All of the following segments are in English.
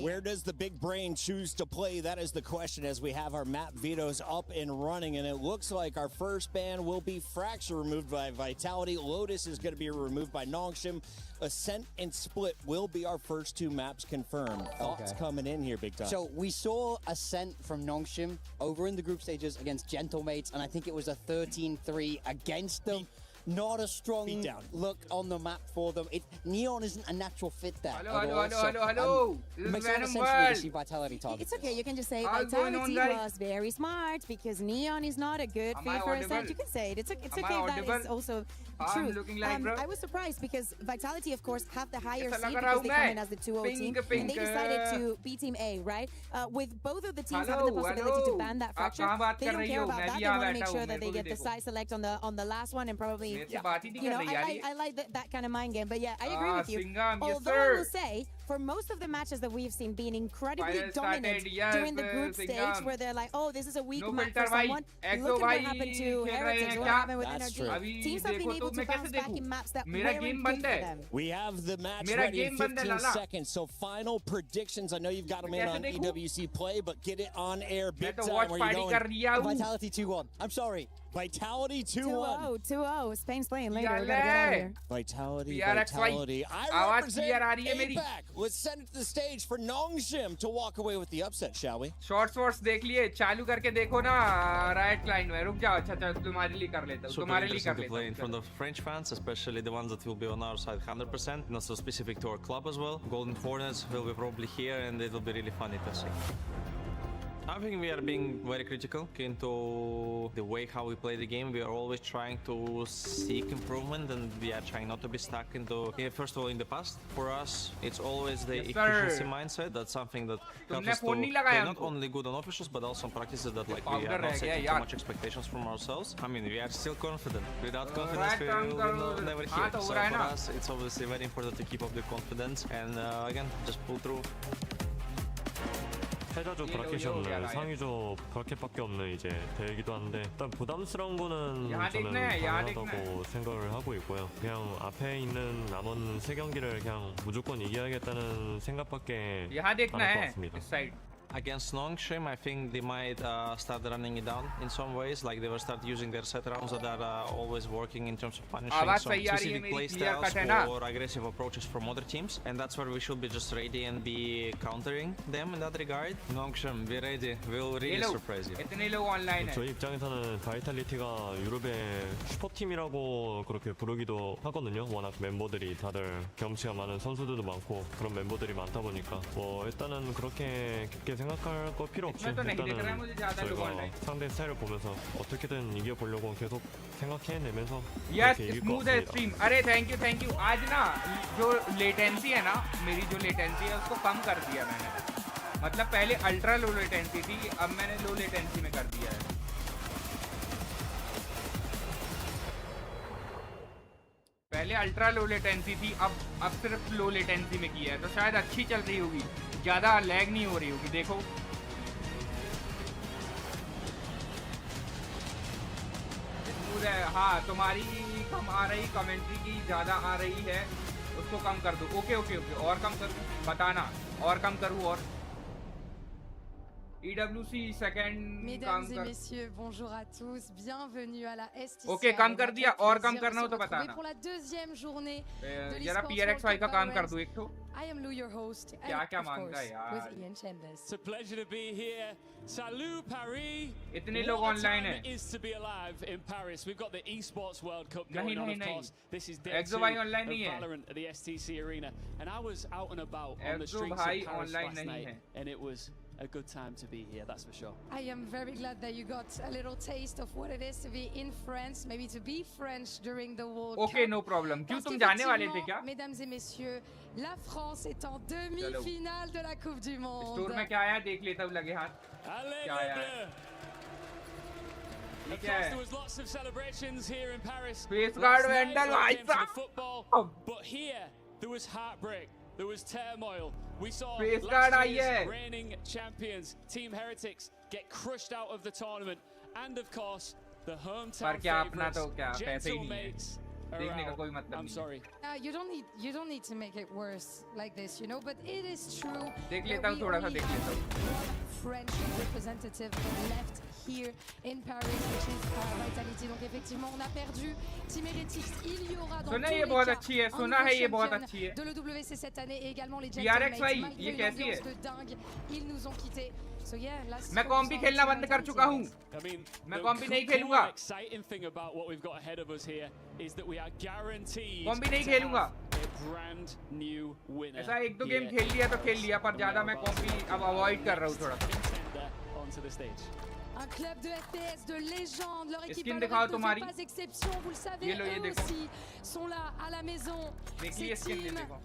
Where does the big brain choose to play? That is the question as we have our map vetoes up and running. And it looks like our first ban will be Fracture, removed by Vitality. Lotus is going to be removed by NongShim. Ascent and Split will be our first two maps confirmed. Thoughts coming in here, big time. So we saw Ascent from NongShim over in the group stages against Gentlemates, and I think it was a 13-3 against them. Not a strong look on the map for them. Neon isn't a natural fit there. Hello. This is Venom World. Vitality target. It's okay. You can just say Vitality was very smart because Neon is not a good fit for Ascent. You can say it. It's okay if that is also true. I was surprised because Vitality, of course, have the higher seed because they come in as the 2-0 team. And they decided to be Team A, right? With both of the teams having the possibility to ban that Fracture, they don't care about that. They want to make sure that they get the side select on the last one and probably, you know, I like that kind of mind game. But yeah, I agree with you. Although I will say, for most of the matches that we've seen being incredibly dominant during the group stage where they're like, oh, this is a weak map for someone, look at what happened to Heretics, what happened with Energy. Teams have been able to bounce back in maps that weren't good for them. We have the match ready in 15 seconds, so final predictions. I know you've got them in on EWC Play, but get it on air big time. Where you going? Vitality 2-1. I'm sorry. Vitality 2-1. 2-0. Spain's playing later. We gotta get out of here. Vitality. I represent APAC. Let's send it to the stage for NongShim to walk away with the upset, shall we? Short source देख लिए चालू करके देखो ना right client में रुक जाओ अच्छा चल तुम्हारे लिए कर लेता हूं तुम्हारे लिए कर लेता हूं play in front of French fans, especially the ones that will be on our side 100%, not so specific to our club as well. Golden Hornets will be probably here and it will be really funny to see. I think we are being very critical into the way how we play the game. We are always trying to seek improvement and we are trying not to be stuck into, first of all, in the past. For us, it's always the efficiency mindset. That's something that helps us to play not only good on officials, but also on practices that like we are not setting too much expectations from ourselves. I mean, we are still confident. Without confidence, we will never hit. So for us, it's obviously very important to keep up the confidence and again, just pull through. 패자조 브라켓이었는 상위조 브라켓밖에 없는 이제 대회이기도 한데 일단 부담스러운 거는 저는 당연하다고 생각을 하고 있고요. 그냥 앞에 있는 남은 세 경기를 그냥 무조건 이겨야겠다는 생각밖에 안 할 것 같습니다. Against NongShim, I think they might start running it down in some ways, like they will start using their set rounds that are always working in terms of punishing some specific playstyles or aggressive approaches from other teams, and that's where we should be just ready and be countering them in that regard. NongShim, be ready, we'll really surprise you. 저희 입장에서는 바이탈리티가 유럽의 슈퍼팀이라고 그렇게 부르기도 하거든요. 워낙 멤버들이 다들 경험치가 많은 선수들도 많고 그런 멤버들이 많다 보니까 뭐 일단은 그렇게 깊게 생각할 거 필요 없이 일단은 저희가 상대 스타일을 보면서 어떻게든 이겨보려고 계속 생각해내면서 그렇게 이길 것 같습니다. अरे thank you आज ना जो latency है ना मेरी जो latency है उसको कम कर दिया मैंने मतलब पहले अल्ट्रा लो लेटेंसी थी अब मैंने लो लेटेंसी में कर दिया है पहले अल्ट्रा लो लेटेंसी थी अब सिर्फ लो लेटेंसी में किया है तो शायद अच्छी चल रही होगी ज्यादा लैग नहीं हो रही होगी देखो स्मूथ है हाँ तुम्हारी कम आ रही कमेंट्री की ज्यादा आ रही है उसको कम कर दो ओके और कम करूँ बताना और कम करूँ और EWC second Mesdames et messieurs, bonjour à tous, bienvenue à la STC. Ok, काम कर दिया और काम करना हो तो बताना. Pour la deuxième journée de जरा PRXY का काम कर दो एक तो. I am Lou, your host, and क्या of मांगता है यार? with Ian Chambers. It's a pleasure to be here. Salut Paris. इतने लोग online हैं. What a time it is to be alive in Paris. We've got the Esports World Cup going on, of course. This is day 2 of Valorant at the STC Arena, and I was out and about on the streets of Paris last night, and it was a good time to be here, that's for sure. I am very glad that you got a little taste of what it is to be in France, maybe to be French during the World Cup. Okay, no problem. क्यों तुम जाने वाले थे क्या? Mesdames et messieurs, la France est en demi-finale de la Coupe du Monde. Store में क्या आया देख लेता हूँ लगे हाथ. क्या आया? Of course, there was lots of celebrations here in Paris. Face guard Vandal, football, but here there was heartbreak. There was turmoil. We saw last year's reigning champions, Team Heretics, get crushed out of the tournament. And of course, the hometown favourites, Gentlemates, देखने का कोई मतलब I'm नहीं sorry. You don't need to make it worse like this, you know. But it is true. देख लेता हूँ थोड़ा सा देख लेता हूँ. French representative left here in Paris, which is Vitality. Donc effectivement, on a perdu Team Heretics. Il y aura dans tous les cas ये बहुत अच्छी है. सुना है ये बहुत अच्छी है. de l'EWC cette année et également les PRX भाई, Gentlemen. ये कैसी है? De dingue, ils nous ont quittés. So yeah, là, मैं कॉम्पी खेलना बंद कर चुका हूँ. मैं कॉम्पी नहीं खेलूंगा. Exciting thing about what we've got ahead of us here is that we are guaranteed कॉम्पी नहीं खेलूंगा. a brand new winner. ऐसा एक दो गेम खेल लिया तो खेल लिया, पर ज्यादा मैं कॉम्पी अब अवॉइड कर रहा हूँ थोड़ा. Onto the stage. Un club de FPS de légende, leur équipe Skin ne दिखाओ fait तुम्हारी. pas exception, vous le savez, ये लो, ये eux देखो. aussi sont là à la maison. देखिए C'est स्किन Team देखो.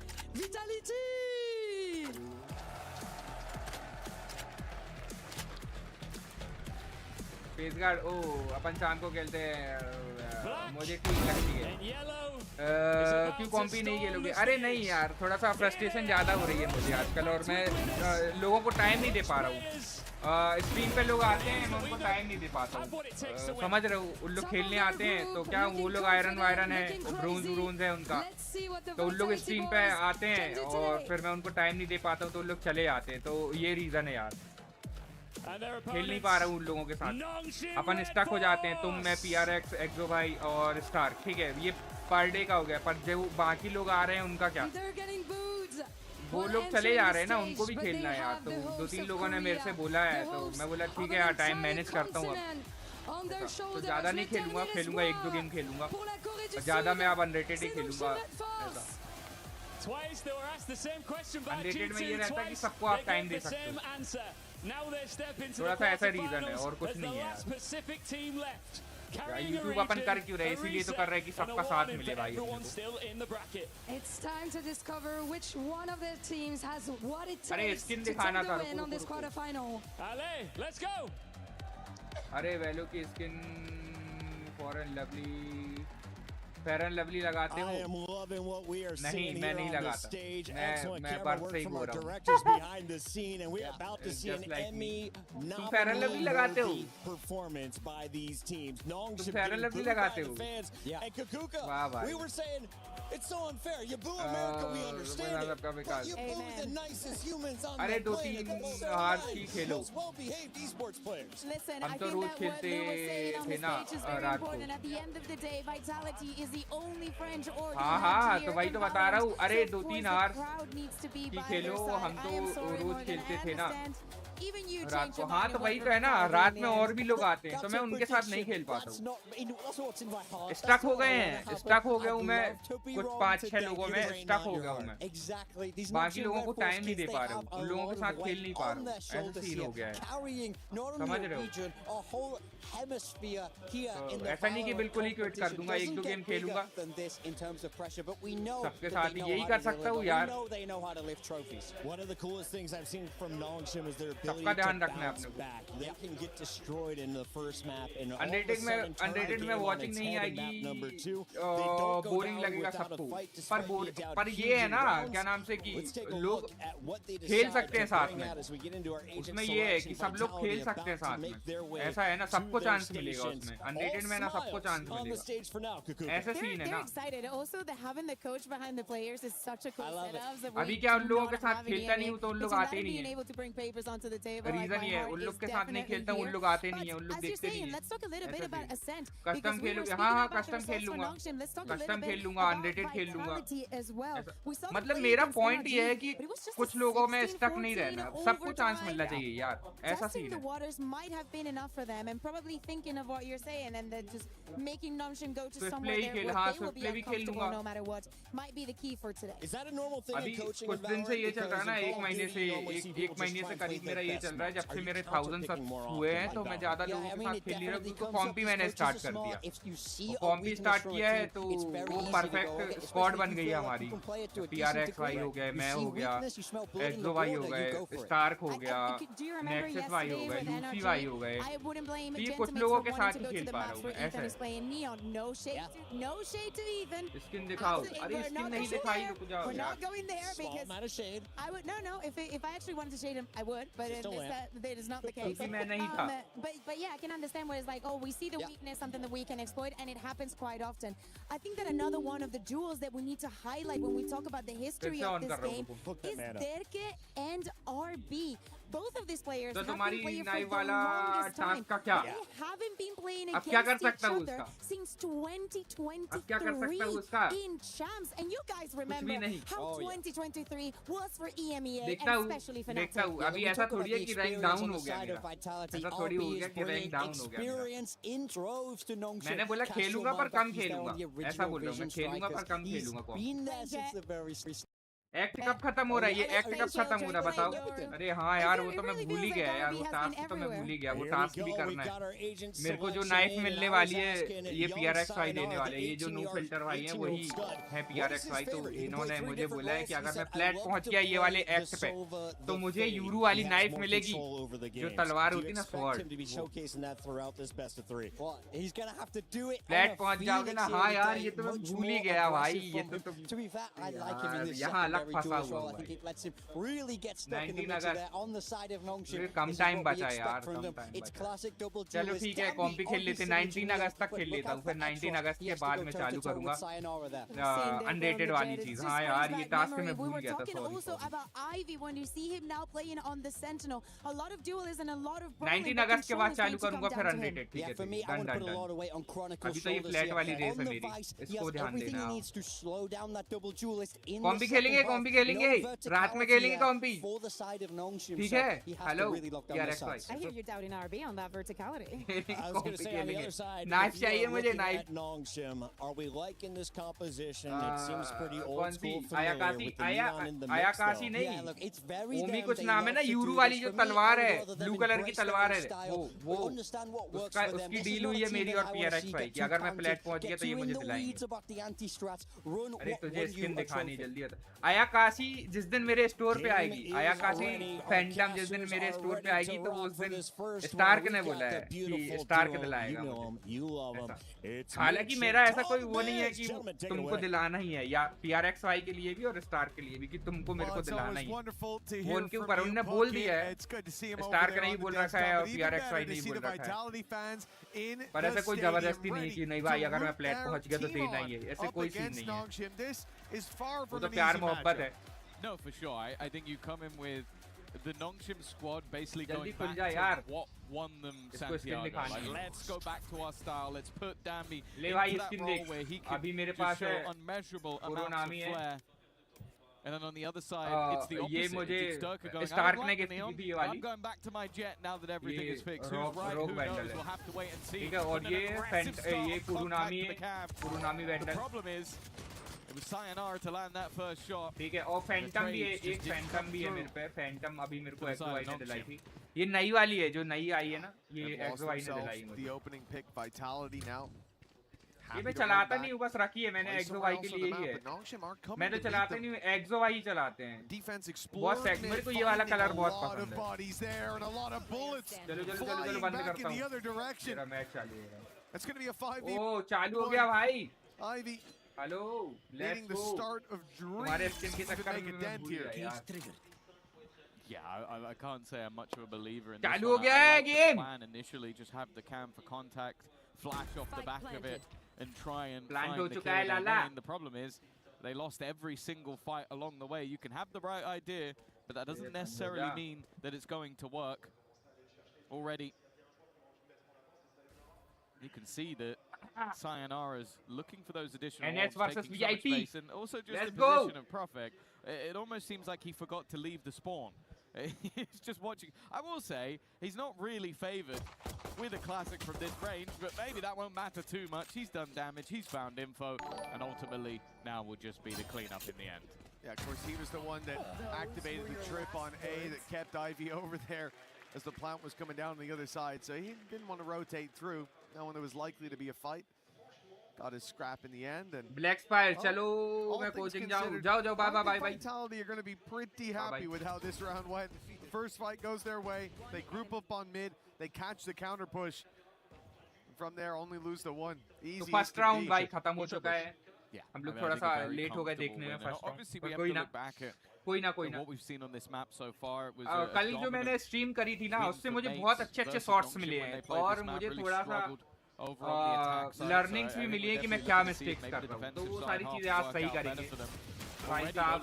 Vitality. फेस गार्ड अपन शाम को खेलते हैं. मुझे ठीक लगती है. क्यों कॉम्पी नहीं खेलोगे? अरे नहीं यार, थोड़ा सा फ्रस्ट्रेशन ज़्यादा हो रही है मुझे आजकल, और मैं लोगों को टाइम नहीं दे पा रहा हूँ. स्ट्रीम पे लोग आते हैं, मैं उनको टाइम नहीं दे पाता हूँ. समझ रहे हो, उन लोग खेलने आते हैं तो क्या वो लोग आयरन वायरन है, ब्रोंज है उनका, तो उन लोग स्ट्रीम पे आते हैं और फिर मैं उनको टाइम नहीं दे पाता हूँ, तो उन लोग चले जाते हैं. तो ये रीज़न है यार, खेल नहीं पा रहा हूँ उन लोगों के साथ. अपन स्टक हो जाते हैं, तुम, मैं, PRX, एक्सो भाई और स्टार. ठीक है, ये पर डे का हो गया, पर जो बाकी लोग आ रहे हैं उनका क्या? वो लोग चले जा रहे हैं ना, उनको भी खेलना है यार. तो 2-3 लोगों ने मेरे से बोला है, तो मैं बोला ठीक है यार, टाइम मैनेज करता हूँ अब. तो ज़्यादा नहीं खेलूंगा, 1-2 गेम खेलूंगा, ज़्यादा मैं अब अनरेटेड ही खेलूंगा. अनरेटेड में ये रहता है कि सबको आप टाइम दे सकते हो. थोड़ा सा ऐसा रीजन है और कुछ नहीं है. यूट्यूब अपन कर क्यों रहे? इसीलिए तो कर रहे हैं कि सबका साथ मिले भाई. It's time to discover which one of their teams has what it अरे takes स्किन to दिखाना take था. the win on this quarterfinal. Let's go. अरे वैलो की स्किन फेयर एंड लवली लगाते हो? नहीं, मैं नहीं लगाता. मैं बात सही बोल रहा हूँ. तुम फेयर एंड लवली लगाते हो? तुम फेयर एंड लवली लगाते हो? वाह भाई. It's so unfair. You boo America, we understand it. But you boo the nicest humans on the planet, the most well-behaved esports players. Listen, I हम तो think rose that what खेलते Lou was saying on थे the ना stage is very रात को. important. At the end of the day, Vitality is the only French organized हाँ, here तो वही in तो बता रहा हूँ. Valorant. अरे So, of 2-3 course, the hours crowd needs to be की by their खेलो, side. हम तो I am sorry, rose Morgan, खेलते I थे ना understand. Even you रात changed को. your हाँ, mind तो and वही went तो है ना, for रात Valorant में in the और end. भी लोग आते हैं, तो मैं उनके साथ नहीं खेल पाता हूँ. स्टक हो गए हैं, स्टक हो गया हूँ मैं. कुछ 5-6 लोगों में स्टक हो गया हूँ मैं. बाकी लोगों को टाइम नहीं दे पा रहा हूँ, उन लोगों के साथ खेल नहीं पा रहा हूँ. ऐसा सीन हो गया है, समझ रहे हो? तो ऐसा नहीं कि बिल्कुल ही क्विट कर दूंगा, 1-2 गेम खेलूंगा. सबके साथ यही कर सकता हूँ यार. सबका ध्यान रखना है अपने को. अनरेटेड में वॉचिंग नहीं आएगी, बोरिंग लगेगा सबको. पर ये है ना, क्या नाम से कि लोग खेल सकते हैं साथ में. उसमें ये है कि सब लोग खेल सकते हैं साथ में. ऐसा है ना, सबको चांस मिलेगा उसमें. अनरेटेड में ना सबको चांस मिलेगा. ऐसा सीन है ना. अभी क्या उन लोगों के साथ खेलता नहीं हूँ तो उन लोग आते ही नहीं है. रीजन ये है, उन लोग के साथ नहीं खेलता हूँ, उन लोग आते नहीं है, उन लोग देखते नहीं है. कस्टम खेलोगे? हाँ, कस्टम खेल लूंगा. कस्टम खेल लूंगा, अनरेटेड खेल लूंगा. मतलब मेरा पॉइंट ये है कि कुछ लोगों में स्टक नहीं रहना, सबको चांस मिलना चाहिए यार. ऐसा सीन है. स्विफ्टप्ले ही खेल, हाँ स्विफ्टप्ले भी खेल लूंगा. अभी कुछ दिन से ये चल रहा है ना, एक महीने से करीब मेरा ये चल रहा है, जब से मेरे 1000 सब हुए हैं, तो मैं ज्यादा लोगों के साथ खेल नहीं रहा, क्योंकि कॉम्पी मैंने स्टार्ट कर दिया. कॉम्पी स्टार्ट किया है तो वो परफेक्ट स्क्वाड बन गई है हमारी. PRX भाई हो गए, मैं हो गया, एक्सो भाई हो गए, स्टार्क हो गया, नेक्सस भाई हो गए, लूसी भाई हो गए. ये कुछ लोगों के साथ ही खेल पा रहा हूँ मैं. ऐसा है. स्किन दिखाओ. अरे स्किन नहीं दिखाई, रुक जाओ यार. that is not the case. But yeah, I can understand where it's like, oh, we see the weakness, something that we can exploit, and it happens quite often. I think that another one of the duels that we need to highlight when we talk about the history of this game is Derke and RB. Both of these players have been playing for the longest time. They haven't been playing against each other since 2023 in champs. And you guys remember how 2023 was for EMEA, and especially for Nats. अभी ऐसा थोड़ी है कि rank down हो गया मेरा, ऐसा थोड़ी हो गया कि रैंक डाउन हो गया। मैंने बोला खेलूंगा पर कम खेलूंगा, ऐसा बोल रहा हूँ मैं, खेलूंगा पर कम खेलूंगा। एक्ट कब खत्म हो रहा है ये? एक्ट कब खत्म हो रहा है बताओ? अरे हाँ यार, वो तो मैं भूल ही गया यार, वो टास्क तो मैं भूल ही गया, वो टास्क भी करना है मेरे को। जो नाइफ मिलने वाली है ये PRXY देने वाले, ये जो नो फिल्टर भाई है वही है PRXY। तो इन्होंने मुझे बोला है कि अगर मैं फ्लैट पहुंच गया ये वाले एक्ट पे तो मुझे यूरू वाली नाइफ मिलेगी, जो तलवार होती ना, स्वॉर्ड। फ्लैट पहुंच जाओगे ना? हाँ यार, ये तो मैं भूल ही गया भाई, ये तो यहाँ अलग फंसा हुआ है। 19 अगस्त कम टाइम बचा यार, कम टाइम बचा। चलो ठीक है, कॉम्पी खेल लेते, 19 अगस्त तक खेल लेता हूँ, फिर 19 अगस्त के बाद में चालू करूंगा अनरेटेड वाली चीज। हाँ यार, ये टास्क मैं भूल गया था, सॉरी। 19 अगस्त के बाद चालू करूंगा फिर अनरेटेड, ठीक है? Done done done. अभी तो ये फ्लैट वाली रेस है मेरी, इसको ध्यान देना। कॉम्पी खेलेंगे, कॉम्पी खेलेंगे, रात में खेलेंगे कॉम्पी, ठीक है? Hello PRXY, I hear you're doubting RB on that verticality. कॉम्पी खेलेंगे, नाइफ चाहिए मुझे, knife. NongShim, are we liking this composition? It seems pretty old school, आयाकाशी, with the neon in the mix, आयाकाशी नहीं, ओमी कुछ नाम है ना, यूरू वाली जो तलवार है, ब्लू कलर की तलवार है, वो उसकी डील हुई है मेरी और PRXY की। अगर मैं फ्लैट पहुंच गया तो ये मुझे दिलाएंगे। अरे तुझे स्किन दिखानी जल्दी होता। आयाकाशी जिस दिन मेरे स्टोर पे आएगी, आयाकाशी फैंटम जिस दिन मेरे स्टोर पे आएगी, तो उस दिन स्टार्क ने बोला है कि स्टार्क दिलाएगा मुझे। हालांकि मेरा ऐसा कोई वो नहीं है कि तुमको दिलाना ही है, या PRXY के लिए भी और स्टार्क के लिए भी, कि तुमको मेरे को दिलाना ही। वो उनके ऊपर उन्होंने बोल दिया है, स्टार्क नहीं बोल रखा है और PRXY नहीं बोल रखा है, पर ऐसा कोई जबरदस्ती नहीं कि नहीं भाई अगर मैं फ्लैट पहुंच गया तो देना ही है, ऐसे कोई चीज नहीं है। वो तो प्यार मोहब्बत है। No, for sure. I think you come in with the NongShim squad basically going back to what won them Santiago. Like, let's go back to our style. Let's put Dambi into that role where he can just show unmeasurable amounts of flair. And then on the other side, it's the opposite. It's Durka going, I don't like Neon. I'm going back to my jet now that everything is fixed. Who's right, who knows? We'll have to wait and see. और ये कुरुनामी The problem is, it was sayonara to land that first shot. ठीक है, और Phantom भी है, एक Phantom भी है मेरे पे। फैंटम अभी मेरे को XY ने दिलाई थी, ये नई वाली है जो नई आई है ना, ये XY ने दिलाई मुझे। The opening pick Vitality now. ये मैं चलाता नहीं हूँ, बस रखी है मैंने XY के लिए ही है। मैं तो चलाता नहीं हूँ, XY ही चलाते हैं। बहुत सेक, मेरे को ये वाला कलर बहुत पसंद है। चलो चलो चलो चलो बंद करता हूँ, मेरा मैच चालू हो रहा है। ओह चालू हो गया भाई। Hello, let's go. तुम्हारे स्किन के चक्कर में मैं भूल गया यार। Yeah, I can't say I'm much of a believer in this चालू हो one. गया है game. Plan initially just have the cam for contact, flash off the back of it, and try and Plan find हो the चुका kill है they Lala. win. The problem is they lost every single fight along the way. You can have the right idea, but that doesn't necessarily mean that it's going to work. Already, you can see that Sayonara's looking for those additional NS orbs, versus taking so much VIP. space, and also just Let's the go. position of Profek. It almost seems like he forgot to leave the spawn. He's just watching. I will say, he's not really favored with a classic from this range, but maybe that won't matter too much. He's done damage, he's found info, and ultimately now will just be the cleanup in the end. Yeah, of course, he was the one that activated the trip on A that kept Ivy over there as the plant was coming down on the other side. So he didn't want to rotate through, knowing there was likely to be a fight. Got his scrap in the end, and Black Spire, chalo, मैं coaching जाऊँ, जाओ, bye. Vitality are going to be pretty happy with how this round went. The first fight goes their way. They group up on mid. They catch the counter push. From there, only lose the one. Easy. तो first round भाई खत्म हो चुका है। Yeah, हम लोग थोड़ा सा late हो गए देखने में first round। Obviously, we have to look back at कोई ना कोई ना what we've seen on this map so far. It was कल जो मैंने स्ट्रीम करी थी ना उससे मुझे बहुत अच्छे शॉट्स मिले हैं और मुझे थोड़ा सा लर्निंग्स भी मिली है कि मैं क्या मिस्टेक्स कर रहा हूँ, तो वो सारी चीजें आप सही करेंगे भाई साहब।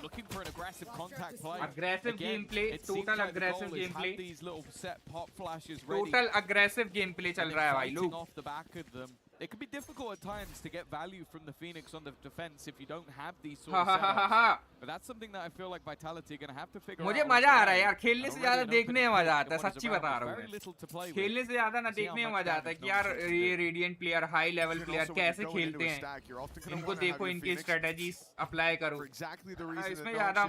aggressive gameplay, total aggressive gameplay, total aggressive gameplay चल रहा है भाई लोग। It can be difficult at times to get value from the Phoenix on the defense if you don't have these sort of setups. But that's something that I feel like Vitality are going to have to figure out. मुझे मजा आ रहा है यार, खेलने से ज्यादा देखने में मजा आता है, सच्ची बता रहा हूँ मैं। खेलने से ज्यादा ना देखने में मजा आता है कि यार ये radiant player, high level player कैसे खेलते हैं, इनको देखो, इनकी स्ट्रेटजीज अप्लाई करो, इसमें ज्यादा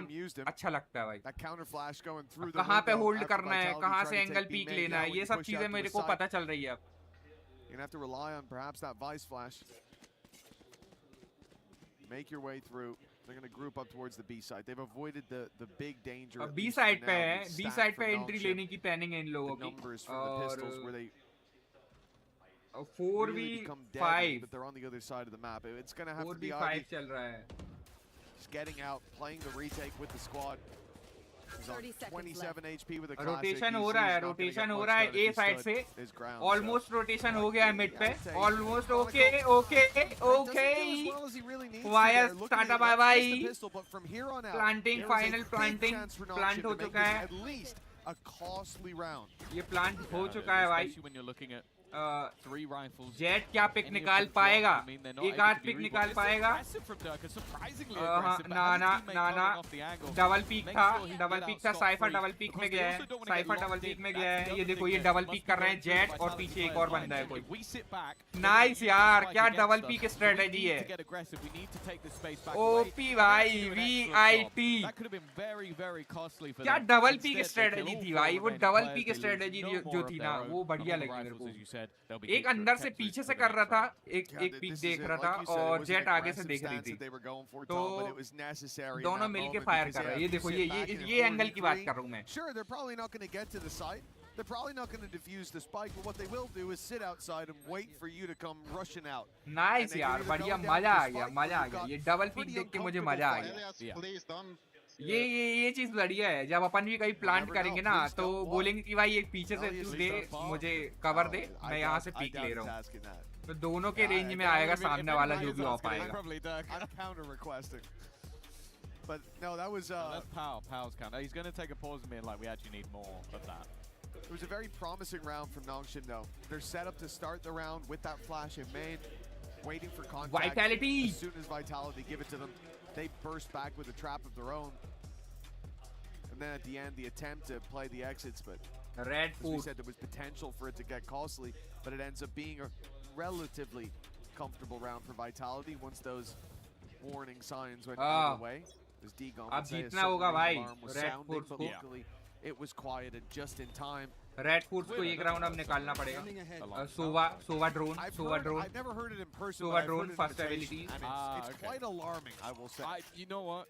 अच्छा लगता है भाई। कहाँ पे होल्ड करना है, कहाँ से एंगल पीक लेना है, ये सब चीजें मेरे को पता चल रही है अब। You're going to have to rely on perhaps that Vice Flash. Make your way through. They're going to group up towards the B side. They've avoided the big danger. B side पे है, B side पे entry लेने की planning है इन लोगों की। Numbers from the pistols where they 4v5, but they're on the other side of the map. It's going to have to be 4v5 चल रहा है। Just getting out, playing the retake with the squad. 27 HP with a classic. Rotation हो रहा है, rotation हो रहा है A side से, ऑलमोस्ट रोटेशन हो गया है मिड पे, almost okay okay okay. Vyse tata bye bye, planting, final planting, plant हो चुका है, ये प्लांट हो चुका है भाई। जेट क्या पिक निकाल पाएगा, एक आध पिक निकाल पाएगा। ना डबल पीक था, साइफर डबल पीक में गया है, साइफर डबल पीक में गया है। ये देखो ये डबल पीक कर रहे हैं जेट और पीछे एक और बंदा है कोई। नाइस यार, क्या डबल पीक स्ट्रेटेजी है, ओपी भाई, वीआईपी। क्या डबल पीक स्ट्रेटेजी थी भाई, वो डबल पीक स्ट्रेटेजी जो थी ना वो बढ़िया लगी मेरे को। एक अंदर से पीछे से कर रहा था, एक पीक देख रहा था और जेट आगे से देख रही थी, तो दोनों मिलके फायर कर रहे हैं। ये देखो ये एंगल की बात कर रहा हूँ मैं। They're probably not going to defuse the spike, but what they will do is sit outside and wait for you to come rushing out. Nice यार, बढ़िया, मजा आ गया। ये डबल पीक देख के मुझे मजा आ गया। ये चीज बढ़िया है, जब अपन भी कहीं प्लांट करेंगे ना तो बोलेंगे कि भाई एक पीछे से तू दे, मुझे कवर दे, मैं यहाँ से पीक ले रहा हूँ, तो दोनों के रेंज में आएगा सामने वाला जो भी ऑफ आएगा। But no, that was that's Powell's counter. He's going to take a pause and be like, we actually need more of that. It was a very promising round from NongShim though. They're set up to start the round with that flash in main, waiting for contact. Vitality! As soon as Vitality give it to them, they burst back with a trap of their own. And then at the end, the attempt to play the exits, but Red as we said, there was potential for it to get costly, but it ends up being a relatively comfortable round for Vitality once those warning signs went out of the way. As D-Gon would say, a alarm was sounding, but luckily it was quieted just in time. Red foods को एक राउंड अब निकालना पड़ेगा। Sova drone, I've never heard it in person. Sova drone first ability. It's quite alarming, I will say. You know what?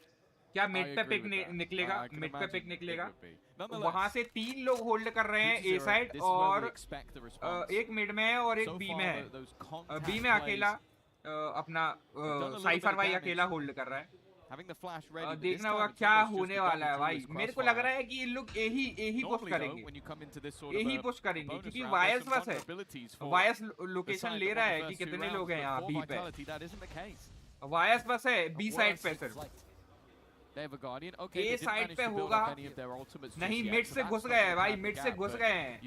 क्या mid पे pick निकलेगा? Mid पे पिक निकलेगा। वहाँ से 3 लोग होल्ड कर रहे हैं ए साइड, और एक मिड में है और एक बी में है। बी में अकेला अपना साइफर भाई अकेला होल्ड कर रहा है। देखना होगा क्या होने वाला है भाई। मेरे को लग रहा है कि ये लोग यही पुश करेंगे, क्योंकि वायर्स बस है, वायर्स लोकेशन ले रहा है कि कितने लोग हैं यहाँ बी पे। वायर्स बस है बी साइड पे सिर्फ, ए साइड पे होगा नहीं। मिड से घुस गए हैं भाई, मिड से घुस गए हैं,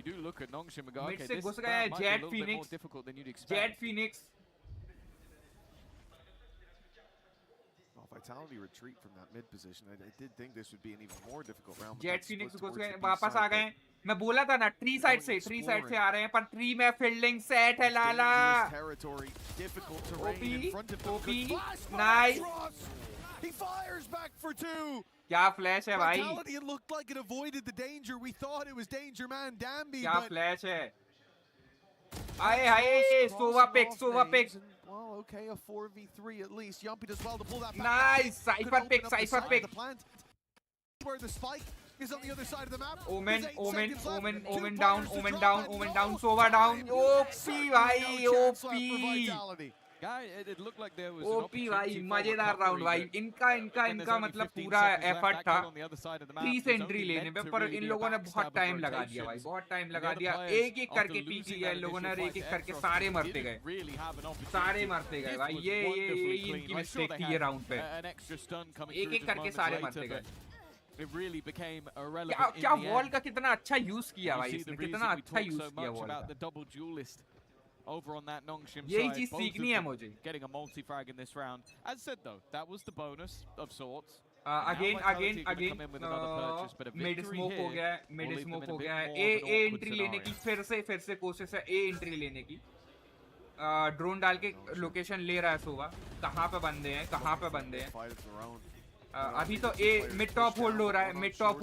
मिड से घुस गए हैं। Jet Phoenix Vitality retreat from that mid position. I did think this would be an even more difficult round. Jet Phoenix घुस गए, वापस आ गए। मैं बोला था ना थ्री साइड से आ रहे हैं, पर 3 में फील्डिंग सेट है लाला। OP nice, he fires back for 2. क्या फ्लैश है भाई, Vitality, it looked like it avoided the danger. We thought it was danger man Dambi, क्या but फ्लैश है। आए हाय, सोवा pick. Well, okay, a 4v3 at least. Yumpy does well to pull that back. Nice, Cypher pick. Where the spike is on the other side of the map. Omen down, Sova down. OP भाई, OP। it looked like there was OP भाई मजेदार round भाई इनका मतलब पूरा effort था 3 से entry लेने पे पर इन लोगों ने बहुत टाइम लगा दिया भाई बहुत टाइम लगा दिया एक एक करके पीक लिया इन लोगों ने एक एक करके सारे मरते गए भाई ये इनकी मिस्टेक थी ये राउंड पे एक एक करके सारे मरते गए It really became irrelevant. क्या वॉल का कितना अच्छा यूज किया भाई इसने कितना अच्छा यूज किया वॉल का the double duelist over on that NongShim यही side. चीज सीखनी है मुझे Getting a multi-frag in this round. As said though, that was the bonus of sorts. Again mid smoke हो गया है ए एंट्री लेने की फिर से कोशिश है ए एंट्री लेने की ड्रोन डाल के लोकेशन ले रहा है सोवा कहाँ पे बंदे हैं अभी तो ए मिड टॉप होल्ड हो रहा है मिड टॉप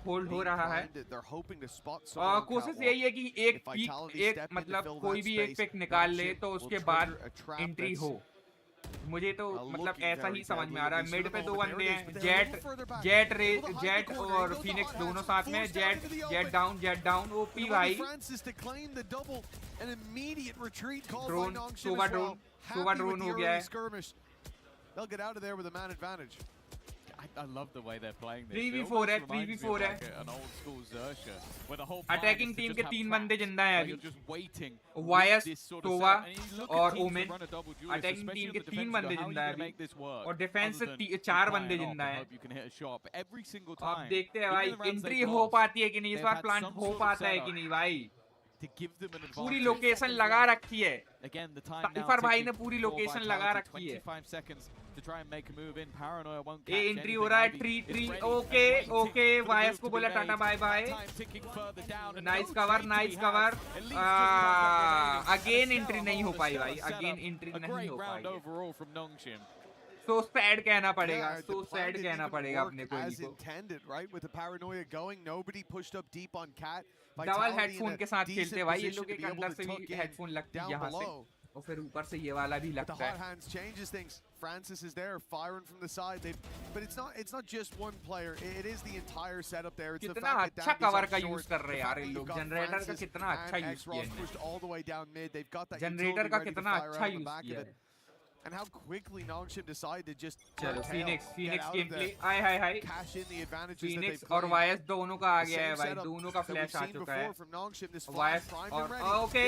होल्ड हो रहा है कोशिश यही है कि एक मतलब कोई भी एक पिक निकाल ले तो उसके बाद एंट्री हो मुझे तो मतलब ऐसा ही समझ में आ रहा है मिड पे 2 बंदे हैं जेट और फिनिक्स दोनों साथ में जेट डाउन ओपी भाई ड्रोन हो गया है They'll get out of there with a man advantage. I love the way they're playing this. 3v4 है 3v4 है an old school Xerxia where the whole attacking team के 3 बंदे जिंदा हैं अभी just waiting वायस टोवा और ओमेन attacking team के 3 बंदे जिंदा हैं अभी और डिफेंस से 4 बंदे जिंदा हैं अब देखते हैं भाई एंट्री हो पाती है कि नहीं इस बार प्लांट हो पाता है कि नहीं भाई पूरी लोकेशन लगा रखी है ताइफर भाई ने पूरी लोकेशन लगा रखी है ये एंट्री हो रहा है ट्री ओके वायस को बोला tata bye bye nice cover again entry नहीं हो पाई भाई नहीं हो पाई So sad कहना पड़ेगा अपने को डबल हेडफोन के साथ खेलते भाई ये लोग एक अंदर से भी हेडफोन लगती है यहाँ से और फिर ऊपर से ये वाला भी लगता है Francis is there firing from the side but it's not just one player it is the entire setup there it's कितना अच्छा कवर का यूज कर रहे हैं यार ये लोग जनरेटर का कितना अच्छा यूज किया जनरेटर का कितना अच्छा यूज किया है and how quickly NongShim decided to just चलो Phoenix game play hi cash in the advantages Phoenix और वायस दोनों का आ गया है भाई दोनों का फ्लैश आ चुका है वायस और ओके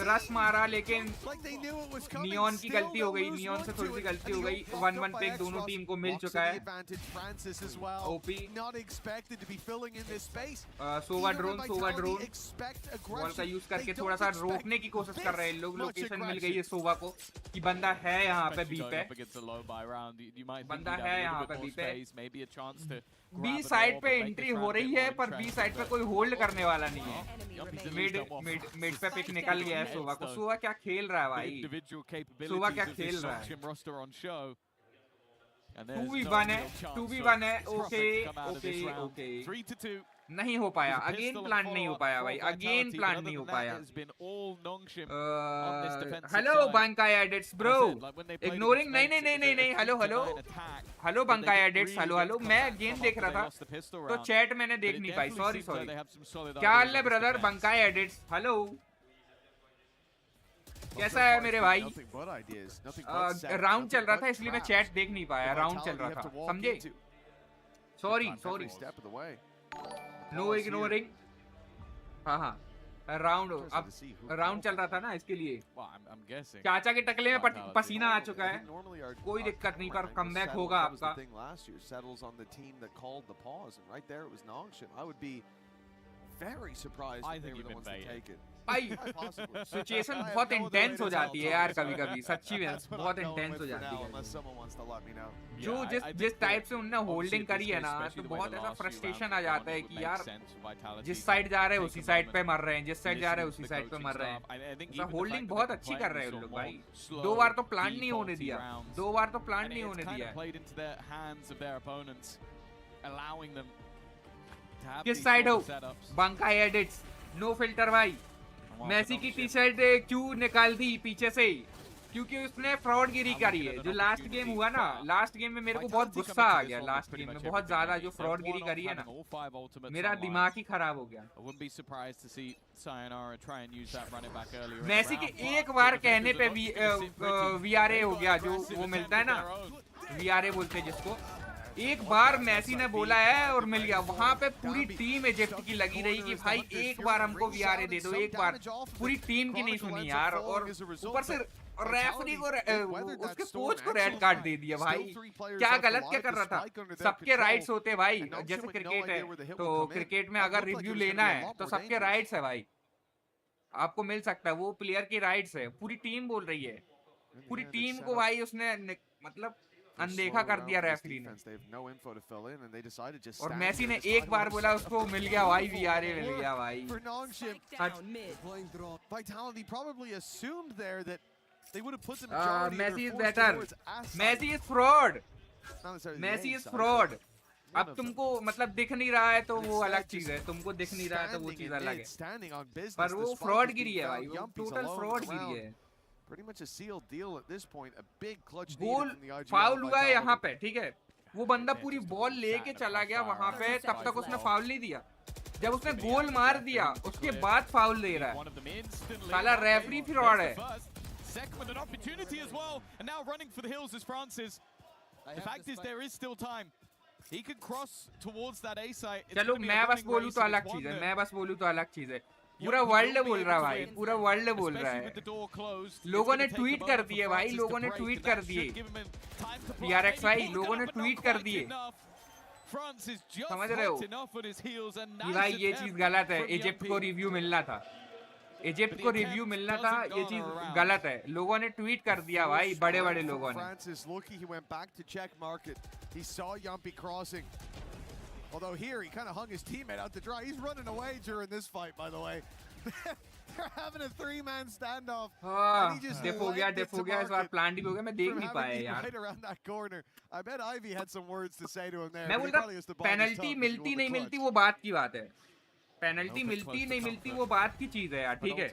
रश मारा लेकिन नियॉन की गलती हो गई नियॉन से थोड़ी सी गलती हो गई 1-1 पे दोनों टीम को मिल चुका है ओपी सोवा ड्रोन बॉल का यूज करके थोड़ा सा रोकने की कोशिश कर रहे हैं लोग लोकेशन मिल गई है सोवा को कि बंदा है यहाँ पे बी पे बंदा है यहाँ पे बी साइड पे एंट्री हो रही है पर बी साइड पे कोई होल्ड करने वाला नहीं है मिड पे पिक निकल गया है सोवा को सोवा क्या खेल रहा है भाई सोवा क्या खेल रहा है 2v1 है ओके नहीं हो पाया अगेन प्लांट नहीं हो पाया भाई hello bankai edits bro ignoring नहीं हेलो बंकाई एडिट्स हेलो मैं गेम देख रहा था तो चैट मैंने देख नहीं पाई सॉरी क्या हाल है ब्रदर बंकाई एडिट्स हेलो कैसा है मेरे भाई राउंड चल रहा था इसलिए मैं चैट देख नहीं पाया राउंड चल रहा था समझे सॉरी नो इग्नोरिंग हाँ राउंड चल रहा था ना इसके लिए चाचा के टकले में पसीना आ चुका है कोई दिक्कत नहीं पर कमबैक होगा आपका भाई सिचुएशन बहुत इंटेंस हो जाती है यार कभी सच्ची में बहुत इंटेंस हो जाती है जो जिस टाइप से उनने होल्डिंग करी है ना तो बहुत ऐसा फ्रस्ट्रेशन आ जाता है कि यार जिस साइड जा रहे हैं उसी साइड पे मर रहे हैं जिस साइड जा रहे हैं उसी साइड पे मर रहे हैं होल्डिंग बहुत अच्छी कर रहे हैं लोग भाई 2 बार तो प्लान नहीं होने दिया किस साइड हो बंकाई एडिट्स नो फिल्टर भाई मेसी की टी शर्ट क्यों निकाल दी पीछे से क्योंकि उसने फ्रॉडगिरी करी है। जो लास्ट गेम हुआ ना, लास्ट गेम में मेरे को बहुत गुस्सा आ गया, लास्ट गेम में बहुत ज्यादा जो फ्रॉडगिरी करी है ना, मेरा दिमाग ही खराब हो गया। मेसी के एक बार कहने पे VRA हो गया, जो वो मिलता है ना, VRA बोलते हैं जिसको, एक बार मेसी ने बोला है और मिल गया। वहां पे पूरी टीम इजिप्ट की लगी रही कि भाई एक बार हमको VRA दे दो, एक बार। पूरी टीम की नहीं सुनी यार, और ऊपर से रेफरी को उसके कोच को रेड कार्ड दे दिया भाई। क्या गलत क्या कर रहा था? सबके राइट्स होते हैं भाई, जैसे क्रिकेट है तो क्रिकेट में अगर रिव्यू लेना है तो सबके राइट्स है भाई, आपको मिल सकता है, वो प्लेयर की राइट्स है। पूरी टीम बोल रही है, पूरी टीम को भाई उसने मतलब अनदेखा कर दिया रेफरी ने। और मेसी ने एक बार बोला, उसको मिल गया भाई, VRA मिल गया भाई। Messi is better. Messi is fraud. Messi is fraud. अब तुमको मतलब दिख नहीं रहा है तो वो अलग चीज है, तुमको दिख नहीं रहा है तो वो चीज अलग है, पर वो फ्रॉड गिरी है भाई, वो टोटल फ्रॉड गिरी है। गोल फाउल हुआ है यहाँ पे, ठीक है, वो बंदा पूरी बॉल लेके चला गया वहां पे, तब तक उसने फाउल नहीं दिया। जब उसने गोल मार दिया उसके बाद फाउल दे रहा है, साला रेफरी फ्रॉड है। Second with an opportunity as well, and now running for the hills is Francis. The fact is there is still time. He could cross towards that A site. चलो मैं बस बोलूं तो अलग चीज है, मैं बस बोलूं तो अलग चीज है। पूरा वर्ल्ड बोल रहा है भाई, पूरा वर्ल्ड बोल रहा है। लोगों ने ट्वीट कर दिए भाई, लोगों ने ट्वीट कर दिए, PRX भाई, लोगों ने ट्वीट कर दिए, समझ रहे हो कि भाई ये चीज गलत है, इजिप्ट को रिव्यू मिलना था, इजिप्ट को रिव्यू मिलना था, ये चीज गलत है। लोगों ने ट्वीट कर दिया भाई, बड़े बड़े लोगों ने। Although here he kind of hung his teammate out to dry. He's running away during this fight, by the way. They're having a three-man standoff. डिफ हो गया इस बार, प्लान डिफ हो गया, मैं देख नहीं पाया यार। Right around that corner. I bet Ivy had some words to say to him there. मैं बोल रहा पेनल्टी मिलती नहीं मिलती वो बात की बात है, पेनल्टी मिलती नहीं मिलती वो बात की चीज है यार, ठीक है,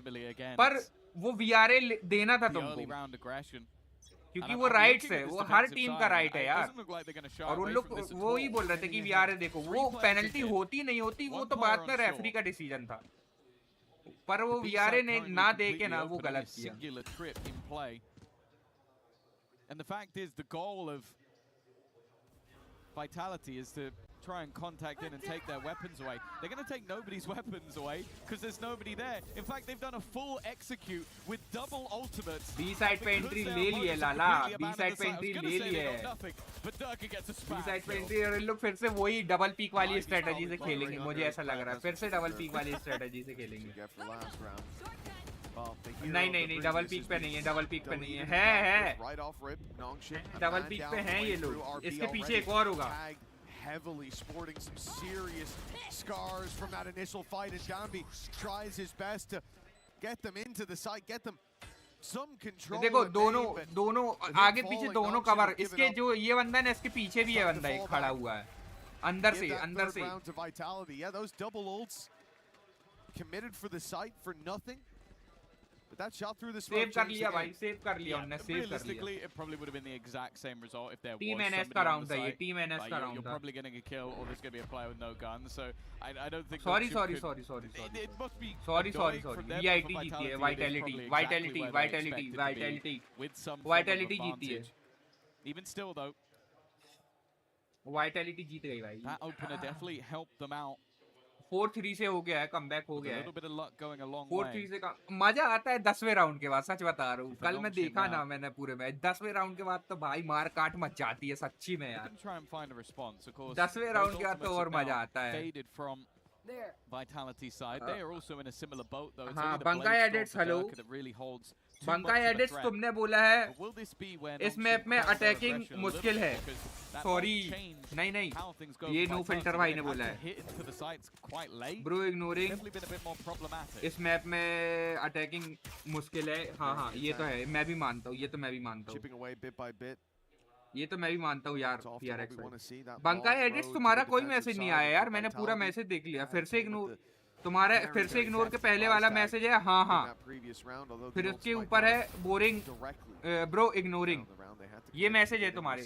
पर वो VRA देना था तुमको, क्योंकि वो राइट्स है, वो हर टीम का राइट है यार। और उन लोग वो ही बोल रहे थे कि VRA देखो, वो पेनल्टी होती नहीं होती वो तो बाद में रेफरी का डिसीजन था, पर वो VRA ने ना दे के ना वो गलत किया। And the fact is, the goal of Vitality is to try and contact in and take their weapons away. They're going to take nobody's weapons away because there's nobody there. In fact, they've done a full execute with double ultimates. B-side पे entry ले ली है लाला, B-side पे entry ले ली है। B-side पे entry, और लोग फिर से वही डबल पीक वाली स्ट्रेटजी से खेलेंगे, मुझे ऐसा लग रहा है, फिर से डबल पीक वाली स्ट्रेटजी से खेलेंगे। नहीं डबल पीक पे नहीं है, डबल पीक पे नहीं है, डबल पीक पे हैं ये लोग, इसके पीछे एक और होगा। Heavily sporting some serious scars from that initial fight, and Jambi tries his best to get them into the site, get them some control. देखो दोनों आगे पीछे दोनों कवर, इसके जो ये बंदा है ना, इसके पीछे भी ये बंदा एक खड़ा हुआ है, अंदर से। Yeah, those double ults committed for the site for nothing. But that shot through the smoke. Save कर लिया भाई, सेव कर लिया उन्होंने, सेव कर लिया। It probably would have been the exact same result if there was Team NS का round था ये, Team NS का राउंड था। You're probably getting a kill, or there's going to be a player with no gun. So I don't think. Sorry. It must be. Sorry. VIT जीती है, Vitality with some Vitality जीती है। Even still though, Vitality जीत गई भाई। That opener definitely helped them out. 4-3 से हो गया है, कमबैक हो गया है। 4-3 से का मजा आता है 10वें राउंड के बाद, सच बता रहा हूँ। कल मैं देखा ना मैंने पूरे मैच, 10वें राउंड के बाद तो भाई मार काट मच जाती है सच्ची में यार। 10वें राउंड के बाद तो और मजा आता है। Vitality side, they are also in a similar boat though. हाँ, bankai edits, hello. Bankai edits, तुमने बोला है इस मैप में अटैकिंग मुश्किल है। सॉरी, नहीं, ये नो फिल्टर भाई ने बोला है। ब्रो इग्नोरिंग, इस मैप में अटैकिंग मुश्किल है। हाँ, ये तो है, मैं भी मानता हूँ, ये तो मैं भी मानता हूँ, ये तो मैं भी मानता हूँ यार। बंकाई एडिट्स, तुम्हारा कोई मैसेज नहीं आया यार, मैंने पूरा मैसेज देख लिया, फिर से इग्नोर। तुम्हारे फिर से इग्नोर के पहले वाला मैसेज है हाँ हाँ, फिर उसके ऊपर है बोरिंग ब्रो इग्नोरिंग, ये मैसेज है तुम्हारे।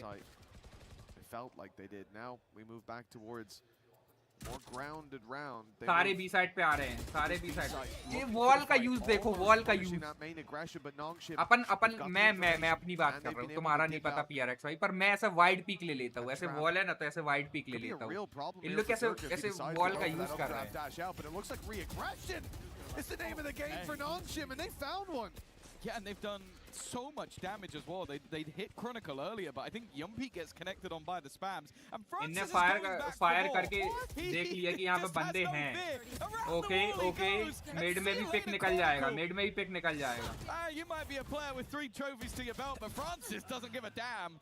सारे बी साइड पे आ रहे हैं, सारे बी साइड। ये वॉल का यूज देखो, वॉल का यूज। अपन मैं अपनी बात कर रहा हूँ, तुम्हारा नहीं पता PRX भाई, पर मैं ऐसे वाइड पीक ले लेता हूँ। ऐसे वॉल है ना तो ऐसे वाइड पीक ले लेता हूँ। इन लोग कैसे ऐसे वॉल का यूज कर रहे हैं। Yeah, and they've done so much damage as well. They hit Chronicle earlier, but I think Yumpy gets connected on by the spams. And Francis is going back fire करके देख लिया कि यहाँ पे बंदे हैं। ओके मिड में भी पिक निकल जाएगा, मिड में भी पिक निकल जाएगा। You might be a player with 3 trophies to your belt, but Francis doesn't give a damn.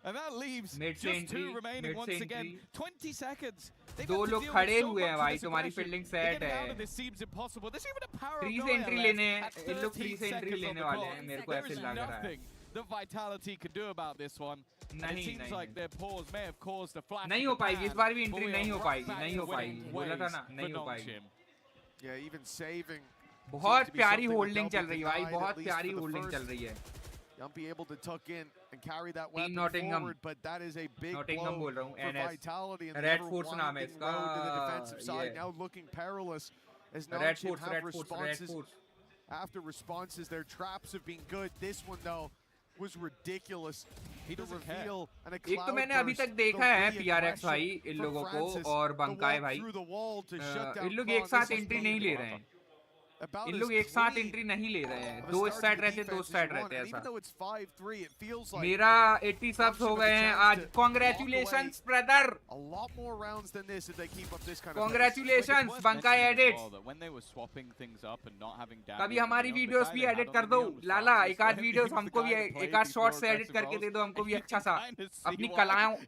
And that leaves just 2 remaining once again. 20 seconds. दो लोग खड़े हुए हैं भाई, तुम्हारी फील्डिंग सेट है। 3 से एंट्री लेने, इन लोग 3 से एंट्री लेने वाले हैं, मेरे को ऐसे लग रहा है। The Vitality could do about this one. नहीं हो पाएगी इस बार भी एंट्री, नहीं हो पाएगी, बोला था ना, नहीं हो पाएगी। बहुत प्यारी होल्डिंग चल रही है भाई, बहुत प्यारी होल्डिंग चल रही है। Yumpy able to tuck in and carry that weapon Nottingham forward, but that is a big Nottingham blow for Vitality. And RedForce नाम है इसका। Wrld to the defensive side, now looking perilous as NongShim have responses. After responses, their traps have been good. This one though was ridiculous. He doesn't reveal and a एक तो मैंने अभी तक देखा है PRX भाई इन लोगों को और बंकाई भाई, इन लोग एक साथ एंट्री नहीं ले रहे हैं। इन लोग एक साथ एंट्री नहीं ले रहे हैं, 2 साइड रहते हैं ऐसा। मेरा 80 सब्स हो गए हैं आज, congratulations brother, congratulations bankai edit. कभी हमारी वीडियोस भी एडिट कर दो लाला, एक आध वीडियोस हमको भी, एक आध शॉर्ट्स एडिट करके दे दो हमको भी अच्छा सा। अपनी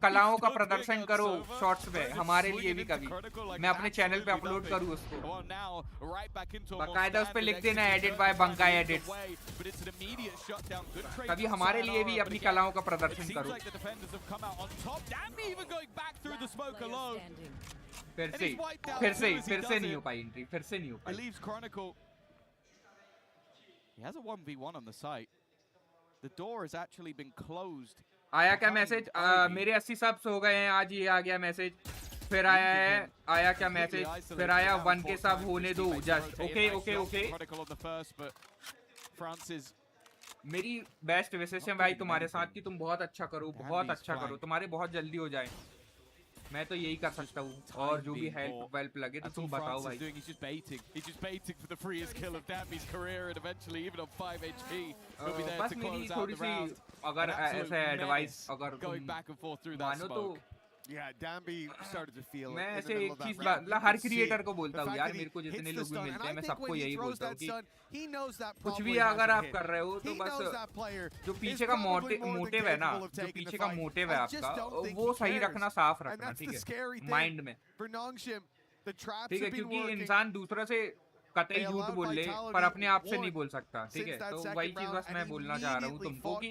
कलाओं का प्रदर्शन करो शॉर्ट्स में हमारे लिए भी, कभी मैं अपने चैनल पे अपलोड करूँ उसको। उस पे लिख देना एडिट बाय बंकाई एडिट, कभी हमारे लिए भी अपनी कलाओं का प्रदर्शन करो। फिर से नहीं हो पाई एंट्री, फिर से नहीं हो पाई। He has a 1v1 on the site. The door has actually been closed. आया क्या मैसेज? मेरे 80 सब्स हो गए हैं आज, ये आ गया मैसेज। फिर आया क्या मैसेज? फिर आया 1K सब होने दो जस्ट। ओके मेरी बेस्ट विशेष है भाई तुम्हारे साथ कि तुम बहुत अच्छा करो, तुम्हारे बहुत जल्दी हो जाए, मैं तो यही कर सकता हूँ। और जो भी हेल्प वेल्प लगे तो तुम बताओ भाई। बस मेरी थोड़ी सी अगर ऐसा एडवाइस अगर मानो तो मैं ऐसे एक चीज हर क्रिएटर को बोलता हूँ यार, मेरे को जितने लोग भी मिलते हैं मैं सबको यही बोलता हूँ कि कुछ भी अगर आप कर रहे हो तो बस जो पीछे का मोटिव है ना, जो पीछे का मोटिव है आपका वो सही रखना, साफ रखना, ठीक है माइंड में, ठीक है, क्योंकि इंसान दूसरों से कतई झूठ बोल ले पर अपने आप से नहीं बोल सकता, ठीक है। तो वही चीज बस मैं बोलना चाह रहा हूँ तुमको कि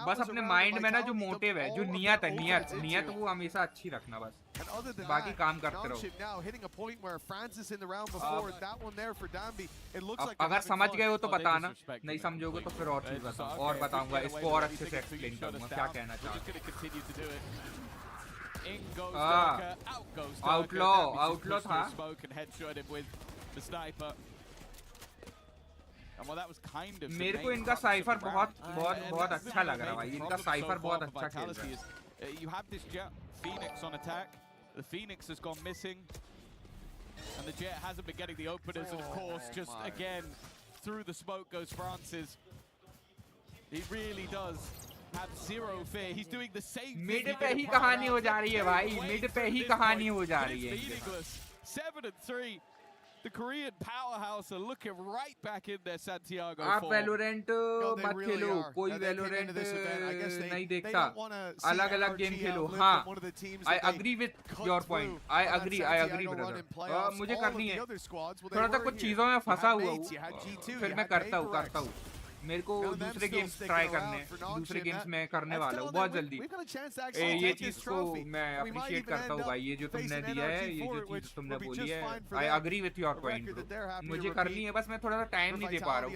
बस अपने माइंड में ना जो मोटिव है, जो नियत है, नियत वो हमेशा अच्छी रखना, बस बाकी काम करते रहो। अगर समझ गए हो तो बताना, नहीं समझोगे तो फिर और चीज बताओ, और बताऊंगा इसको और अच्छे से एक्सप्लेन करूंगा क्या कहना चाहता हूँ। आउटलॉ था the sniper. And well, that was kind of मेरे को इनका साइफर बहुत अच्छा लग रहा है भाई, इनका साइफर बहुत अच्छा खेल रहा है। You have this Jet Phoenix on attack. The Phoenix has gone missing, and the Jet hasn't been getting the openers. And of course, just again through the smoke goes Francis. He really does have zero fear. He's doing the same thing. Mid पे ही कहानी हो जा रही है भाई, mid पे ही कहानी हो जा रही है। 7-3. The Korean powerhouse are looking right back in there, Santiago. आप Valorant मत खेलो, कोई Valorant नहीं देखता, अलग-अलग गेम खेलो। हाँ, I agree with your point. I agree brother. मुझे करनी है, थोड़ा सा कुछ चीजों में फंसा हुआ हूँ, फिर मैं करता हूँ। मेरे को दूसरे गेम्स ट्राई करने, दूसरे गेम्स में करने वाला हूँ बहुत जल्दी। ये चीज को मैं अप्रिशिएट करता हूँ भाई, ये जो तुमने दिया है, ये जो चीज तुमने बोली है, I agree with your point. मुझे करनी है, बस मैं थोड़ा सा टाइम नहीं दे पा रहा हूँ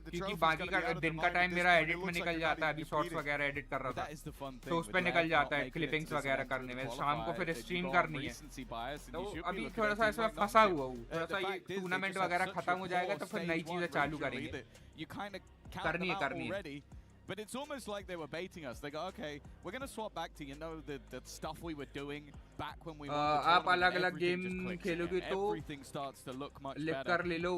क्योंकि बाकी का दिन का टाइम मेरा एडिट में निकल जाता है। अभी शॉर्ट्स वगैरह एडिट कर रहा था तो उस पर निकल जाता है, क्लिपिंग्स वगैरह करने में। शाम को फिर स्ट्रीम करनी है, तो अभी थोड़ा सा इसमें फंसा हुआ हूँ। थोड़ा सा ये टूर्नामेंट वगैरह खत्म हो जाएगा तो फिर नई चीजें चालू करेंगे। करनी है। But it's almost like they were baiting us. They go, okay, we're going to swap back to, you know, the stuff we were doing back when we won the आप अलग-अलग गेम खेलोगे तो everything starts to look much लिख better. कर ले लो,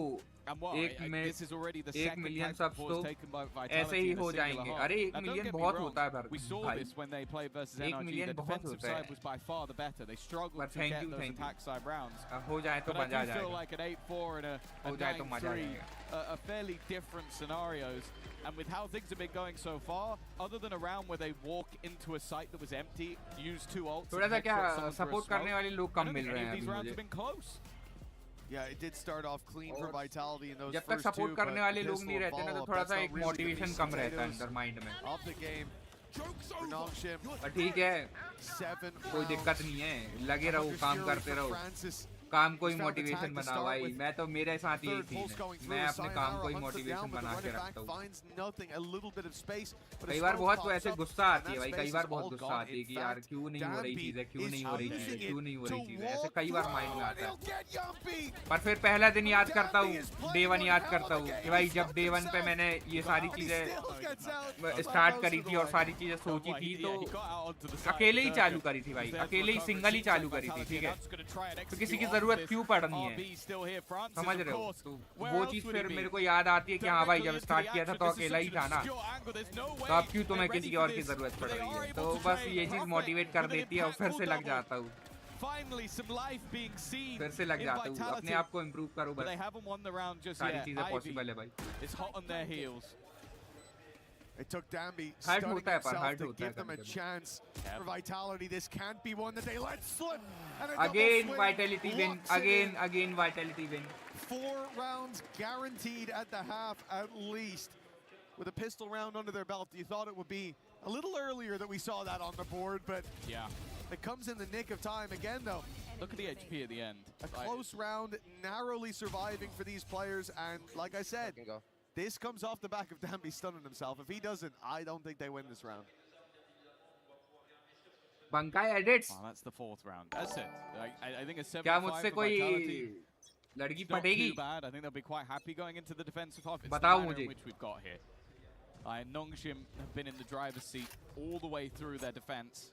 And what, this is already the 1 second million type of subs pause तो taken by ऐसे Vitality he in a हो singular जाएंगे। half. अरे 1 Now, don't million get me बहुत wrong, होता है भाई। we saw this when they played versus 1 NRG. Million The बहुत defensive होता है। side was by far the better. They struggled to Thank get you, those thank you। attack side rounds. हो जाए तो But I मजा आ do feel जाएगा। like an 8-4 and a हो जाए तो मजा आ 9-3 जाएगा। are fairly different scenarios. And with how things have been going so far, other than a round where they walk into a site that was empty, use 2 ults, थोड़ा सा क्या someone for a support करने smoke, वाले लोग I come don't mill think रहे any of हैं these अभी rounds मुझे। have been close. Yeah, it did start off clean for Vitality in those जब तक first two, सपोर्ट करने but वाले लोग pistol नहीं रहते ना तो follow-up, थोड़ा that's सा not एक really the motivation meat come and रहता है potatoes अंदर माइंड में। of the game for NongShim. पर ठीक है, 7 कोई दिक्कत नहीं है, लगे रहो, काम करते रहो। काम को ही मोटिवेशन बना भाई। मैं तो मेरे साथ यही थी, मैं अपने काम को ही मोटिवेशन बना के रखता हूँ। कई बार बहुत तो ऐसे गुस्सा आती है भाई, कई बार बहुत गुस्सा आती है कि यार क्यों नहीं हो रही चीजें, क्यों नहीं हो रही चीजें, क्यों नहीं हो रही चीजें, ऐसे कई बार माइंड में आता है। पर फिर पहला दिन याद करता हूँ, डे 1 याद करता हूँ कि भाई जब डे 1 पे मैंने ये सारी चीजें स्टार्ट करी थी और सारी चीजें सोची थी तो अकेले ही चालू करी थी भाई, अकेले ही सिंगल ही चालू करी थी, ठीक है। तो किसी की जरूरत क्यों पड़नी है, समझ रहे हो? तो वो चीज फिर मेरे को याद आती है कि हाँ भाई जब स्टार्ट किया था तो अकेला ही था ना, तो अब क्यों तुम्हें किसी और की जरूरत पड़ रही है। तो बस ये चीज मोटिवेट कर देती है और फिर से लग जाता हूँ, फिर से लग जाता हूँ। अपने आप को इम्प्रूव करो बस, सारी चीजें पॉसिबल है भाई। It took Danby Hard stunning होता है पर himself hard to होता है give them a कभी-कभी। chance. For Vitality, this can't be one that they let slip. And a Again double swing Vitality win, locks it in. again Vitality win. 4 rounds guaranteed at the half at least. With a pistol round under their belt, you thought it would be a little earlier that we saw that on the board, but yeah, it comes in the nick of time again though. Look at the HP at the end. A close round, narrowly surviving for these players, and like I said, this comes off the back of Danby stunning himself. If he doesn't, I don't think they win this round. Bankai edits. Oh, that's the 4th round. That's it. I think a 7-5 क्या मुझसे for Vitality. कोई लड़की Not पटेगी? too bad. I think they'll be quite happy going into the defensive half. It's बताओ the manner मुझे। in which we've got here. NongShim have been in the driver's seat all the way through their defense.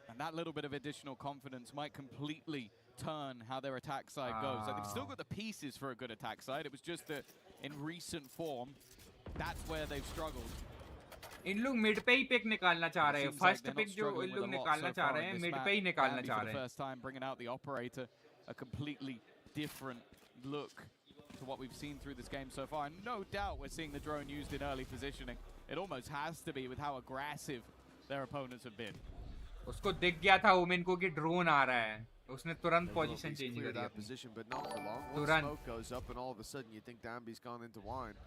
And that little bit of additional confidence might completely turn how their attack side goes. They've still got the pieces for a good attack side. It was just that in recent form, that's where they've struggled. इन लोग mid पे ही pick निकालना चाह रहे हैं, first pick जो इन लोग निकालना चाह रहे हैं मिड पे ही निकालना चाह रहे हैं। First time bringing out the operator, a completely different look to what we've seen through this game so far. And no doubt we're seeing the drone used in early positioning. It almost has to be with how aggressive their opponents have been. उसको दिख गया था women को कि drone आ रहा है, उसने तुरंत पोजीशन चेंज कर दिया। Position, but not for long. One तुरंत। smoke goes up, and all of a sudden you think Danby's gone into wine.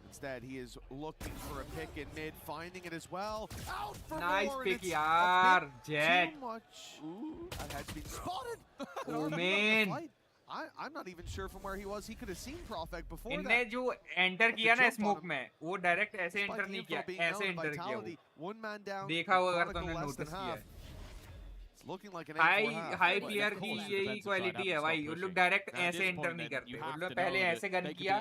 Instead, he is looking for a pick in mid, finding it as well. Out for Nice more, pick, and it's yaar. a bit Jet. too much. Ooh, that has been spotted. Omen. I'm not even sure from where he was. He could have seen Profek before इनने that. जो enter किया ना smoke में, वो direct ऐसे enter नहीं किया, ऐसे एंटर किया वो। One man down. देखा होगा अगर तुमने नोटिस किया है। Looking like an high player की यही क्वालिटी है भाई, उन लोग डायरेक्ट ऐसे एंटर नहीं करते, उन लोग पहले ऐसे गन किया,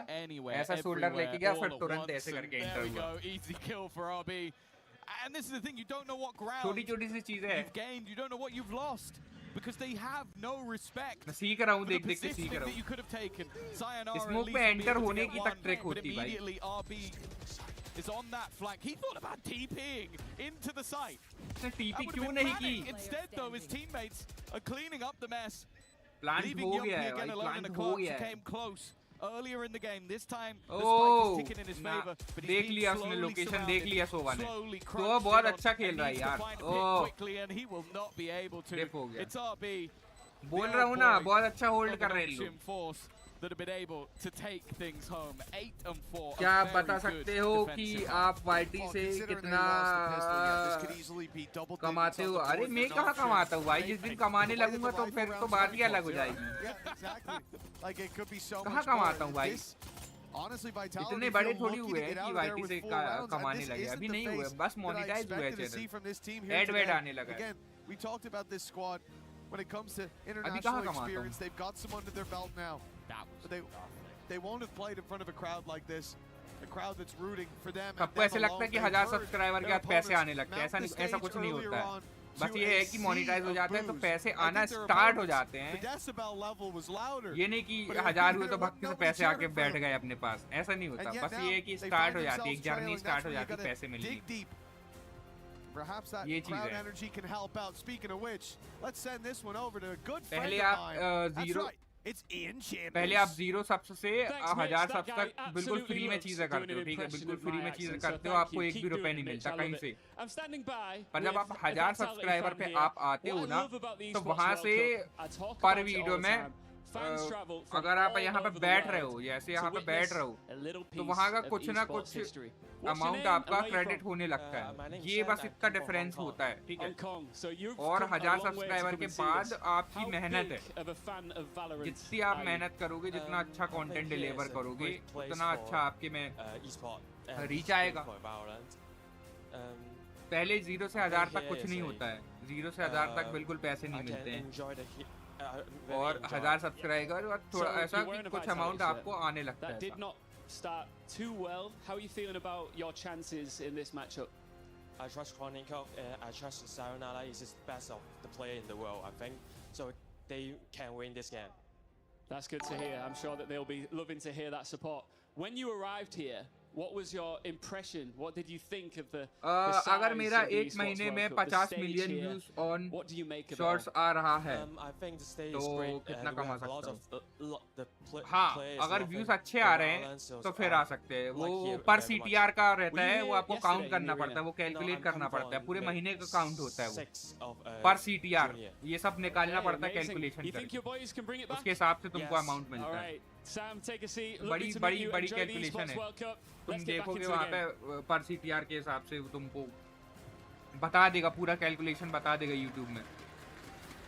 ऐसा शोल्डर लेके गया, फिर तुरंत ऐसे करके एंटर हुआ। Easy kill for RB. And this is the thing, you don't know what ground छोटी-छोटी सी चीजें हैं। you've gained, you don't know what you've lost. Because they have no respect. मैं सीख रहा हूँ, देख-देख के सीख रहा हूँ। स्मोक पे एंटर होने की तक ट्रिक होती भाई। RB is on that flank. He thought about TPing into the site. उसने TP क्यों नहीं की? Instead, though, his teammates are cleaning up the mess. Plan Leaving हो Yumpy गया है again भाई, alone in the प्लान हो clutch. गया He है। came close earlier in the game. This time, the spike is ticking in his favor. But देख he's लिया been उसने slowly लोकेशन देख लिया सोवा ने। slowly तो crunched बहुत in on अच्छा खेल and रहा है needs to यार। find a pick quickly, and he will not be able to. Dip हो गया। It's RB. बोल रहा हूँ ना, बहुत अच्छा होल्ड कर रहे हैं लोग। Force, that have been able to take things home. 8-4. क्या आप बता सकते हो कि आप YT से कितना कमाते हो? अरे मैं कहाँ कमाता हूँ भाई, जिस दिन कमाने लगूंगा तो फिर तो बात ही अलग हो जाएगी। कहाँ कमाता हूँ भाई? इतने बड़े थोड़ी हुए हैं कि YT से कमाने लगे, अभी नहीं हुए, बस मोनेटाइज हुए चैनल, एड वेड आने लगा है। When it comes to international experience, they've got some under their belt now. But they won't have played in front of a crowd like this, a crowd that's rooting for them. सबको ऐसे लगता है कि 1000 subscriber के बाद पैसे आने लगते हैं, ऐसा कुछ नहीं होता है। बस ये है कि मोनेटाइज हो जाता है तो पैसे आना स्टार्ट हो जाते हैं। ये नहीं कि 1000 हुए तो भक्ति से पैसे आके बैठ गए अपने पास, ऐसा नहीं होता। बस ये है कि स्टार्ट हो जाती है, एक जर्नी स्टार्ट हो जाती है, पैसे मिलने। Perhaps that crowd energy can help out. Speaking of which, let's send this one over to a good friend पहले of mine. आप That's right. It's Ian Chambers. पहले आप 0 सब्स से 1000 सब्स तक बिल्कुल फ्री में चीजें करते हो, ठीक है? बिल्कुल फ्री में चीजें करते हो, आपको 1 भी रुपए नहीं मिलता कहीं से। पर जब आप 1000 सब्सक्राइबर पे आप आते हो ना, तो वहाँ से पर वीडियो में अगर आप यहाँ पे बैठ रहे हो, जैसे यहाँ पे बैठ रहे हो, तो वहाँ का कुछ ना कुछ अमाउंट आपका क्रेडिट होने लगता है। ये बस इतना डिफरेंस होता है, ठीक है? और 1000 सब्सक्राइबर के बाद आपकी मेहनत है, जितनी आप मेहनत करोगे, जितना अच्छा कंटेंट डिलीवर करोगे, उतना अच्छा आपके में रीच आएगा। पहले 0 से 1000 तक कुछ नहीं होता है, 0 से 1000 तक बिल्कुल पैसे नहीं मिलते हैं। और 1000 सब्सक्राइबर और थोड़ा ऐसा कि कुछ अमाउंट आपको आने लगता है। Start too well. How are you feeling about your chances in this matchup? I trust Chronicle. I trust Sayonara is the best of the player in the world, I think. So they can win this game. That's good to hear. I'm sure that they'll be loving to hear that support. When you arrived here, what was your impression? What did you think of the size अगर मेरा of the एक Esports महीने World में Cup, 50 million views on shorts आ रहा है, तो कितना कमा सकता हूँ? हाँ, अगर व्यूज अच्छे आ रहे हैं तो फिर आ सकते हैं। वो पर CTR का रहता है, वो आपको काउंट करना पड़ता है, वो कैलकुलेट करना पड़ता है, पूरे महीने का काउंट होता है वो पर CTR, ये सब निकालना पड़ता है कैलकुलेशन करके, उसके हिसाब से तुमको अमाउंट मिलता है। बड़ी कैलकुलेशन है, तुम देखोगे वहाँ पे पर CTR के हिसाब से तुमको बता देगा, पूरा कैलकुलेशन बता देगा YouTube में।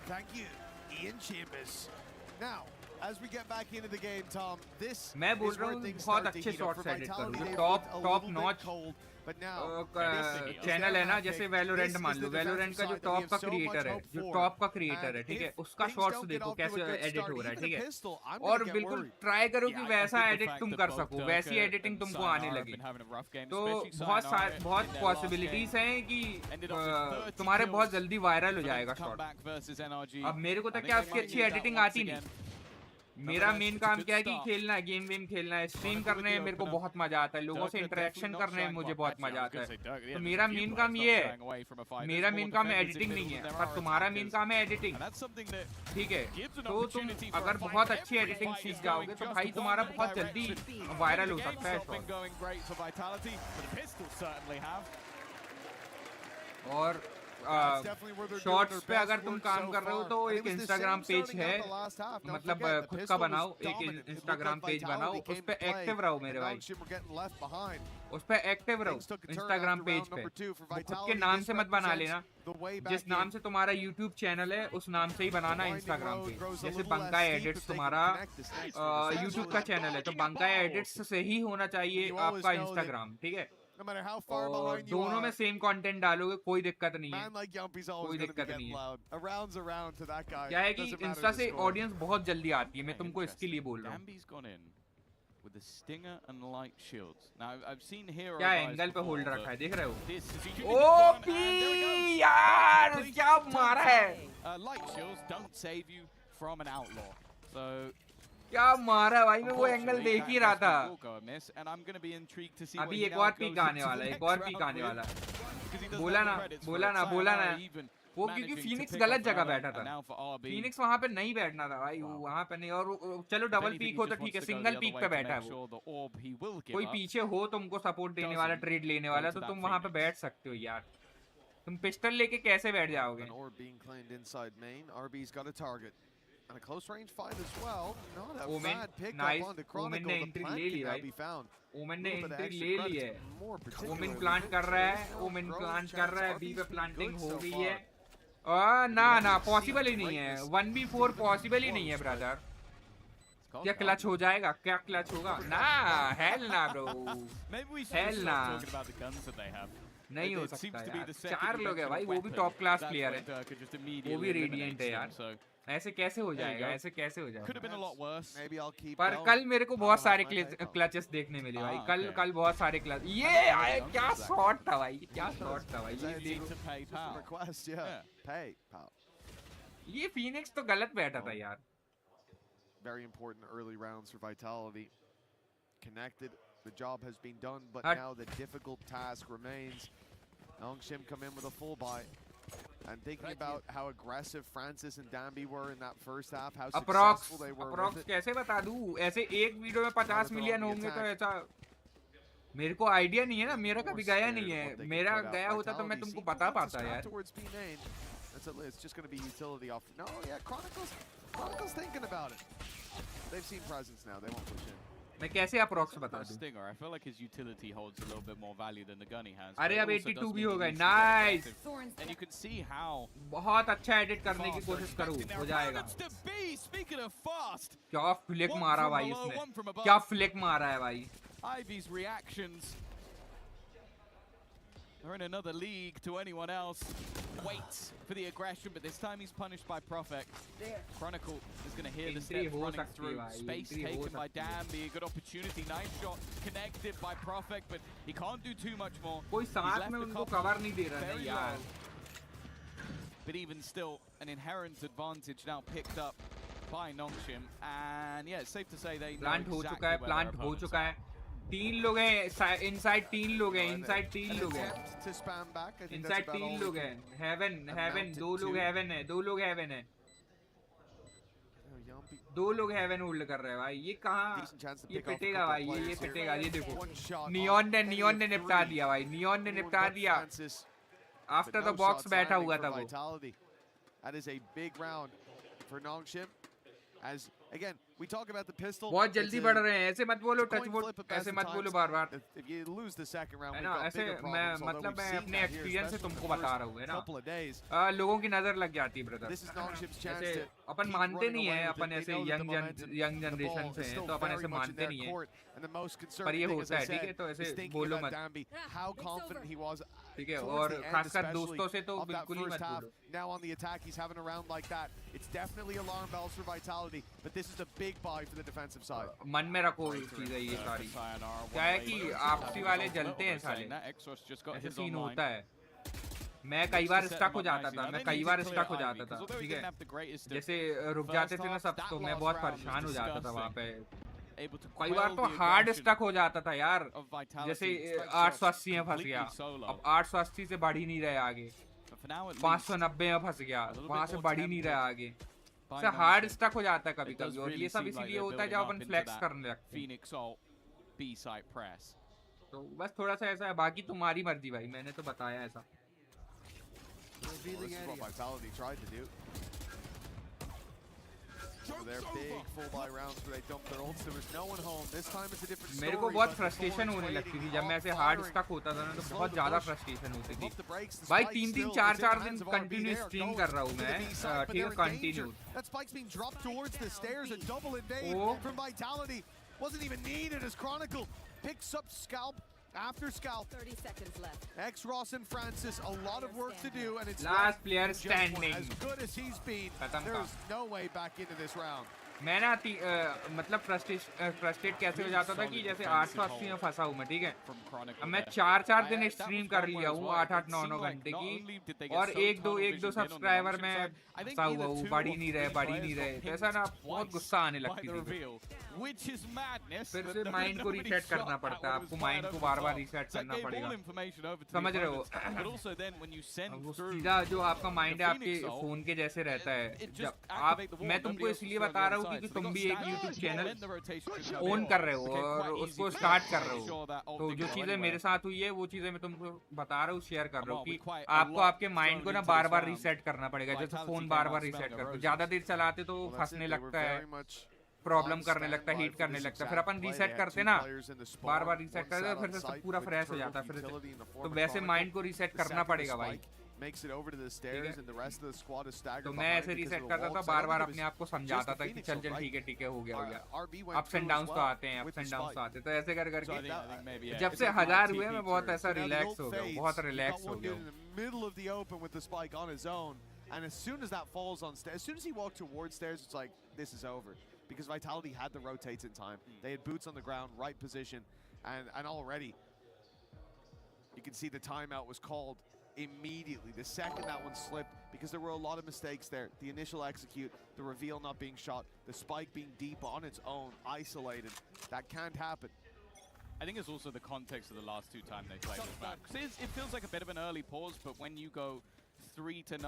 Thank you, Ian Chambers. Now, as we get back into the game, Tom, this मैं बोल रहा हूँ बहुत अच्छे शॉट्स एडिट करूँ, जो टॉप नॉच चैनल है ना, जैसे Valorant मान लो, Valorant का जो टॉप का क्रिएटर है, ठीक है? उसका शॉट्स देखो कैसे एडिट हो रहा है, ठीक है? और बिल्कुल ट्राई करो कि वैसा एडिट तुम कर सको, वैसी एडिटिंग तुमको आने लगे। तो बहुत पॉसिबिलिटीज हैं कि तुम्हारे बहुत जल्दी वायरल हो जाएगा शॉट। अब मेरे को तो क्या उसकी अच्छी एडिटिंग आती नहीं, मेरा मेन काम क्या है कि खेलना है, गेम वेम खेलना है, स्ट्रीम करने में मेरे को बहुत मजा आता है, लोगों से इंटरेक्शन करने में मुझे बहुत मजा आता है। तो मेरा मेन काम ये है, मेरा मेन काम एडिटिंग नहीं है, पर तुम्हारा मेन काम है एडिटिंग, ठीक है? तो तुम अगर बहुत अच्छी एडिटिंग सीख जाओगे तो भाई तुम्हारा बहुत जल्दी वायरल हो सकता है। और शॉर्ट्स पे अगर तुम काम कर रहे हो तो एक इंस्टाग्राम पेज है, मतलब खुद का बनाओ, एक इंस्टाग्राम पेज बनाओ, उस पे एक्टिव रहो मेरे भाई, उस पे एक्टिव रहो इंस्टाग्राम पेज पे। खुद के नाम से मत बना लेना, जिस नाम से तुम्हारा यूट्यूब चैनल है उस नाम से ही बनाना इंस्टाग्राम पे। जैसे बंकाई एडिट्स तुम्हारा यूट्यूब का चैनल है, तो बंकाई एडिट्स से ही होना चाहिए आपका इंस्टाग्राम, ठीक है? और दोनों में सेम कंटेंट डालोगे, कोई दिक्कत नहीं है, कोई दिक्कत नहीं है। क्या है कि इंस्टा से ऑडियंस बहुत जल्दी आती है, मैं तुमको इसके लिए बोल रहा हूँ। क्या एंगल पे होल्ड रखा है, देख रहे हो? ओपी यार, क्या मारा है, क्या मारा भाई, मैं वो एंगल देख ही रहा था। अभी एक और पीक आने वाला है, एक और पीक आने वाला है। बोला ना वो, क्योंकि फिनिक्स गलत जगह बैठा था, फिनिक्स वहाँ पे नहीं बैठना था भाई, वहाँ पे नहीं। और चलो डबल पीक हो तो ठीक है, सिंगल पीक पे बैठा है वो, कोई पीछे हो तुमको सपोर्ट देने वाला, ट्रेड लेने वाला, तो तुम वहाँ पे बैठ सकते हो यार। तुम पिस्टल लेके कैसे बैठ जाओगे? And a close range fight as well. Not a Omen, bad pick nice. up on the Chronicle. Omen ने The entry plant ले ली can now भाई. be found. ओमेन ने Little bit of entry extra ले credit ली है. more particularly. Omen plant कर रहा है. Omen Growing plant chance. कर रहा है. बी पे RB's been प्लांटिंग good हो so गई far. है. ना पॉसिबल ही नहीं है. 1v4 पॉसिबल ही नहीं है ब्रदर. क्या क्लच हो जाएगा? क्या क्लच होगा? ना हेल ना ब्रो. हेल ना. नहीं हो सकता यार. 4 लोग हैं भाई. वो भी टॉप क्लास प्लेयर है. वो भी रेडिएंट है यार. ऐसे कैसे हो जाएगा? ऐसे कैसे हो जाएगा? पर कल मेरे को बहुत सारे क्लचेस देखने मिले भाई. कल बहुत सारे क्लच. ये आए क्या शॉट था भाई. क्या शॉट था भाई. ये फीनिक्स तो गलत बैठा था यार. Very important early rounds for Vitality. Connected, the job has been done, but now the difficult task remains. NongShim come in with a full buy. And thinking about how aggressive Francis and Danby were in that first half, how successful they were with it. कैसे बता दूं? ऐसे एक video में 50 million होंगे तो ऐसा मेरे को आइडिया नहीं है ना. मेरा कभी गया नहीं है. मेरा गया होता तो मैं तुमको बता पाता यार. It's just going to be utility off. No, yeah, Chronicle's thinking about it. They've seen presence now. They won't push in. मैं कैसे अप्रॉक्स बता दूं? Stinger, I feel like his utility holds a little bit more value than the gun he has. अरे अब 82 भी हो गए. Nice. And you can see how बहुत अच्छा एडिट करने की कोशिश करूं. हो जाएगा. क्या फ्लिक मारा भाई इसने. क्या फ्लिक मारा है भाई. Ivy's reactions are in another league to anyone else. Waits for the aggression, but this time he's punished by Prophet. Chronicle is going to hear the steps running through. Space taken by Danby. Good opportunity. Nice shot connected by Prophet, but he can't do too much more. कोई साथ में उनको cover नहीं दे रहा है यार. But even still, an inherent advantage now picked up by NongShim. And yeah, it's safe to say they know plant हो चुका है. exactly प्लांट हो चुका है. 3 लोग हैं इनसाइड. 3 लोग हैं इनसाइड. 3 लोग हैं इनसाइड. 3 लोग हैं. हेवन 2 लोग हेवन है. 2 लोग हेवन है. 2 लोग हेवन होल्ड कर रहे हैं भाई. ये कहाँ. ये पिटेगा भाई. ये पिटेगा. ये देखो नियॉन ने निपटा दिया भाई. नियॉन ने निपटा दिया. आफ्टर द बॉक्स बैठा हुआ था वो. That is a big round for NongShim. As again, we talk about the pistol. बहुत जल्दी बढ़ रहे हैं. ऐसे मत बोलो. टच वो ऐसे मत बोलो बार-बार. If you lose the second round, है ना. ऐसे मैं मतलब मैं अपने एक्सपीरियंस से तुमको बता रहा हूँ है ना. लोगों की नजर लग जाती है ब्रदर. ऐसे अपन मानते नहीं है. अपन ऐसे यंग जनरेशन से हैं तो अपन ऐसे मानते नहीं है. पर ये होता है. ठीक है. तो ऐसे बोलो मत. ठीक है. और खासकर दोस्तों से तो बिल्कुल ही मत बोलो. Now on the attack, he's having a round like that. It's definitely alarm bells for Vitality, but this is a big buy for the defensive side. मन में रखो चीजें ये सारी. क्या है कि आपसी वाले जलते हैं साले. ऐसे सीन होता है. मैं कई बार स्टक हो जाता था. ठीक है. जैसे रुक जाते थे ना सब तो मैं बहुत परेशान हो जाता था वहाँ पे. कई बार तो हार्ड स्टक हो जाता था यार. जैसे 880 में फंस गया. अब 880 से बढ़ ही नहीं रहे आगे. 590 में फंस गया. वहाँ से बढ़ ही नहीं रहा आगे. से हार्ड स्टक हो जाता है कभी कभी. और ये सब इसीलिए होता है जब अपन फ्लेक्स करने लगते हैं. तो बस थोड़ा सा ऐसा है. बाकी तुम्हारी मर्जी भाई. मैंने तो बताया ऐसा. मेरे को बहुत फ्रस्ट्रेशन होने लगती थी जब मैं ऐसे हार्ड स्टक होता था ना. तो बहुत ज्यादा फ्रस्ट्रेशन होती थी भाई. 3-3 4-4 दिन कंटिन्यू स्ट्रीम कर रहा हूँ मैं. ठीक है. Continue. After Scalp, 30 seconds left. X-Ross and Francis, a lot of work to do, and it's last player standing. As good as he's been, there's no way back into this round. मैं ना मतलब frustrate कैसे हो जाता था कि जैसे 880 में फंसा हूँ मैं. ठीक है. अब मैं 4-4 दिन स्ट्रीम कर लिया हूँ 8-8 9-9 घंटे की. और 1-2 सब्सक्राइबर में फंसा हुआ हूँ. बढ़ ही नहीं रहे. तो ऐसा ना बहुत गुस्सा आने लगती थी. फिर से माइंड को रीसेट करना पड़ता है. आपको माइंड को बार-बार रीसेट करना पड़ेगा. समझ रहे हो. सीधा जो आपका माइंड है आपके फोन के जैसे रहता है. जब आप मैं तुमको इसलिए बता रहा हूँ क्योंकि तुम भी एक YouTube चैनल ओन कर रहे हो और उसको स्टार्ट कर रहे हो, तो जो चीजें मेरे साथ हुई है वो चीजें मैं तुमको बता रहा हूँ, शेयर कर रहा हूँ कि आपको आपके माइंड को ना बार बार रीसेट करना पड़ेगा। जैसे फोन बार बार रीसेट करते हो, ज्यादा देर चलाते तो फंसने लगता है, प्रॉब्लम करने लगता है, हीट करने लगता है। फिर अपन रीसेट करते ना, बार बार रीसेट करते फिर से सब पूरा फ्रेश हो जाता है फिर से। तो वैसे माइंड को रीसेट करना पड़ेगा भाई। तो मैं ऐसे रीसेट करता था, बार बार अपने आप को समझाता था कि चल ठीक है हो गया। अप्स एंड डाउन्स तो आते हैं, अप्स एंड डाउन्स तो आते, तो ऐसे कर करके जब से 1000 हुए मैं बहुत ऐसा रिलैक्स हो गया, बहुत रिलैक्स हो गया। And as soon as that falls on stairs, as soon as he walked towards stairs, it's like, this is over. Because Vitality had the rotates in time. They had boots on the ground, right position. And already, you can see the timeout was called immediately. The second that one slipped, because there were a lot of mistakes there. The initial execute, the reveal not being shot, the spike being deep on its own, isolated. That can't happen. I think it's also the context of the last two times they played this map. It feels like a bit of an early pause, but when you go 3-9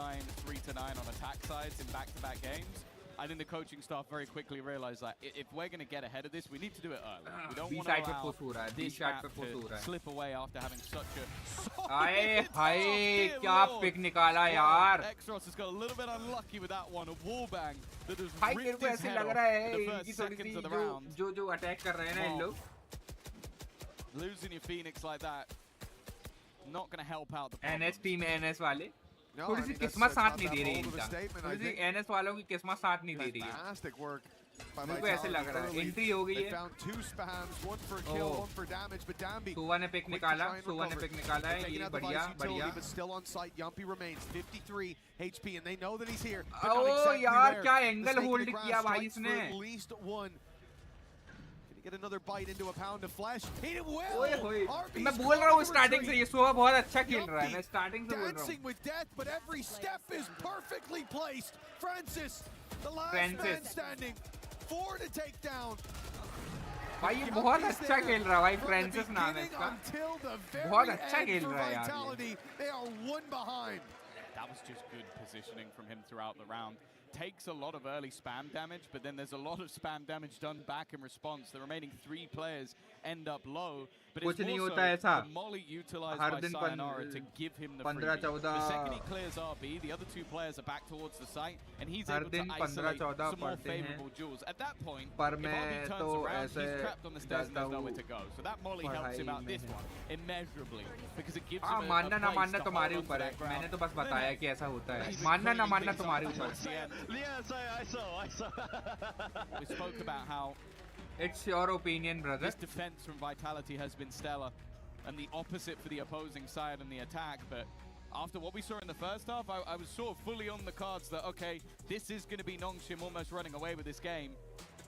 on attack sides in back-to-back games, I think the coaching staff very quickly realized that if we're going to get ahead of this, we need to do it early. We don't want to allow this map to slip away after having such a... हाय क्या pick निकाला यार। Exros has got a little bit unlucky with that one, a wallbang that has भाई ripped his head off in the first seconds of the round. जो attack कर रहे हैं ना इन लोग, losing your Phoenix like that, not going to help out the problem. NS team NS वाले थोड़ी सी किस्मत साथ नहीं दे रही है इनका, थोड़ी सी NS वालों की किस्मत साथ नहीं दे रही है। मेरे को ऐसे लग रहा है एंट्री हो गई है। सुवा ने पिक निकाला, है, ये बढ़िया बढ़िया। ओ यार क्या एंगल होल्ड किया भाई इसने। Get another bite into a pound of flesh. He did well. मैं बोल रहा हूँ स्टार्टिंग से ये सोवा बहुत अच्छा खेल रहा है, मैं स्टार्टिंग से बोल रहा हूँ। Dancing with death, but every step is perfectly placed. Francis, the last man standing, 4 to take down. भाई ये बहुत अच्छा खेल रहा है भाई, फ्रांसिस नाम है इसका, बहुत अच्छा खेल रहा है यार। They are one behind. That was just good positioning from him throughout the round. Takes a lot of early spam damage, but then there's a lot of spam damage done back in response. The remaining 3 players end up low, but it's also the molly utilized by Sayonara to give him the freebie. The second he clears RB, the other 2 players are back towards the site, and he's able to isolate some more favorable duels. At that point, if RB turns around, he's trapped on the stairs and there's nowhere to go. So that molly helps him out this one immeasurably, because it gives him a मानना ना मानना place तुम्हारे ऊपर है, मैंने तो बस बताया कि ऐसा होता है, मानना ना मानना तुम्हारे ऊपर है। Yes, I saw. We spoke about how it's your opinion, brother. This defense from Vitality has been stellar, and the opposite for the opposing side in the attack. But after what we saw in the first half, I was sort of fully on the cards that okay, this is going to be NongShim almost running away with this game.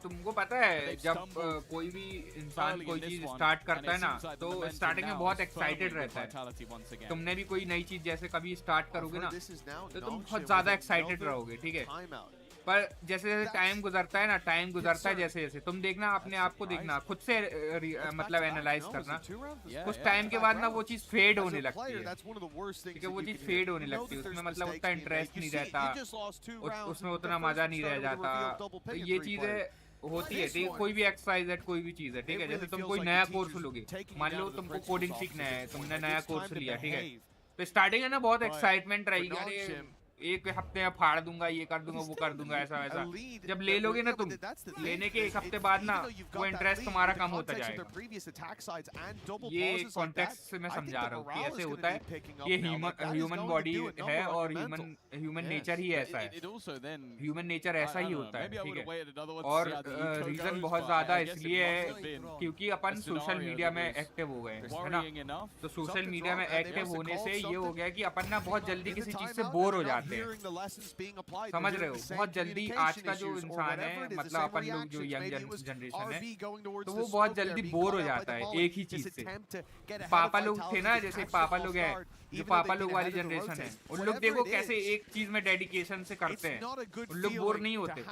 तुमको पता है जब कोई भी इंसान कोई चीज start करता है ना, तो स्टार्टिंग में बहुत एक्साइटेड रहता है। तुमने भी कोई नई चीज जैसे कभी स्टार्ट करोगे ना, तो तुम बहुत ज्यादा एक्साइटेड रहोगे, ठीक है। पर जैसे जैसे टाइम गुजरता है ना, टाइम गुजरता है जैसे जैसे तुम देखना, अपने आप को देखना, खुद से मतलब एनालाइज करना, कुछ टाइम के बाद ना वो चीज फेड होने लगती है, ठीक है, वो चीज फेड होने लगती है, उसमें मतलब उतना इंटरेस्ट नहीं रहता, उसमें उतना मजा नहीं रह जाता। तो ये चीजें होती है, ठीक है, कोई भी एक्सरसाइज है, कोई भी चीज है, ठीक है। जैसे तुम कोई नया कोर्स लोगे, मान लो तुमको कोडिंग सीखना है, तुमने नया कोर्स लिया, ठीक है, तो स्टार्टिंग है ना बहुत एक्साइटमेंट रहेगी, अरे एक हफ्ते में फाड़ दूंगा, ये कर दूंगा, वो कर दूंगा, ऐसा वैसा। जब ले लोगे ना तुम, लेने के एक हफ्ते बाद ना वो इंटरेस्ट तुम्हारा कम होता जाएगा। ये कॉन्टेक्स्ट से मैं समझा रहा हूँ कि ऐसे होता है, ये ह्यूमन बॉडी है और ह्यूमन नेचर ही ऐसा है, ह्यूमन नेचर ऐसा ही होता है, ठीक है। और रीजन बहुत ज्यादा इसलिए है क्योंकि अपन सोशल मीडिया में एक्टिव हो गए, है ना। तो सोशल मीडिया में एक्टिव होने से ये हो गया कि अपन ना बहुत जल्दी किसी चीज से बोर हो जाते, समझ रहे हो, बहुत जल्दी। आज का जो इंसान है, मतलब अपन लोग जो यंग जनरेशन है, तो वो बहुत जल्दी बोर हो जाता है एक ही चीज से। पापा लोग थे ना, जैसे पापा लोग हैं, जो पापा लोग वाली जनरेशन है, उन लोग देखो कैसे एक चीज में डेडिकेशन से करते हैं, उन लोग बोर नहीं होते,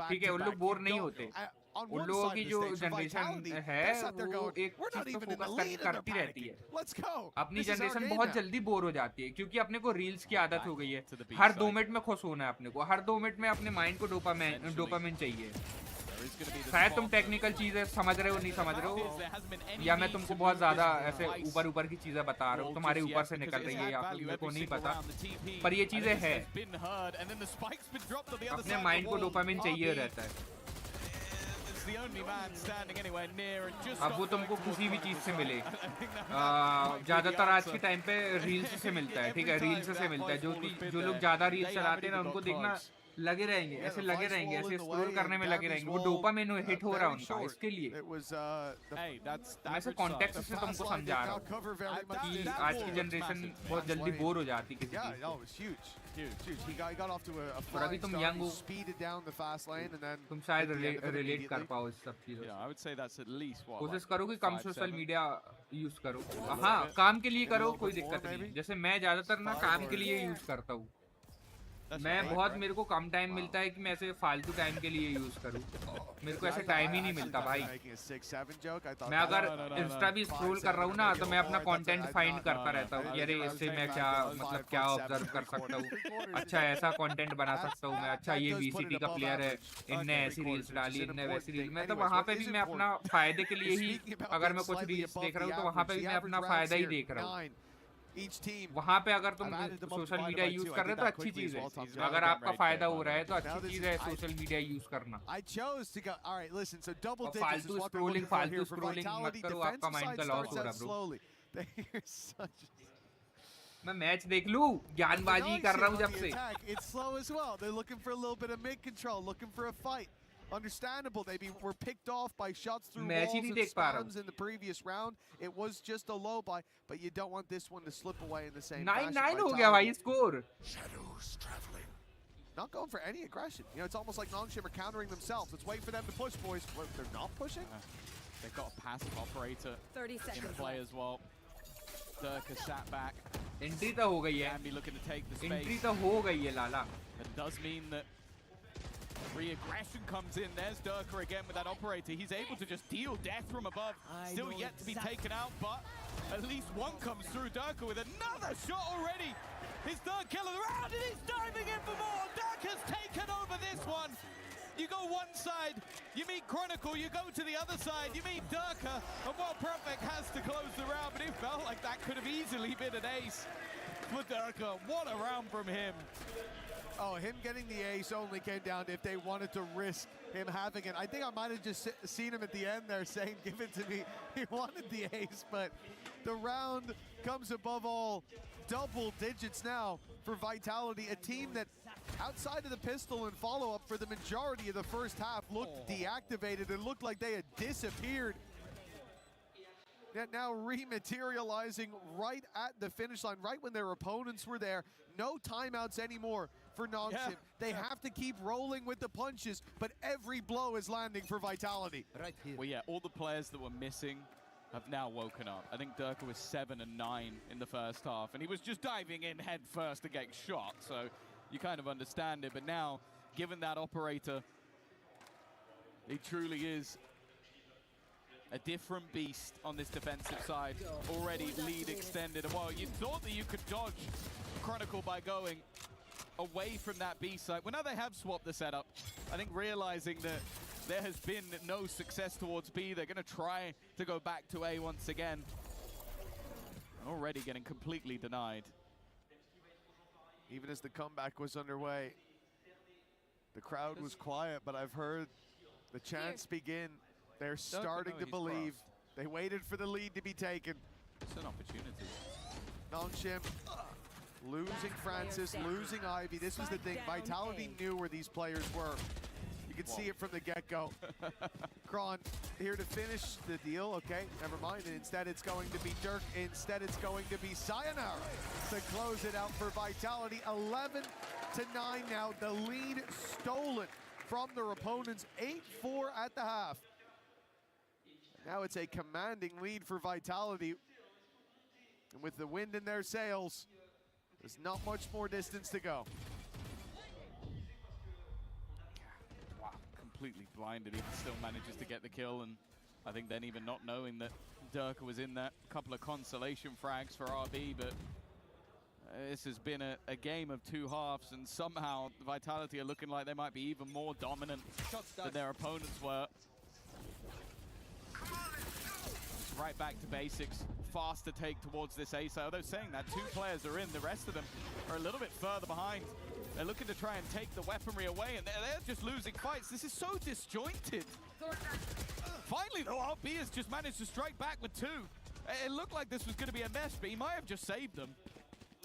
ठीक है, उन लोग बोर नहीं होते। on उन one लोगों side की of जो the stage. For generation Vitality, है that's not they're वो going. एक We're चीज not पे even in the focus lead and they're करती रहती panicking. है. Let's go. अपनी This is our generation game बहुत now. जल्दी बोर हो जाती है क्योंकि अपने को रील्स की आदत हो गई है. हर 2 मिनट में खुश होना है अपने को. हर 2 मिनट में अपने माइंड को डोपामिन चाहिए. शायद तुम टेक्निकल चीजें समझ रहे हो नहीं समझ रहे हो, या मैं तुमको बहुत ज्यादा ऐसे ऊपर की चीजें बता रहा हूँ, तुम्हारे ऊपर से निकल रही है या फिर मेरे को नहीं पता, पर ये चीजें हैं. अपने माइंड को डोपामिन चाहिए रहता है. अब वो तुमको किसी भी चीज से मिले, ज्यादातर आज के टाइम पे रील्स से मिलता है. ठीक है, रील्स से मिलता है. जो लोग ज्यादा रील्स चलाते हैं ना, उनको देखना लगे रहेंगे, ऐसे लगे रहेंगे, ऐसे स्क्रॉल करने में लगे रहेंगे. वो डोपामिन हिट हो रहा है उनका. इसके लिए मैं ऐसे कॉन्टेक्स्ट से तुमको समझा रहा हूँ कि आज की जनरेशन बहुत जल्दी बोर हो जाती है किसी चीज. और अभी तुम यंग हो, तुम शायद रिलेट कर पाओ इस सब चीजों. कोशिश करो कि कम सोशल मीडिया यूज करो. हाँ, काम के लिए करो, कोई दिक्कत नहीं. जैसे मैं ज्यादातर ना काम के लिए यूज करता हूँ. मेरे को कम टाइम मिलता है कि मैं ऐसे फालतू टाइम के लिए यूज करूँ. मेरे को ऐसे टाइम ही नहीं मिलता भाई. मैं अगर इंस्टा भी स्क्रॉल कर रहा हूँ ना, तो मैं अपना कंटेंट फाइंड करता रहता हूँ. अरे इससे मैं क्या ऑब्जर्व कर सकता हूँ, अच्छा ऐसा कंटेंट बना सकता हूँ मैं, अच्छा ये VCT का प्लेयर है, इनने ऐसी रील्स डाली, इनने वैसी रील्स. मैं तो वहाँ पे भी मैं अपना फायदे के लिए ही, अगर मैं कुछ रील्स देख रहा हूँ तो वहाँ पे भी मैं अपना फायदा ही देख रहा हूँ. वहाँ पे अगर तुम सोशल मीडिया यूज कर रहे हो तो अच्छी चीज है. अगर आपका फायदा हो रहा है तो अच्छी चीज है सोशल मीडिया यूज करना. फालतू स्क्रोलिंग मत करो, आपका माइंड का लॉस हो रहा है ब्रो. मैं मैच देख लूं, ज्ञानबाजी कर रहा हूँ जब से. Understandable, they were picked off by shots through walls and spams in the previous round. It was just a low buy, but you don't want this one to slip away in the same fashion. 9-9 ho gaya bhai score. Shadows traveling. Not going for any aggression. You know, it's almost like NongShim are countering themselves. Let's wait for them to push, boys. Well, they're not pushing. They've got a passive operator in play as well. Durka sat back. Entry to ho gayi hai. Looking to take the space. Entry to ho gayi hai Lala. That does mean that re-aggression comes in. There's Durka again with that operator. He's able to just deal death from above. Still yet to be taken out, but at least one comes through. Durka with another shot already. His third kill of the round, and he's diving in for more. Durka's taken over this one. You go one side, you meet Chronicle, you go to the other side, you meet Durka, and while Prophet has to close the round, but it felt like that could have easily been an ace for Durka. What a round from him. Oh, him getting the ace only came down to if they wanted to risk him having it. I think I might have just seen him at the end there saying, give it to me. He wanted the ace, but the round comes above all. Double digits now for Vitality, a team that outside of the pistol and follow-up for the majority of the first half looked deactivated and looked like they had disappeared. Yet now rematerializing right at the finish line, right when their opponents were there. No timeouts anymore for NongShim. They have to keep rolling with the punches, but every blow is landing for Vitality. Right here. Well, yeah, all the players that were missing have now woken up. I think Durka was 7 and 9 in the first half, and he was just diving in head first to get shot, so you kind of understand it. But now, given that operator, he truly is a different beast on this defensive side. Already lead extended. Well, you thought that you could dodge Chronicle by going away from that B side. Well, now they have swapped the setup. I think realizing that there has been no success towards B, they're going to try to go back to A once again. Already getting completely denied. Even as the comeback was underway, the crowd was quiet, but I've heard the chants begin. They're starting to believe. They waited for the lead to be taken. It's an opportunity. NongShim losing Francis, losing Ivy. This was the thing. Vitality knew where these players were. You could see it from the get-go. Kron here to finish the deal. Okay, never mind. And instead it's going to be Dirk. Instead it's going to be Sayonara to close it out for Vitality. 11-9 now. The lead stolen from their opponents. 8-4 at the half. Now it's a commanding lead for Vitality. And with the wind in their sails, there's not much more distance to go. completely blinded. He still manages to get the kill, and I think then even not knowing that Durka was in that, couple of consolation frags for RB, but this has been a game of two halves, and somehow Vitality are looking like they might be even more dominant than their opponents were. It's right back to basics. Faster take towards this A side. Although saying that, 2 players are in, the rest of them are a little bit further behind. They're looking to try and take the weaponry away, and they're just losing fights. This is so disjointed. Finally, though, RB has just managed to strike back with 2. It looked like this was going to be a mess, but he might have just saved them.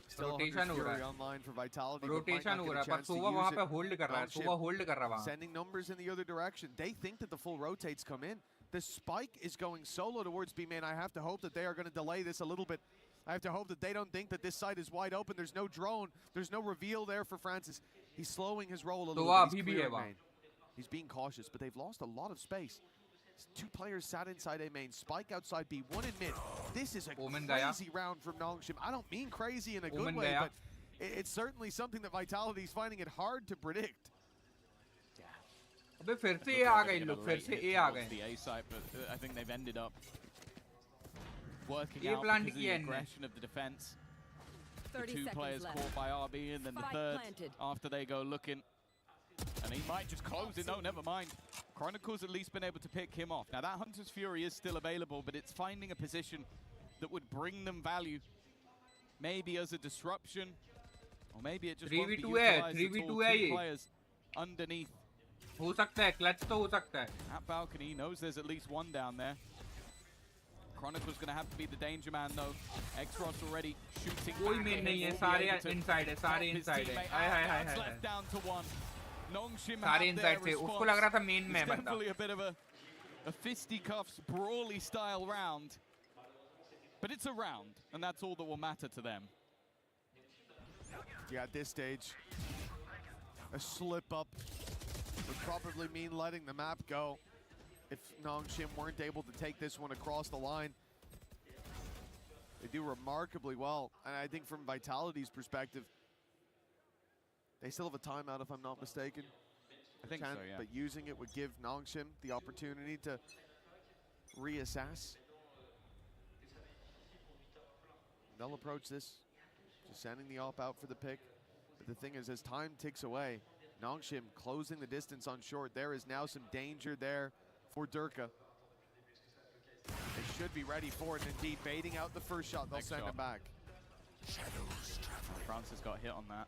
Still Fury online for Vitality. Rotation हो रहा है, पर सुबह वहाँ पे hold कर रहा है, सुबह hold कर रहा है. Sending numbers in the other direction. They think that the full rotates come in. The spike is going solo towards B main. I have to hope that they are going to delay this a little bit. I have to hope that they don't think that this side is wide open. There's no drone. There's no reveal there for Francis. He's slowing his roll a little bit. He's being cautious, but they've lost a lot of space. 2 players sat inside A main. Spike outside B, 1 in mid. This is a crazy round from NongShim. I don't mean crazy in a good way, but it's certainly something that Vitality is finding it hard to predict. अबे फिर से A आ गए लोग, फिर से A आ गए. The A side, but I think they've ended up working out because of the aggression of the defense. The 2 players caught by RB, and then the third after they go looking. And he might just close it. No, never mind. Chronicle's at least been able to pick him off. Now, that Hunter's Fury is still available, but it's finding a position that would bring them value. Maybe as a disruption, or maybe it just won't be utilized at all. 2 players underneath. हो सकता है, clutch तो हो सकता है. At balcony, he knows there's at least 1 down there. Chronicle's going to have to be the danger man, though. X-Ross already shooting. कोई main नहीं है, सारे inside है, सारे inside है. हाय. Left down to 1. NongShim सारे inside थे. उसको लग रहा था main में बंदा. Definitely a bit of a fisticuffs, brawly style round. But it's a round, and that's all that will matter to them. Yeah, at this stage, a slip up would probably mean letting the map go if NongShim weren't able to take this one across the line. They do remarkably well, and I think from Vitality's perspective, they still have a timeout if I'm not mistaken. I think so, yeah. But using it would give NongShim the opportunity to reassess. They'll approach this, just sending the op out for the pick. But the thing is, as time ticks away, NongShim closing the distance on short. There is now some danger there for Durka. They should be ready for it, and indeed, baiting out the first shot, they'll send it back. Francis got hit on that.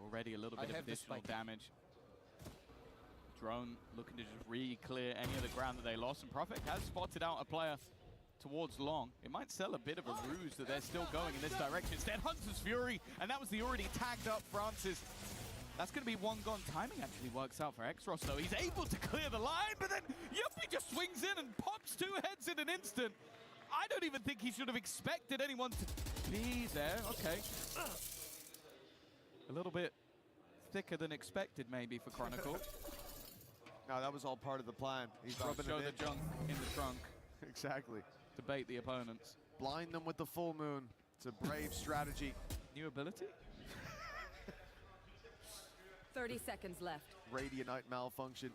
Already a little bit of additional damage. Drone looking to just re-clear any of the ground that they lost, and Prophet has spotted out a player towards long. It might sell a bit of a ruse that they're still going in this direction. Instead, Hunter's Fury, and that was the already tagged up Francis. That's going to be 1 gone. Timing actually works out for X-Ross, though. He's able to clear the line, but then Yuppie just swings in and pops 2 heads in an instant. I don't even think he should have expected anyone to be there. Okay. A little bit thicker than expected, maybe, for Chronicle. No, that was all part of the plan. He's rubbing show it the junk in the trunk. Exactly. To bait the opponents. Blind them with the full moon. It's a brave strategy. New ability? 30 seconds left. Radianite malfunction.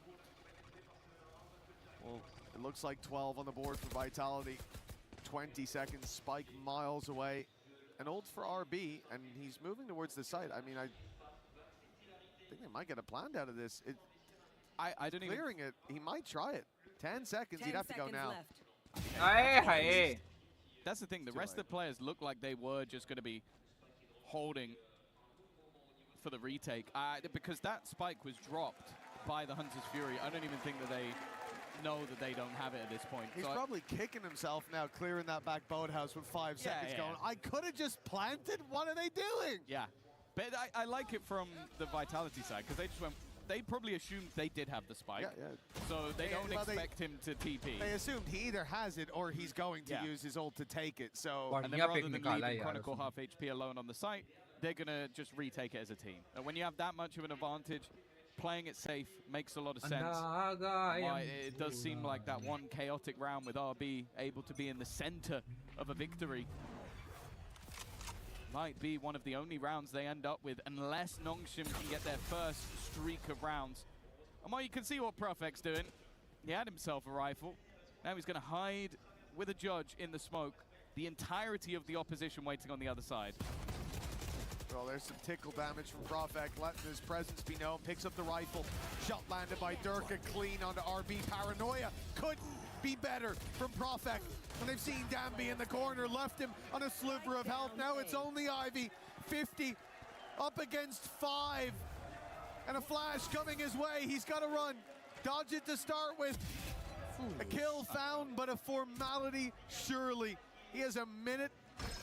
Well, it looks like 12 on the board for Vitality. 20 seconds, Spike miles away. An ult for RB, and he's moving towards the site. I mean, I think they might get a plan out of this. I don't even... Clearing it, he might try it. 10 seconds, he'd have to go now. That's the thing, the rest of the players look like they were just going to be holding for the retake. Because that spike was dropped by the Hunter's Fury, I don't even think that they know that they don't have it at this point. He's probably kicking himself now, clearing that back boathouse with 5 seconds going, I could have just planted, what are they doing? Yeah, but I like it from the Vitality side, because they just went, they probably assumed they did have the spike, so they don't expect him to TP. They assumed he either has it or he's going to use his ult to take it, so... And then rather than leaving Chronicle half HP alone on the site, they're going to just retake it as a team. And when you have that much of an advantage, playing it safe makes a lot of sense. It does seem like that one chaotic round with RB able to be in the center of a victory might be one of the only rounds they end up with, unless NongShim can get their first streak of rounds And you can see what Profek's doing. He had himself a rifle. Now he's going to hide with a judge in the smoke. The entirety of the opposition waiting on the other side. Well, there's some tickle damage from Profek, letting his presence be known. Picks up the rifle. Shot landed by Durka, clean onto RB. Paranoia couldn't be better from Profek. And they've seen Danby in the corner, left him on a sliver of health. Now it's only Ivy, 50 up against 5. And a flash coming his way. He's got to run. Dodge it to start with. A kill found, but a formality surely. He has a minute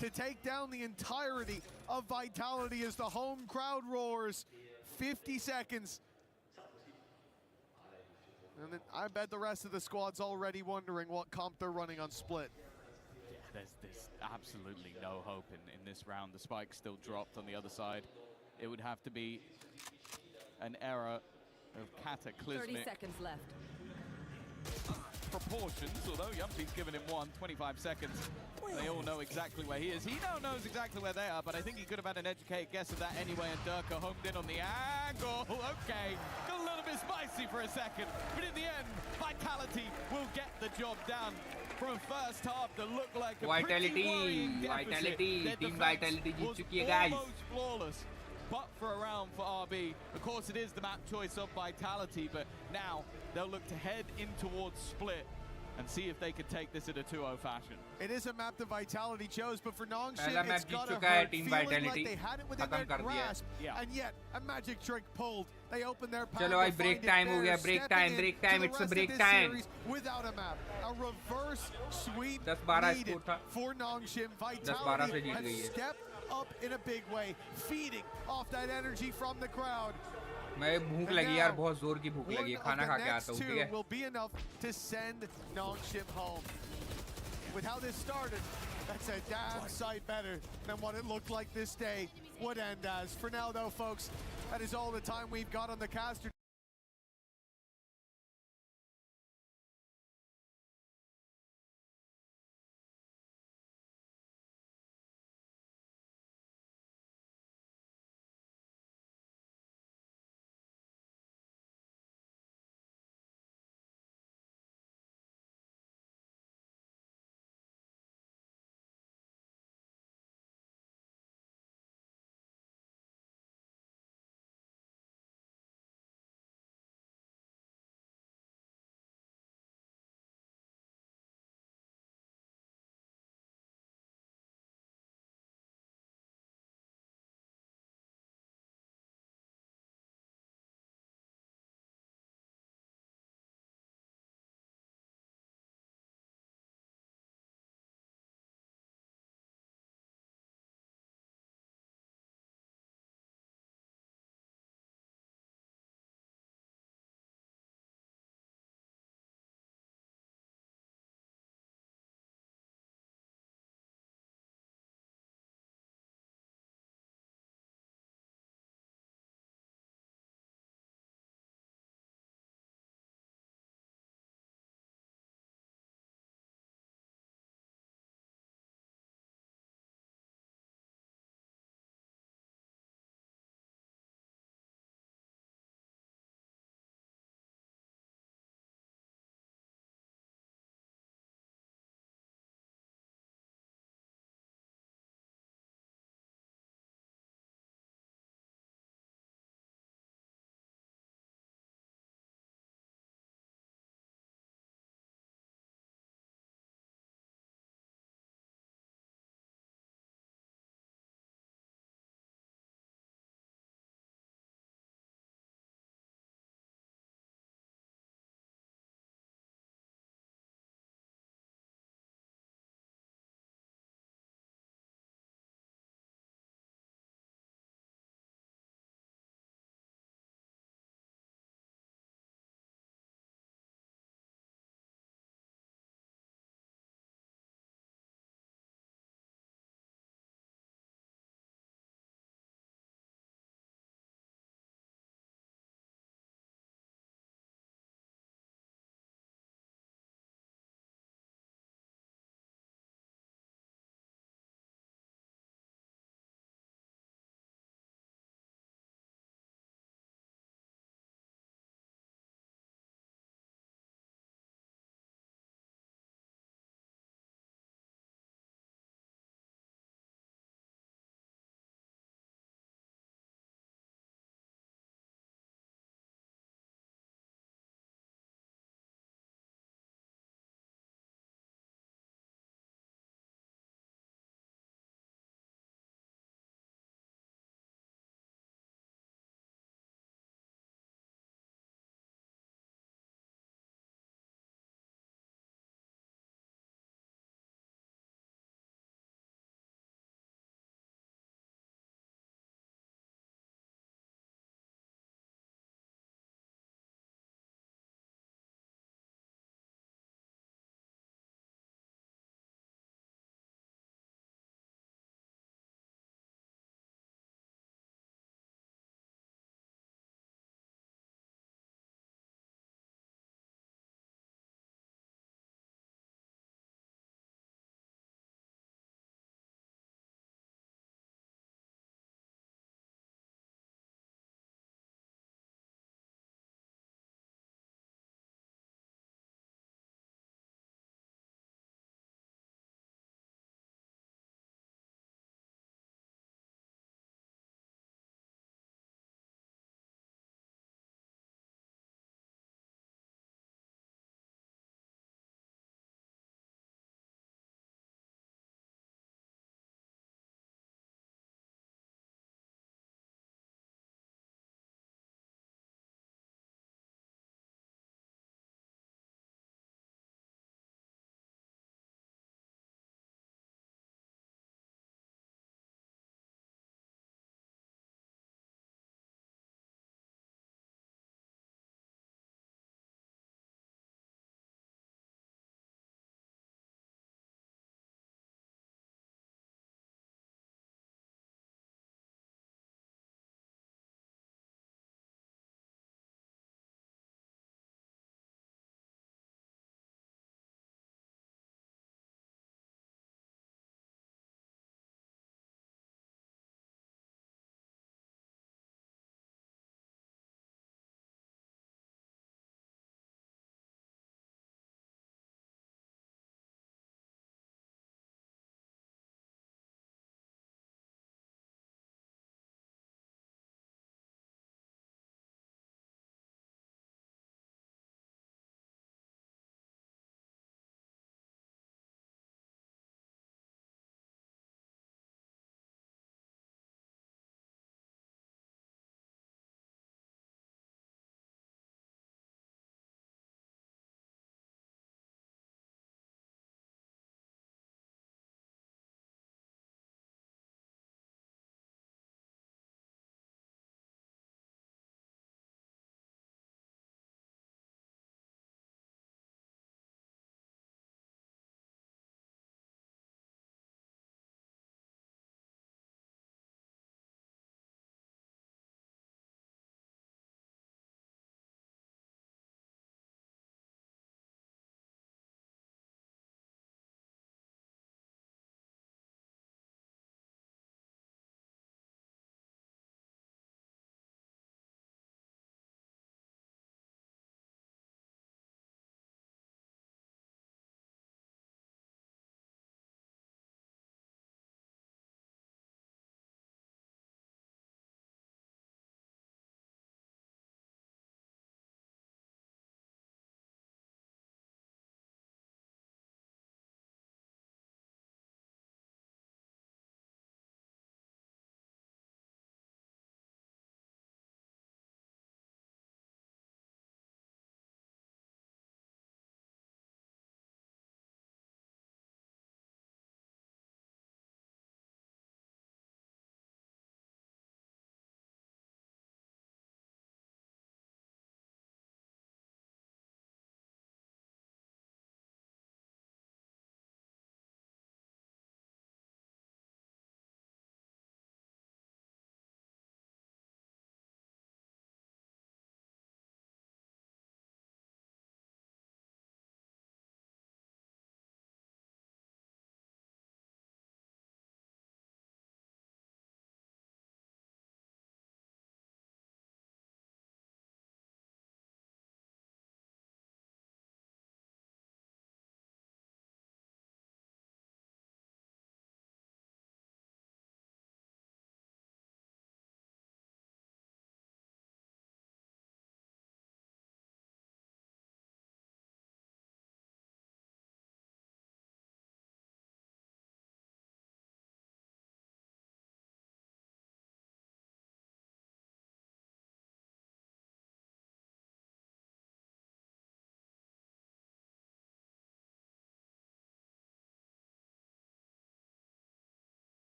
to take down the entirety of Vitality as the home crowd roars. 50 seconds. And then I bet the rest of the squad's already wondering what comp they're running on Split. Yeah, there's absolutely no hope in this round. The spike still dropped on the other side. It would have to be an era of cataclysmic 30 seconds left. proportions, although Yumpy's given him 25 seconds. They all know exactly where he is. He now knows exactly where they are, but I think he could have had an educated guess of that anyway, and Durka homed in on the angle. Okay, got a little bit spicy for a second, but in the end, Vitality will get the job done. From first half to look like a pretty worrying deficit. Team Vitality जीत चुकी है guys. Almost flawless, but for a round for RB. Of course, it is the map choice of Vitality, but now they'll look to head in towards Split and see if they could take this in a 2-0 fashion. It is a map that Vitality chose, but for NongShim, पहला it's match got Jeet a चुका है hurt team feeling Vitality. like they had it within their खत्म कर दिया. grasp, and yet a magic trick pulled. They opened their power चलो भाई break time हो गया. Break time. It's a break time. Without a map, a reverse sweep 10-12 needed score था. for NongShim. 10-12 Vitality से जीत has गई है. stepped up in a big way, feeding off that energy from the crowd. मैं भूख लगी यार, बहुत जोर की भूख लगी है. खाना खा के आता हूँ, ठीक है? Will be enough to send NongShim home. With how this started, that's a damn sight better than what it looked like this day would end as. For now, though, folks, that is all the time we've got on the caster.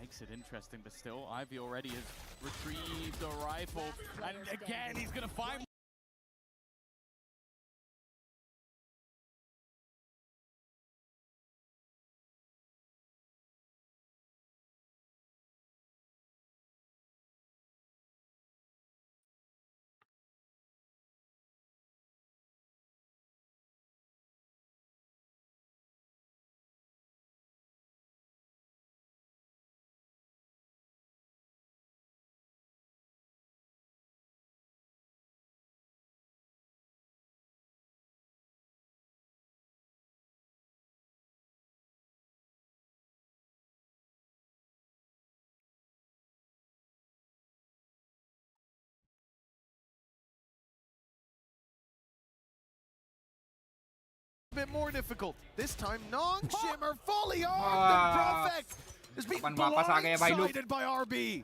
makes it interesting, but still, Ivy already has retrieved a rifle, and again, he's going to find... Bit more difficult. This time, NongShim are fully armed. And Prophet is being blindsided by RB.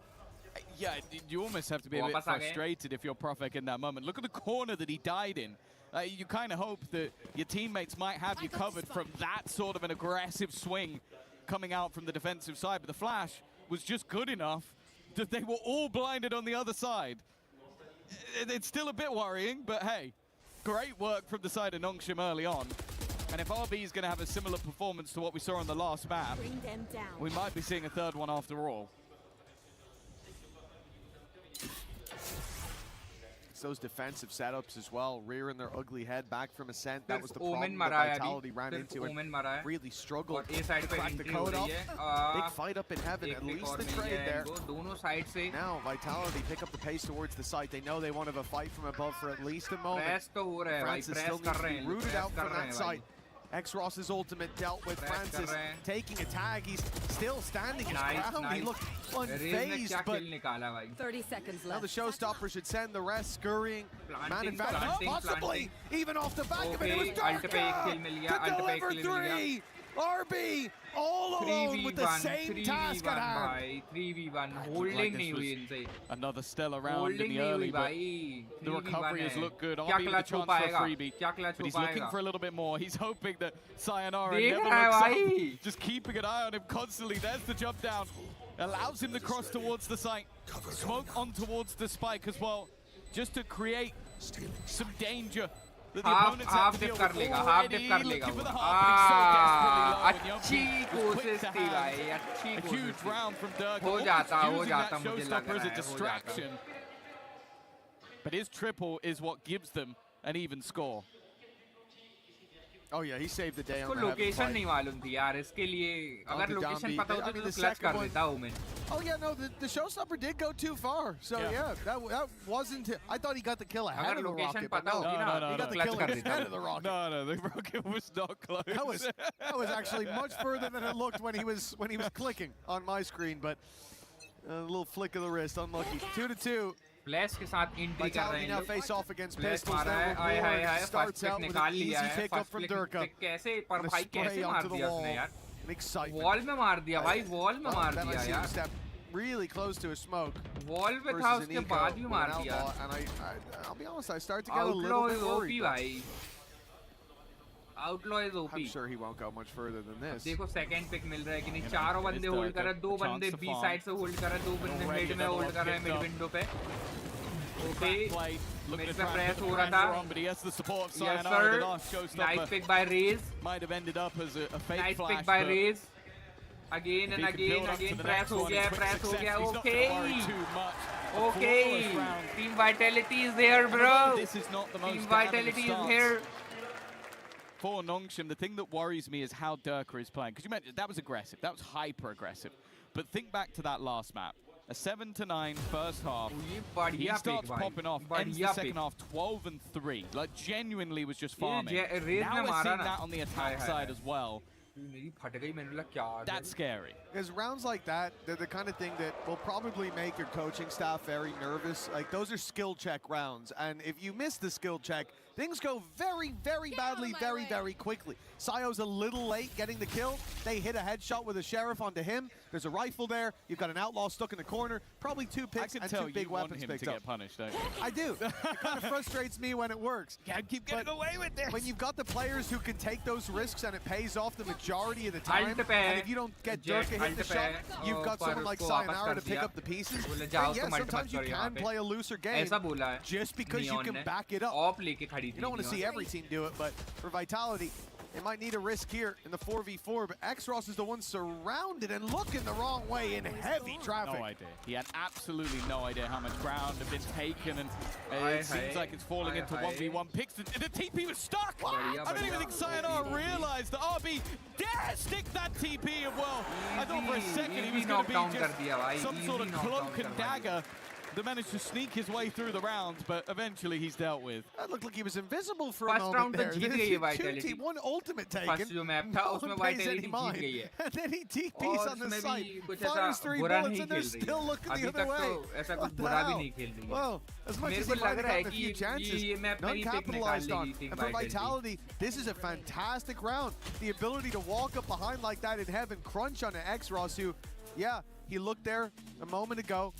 Yeah, you almost have to be a bit frustrated if you're Prophet in that moment. Look at the corner that he died in. You kind of hope that your teammates might have you covered from that sort of an aggressive swing coming out from the defensive side, but the flash was just good enough that they were all blinded on the other side. It's still a bit worrying, but hey, great work from the side of NongShim early on. And if RB is going to have a similar performance to what we saw on the last map, we might be seeing a third one after all. It's those defensive setups as well, rearing their ugly head back from Ascent. That was the problem that Vitality ran into and really struggled to crack the code off. Big fight up in heaven, at least the trade there. Now Vitality pick up the pace towards the site. They know they want to have a fight from above for at least a moment. Francis still needs to be rooted out from that site. X-Ross's ultimate dealt with Francis taking a tag. He's still standing his ground. He looked unfazed, but 30 seconds left. Now the showstopper should send the rest scurrying. Man advantage, possibly even off the back of it. It was Darka to deliver 3. RB all alone with the same task at hand. 3v1 holding नहीं हुई इनसे. Another stellar round in the early, but the recovery has looked good. RB with a chance for a freebie, but he's looking for a little bit more. He's hoping that Sayonara never looks up. Just keeping an eye on him constantly. There's the jump down. Allows him to cross towards the site. Smoke on towards the spike as well, just to create some danger. Half dip कर लेगा अच्छी कोशिश थी भाई अच्छी कोशिश हो जाता मुझे लग रहा है हो जाता But his triple is what gives them an even score. Oh yeah, he saved the day on that. Location नहीं मालूम थी यार इसके लिए अगर location पता होता तो clutch कर देता Omen. Oh yeah, no, the showstopper did go too far. So yeah, that wasn't. I thought he got the kill ahead of the rocket. But no, he got the kill ahead of the rocket. No, the rocket was not close. That was actually much further than it looked when he was clicking on my screen. But a little flick of the wrist, unlucky. 2-2. Bless के साथ entry कर रहे हैं now face off against Pistols. Starts out with an easy pick up from Durka. कैसे पर भाई कैसे मार दिया उसने यार? Excitement. Wall में मार दिया भाई, wall में मार दिया यार. Step really close to a smoke. Wall पे था उसके बाद भी मार दिया. And I'll be honest, I start to get a little bit worried. भाई. Outlaw is OP. I'm sure he won't go much further than this. देखो second pick मिल रहा है कि नहीं 4 बंदे hold कर रहे हैं 2 बंदे B side से hold कर रहे हैं 2 बंदे mid में hold कर रहे हैं mid window पे. Okay. Mid पे press हो रहा था. Yes sir. Nice pick by Raze. Might have ended up as a fake nice flash. Pick by Raze. Again and again press हो गया. Okay. Okay. Team Vitality is there, bro. This is not the most Team Vitality is here. For NongShim, the thing that worries me is how Durka is playing. Because you mentioned that was aggressive. That was hyper aggressive. But think back to that last map. A 7-9 first half. He starts popping off. Ends the second half 12-3. Like genuinely was just farming. Now we're seeing that on the attack side as well. That's scary. Because rounds like that, they're the kind of thing that will probably make your coaching staff very nervous. Like those are skill check rounds, and if you miss the skill check, things go very, very badly, very quickly. Sayo's a little late getting the kill. They hit a headshot with a Sheriff onto him. There's a rifle there. You've got an Outlaw stuck in the corner. Probably 2 picks and 2 big weapons picked up. Get punished, don't you? I do. It kind of frustrates me when it works. Can't keep getting away with this. When you've got the players who can take those risks and it pays off the majority of the time, and if you don't get Durka hitting the shot, you've got someone like Sayonara to pick up the pieces. But yeah, sometimes you can play a looser game just because you can back it up. You don't want to see every team do it, but for Vitality, they might need a risk here in the 4v4, but X-Ross is the one surrounded and looking the wrong way in heavy traffic. No idea. He had absolutely no idea how much ground had been taken, and it seems like it's falling into 1v1 picks. The TP was stuck! I don't even think Sayonara realized that RB dare stick that TP, and well, I thought for a second he was going to be just some sort of cloak and dagger that managed to sneak his way through the rounds, but eventually he's dealt with. That looked like he was invisible for a moment there. One ultimate taken, no one pays any mind. And then he TPs on the site, fires 3 bullets, and they're still looking the other way. What the hell? Well, as much as he might have gotten a few chances, none capitalized on. And for Vitality, this is a fantastic round. The ability to walk up behind like that in heaven, crunch on an X-Ross who, yeah, he looked there a moment ago,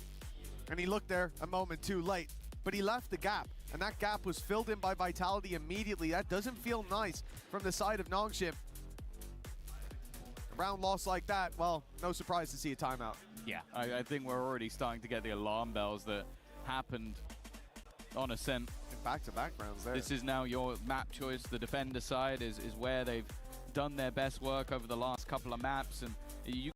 and he looked there a moment too late, but he left the gap, and that gap was filled in by Vitality immediately. That doesn't feel nice from the side of NongShim. A round loss like that, well, no surprise to see a timeout. Yeah, I think we're already starting to get the alarm bells that happened on Ascent. Back-to-back rounds there. This is now your map choice. The defender side is where they've done their best work over the last couple of maps, and you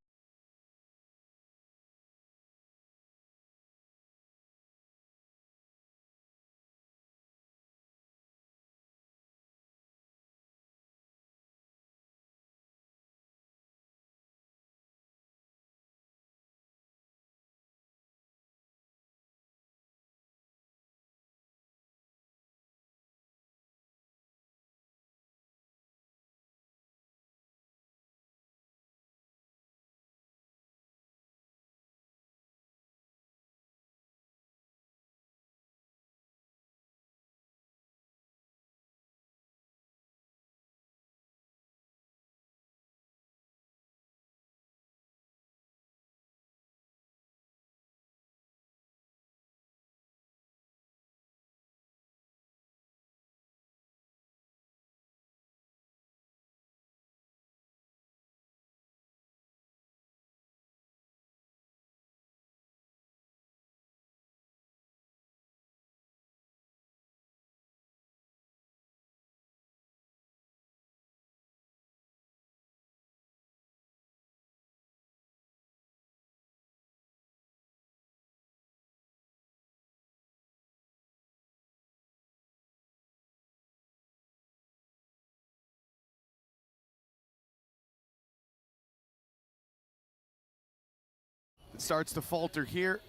It starts to falter here.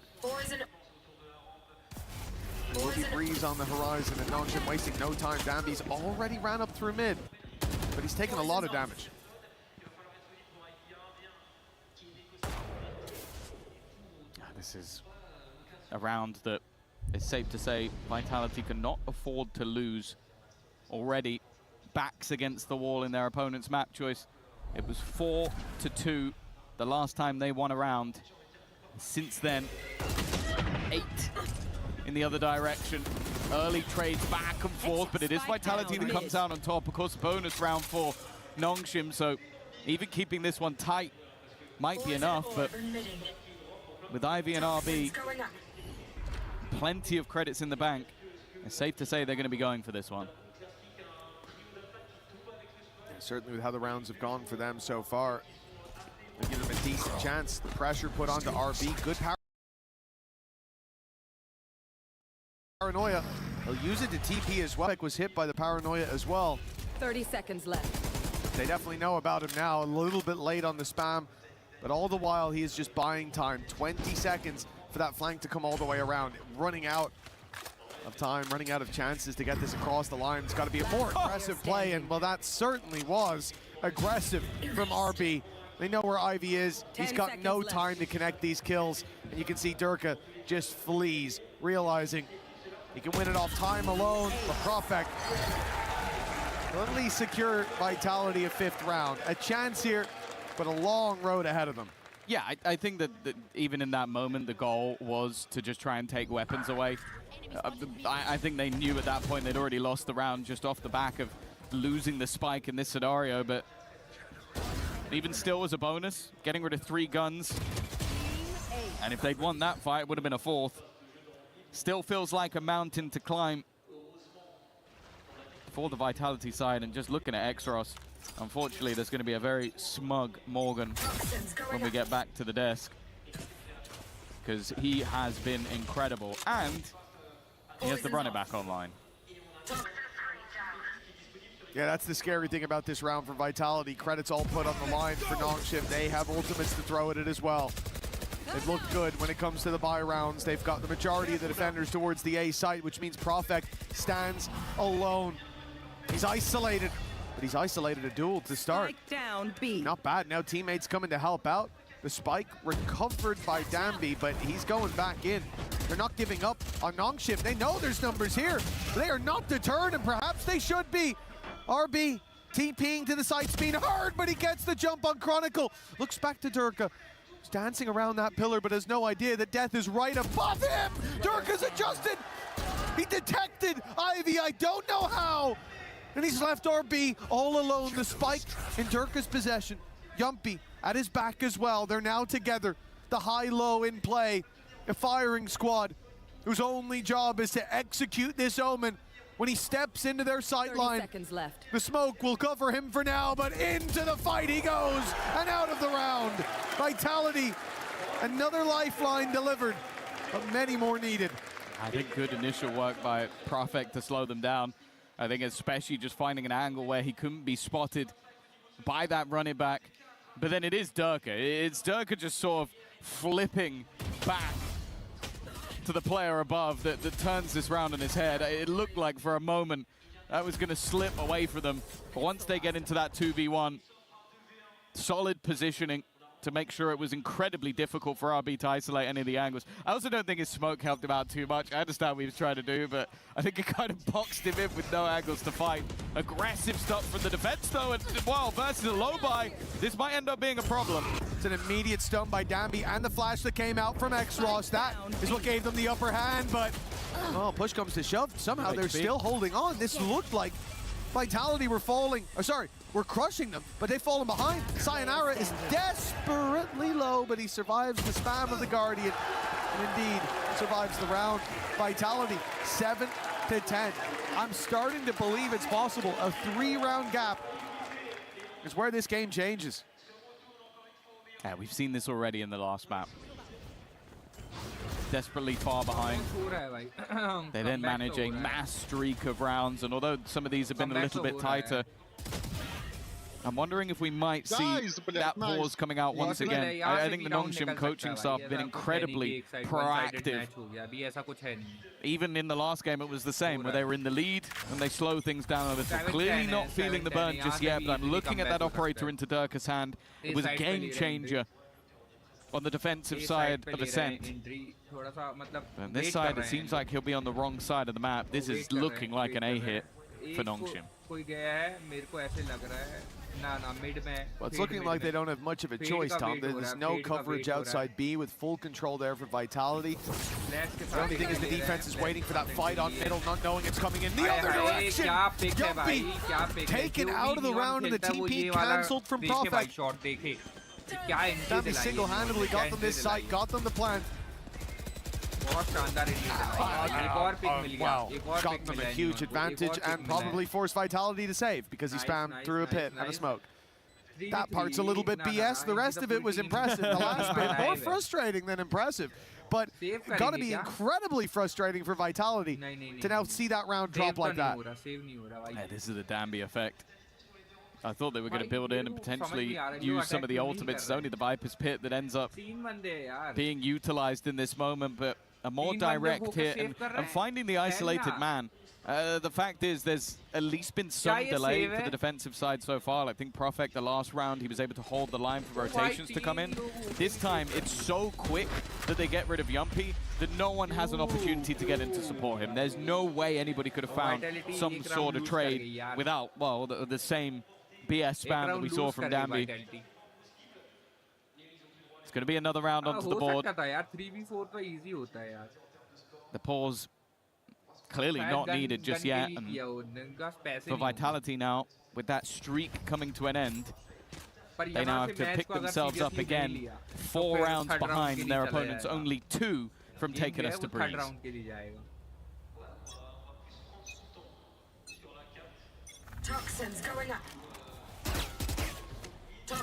Boogie Breeze on the horizon, and NongShim wasting no time. Dambi's already ran up through mid, but he's taken a lot of damage. This is a round that it's safe to say Vitality cannot afford to lose. Already backs against the wall in their opponent's map choice. It was 4-2 the last time they won a round. Since then, 8 in the other direction. Early trades back and forth, but it is Vitality that comes out on top. Of course, bonus round for NongShim, so even keeping this one tight might be enough, but with Ivy and RB, plenty of credits in the bank, it's safe to say they're going to be going for this one. Yeah, certainly with how the rounds have gone for them so far, they give them a decent chance. The pressure put onto RB, good paranoia. They'll use it to TP as well. Was hit by the paranoia as well. 30 seconds left. They definitely know about him now. A little bit late on the spam, but all the while he is just buying time. 20 seconds for that flank to come all the way around. Running out of time, running out of chances to get this across the line. It's got to be a more aggressive play, and well, that certainly was aggressive from RB. They know where Ivy is. He's got no time to connect these kills, and you can see Durka just flees, realizing He can win it off time alone, but Profek will at least secure Vitality a 5th round. A chance here, but a long road ahead of them. Yeah, I think that even in that moment, the goal was to just try and take weapons away. I think they knew at that point they'd already lost the round just off the back of losing the spike in this scenario, but even still was a bonus, getting rid of 3 guns. And if they'd won that fight, it would have been a 4th. Still feels like a mountain to climb for the Vitality side, and just looking at Exros, unfortunately, there's going to be a very smug Morgan when we get back to the desk, because he has been incredible, and he has the running back online. Yeah, that's the scary thing about this round for Vitality. Credits all put on the line for NongShim. They have ultimates to throw at it as well. They've looked good when it comes to the buy rounds. They've got the majority of the defenders towards the A site, which means Profek stands alone. He's isolated, but he's isolated a duel to start. Spike down B. Not bad. Now teammates coming to help out. The spike recovered by Danby, but he's going back in. They're not giving up on NongShim. They know there's numbers here. They are not deterred, and perhaps they should be. RB TPing to the site's being hard, but he gets the jump on Chronicle. Looks back to Durka. He's dancing around that pillar, but has no idea that death is right above him. Durka's adjusted. He detected Ivy. I don't know how. And he's left RB all alone. The spike in Durka's possession. Yumpy at his back as well. They're now together. The high-low in play. A firing squad whose only job is to execute this omen. When he steps into their sight line, the smoke will cover him for now, but into the fight he goes, and out of the round. Vitality, another lifeline delivered, but many more needed. I think good initial work by Profek to slow them down. I think especially just finding an angle where he couldn't be spotted by that running back. But then it is Durka. It's Durka just sort of flipping back to the player above that turns this round on his head. It looked like for a moment that was going to slip away from them. But once they get into that 2v1, solid positioning to make sure it was incredibly difficult for RB to isolate any of the angles. I also don't think his smoke helped him out too much. I understand what he was trying to do, but I think it kind of boxed him in with no angles to fight. Aggressive stuff from the defense, though, and well, versus a low buy, this might end up being a problem. It's an immediate stun by Danby, and the flash that came out from Exros. That is what gave them the upper hand, but oh, push comes to shove. Somehow they're still holding on. This looked like Vitality were falling, or sorry, we're crushing them, but they've fallen behind. Sayonara is desperately low, but he survives the spam of the Guardian, and indeed survives the round. Vitality 7-10. I'm starting to believe it's possible. A 3-round gap is where this game changes. Yeah, we've seen this already in the last map. Desperately far behind. They then manage a mass streak of rounds, and although some of these have been a little bit tighter, I'm wondering if we might see that pause coming out once again. I think the NongShim coaching staff have been incredibly proactive. Even in the last game, it was the same, where they were in the lead and they slow things down a little. Clearly not feeling the burn just yet, but I'm looking at that operator into Durka's hand. It was a game changer on the defensive side of Ascent. And this side, it seems like he'll be on the wrong side of the map. This is looking like an A hit for NongShim. Well, it's looking like they don't have much of a choice, Tom. There's no coverage outside B with full control there for Vitality. The only thing is the defense is waiting for that fight on middle, not knowing it's coming in the other direction. Yumpy taken out of the round and the TP cancelled from Profek. Danby single-handedly got them this site, got them the plant. Wow, got them a huge advantage and probably forced Vitality to save because he spammed through a pit and a smoke. That part's a little bit BS. The rest of it was impressive. The last bit, more frustrating than impressive. But gotta be incredibly frustrating for Vitality to now see that round drop like that. Yeah, this is the Danby effect. I thought they were going to build in and potentially use some of the ultimates. It's only the Viper's Pit that ends up being utilized in this moment, but a more direct hit and finding the isolated man. The fact is there's at least been some delay for the defensive side so far. I think Profek, the last round, he was able to hold the line for rotations to come in. This time, it's so quick that they get rid of Yumpy that no one has an opportunity to get in to support him. There's no way anybody could have found some sort of trade without, well, the same BS spam that we saw from Dambi. It's going to be another round onto the board. The pause clearly not needed just yet. And for Vitality now, with that streak coming to an end, they now have to pick themselves up again. 4 rounds behind their opponents, only 2 from taking us to Breeze. Toxins going up.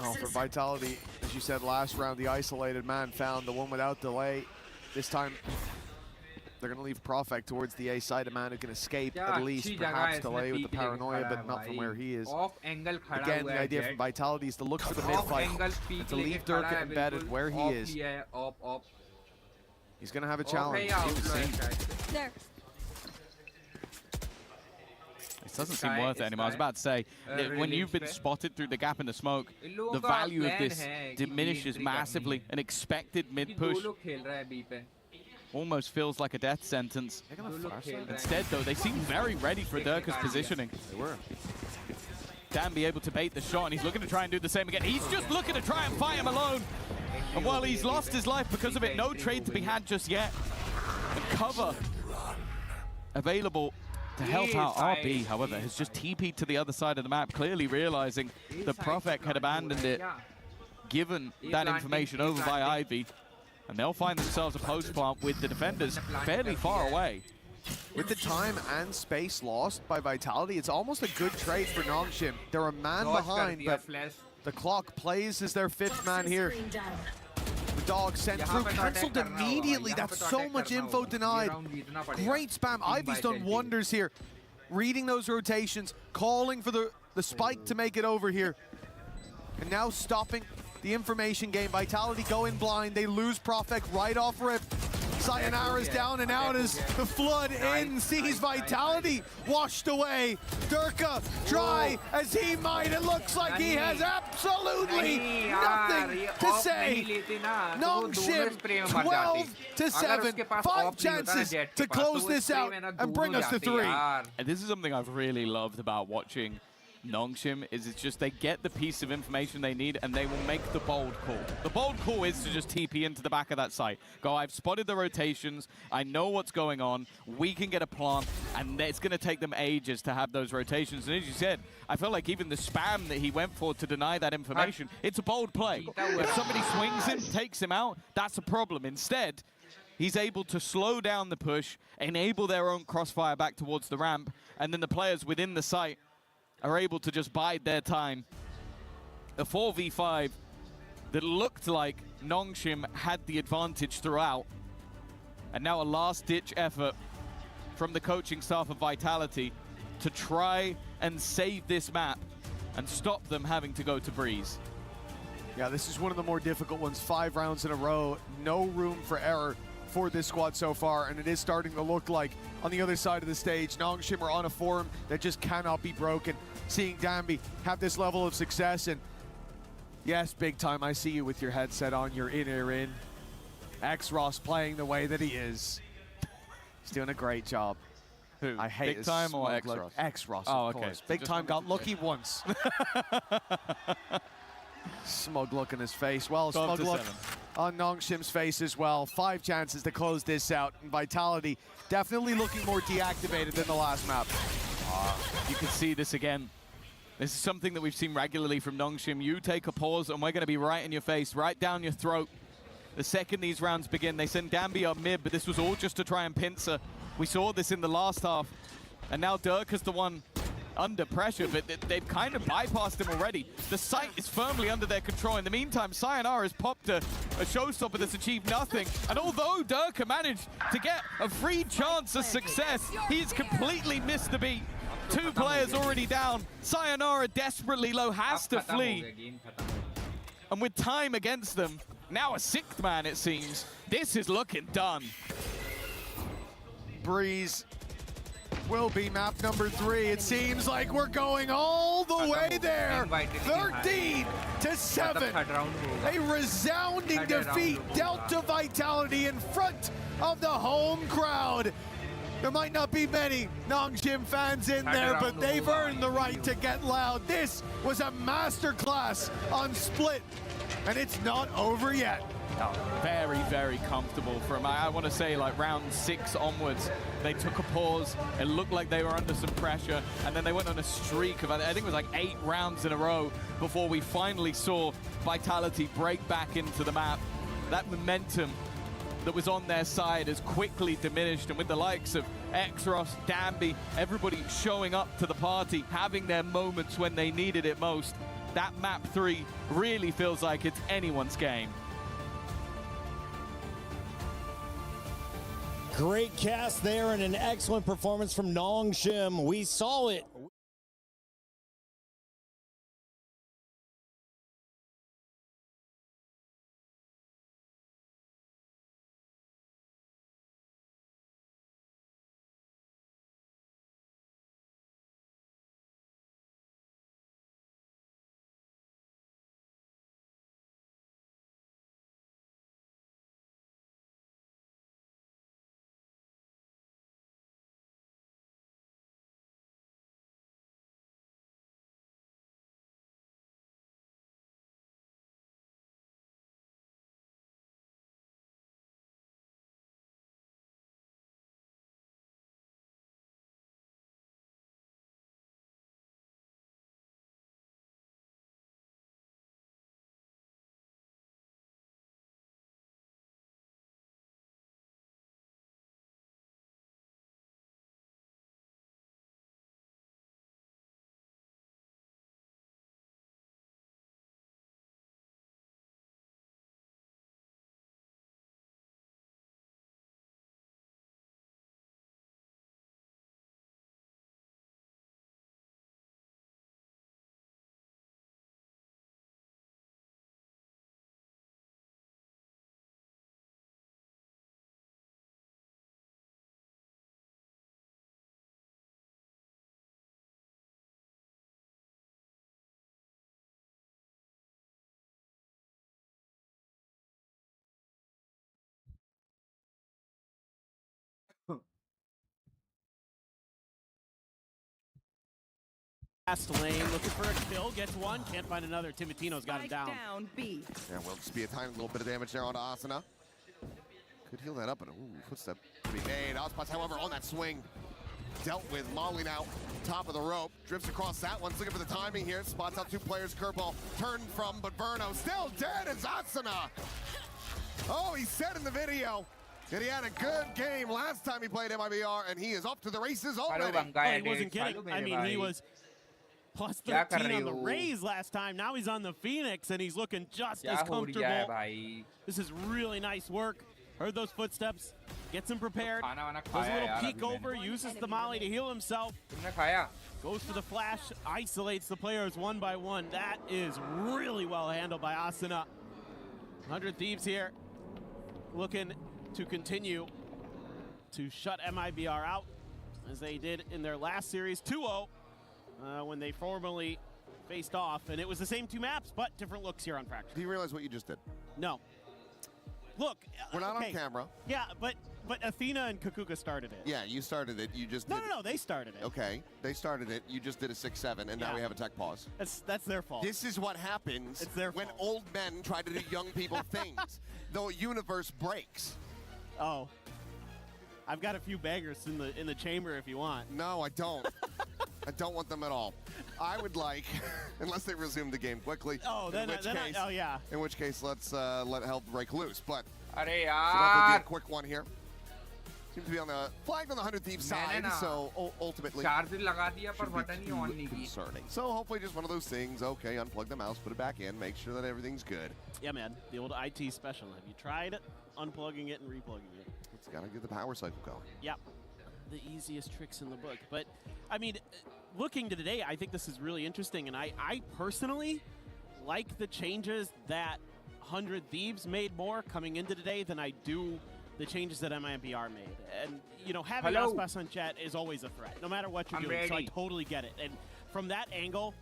Well, for Vitality, as you said last round, the isolated man found the one without delay. This time, they're going to leave Profek towards the A side. A man who can escape at least, perhaps delay with the paranoia, but not from where he is. Again, the idea from Vitality is to look for the mid-fight and to leave Durka embedded where he is. He's going to have a challenge. There. This doesn't seem worth it anymore. I was about to say, when you've been spotted through the gap in the smoke, the value of this diminishes massively. An expected mid-push almost feels like a death sentence. Instead, though, they seem very ready for Durka's positioning. They were. Dambi able to bait the shot, and he's looking to try and do the same again. He's just looking to try and fight him alone. And while he's lost his life because of it, no trade to be had just yet. And cover available to help out. RB, however, has just TP'd to the other side of the map, clearly realizing the Profek had abandoned it, given that information over by Ivy. And they'll find themselves a post plant with the defenders fairly far away. With the time and space lost by Vitality, it's almost a good trade for NongShim. They're a man behind, but the clock plays as their 5th man here. The dog sent through, cancelled immediately. That's so much info denied. Great spam. Ivy's done wonders here. Reading those rotations, calling for the spike to make it over here. And now stopping the information game. Vitality go in blind. They lose Profek right off rip. Sayonara's down and out as the flood in sees Vitality washed away. Durka try as he might. It looks like he has absolutely nothing to say. NongShim 12-7. 5 chances to close this out and bring us to 3. And this is something I've really loved about watching NongShim, is it's just they get the piece of information they need and they will make the bold call. The bold call is to just TP into the back of that site. Go, I've spotted the rotations, I know what's going on, we can get a plant, and it's going to take them ages to have those rotations. And as you said, I feel like even the spam that he went for to deny that information, it's a bold play. If somebody swings him, takes him out, that's a problem. Instead, he's able to slow down the push, enable their own crossfire back towards the ramp, and then the players within the site are able to just bide their time. A 4v5 that looked like NongShim had the advantage throughout. And now a last-ditch effort from the coaching staff of Vitality to try and save this map and stop them having to go to Breeze. Yeah, this is one of the more difficult ones. 5 rounds in a row. No room for error for this squad so far, and it is starting to look like on the other side of the stage, NongShim are on a form that just cannot be broken. Seeing Dambi have this level of success, and yes, big time, I see you with your headset on, you're in. X-Ross playing the way that he is. He's doing a great job. Who? I hate Big Time or X-Ross? X-Ross, oh, of okay. course. Big Time got lucky once. Smug look in his face. Well, smug look on NongShim's face as well. 5 chances to close this out. And Vitality definitely looking more deactivated than the last map. You can see this again. This is something that we've seen regularly from NongShim. You take a pause and we're going to be right in your face, right down your throat. The second these rounds begin, they send Dambi up mid, but this was all just to try and pincer. We saw this in the last half. And now Durka's the one under pressure, but they've kind of bypassed him already. The site is firmly under their control. In the meantime, Sayonara has popped a showstopper that's achieved nothing. And although Durka managed to get a free chance of success, he's completely missed the beat. 2 players already down. Sayonara desperately low, has to flee. And with time against them, now a 6th man it seems. This is looking done. Breeze will be map number 3. It seems like we're going all the way there. 13-7. A resounding defeat dealt to Vitality in front of the home crowd. There might not be many NongShim fans in there, but they've earned the right to get loud. This was a masterclass on Split, and it's not over yet. Very, very comfortable from, I want to say, like round 6 onwards. They took a pause. It looked like they were under some pressure, and then they went on a streak of, I think it was like 8 rounds in a row before we finally saw Vitality break back into the map. That momentum that was on their side has quickly diminished, and with the likes of Exros, Danby, everybody showing up to the party, having their moments when they needed it most, that map 3 really feels like it's anyone's game. Great cast there and an excellent performance from NongShim. We saw it. Last lane, looking for a kill, gets one, can't find another. Timotino's got him down. B. Yeah, will just be a tiny little bit of damage there on Asuna. Could heal that up, but footstep to be made. Ospas, however, on that swing, dealt with. Molly now, top of the rope, drifts across that one, looking for the timing here, spots out 2 players, curveball turned from, but Verno still dead as Asuna. Oh, he said in the video that he had a good game last time he played MIBR, and he is off to the races already. Oh, he wasn't kidding. I mean, he was plus 13 on the Rays last time. Now he's on the Phoenix, and he's looking just as comfortable. This is really nice work. Heard those footsteps, gets him prepared, does a little peek over, uses the molly to heal himself, goes for the flash, isolates the players one by one. That is really well handled by Asuna. 100 Thieves here, looking to continue to shut MIBR out, as they did in their last series, 2-0, when they formally faced off. And it was the same 2 maps, but different looks here on Fracture. Do you realize what you just did? No. Look, we're not on camera. Yeah, but Athena and Kakuka started it. Yeah, you started it. You just no, they started it. Okay, they started it. You just did a 6-7, and now we have a tech pause. That's their fault. This is what happens when old men try to do young people things. The universe breaks. Oh, I've got a few bangers in the chamber if you want. No, I don't. I don't want them at all. I would like, unless they resume the game quickly. Oh, yeah. In which case, let's let health break loose. But so that would be a quick one here. Seems to be on the flagged on the 100 Thieves side, so ultimately concerning. So hopefully just one of those things. Okay, unplug the mouse, put it back in, make sure that everything's good. Yeah, man, the old IT special. Have you tried it? Unplugging it and replugging it. It's got to get the power cycle going. Yep. The easiest tricks in the book. But, I mean, looking to today, I think this is really interesting, and I personally like the changes that 100 Thieves made more coming into today than I do the changes that MIBR made. And, you know, having Aspas on Jet is always a threat, no matter what you're doing. Ready. So I totally get it. And from that angle,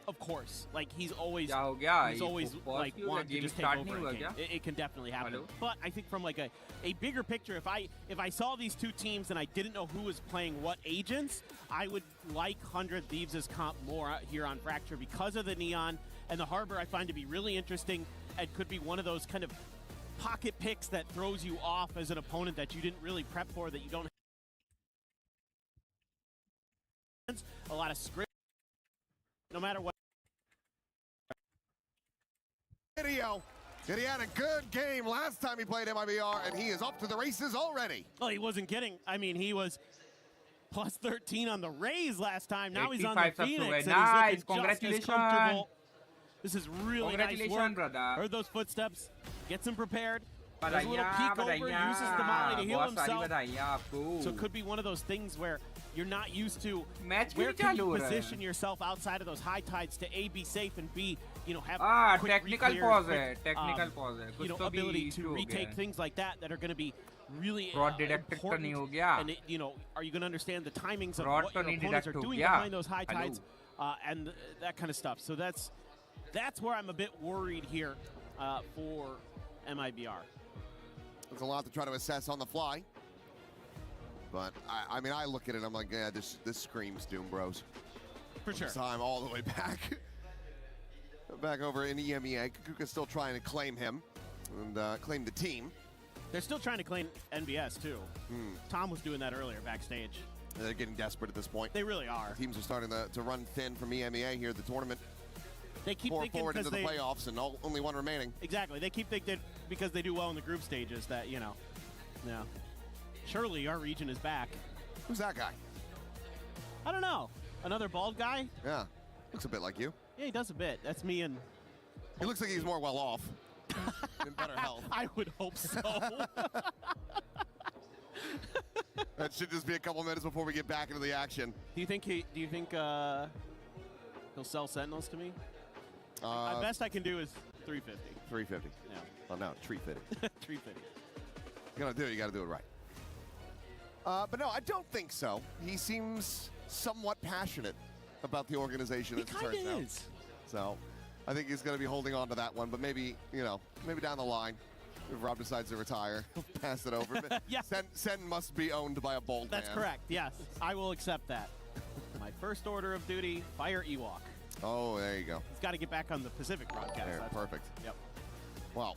of course, like he's always like wanting to just take over a game. It can definitely happen. But I think from like a bigger picture, if I saw these two teams and I didn't know who was playing what agents, I would like 100 Thieves' comp more out here on Fracture because of the Neon and the Harbor. I find to be really interesting and could be one of those kind of pocket picks that throws you off as an opponent that you didn't really prep for, that you don't have a lot of script, no matter what. Video. He had a good game last time he played MIBR, and he is off to the races already. Well, he wasn't kidding. I mean, he was plus 13 on the Rays last time. Now he's on the Phoenix, and he's looking just as comfortable. This is really nice work. Brother. Heard those footsteps. Gets him prepared. Does a little peek over, uses the molly to heal himself. So it could be one of those things where you're not used to where can you position yourself outside of those high tides to A, be safe, and B, you know, have quick technical reclears, pause, you know, ability to retake things like that are going to be really important. And you know, are you going to understand the timings of what your opponents are doing behind those high tides and that kind of stuff. So that's where I'm a bit worried here for MIBR. There's a lot to try to assess on the fly. But, I mean, I look at it, I'm like, yeah, this screams Doom Bros. For sure. Time all the way back. Back over in EMEA. Kukuka's still trying to claim him and claim the team. They're still trying to claim NBS, too. Tom was doing that earlier backstage. They're getting desperate at this point. They really are. Teams are starting to run thin from EMEA here at the tournament. They keep thinking forward into the playoffs and only one remaining. Exactly. They keep thinking because they do well in the group stages that, you know, surely our region is back. Who's that guy? I don't know. Another bald guy? Yeah. Looks a bit like you. Yeah, he does a bit. That's me and... He looks like he's more well off. In better health. I would hope so. That should just be a couple minutes before we get back into the action. Do you think he'll sell Sentinels to me? The best I can do is 350. 350. Yeah. Oh no, 350. 350. You gotta do it right. But no, I don't think so. He seems somewhat passionate about the organization. He kind of is. So I think he's gonna be holding on to that one, but maybe, you know, maybe down the line, if Rob decides to retire, he'll pass it over. Yeah. Sen must be owned by a bold That's man. correct, yes. I will accept that. My first order of duty, fire Ewok. Oh, there you go. He's got to get back on the Pacific broadcast. There, perfect. Yep. Well,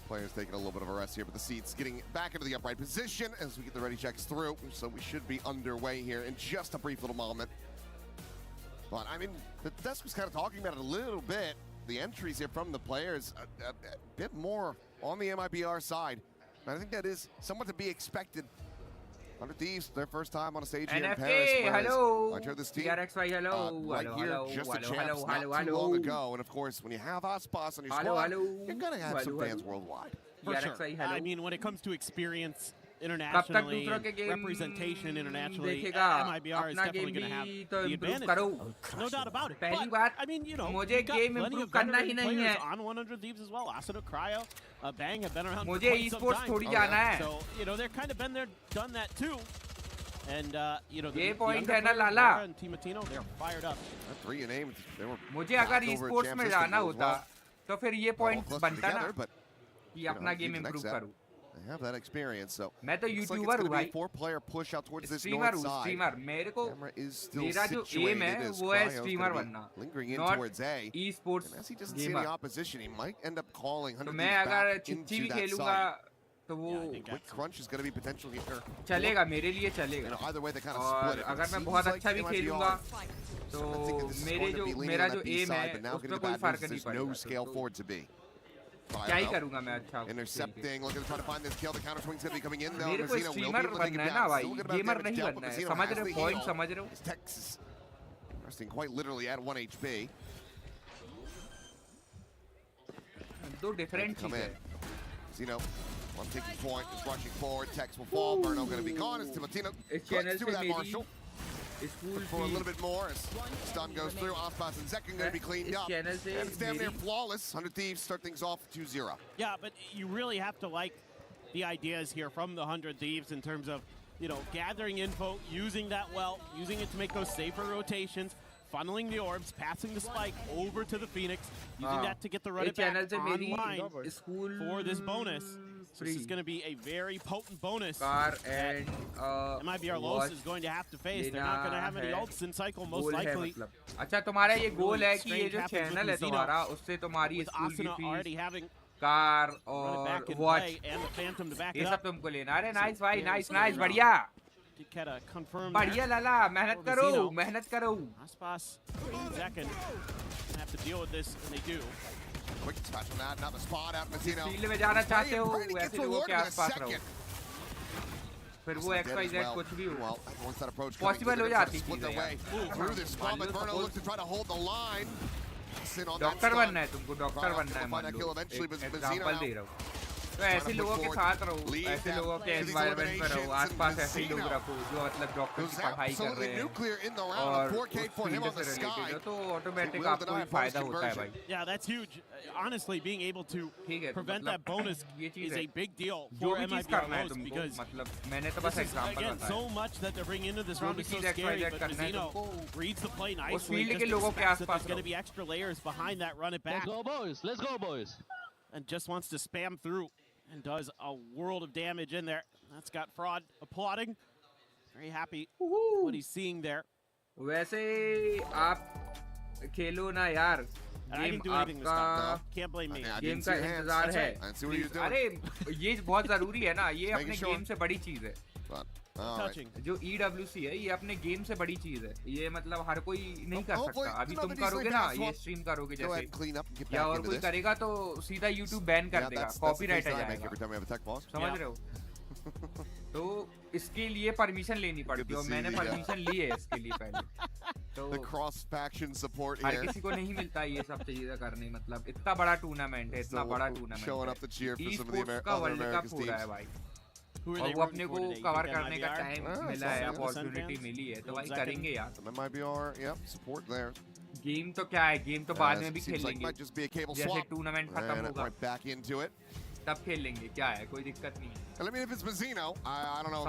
players taking a little bit of a rest here, but the seats getting back into the upright position as we get the ready checks through. So we should be underway here in just a brief little moment. But, I mean, the desk was kind of talking about it a little bit. The entries here from the players, a bit more on the MIBR side. And I think that is somewhat to be expected. 100 Thieves, their first time on a stage here in Paris. Hello. I heard this team hello. right hello, here, hello, just hello, a champs hello, not too long ago. And of course, when you have Aspas on your squad, you're going to have some fans worldwide. For sure. I mean, when it comes to experience internationally, and representation internationally, MIBR is definitely going to have the advantage. No doubt about it. But, I mean, you know, we've got plenty of veteran players on 100 Thieves as well. Asado, Cryo, Bang have been around for quite some time. So, you know, they're kind of been there, done that too. And, you know, the point है ना लाला and Timatino, they're fired up. 3 names. They were मुझे अगर esports में जाना होता तो फिर ये point बनता ना कि अपना game improve करूँ. They have that experience, so मैं तो looks like YouTuber it's हूँ going to भाई. be a 4-player push out towards this Streamer north हूँ, side. streamer. मेरे को Camera is still मेरा जो aim है situated as वो है Cryo's streamer gonna be बनना. lingering in Not towards A. esports And as he doesn't see gamer. any opposition, he might end up calling 100 मैं Thieves अगर back चिट्ठी into भी that खेलूँगा side. तो वो Quick crunch is going to be potentially here. चलेगा मेरे लिए चलेगा. You know, either way, they kind of और split it. अगर मैं It बहुत seems अच्छा like भी MIBR खेलूँगा तो मेरे जो मेरा जो aim है now उस getting पे the कोई bad फर्क news, नहीं there's no scale पड़ेगा. forward to be. क्या ही करूँगा मैं अच्छा. Intercepting, looking to try to find this kill. The counter swing's going to be coming in though. मेरे को streamer बनना है ना भाई. Gamer नहीं बनना है. समझ रहे हो? Point समझ रहे हो? His Texas resting quite literally at 1 HP. दो different चीज़ है. Zeno on taking point, is rushing forward. Tex will fall. Burno going to be gone. As Timatino cuts to that Marshall. For a little bit more as stun goes through. Aspas and Zekin going to be cleaned up. And it's damn near flawless. 100 Thieves start things off 2-0. Yeah, but you really have to like the ideas here from the 100 Thieves in terms of, you know, gathering info, using that well, using it to make those safer rotations, funneling the orbs, passing the spike over to the Phoenix, using that to get the run it back online for this bonus. So this is going to be a very potent bonus and MIBR.LOS is going to have to face. They're not going to have any ults in cycle, most likely. अच्छा तुम्हारा ये गोल है कि ये जो channel है तुम्हारा उससे तुम्हारी स्कूल की फीस कार और वॉच ये सब तुमको लेना है. नाइस भाई, नाइस नाइस, बढ़िया बढ़िया लाला, मेहनत करो. Have to deal with this, and they do. Quick touch on that, not the spot out, Mazzino. Field में जाना चाहते हो ऐसे लोगों के आसपास रहो. फिर वो XYZ कुछ भी हो पॉसिबल हो जाती है. डॉक्टर बनना है तुमको, डॉक्टर बनना है. मान लो एग्जांपल दे रहा हूँ. तो ऐसे लोगों के साथ रहो, ऐसे लोगों के एनवायरनमेंट में रहो, आसपास ऐसे लोग रखो जो मतलब डॉक्टर की पढ़ाई कर रहे हैं और उस फील्ड से रिलेटेड हो, तो ऑटोमेटिक आपको भी फायदा होता है भाई. Yeah, that's huge. Honestly, being able to prevent that bonus is a big deal for MIBR.LOS because मतलब मैंने तो बस एग्जांपल बताया. Again, so much that they're bringing into this round is so scary, but Mazzino reads the play nicely. उस field के लोगों के आसपास there's going to be extra layers behind that run it back. Let's go boys, let's go boys. And just wants to spam through and does a world of damage in there. That's got Fraud applauding. Very happy what he's seeing there. वैसे आप खेलो ना यार. I didn't do anything this time. Can't blame me. Game का इंतजार है. अरे ये बहुत जरूरी है ना, ये अपने गेम से बड़ी चीज है. जो EWC है ये अपने गेम से बड़ी चीज है. ये मतलब हर कोई नहीं कर सकता. अभी तुम करोगे ना, ये स्ट्रीम करोगे जैसे, या और कोई करेगा तो सीधा YouTube बैन कर देगा, कॉपीराइट आ जाएगा. समझ रहे हो? तो इसके लिए परमिशन लेनी पड़ती है और मैंने परमिशन ली है इसके लिए पहले. तो हर किसी को नहीं मिलता ये सब चीजें करने. मतलब इतना बड़ा टूर्नामेंट है, इतना बड़ा टूर्नामेंट है. Esports का वर्ल्ड कप हो रहा है भाई, और वो अपने को कवर करने का टाइम मिला है, अपॉर्चुनिटी मिली है, तो भाई करेंगे यार. गेम तो क्या है, गेम तो बाद में भी खेलेंगे. जैसे टूर्नामेंट खत्म होगा तब खेल लेंगे, क्या है, कोई दिक्कत नहीं है. I mean, if it's Mazzino, I don't know,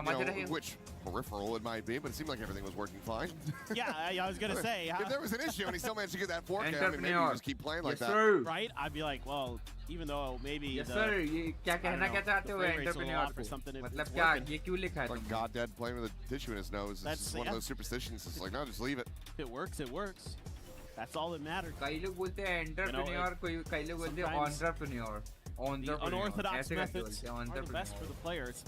which peripheral it might be, but it seemed like everything was working fine. Yeah, I was going to say. If there was an issue and he still managed to get that 4K, I mean, maybe you just keep playing like that. Right? I'd be like, well, even though maybe yes, sir. ये क्या कहना क्या चाहते हो entrepreneur को? मतलब क्या ये क्यों लिखा है? Like God Dad playing with a tissue in his nose. This is one of those superstitions. It's like, no, just leave it. If it works, it works. That's all that matters. कई लोग बोलते हैं entrepreneur, कई लोग बोलते हैं entrepreneur. The unorthodox methods are the best for the players.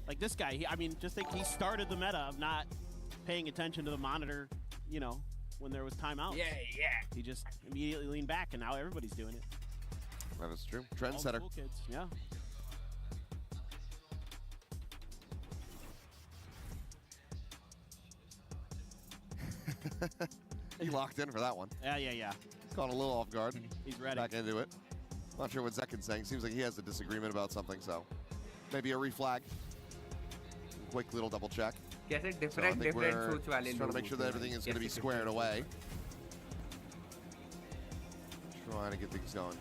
Like this guy, I mean, just think he started the meta of not paying attention to the monitor, you know, when there was timeout. Yeah. He just immediately leaned back, and now everybody's doing it. That is true. Trendsetter. Cool kids, yeah. He locked in for that one. Yeah. Caught a little off guard. He's ready. Back into it. Not sure what Zekin's saying. Seems like he has a disagreement about something, so maybe a reflag. Quick little double check. Get it different soch wale trying to make sure that everything is going to be squared away. Trying to get things going.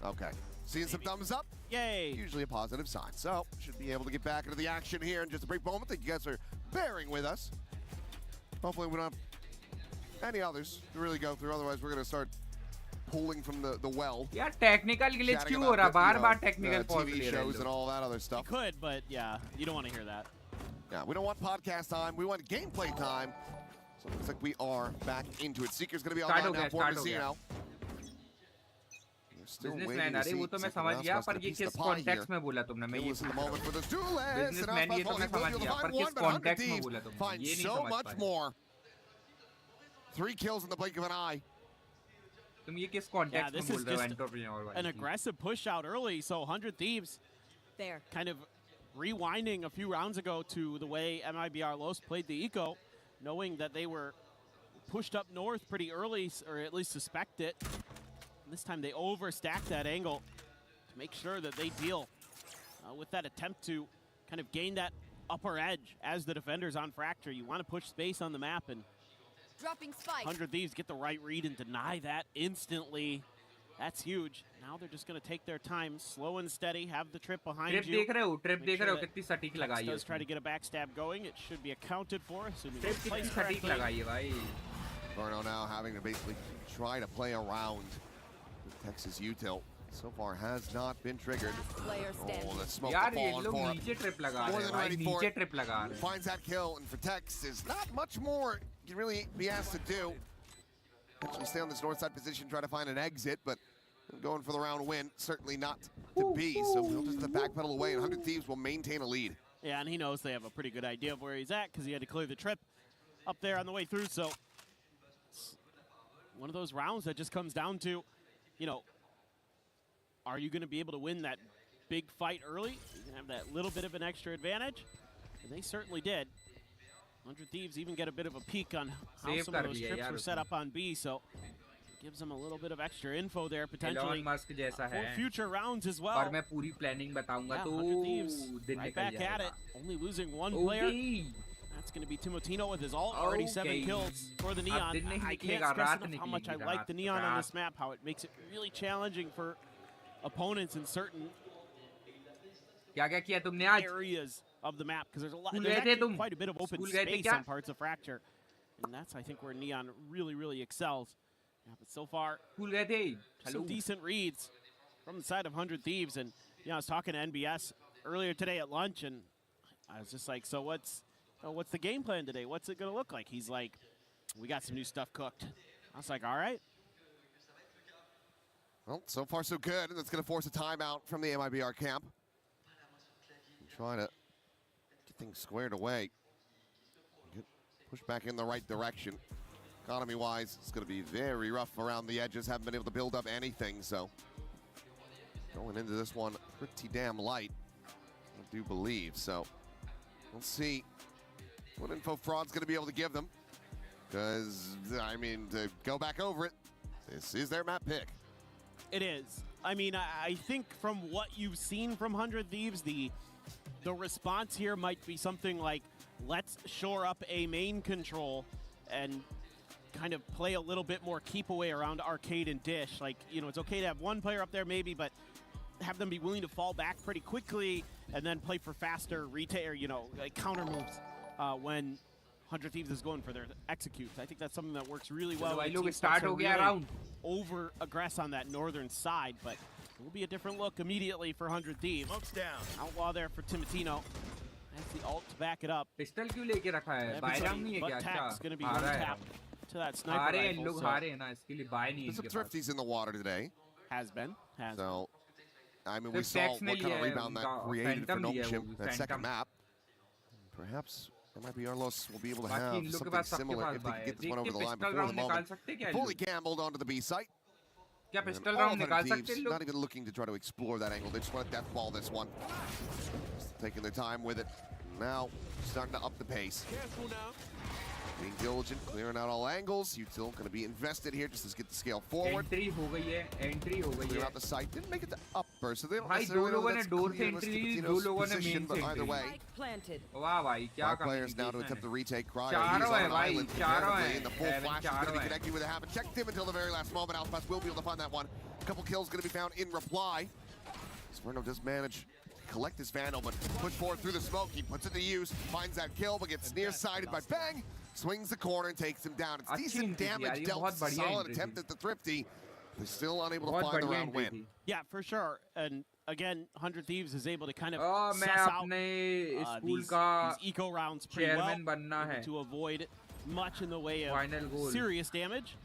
Okay. Seeing some thumbs up. Yay. Usually a positive sign. So, should be able to get back into the action here in just a brief moment. Thank you guys are bearing with us. Hopefully we don't have any others to really go through. Otherwise, we're going to start pulling from the well. Yeah, technical glitch क्यों हो रहा? बार-बार technical pause TV shows and all that other stuff. You could, but yeah, you don't want to hear that. Yeah, we don't want podcast time. We want gameplay time. So it looks like we are back into it. Seeker's going to be online now for Mazzino. Businessman, अरे वो तो मैं समझ गया, पर ये किस context में बोला तुमने? मैं ये businessman ये तो मैं समझ गया, पर किस कॉन्टेक्स्ट में बोला तुमने? ये नहीं समझ पाया. 3 kills in the blink of an eye. तुम ये किस कॉन्टेक्स्ट में बोल रहे हो एंटरप्रेन्योर वाली? An aggressive push out early, so 100 Thieves there. Kind of rewinding a few rounds ago to the way MIBR.LOS played the eco, knowing that they were pushed up north pretty early, or at least suspect it. This time they overstack that angle to make sure that they deal with that attempt to kind of gain that upper edge as the defenders on Fracture. You want to push space on the map, and dropping spike. 100 Thieves get the right read and deny that instantly. That's huge. Now they're just going to take their time, slow and steady, have the trip behind Trip you. देख रहे हो, trip देख रहे हो कितनी सटीक लगाई है. Does try to get a backstab going. It should be accounted for. Assuming Trip कितनी सटीक लगाई है भाई. Verno now having to basically try to play around the Texas util. So far has not been triggered. Oh, the smoke falling for him. More than ready for it. Finds that kill, and for Tex, there's not much more you really be asked to do. Actually stay on this north side position, try to find an exit, but going for the round win, certainly not to be. So he'll just backpedal away, and 100 Thieves will maintain a lead. Yeah, and he knows they have a pretty good idea of where he's at because he had to clear the trip up there on the way through. So it's one of those rounds that just comes down to, you know, are you going to be able to win that big fight early? You can have that little bit of an extra advantage, and they certainly did. 100 Thieves even get a bit of a peek on how some of those trips were set up on B, so gives them a little bit of extra info there potentially for future rounds as well. और मैं पूरी planning बताऊंगा तो 100 Thieves right back at it, only losing one player. That's going to be Timotino with his ult, already 7 kills for the Neon. I can't stress enough how much I like the Neon on this map, how it makes it really challenging for opponents in certain areas of the map, because there's a lot, there's actually quite a bit of open space on parts of Fracture, and that's I think where Neon really excels. Yeah, but so far some decent reads from the side of 100 Thieves. And I was talking to NBS earlier today at lunch, and I was just like, so what's the game plan today? What's it gonna look like? He's like, we got some new stuff cooked. I was like, all right. Well, so far so good, and that's going to force a timeout from the MIBR camp. Trying to get things squared away. Get pushed back in the right direction. Economy-wise, it's going to be very rough around the edges. Haven't been able to build up anything, so going into this one pretty damn light, I do believe. So we'll see what info Fraud's going to be able to give them. Because, I mean, to go back over it, this is their map pick. It is. I mean, I think from what you've seen from 100 Thieves, the response here might be something like, let's shore up a main control and kind of play a little bit more keep away around Arcade and Dish. Like, you know, it's okay to have one player up there maybe, but have them be willing to fall back pretty quickly and then play for faster retail, you know, like counter moves when 100 Thieves is going for their executes. I think that's something that works really well. Over aggress on that northern side, but it will be a different look immediately for 100 Thieves. Smokes down. Outlaw there for Timotino. That's the ult to back it up. Pistol क्यों लेके रखा है? बायरम नहीं है क्या? अच्छा. Going to be one tap to that sniper rifle. लोग हारे हैं ना, इसके लिए बाय नहीं है. There's some thrifties in the water today. Has been. So, I mean, we saw what kind of rebound that created for NongShim, that second map. Perhaps MIBR.LOS will be able to have something similar if they can get this one over the line before the moment. Fully gambled onto the B site. क्या pistol round निकाल सकते हैं लोग? Not even looking to try to explore that angle. They just want to death ball this one. Just taking their time with it. Now starting to up the pace. Careful now. Being diligent, clearing out all angles. Util going to be invested here just to get the scale forward. Entry हो गई है. Entry हो गई है. Clear out the site. Didn't make it to upper, so they don't necessarily know that's clear position, but either way. वाह भाई क्या Five players now to attempt to retake Cryo. He's on an island comparatively, and the full flash is going to be connected with a happen. Checked him until the very last moment. Alphas will be able to find that one. A couple kills going to be found in reply. Verno does manage to collect his Vandal, but push forward through the smoke. He puts it to use, finds that kill, but gets nearsighted by Bang. Swings the corner and takes him down. It's decent damage dealt. Solid attempt at the thrifty. They're still unable to find the round win. Yeah, for sure. And again, 100 Thieves is able to kind of suss out these eco rounds pretty well to avoid much in the way of serious damage.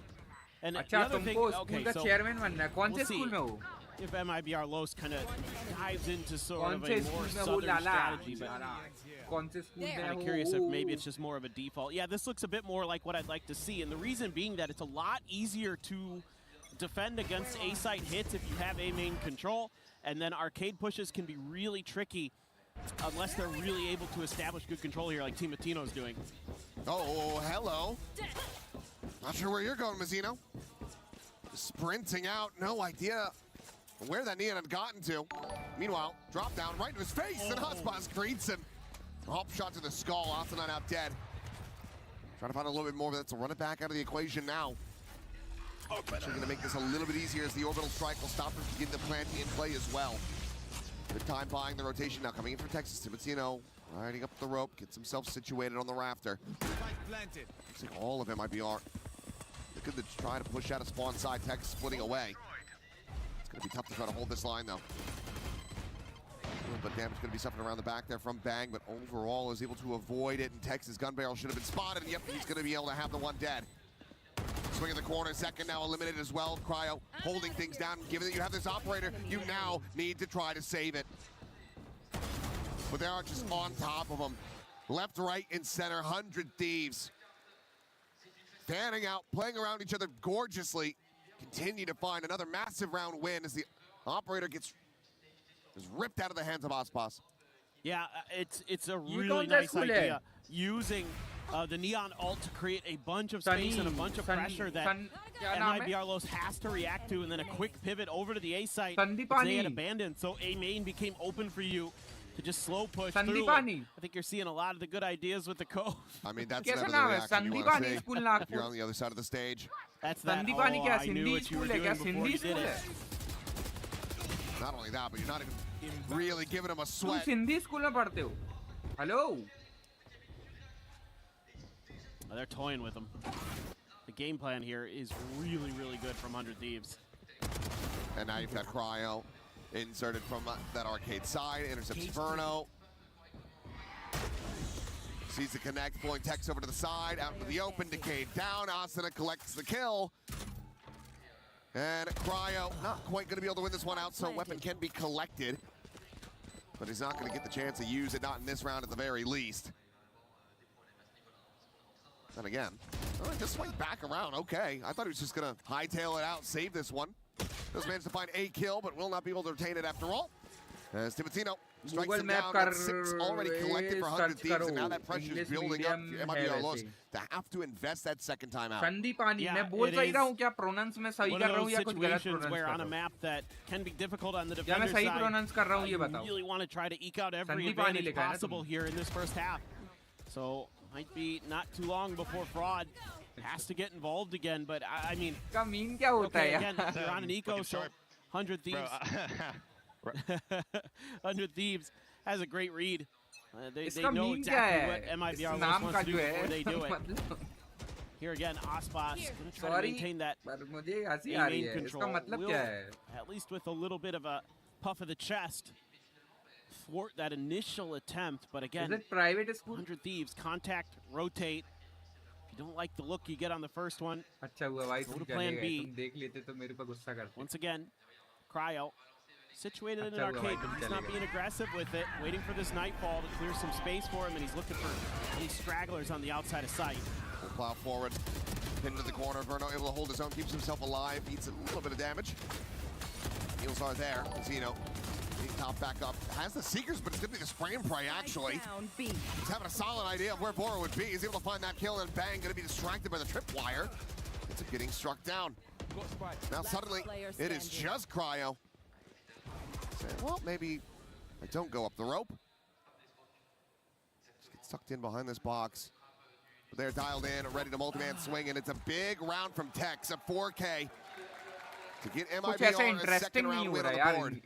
And the other thing, okay, so we'll see if MIBR.LOS kind of dives into sort of a more southern strategy. But I'm kind of curious if maybe it's just more of a default. Yeah, this looks a bit more like what I'd like to see. And the reason being that it's a lot easier to defend against A-site hits if you have A-main control. And then arcade pushes can be really tricky unless they're really able to establish good control here like Timotino's doing. Oh, hello. Not sure where you're going, Mazzino. Sprinting out, no idea where that Neon had gotten to. Meanwhile, drop down right in his face, and Hotspot greets him. Hop shot to the skull, Asana now dead. Trying to find a little bit more, but let's run it back out of the equation now. Actually going to make this a little bit easier as the orbital strike will stop from getting the planting in play as well. Good time buying the rotation now. Coming in for Texas. Timotino riding up the rope, gets himself situated on the rafter. Looks like all of MIBR looking to try to push out a spawn side. Texas splitting away. It's going to be tough to try to hold this line though. A little bit damage going to be suffered around the back there from Bang, but overall is able to avoid it, and Texas gun barrel should have been spotted, and yep, he's going to be able to have the one dead. Swing in the corner, second now eliminated as well. Cryo holding things down. Given that you have this operator, you now need to try to save it. But they are just on top of them. Left, right, and center, 100 Thieves. Fanning out, playing around each other gorgeously. Continue to find another massive round win as the operator gets ripped out of the hands of Aspas. Yeah, it's a really nice idea. Using the Neon ult to create a bunch of space and a bunch of pressure that MIBR.LOS has to react to, and then a quick pivot over to the A site, which they had abandoned. So A main became open for you to just slow push through. I think you're seeing a lot of the good ideas with the Co. I mean, that's never the reaction you want to see if you're on the other side of the stage. That's that, oh, I knew what you were doing before you did it. Not only that, but you're not even really giving him a sweat. Hello? They're toying with him. The game plan here is really, really good from 100 Thieves. And now you've got Cryo inserted from that arcade side, intercepts Verno. Sees the connect, pulling Tex over to the side, out into the open, Decade down, Asuna collects the kill. And Cryo not quite going to be able to win this one out, so weapon can be collected. But he's not going to get the chance to use it, not in this round at the very least. And again, just swing back around, okay. I thought he was just going to hightail it out, save this one. Does manage to find a kill, but will not be able to retain it after all. As Timotino strikes him down, and 6 already collected for 100 Thieves, and now that pressure is building up. MIBR.LOS to have to invest that second time out. Yeah, it is one of those situations where on a map that can be difficult on the defender side, you really want to try to eke out every advantage possible here in this first half. So might be not too long before Wrld has to get involved again, but I mean, okay, again, you're on an eco, so 100 Thieves. 100 Thieves has a great read. They know exactly what MIBR.LOS wants to do before they do it. Here again, Aspas going to try to maintain that main control. Will, at least with a little bit of a puff of the chest, thwart that initial attempt, but again, 100 Thieves, contact, rotate. If you don't like the look you get on the first one, go to plan B. Once again, Cryo, situated in an arcade, but he's not being aggressive with it, waiting for this nightfall to clear some space for him, and he's looking for any stragglers on the outside of sight. We'll plow forward, pinned to the corner. Verno able to hold his own, keeps himself alive, eats a little bit of damage. Heals are there. Zeno top back up. Has the Seekers, but it's going to be the spray and pray, actually. He's having a solid idea of where Bora would be. He's able to find that kill, and Bang going to be distracted by the tripwire. It's getting struck down. Now suddenly, it is just Cryo. Well, maybe I don't go up the rope. Just get sucked in behind this box. But they're dialed in, ready to multi-man swing, and it's a big round from Tex at 4K. To get MIBR a second round win on the board.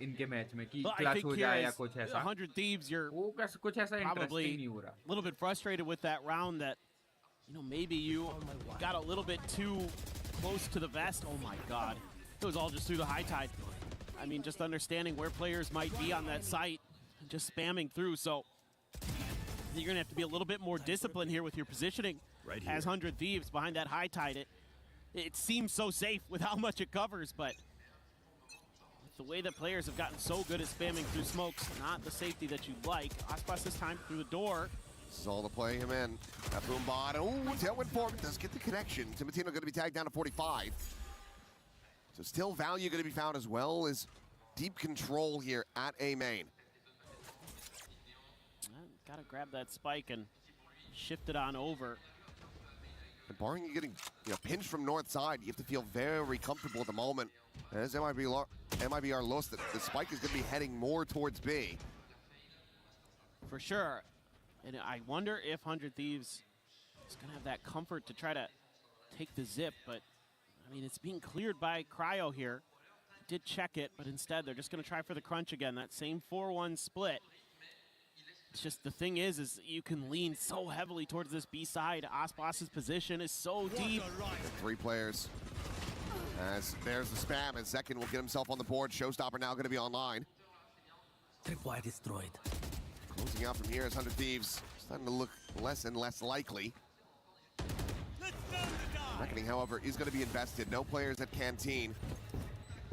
Well, I think here as 100 Thieves, you're probably a little bit frustrated with that round that, you know, maybe you got a little bit too close to the vest. Oh my God. It was all just through the high tide. I mean, just understanding where players might be on that site, just spamming through. So you're going to have to be a little bit more disciplined here with your positioning as 100 Thieves behind that high tide. It seems so safe with how much it covers, but with the way that players have gotten so good at spamming through smokes, not the safety that you'd like. Aspas this time through the door. This is all to play him in. That boom bot. Oh, tailwind forward. Does get the connection. Timotino going to be tagged down to 45. So still value going to be found as well as deep control here at A main. Got to grab that spike and shift it on over. And barring you getting pinched from north side, you have to feel very comfortable at the moment. As MIBR.LOS, the spike is going to be heading more towards B. For sure. And I wonder if 100 Thieves is going to have that comfort to try to take the zip, but I mean, it's being cleared by Cryo here. He did check it, but instead they're just going to try for the crunch again. That same 4-1 split. It's just the thing is you can lean so heavily towards this B side. Osbos's position is so deep. 3 players. As there's the spam, and Zekin will get himself on the board. Showstopper now going to be online. Tripwire destroyed. Closing out from here is 100 Thieves. Starting to look less and less likely. Reckoning, however, is going to be invested. No players at Canteen.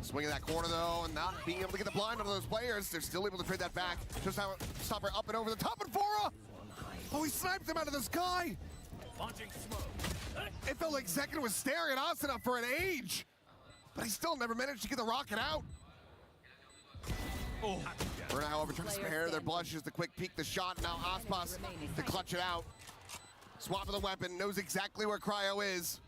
Swinging that corner, though, and not being able to get the blind on those players. They're still able to trade that back. Showstopper up and over the top, and Vora! Oh, he sniped him out of the sky! It felt like Zekin was staring at Asuna for an age, but he still never managed to get the rocket out. Oh. Verna, however, trying to spare their blushes, the quick peek, the shot. Now Aspas to clutch it out. Swap of the weapon, knows exactly where Cryo is.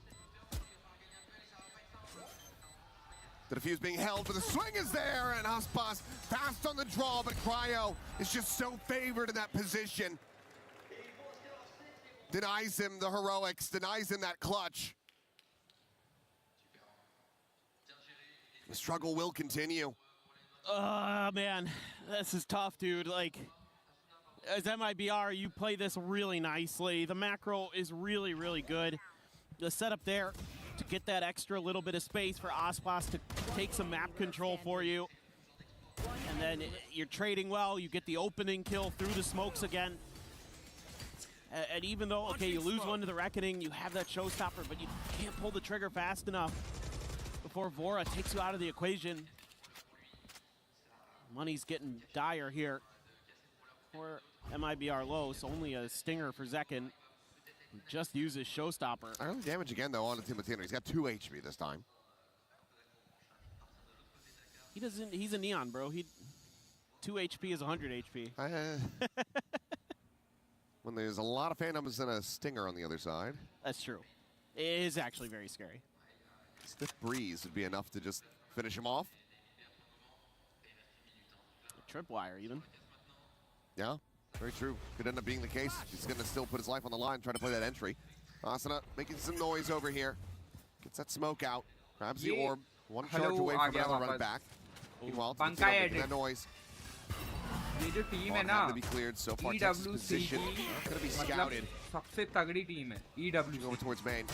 The defuse being held, but the swing is there, and Aspas fast on the draw, but Cryo is just so favored in that position. Denies him the heroics, denies him that clutch. The struggle will continue. Man, this is tough, dude. Like, as MIBR, you play this really nicely. The macro is really, really good. The setup there to get that extra little bit of space for Aspas to take some map control for you. And then you're trading well. You get the opening kill through the smokes again. And even though, okay, you lose one to the Reckoning, you have that showstopper, but you can't pull the trigger fast enough before Vora takes you out of the equation. Money's getting dire here for MIBR.LOS. Only a stinger for Zekin. Just uses showstopper. Early damage again, though, on the Timotino. He's got 2 HP this time. He doesn't. He's a Neon, bro. 2 HP is 100 HP. When there's a lot of Phantoms and a Stinger on the other side. That's true. It is actually very scary. Stiff breeze would be enough to just finish him off. A tripwire, even. Yeah, very true. Could end up being the case. He's going to still put his life on the line, try to play that entry. Asuna making some noise over here. Gets that smoke out. Grabs the orb. One charge away from another run back. Meanwhile, making that noise. ये जो team है ना EWC मतलब सबसे तगड़ी team है EWC going towards main.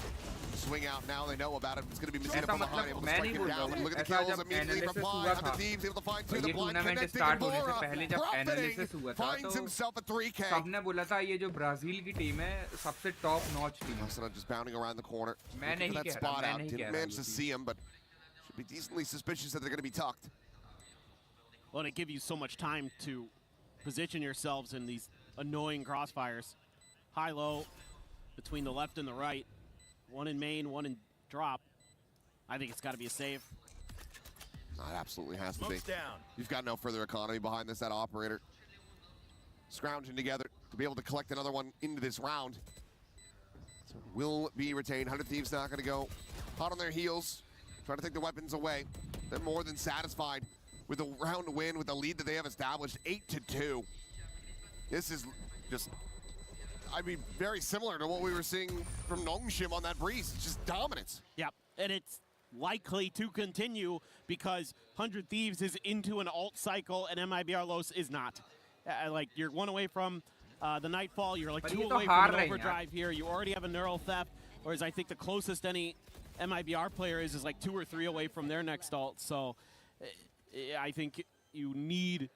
Swing out now, they know about it. It's going to be missing ऐसा मतलब मैं नहीं बोल रहा हूँ ऐसा जब एनालिसिस हुआ था ये टूर्नामेंट स्टार्ट होने से पहले जब एनालिसिस हुआ था तो सबने बोला था ये जो ब्राजील की टीम है सबसे टॉप नॉच टीम है just bounding around the corner. मैं नहीं कह रहा didn't manage to see him, but should be decently suspicious that they're going to be tucked. Well, they give you so much time to position yourselves in these annoying crossfires. High-low between the left and the right. One in main, one in drop. I think it's got to be a save. It absolutely has to be. Down. You've got no further economy behind this, that operator. Scrounging together to be able to collect another one into this round. So will be retained. 100 Thieves not going to go hot on their heels. Trying to take the weapons away. They're more than satisfied with the round win, with the lead that they have established, 8-2. This is just, I mean, very similar to what we were seeing from NongShim on that breeze. It's just dominance. Yep, and it's likely to continue because 100 Thieves is into an alt cycle and MIBR.LOS is not. Like, you're one away from the Nightfall, you're like 2 away from an overdrive here. You already have a neural theft, whereas I think the closest any MIBR player is like 2 or 3 away from their next alt. So I think you need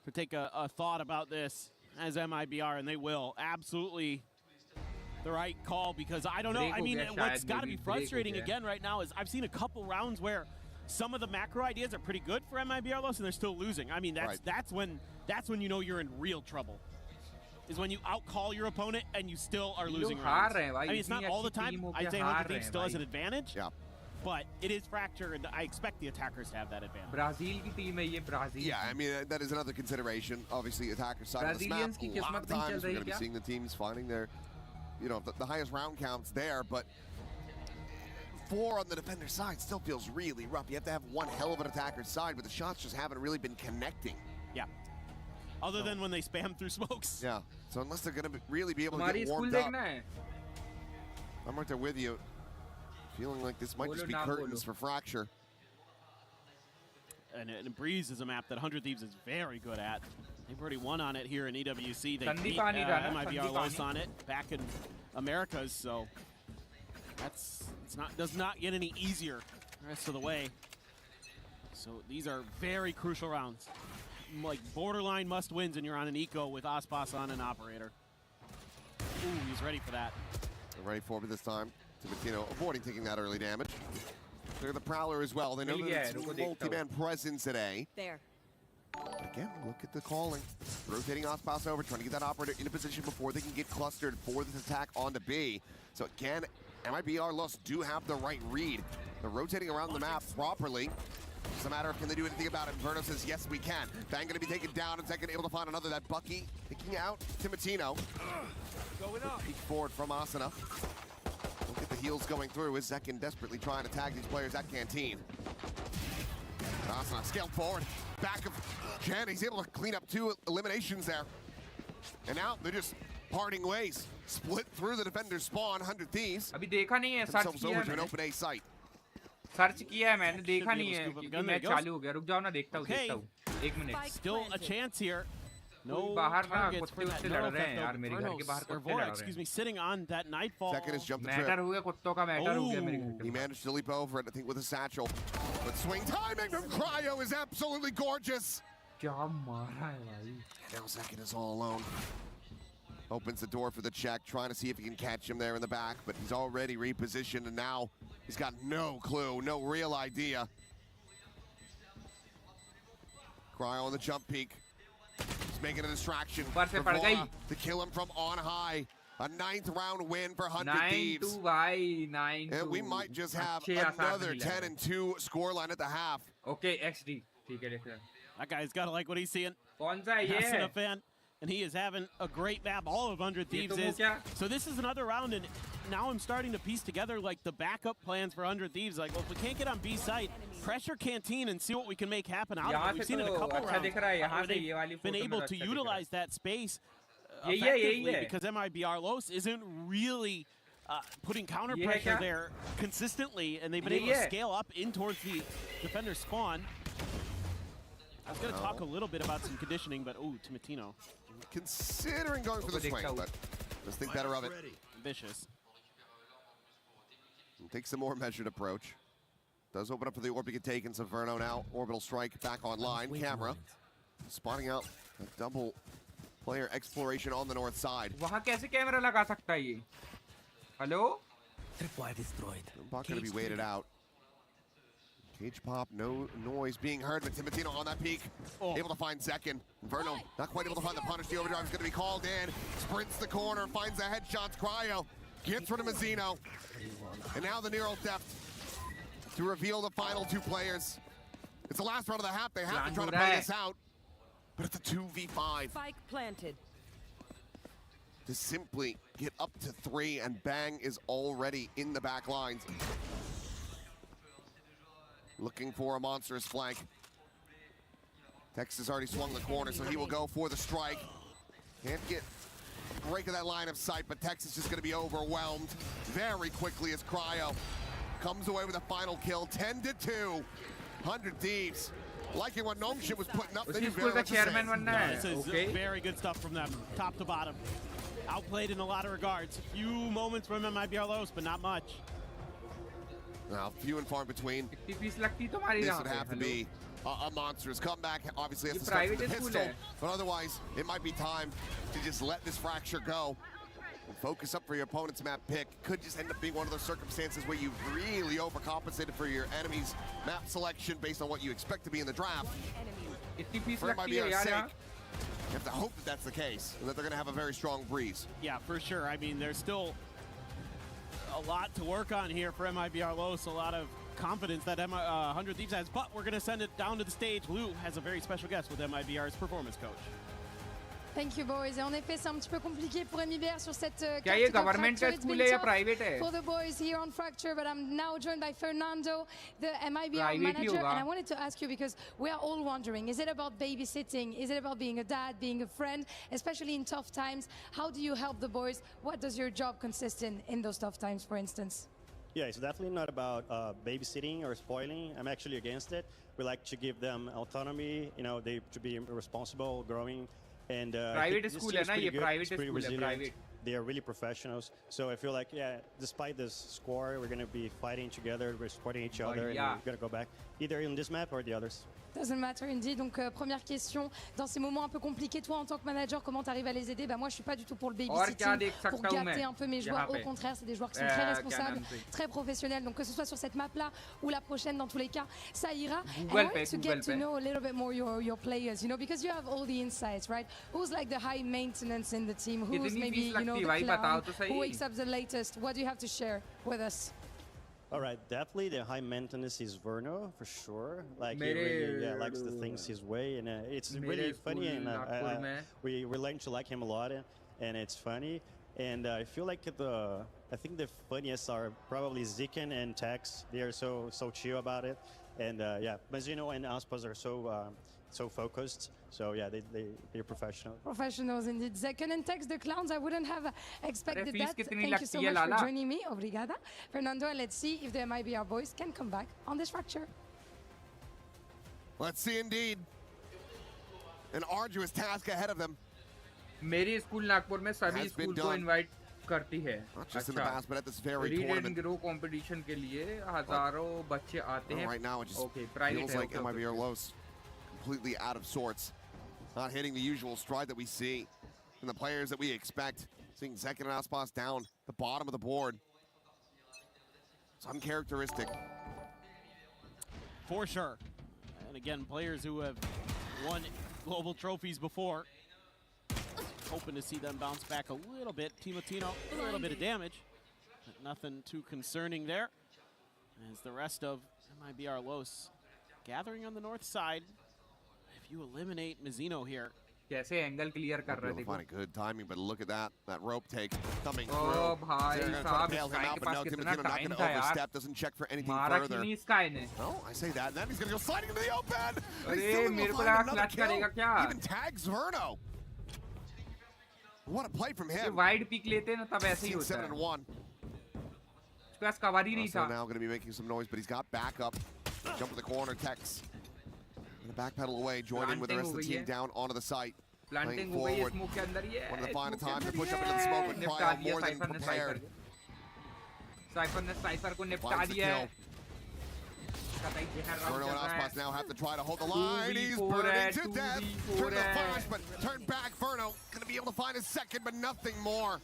to take a thought about this as MIBR, and they will. Absolutely the right call, because I don't know. I mean, what's got to be frustrating again right now is I've seen a couple rounds where some of the macro ideas are pretty good for MIBR.LOS and they're still losing. I mean, that's when you know you're in real trouble. Is when you outcall your opponent and you still are losing rounds. I mean, it's not all the time. I'd say 100 Thieves still has an advantage. Yeah. But it is fractured, and I expect the attackers to have that advantage. Brazil की team है ये Brazil. Yeah, I mean, that is another consideration. Obviously, attacker side of this map. A lot of times we're going to be seeing the teams finding their, you know, the highest round counts there, but 4 on the defender side still feels really rough. You have to have one hell of an attacker's side, but the shots just haven't really been connecting. Yeah. Other than when they spam through smokes. Yeah. So unless they're going to really be able to get warmed up. I'm right there with you. Feeling like this might just be curtains for Fracture. And Breeze is a map that 100 Thieves is very good at. They've already won on it here in EWC. They beat MIBR.LOS on it back in Americas, so does not get any easier the rest of the way. So these are very crucial rounds. Like borderline must-wins, and you're on an eco with Ospas on an operator. Ooh, he's ready for that. They're ready for it this time. Timatino avoiding taking that early damage. Clear the Prowler as well. They know that it's multi-man presence today. There. Again, look at the calling. Rotating Ospas over, trying to get that operator in a position before they can get clustered for this attack onto B. So again, MIBR.LOS do have the right read. They're rotating around the map properly. It's a matter of can they do anything about it. Verno says, yes, we can. Bang going to be taken down, and Second able to find another. That Bucky picking out Timatino. Going up. Peek forward from Asuna. Look at the heels going through. Is Zekin desperately trying to tag these players at Canteen. Asuna scaled forward. Back of Jen. He's able to clean up 2 eliminations there. And now they're just parting ways. Split through the defender's spawn. 100 Thieves. अभी देखा नहीं है, themselves over to an open A site. Search किया है मैंने, देखा नहीं है क्योंकि मैच चालू हो गया. रुक जाओ ना, देखता हूँ. 1 minute. Still a chance here. No targets for that. Vora, excuse me, sitting on that Nightfall. Second has jumped the trip. He managed to leap over it, I think, with a satchel. But swing timing from Cryo is absolutely gorgeous. And now Second is all alone. Opens the door for the check, trying to see if he can catch him there in the back, but he's already repositioned, and now he's got no clue, no real idea. Cryo on the jump peak. He's making a distraction for Vora to kill him from on high. A 9th round win for 100 Thieves. 9-2. And we might just have another 10-2 scoreline at the half. Okay, XD. That guy's got to like what he's seeing. Yeah. A fan. And he is having a great map. All of 100 Thieves is. So this is another round, and now I'm starting to piece together like the backup plans for 100 Thieves. Like, well, if we can't get on B site, pressure Canteen and see what we can make happen out of it. We've seen it a couple rounds where they've been able to utilize that space effectively because MIBR.LOS isn't really putting counter pressure there consistently, and they've been able to scale up in towards the defender spawn. I was going to talk a little bit about some conditioning, but Timatino. Considering going for the swing, but let's think better of it. Vicious. Takes a more measured approach. Does open up for the orb to get taken, so Verno now. Orbital strike back online. Camera spotting out a double player exploration on the north side. वहाँ कैसे camera लगा सकता है ये? Hello? Tripwire destroyed. Not going to be waited out. Cage pop, no noise being heard, but Timatino on that peak, able to find Zekin. Verno not quite able to find the punish. The overdrive is going to be called in. Sprints the corner, finds the headshots. Cryo gets rid of Mazzino. And now the neural theft to reveal the final 2 players. It's the last round of the half. They have to try to play this out. But it's a 2v5. Spike planted. To simply get up to 3, and Bang is already in the back lines. Looking for a monstrous flank. Tex has already swung the corner, so he will go for the strike. Can't get a break of that line of sight, but Tex is just going to be overwhelmed very quickly as Cryo comes away with a final kill. 10-2. 100 Thieves. Liking what NongShim was putting up. This is very good stuff from them, top to bottom. Outplayed in a lot of regards. A few moments from MIBR.LOS, but not much. Now, few and far in between. This would have to be a monstrous comeback. Obviously, has to start with the pistol, but otherwise, it might be time to just let this Fracture go and focus up for your opponent's map pick. Could just end up being one of those circumstances where you've really overcompensated for your enemy's map selection based on what you expect to be in the draft. For MIBR's sake, you have to hope that that's the case, and that they're going to have a very strong breeze. Yeah, for sure. I mean, there's still a lot to work on here for MIBR.LOS, a lot of confidence that 100 Thieves has, but we're going to send it down to the stage. Lou has a very special guest with MIBR's performance coach. Thank you, boys. Et en effet, c'est un petit peu compliqué pour MIBR sur cette क्या ये government school है या private है? For the boys here on Fracture, but I'm now joined by Fernando, the MIBR manager, and I wanted to ask you because we are all wondering, is it about babysitting? Is it about being a dad, being a friend, especially in tough times? How do you help the boys? What does your job consist in those tough times, for instance? Yeah, it's definitely not about babysitting or spoiling. I'm actually against it. We like to give them autonomy. You know, they to be responsible, growing, and private school है ना ये private school है private. They are really professionals. So I feel like, yeah, despite this score, we're going to be fighting together, we're supporting each other, and we're going to go back either in this map or the others. Doesn't matter indeed. Donc première question, dans ces moments un peu compliqués, toi en tant que manager, comment tu arrives à les aider? Bah moi je suis pas du tout pour le babysitting, pour gâter un peu mes joueurs. Au contraire, c'est des joueurs qui sont très responsables, très professionnels. Donc que ce soit sur cette map là ou la prochaine, dans tous les cas, ça ira. And I wanted to get to know a little bit more your players, you know, because you have all the insights, right? Who's like the high maintenance in the team? Who's maybe, you know, the clown? Who wakes up the latest? What do you have to share with us? All right, definitely the high maintenance is Verno for sure. Like he really likes the things his way, and it's really funny. And we learned to like him a lot, and it's funny. And I feel like I think the funniest are probably Ziken and Tex. They are so chill about it, and yeah, Mazino and Aspas are so focused. So yeah, they're professional. Professionals indeed. Ziken and Tex, the clowns. I wouldn't have expected that. Thank you so much for joining me. Obrigada. Fernando, let's see if the MIBR boys can come back on this fracture. Let's see indeed. An arduous task ahead of them. मेरी school Nagpur में सभी school को invite करती है. Read and grow competition के लिए हजारों बच्चे आते हैं. Right now it just private feels like MIBR.LOS completely out of sorts. Not hitting the usual stride that we see from the players that we expect. Seeing Zekin and Aspas down the bottom of the board. It's uncharacteristic. For sure. And again, players who have won global trophies before. Hoping to see them bounce back a little bit. Timotino, a little bit of damage, but nothing too concerning there. As the rest of MIBR.LOS gathering on the north side. If you eliminate Mizzino here. कैसे angle clear कर रहे थे. Find a good timing, but look at that rope take coming through. Oh भाई साहब इसके पास कितना time था यार. Doesn't check for anything further. No, I say that. And then he's going to go sliding into the open. अरे मेरे को लगा क्लच करेगा क्या. Even tags Verno. What a play from him. Wide pick लेते हैं ना तब ऐसे ही होता है. 7-1. उसके पास कवर ही नहीं था. So now going to be making some noise, but he's got backup. Jump to the corner, Tex. And the backpedal away, join in with the rest of the team down onto the site. Planting forward. One of the final times to push up into the smoke with Cryo more than prepared. Cypher ने Cypher को निपटा दिया है. Verno and Aspas now have to try to hold the line. He's burning to death. Turn the flash, but turn back. Verno going to be able to find his second, but nothing more.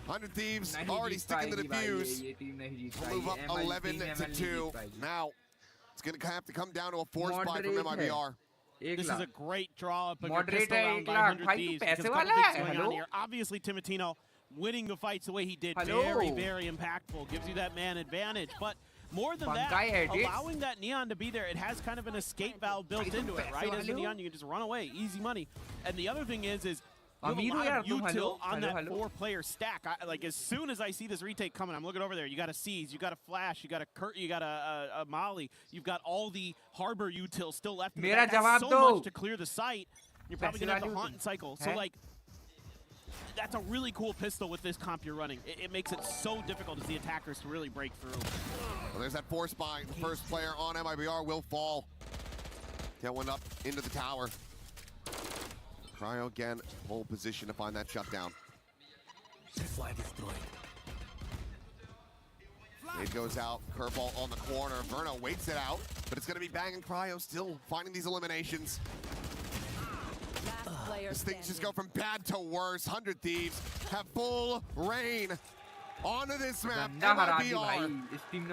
100 Thieves already sticking to the fuse. Move up 11-2. Now it's going to have to come down to a force buy from MIBR. This is a great draw up of your pistol round by 100 Thieves. Because a couple things going on here. Obviously, Timotino winning the fights the way he did, very, very impactful. Gives you that man advantage, but more than that, allowing that Neon to be there, it has kind of an escape valve built into it, right? As a Neon, you can just run away, easy money. And the other thing is you have a lot of util on that 4-player stack. Like as soon as I see this retake coming, I'm looking over there. You got a Seize, you got a Flash, you got a Kurt, you got a Molly. You've got all the Harbor util still left. That's so much to clear the site. You're probably gonna have to haunt and cycle. So like, that's a really cool pistol with this comp you're running. It makes it so difficult as the attackers to really break through. Well, there's that force buy. The first player on MIBR will fall. Tailwind up into the tower. Cryo again, pole position to find that shutdown. Supply destroyed. It goes out, curveball on the corner. Verno waits it out, but it's gonna be banging. Cryo still finding these eliminations. This things just go from bad to worse. 100 Thieves have full reign onto this map. MIBR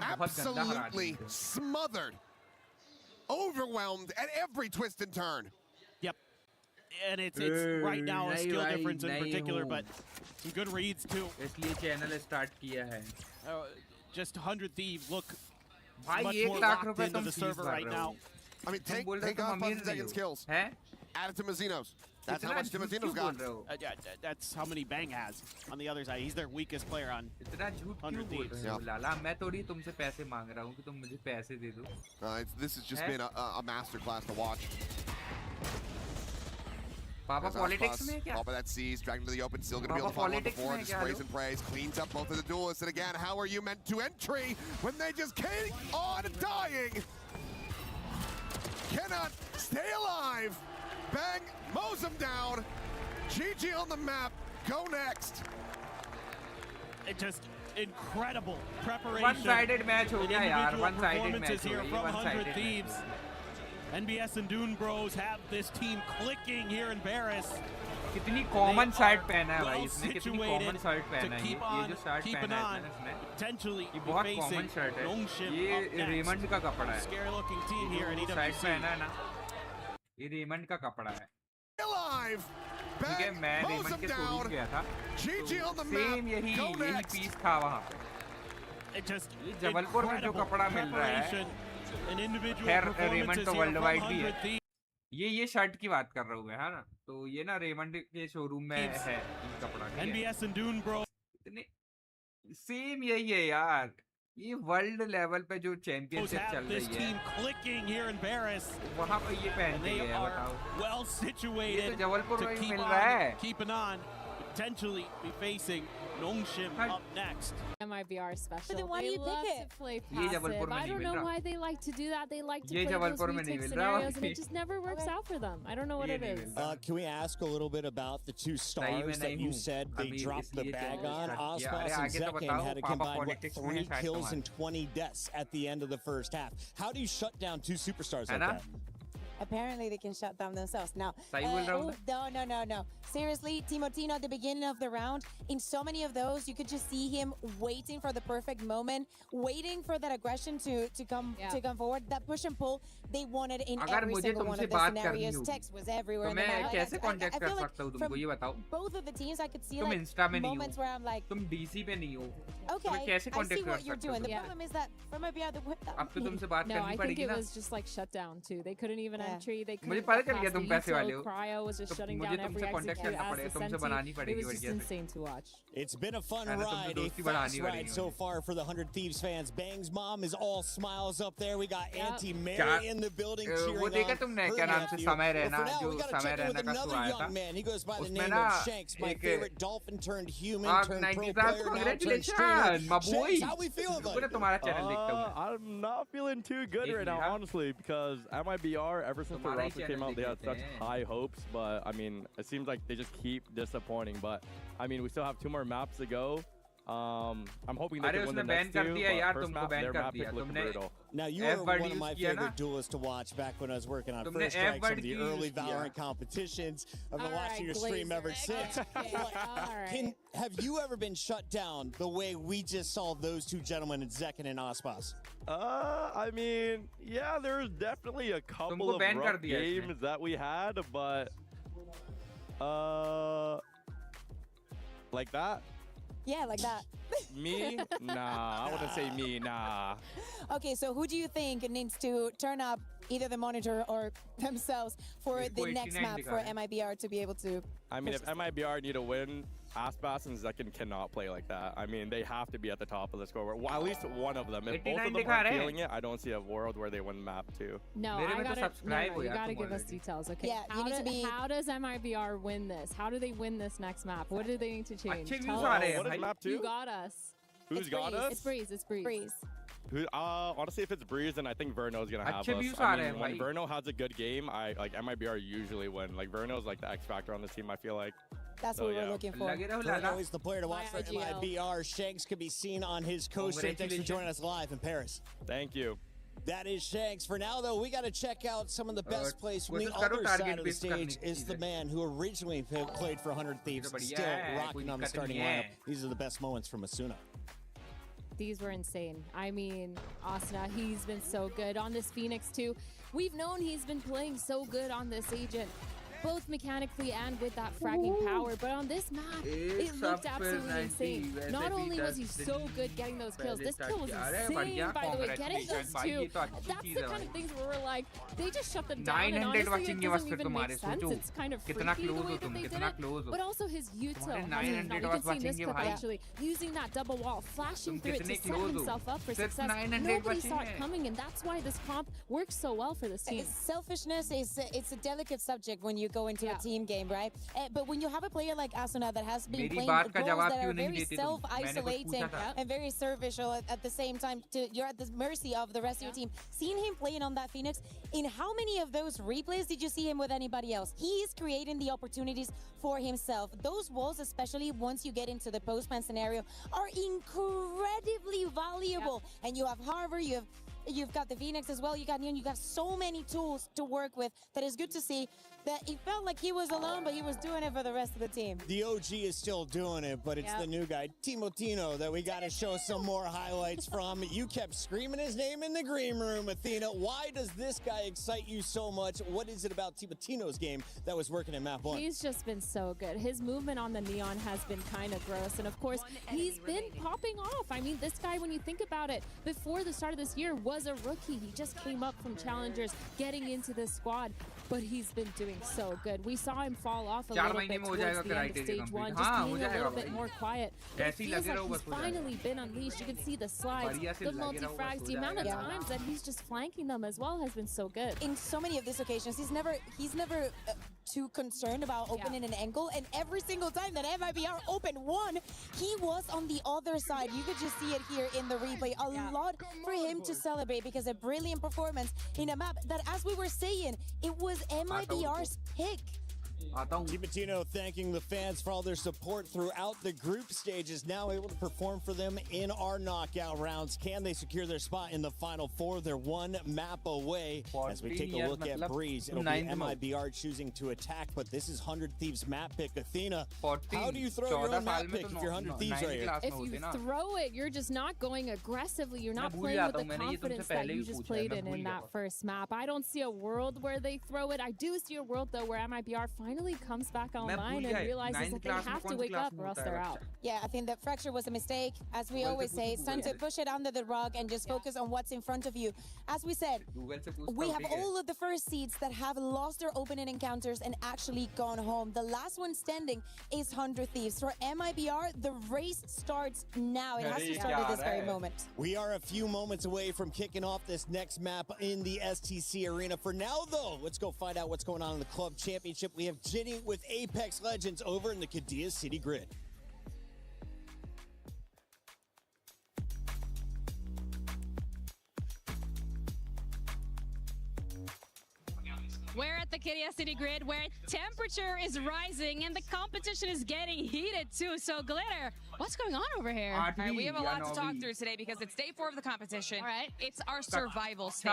absolutely smothered, overwhelmed at every twist and turn. Yep, and it's right now a skill difference in particular, but some good reads too. Just 100 Thieves look much more locked into the server right now. I mean, take off Zekin's kills. Add it to Mazzino's. That's how much Timotino's got. Yeah, that's how many Bang has on the other side. He's their weakest player on 100 Thieves. This has just been a masterclass to watch. Papa politics में क्या? Top of that seas, dragged into the open, still going to be able to find one before. Just sprays and prays, cleans up both of the duelists. And again, how are you meant to entry when they just keep on dying? Cannot stay alive. Bang, mows them down. GG on the map. Go next. It just incredible preparation. One-sided match हो गया यार. One-sided match here from 100 Thieves. NBS and Dune Bros have this team clicking here in Paris. कितनी common shirt पहना है भाई इसने कितनी common shirt पहना है ये जो shirt पहना है इसने ये बहुत common shirt है ये रेमंड का कपड़ा है scary looking team here in EWC shirt पहना है ना ये रेमंड का कपड़ा है ठीक है मैं रेमंड के शोरूम गया था सेम यही पीस था वहाँ पे ये जबलपुर में जो कपड़ा मिल रहा है खैर रेमंड तो वर्ल्ड वाइड भी है ये शर्ट की बात कर रहा हूँ मैं है ना तो ये ना रेमंड के शोरूम में है कपड़ा NBS and Dune Bro इतने सेम यही है यार ये वर्ल्ड लेवल पे जो चैंपियनशिप चल रही है वहाँ पे ये पहनते हैं बताओ ये तो जबलपुर में मिल रहा है potentially be facing NongShim up next. MIBR special. But then why do you pick it? To play passive. I don't know why they like to do that. They like to play those retake scenarios, and it just never works out for them. I don't know what it is. Can we ask a little bit about the two stars that you said they dropped the bag on? Osmos and Zekin had a combined 3 kills and 20 deaths at the end of the first half. How do you shut down two superstars like that? Apparently they can shut down themselves. Now, no. Seriously, Timotino at the beginning of the round, in so many of those, you could just see him waiting for the perfect moment, waiting for that aggression to come forward. That push and pull, they wanted in every single one of the scenarios. Text was everywhere. I feel like from both of the teams, I could see like moments where I'm like, okay, I see what you're doing. The problem is that from a behind the whip, no, I think it was just like shut down too. They couldn't even entry. They couldn't Cryo was just shutting down every execute as the Senti. It was just insane to watch. It's been a fun ride, a fast ride so far for the 100 Thieves fans. Bang's mom is all smiles up there. We got Auntie Mary in the building cheering on her nephew. For now, we got to check in with another young man. He goes by the name of Shanks, my favorite dolphin turned human turned pro player now turned streamer. Shanks, how we feeling, buddy? I'm not feeling too good right now, honestly, because MIBR, ever since the roster came out, they had such high hopes, but I mean, it seems like they just keep disappointing. But I mean, we still have 2 more maps to go. I'm hoping they can win the next 2, but first map, their map pick looked brutal. Now, you were one of my favorite duelists to watch back when I was working on First Strike, some of the early Valorant competitions. I've been watching your stream ever since. Have you ever been shut down the way we just saw those 2 gentlemen, Zekin and Osmos? I mean, yeah, there's definitely a couple of rough games that we had, but like that? Yeah, like that. Me? Nah, I wouldn't say me, nah. Okay, so who do you think needs to turn up either the monitor or themselves for the next map for MIBR to be able to... I mean, if MIBR need to win, Aspas and Zekin cannot play like that. I mean, they have to be at the top of the scoreboard. Well, at least one of them. If both of them aren't feeling it, I don't see a world where they win map 2. No, you gotta give us details, okay? Yeah, how does MIBR win this? How do they win this next map? What do they need to change? Tell us. What is map 2? You got us. Who's got us? It's Breeze. It's Breeze. Honestly, if it's Breeze, then I think Verno's gonna have us. I mean, when Verno has a good game, like MIBR usually win. Like Verno's like the X factor on this team, I feel like. That's what we're looking for. Verno is the player to watch for MIBR. Shanks could be seen on his Co-Stream. Thanks for joining us live in Paris. Thank you. That is Shanks. For now, though, we got to check out some of the best plays from the other side of the stage. Is the man who originally played for 100 Thieves, still rocking on the starting lineup. These are the best moments from Asuna. These were insane. I mean, Asuna, he's been so good on this Phoenix too. We've known he's been playing so good on this agent, both mechanically and with that fragging power, but on this map, it looked absolutely insane. Not only was he so good getting those kills, this kill was insane, by the way, getting those 2. That's the kind of things where we're like, they just shut them down, and honestly, it doesn't even make sense. It's kind of freaky the way that they did it, but also his util. You can see in this clip, actually, using that double wall, flashing through it to set himself up for success. Nobody saw it coming, and that's why this comp works so well for this team. Selfishness is it's a delicate subject when you you go into a team game, right? But when you have a player like Asuna that has been playing roles that are very self-isolating and very servicial at the same time, you're at the mercy of the rest of your team. Seeing him playing on that Phoenix, in how many of those replays did you see him with anybody else? He is creating the opportunities for himself. Those walls, especially once you get into the postman scenario, are incredibly valuable. And you have Harvard, you've got the Phoenix as well, you got Neon, you got so many tools to work with that is good to see that he felt like he was alone, but he was doing it for the rest of the team. The OG is still doing it, but it's the new guy, Timotino, that we got to show some more highlights from. You kept screaming his name in the green room, Athena. Why does this guy excite you so much? What is it about Timotino's game that was working in map 1? He's just been so good. His movement on the Neon has been kind of gross. And of course, he's been popping off. I mean, this guy, when you think about it, before the start of this year was a rookie. He just came up from Challengers, getting into this squad, but he's been doing so good. We saw him fall off a little bit towards the end of stage 1, just being a little bit more quiet. But it feels like he's finally been unleashed. You can see the slides, the multi-frags, the amount of times that he's just flanking them as well has been so good. In so many of these occasions, he's never too concerned about opening an angle, and every single time that MIBR opened one, he was on the other side. You could just see it here in the replay. A lot for him to celebrate, because a brilliant performance in a map that, as we were saying, it was MIBR's pick. Timotino thanking the fans for all their support throughout the group stages, now able to perform for them in our knockout rounds. Can they secure their spot in the Final Four? They're one map away. As we take a look at Breeze, it'll be MIBR choosing to attack, but this is 100 Thieves map pick. Athena, how do you throw your own map pick if you're 100 Thieves right here? If you throw it, you're just not going aggressively. You're not playing with the confidence that you just played in that first map. I don't see a world where they throw it. I do see a world, though, where MIBR finally comes back online and realizes that they have to wake up or else they're out. Yeah, I think that Fracture was a mistake. As we always say, it's time to push it under the rug and just focus on what's in front of you. As we said, we have all of the first seeds that have lost their opening encounters and actually gone home. The last one standing is 100 Thieves. For MIBR, the race starts now. It has to start at this very moment. We are a few moments away from kicking off this next map in the STC Arena. For now, though, let's go find out what's going on in the Club Championship. We have Ginny with Apex Legends over in the Qiddiya City Grid. We're at the Qiddiya City Grid, where temperature is rising and the competition is getting heated too. So, Glitter, what's going on over here? All right, we have a lot to talk through today because it's day 4 of the competition. All right. It's our survival stage,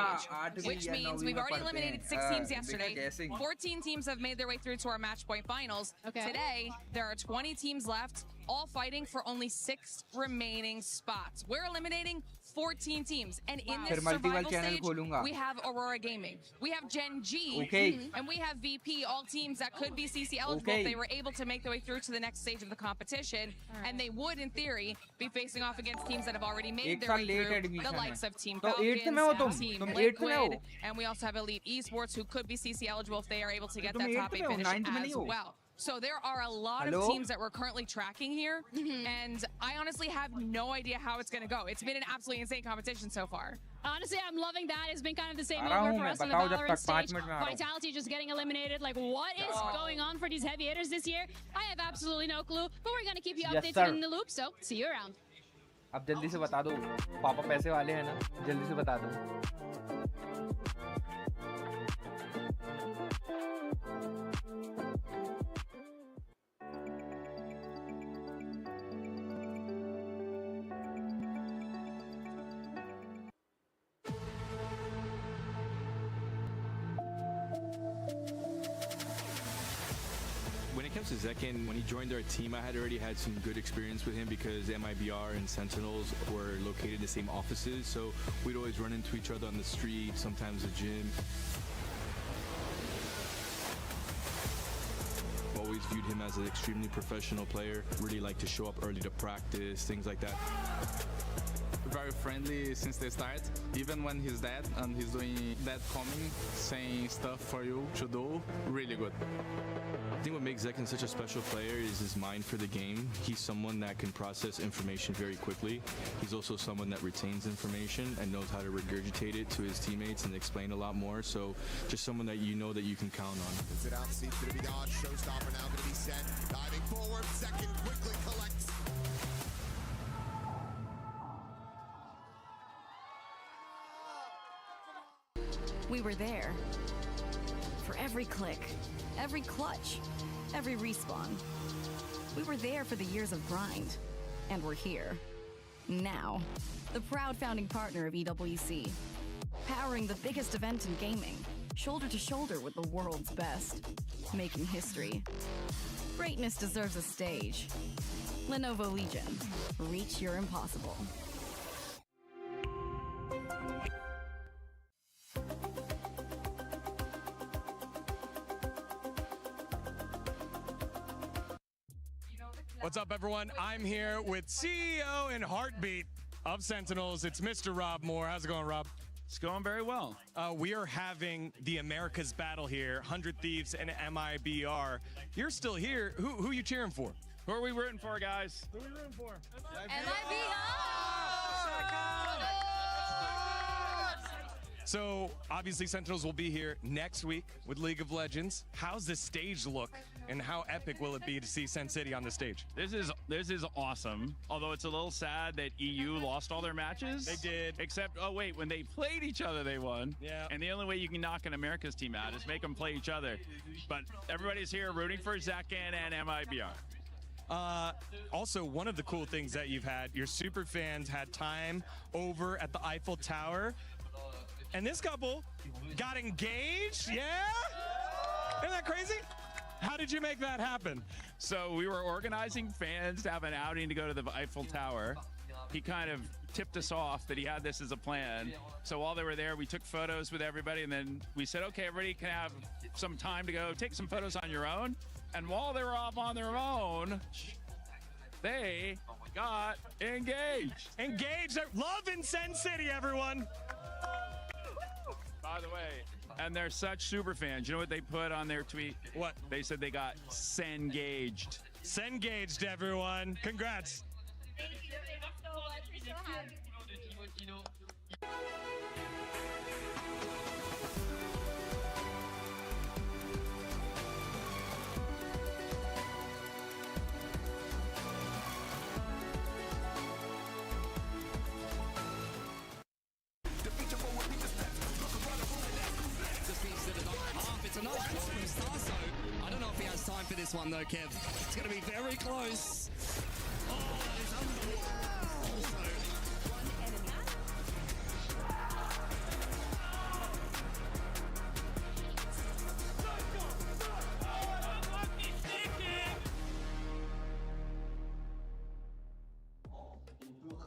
which means we've already eliminated 6 teams yesterday. 14 teams have made their way through to our match point finals. Okay. Today, there are 20 teams left, all fighting for only 6 remaining spots. We're eliminating 14 teams, and in this survival stage, we have Aurora Gaming, we have Gen G, and we have VP, all teams that could be CC eligible if they were able to make their way through to the next stage of the competition, and they would, in theory, be facing off against teams that have already made their way through, the likes of Team Falcons, Team Liquid, and we also have Elite Esports, who could be CC eligible if they are able to get that top 8 finish as well. So there are a lot of teams that we're currently tracking here, and I honestly have no idea how it's going to go. It's been an absolutely insane competition so far. Honestly, I'm loving that. It's been kind of the same over for us on the Valorant stage. Vitality just getting eliminated. Like, what is going on for these heavy hitters this year? I have absolutely no clue, but we're going to keep you updated in the loop, so see you around. अब जल्दी से बता दो, पापा पैसे वाले हैं ना, जल्दी से बता दो. When it comes to Zekin, when he joined our team, I had already had some good experience with him because MIBR and Sentinels were located in the same offices, so we'd always run into each other on the street, sometimes the gym. Always viewed him as an extremely professional player, really liked to show up early to practice, things like that. very friendly since the start. Even when he's dead and he's doing that coming, saying stuff for you to do, really good. I think what makes Zekin such a special player is his mind for the game. He's someone that can process information very quickly. He's also someone that retains information and knows how to regurgitate it to his teammates and explain a lot more. So just someone that you know that you can count on. Puts it out, seems going to be dodged. Showstopper now going to be sent. Diving forward, second quickly collects. We were there. For every click, every clutch, every respawn. We were there for the years of grind. And we're here. Now. The proud founding partner of EWC. Powering the biggest event in gaming. Shoulder to shoulder with the world's best. Making history. Greatness deserves a stage. Lenovo Legion. Reach your impossible. What's up, everyone? I'm here with CEO and heartbeat of Sentinels. It's Mr. Rob Moore. How's it going, Rob? It's going very well. We are having the America's battle here, 100 Thieves and MIBR. You're still here. Who are you cheering for? Who are we rooting for, guys? Who are we rooting for? MIBR! So, obviously, Sentinels will be here next week with League of Legends. How's the stage look, and how epic will it be to see Sen City on the stage? This is awesome, although it's a little sad that EU lost all their matches. They did. Except, oh wait, when they played each other, they won. Yeah. And the only way you can knock an America's team out is make them play each other. But everybody's here rooting for Zekin and MIBR. Also, one of the cool things that you've had, your super fans had time over at the Eiffel Tower. And this couple got engaged, yeah? Isn't that crazy? How did you make that happen? So we were organizing fans to have an outing to go to the Eiffel Tower. He kind of tipped us off that he had this as a plan. So while they were there, we took photos with everybody, and then we said, okay, everybody can have some time to go take some photos on your own. And while they were off on their own, they got engaged. Engaged. Love in Sen City, everyone. By the way, and they're such super fans. You know what they put on their tweet? What? They said they got Sengaged. Sengaged, everyone. Congrats. Thank you so much. We're so happy. It's a nice shot from Starso. I don't know if he has time for this one though, Kev. It's going to be very close. Oh, that is unbelievable.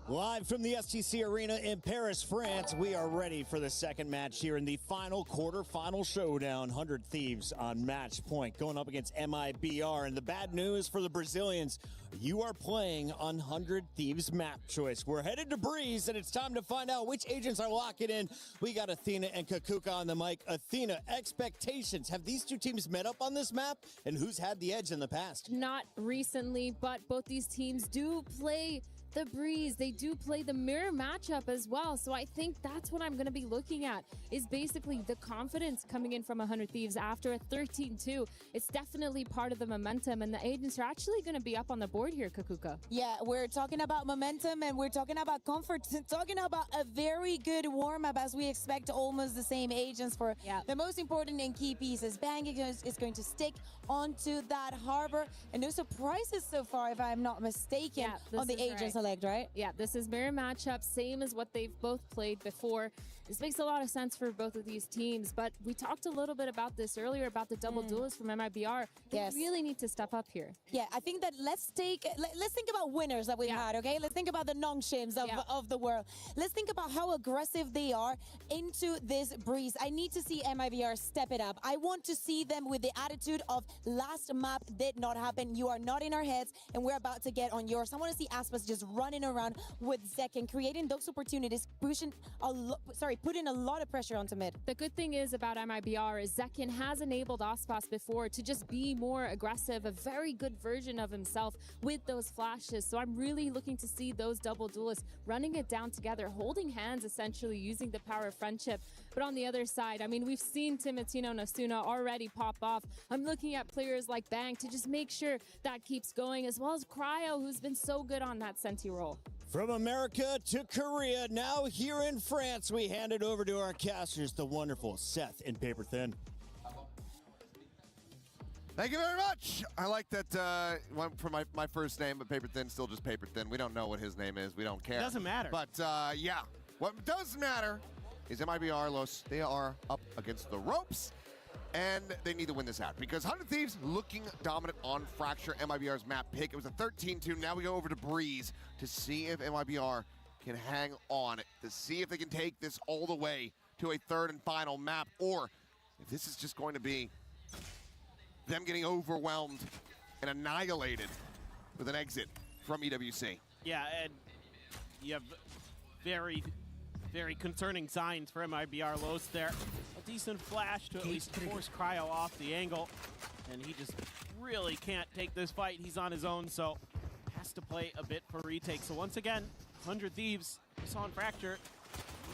Live from the STC Arena in Paris, France, we are ready for the second match here in the final quarterfinal showdown. 100 Thieves on match point going up against MIBR. And the bad news for the Brazilians, you are playing on 100 Thieves map choice. We're headed to Breeze, and it's time to find out which agents are locking in. We got Athena and Kakuka on the mic. Athena, expectations. Have these two teams met up on this map? And who's had the edge in the past? Not recently, but both these teams do play the Breeze. They do play the mirror matchup as well. So I think that's what I'm going to be looking at, is basically the confidence coming in from 100 Thieves after a 13-2. It's definitely part of the momentum, and the agents are actually going to be up on the board here, Kakuka. Yeah, we're talking about momentum, and we're talking about comfort, talking about a very good warm-up as we expect almost the same agents for the most important and key pieces. Bang is going to stick onto that harbor, and no surprises so far, if I'm not mistaken, on the agents select, right? Yeah, this is mirror matchup, same as what they've both played before. This makes a lot of sense for both of these teams, but we talked a little bit about this earlier, about the double duelists from MIBR. They really need to step up here. Yeah, I think that let's think about winners that we've had, okay? Let's think about the NongShims of the world. Let's think about how aggressive they are into this Breeze. I need to see MIBR step it up. I want to see them with the attitude of last map did not happen. You are not in our heads, and we're about to get on yours. I want to see Aspas just running around with Zekken, creating those opportunities, putting a lot of pressure onto mid. The good thing is about MIBR is Zekken has enabled Ospas before to just be more aggressive, a very good version of himself with those flashes. So I'm really looking to see those double duelists running it down together, holding hands, essentially using the power of friendship. But on the other side, I mean, we've seen Timotino Nasuna already pop off. I'm looking at players like Bang to just make sure that keeps going, as well as Cryo, who's been so good on that Senti role. From America to Korea, now here in France, we hand it over to our casters, the wonderful Seth and Paper Thin. Thank you very much. I like that for my first name, but Paper Thin, still just Paper Thin. We don't know what his name is. We don't care. Doesn't matter. But yeah, what does matter is MIBR.LOS. They are up against the ropes, and they need to win this out because 100 Thieves looking dominant on Fracture, MIBR's map pick. It was a 13-2. Now we go over to Breeze to see if MIBR can hang on, to see if they can take this all the way to a third and final map, or if this is just going to be them getting overwhelmed and annihilated with an exit from EWC. Yeah, and you have very, very concerning signs for MIBR.LOS there. A decent flash to at least force Cryo off the angle, and he just really can't take this fight. He's on his own, so has to play a bit for retake. So once again, 100 Thieves, we saw in Fracture,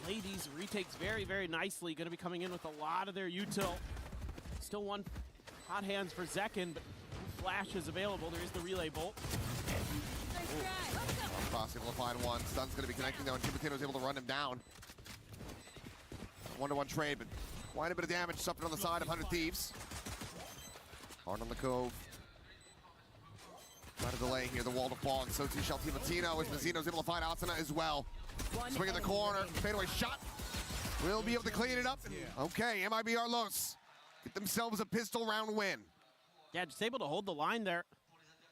ladies retakes very, very nicely. Going to be coming in with a lot of their util. Still one hot hands for Zekken, but no flashes available. There is the relay bolt. Cross able to find one. Stun's going to be connecting though, and Timotino's able to run him down. 1-to-1 trade, but quite a bit of damage suffered on the side of 100 Thieves. Hard on the Cove. Not a delay here, the wall to fall, and so too shall Timotino, as Mazzino's able to find Asuna as well. Swing in the corner, fadeaway shot. Will be able to clean it up. Okay, MIBR.LOS get themselves a pistol round win. Yeah, just able to hold the line there.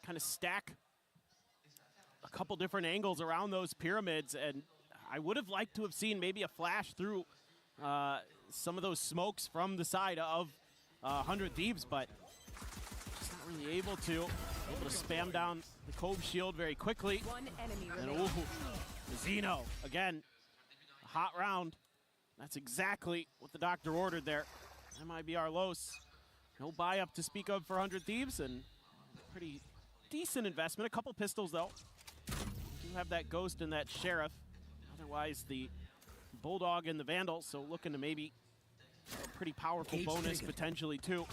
Kind of stack a couple different angles around those pyramids, and I would have liked to have seen maybe a flash through some of those smokes from the side of 100 Thieves, but just not really able to. Able to spam down the Cove shield very quickly. One enemy and remaining. Zeno, again, a hot round. That's exactly what the doctor ordered there. MIBR.LOS, no buy-up to speak of for 100 Thieves, and pretty decent investment. A couple pistols, though. Do have that Ghost and that Sheriff. Otherwise, the Bulldog and the Vandal, so looking to maybe a pretty powerful bonus potentially, too.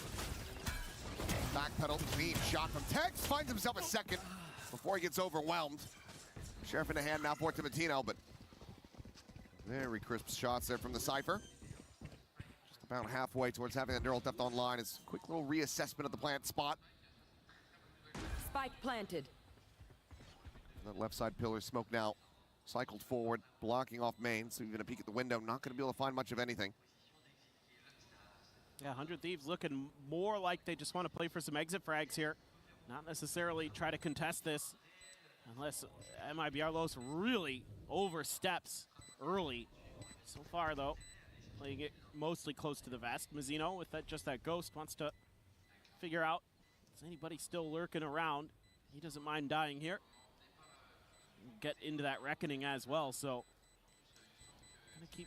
Backpedal, clean shot from Tex, finds himself a second before he gets overwhelmed. Sheriff in the hand now for Timotino, but very crisp shots there from the Cypher. Just about halfway towards having that neural depth online. Is quick little reassessment of the plant spot. Spike planted. That left side pillar smoke now cycled forward, blocking off main, so even a peek at the window, not going to be able to find much of anything. Yeah, 100 Thieves looking more like they just want to play for some exit frags here. Not necessarily try to contest this, unless MIBR.LOS really oversteps early. So far, though, playing it mostly close to the vest. Mazzino, with just that Ghost, wants to figure out, is anybody still lurking around? He doesn't mind dying here. Get into that reckoning as well, so gonna keep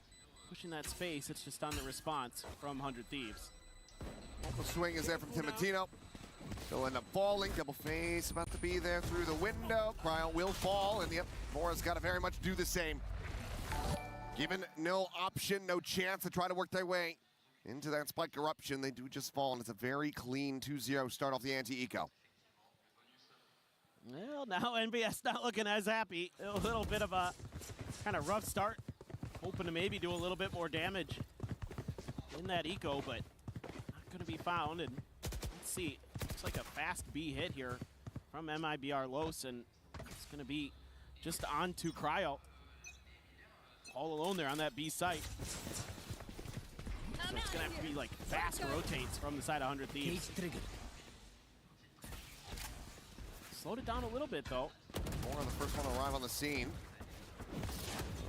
pushing that space. It's just on the response from 100 Thieves. The swing is there from Timotino. They'll end up falling. Double face about to be there through the window. Cryo will fall, and yep, Mora's got to very much do the same. Given no option, no chance to try to work their way into that spike eruption, they do just fall, and it's a very clean 2-0 start off the anti-eco. Well, now NBS not looking as happy. A little bit of a kind of rough start. Hoping to maybe do a little bit more damage in that eco, but not going to be found. And let's see, looks like a fast B hit here from MIBR.LOS, and it's going to be just on to Cryo. All alone there on that B site. So it's going to have to be like fast rotates from the side of 100 Thieves. Slowed it down a little bit, though. Mora, the first one to arrive on the scene.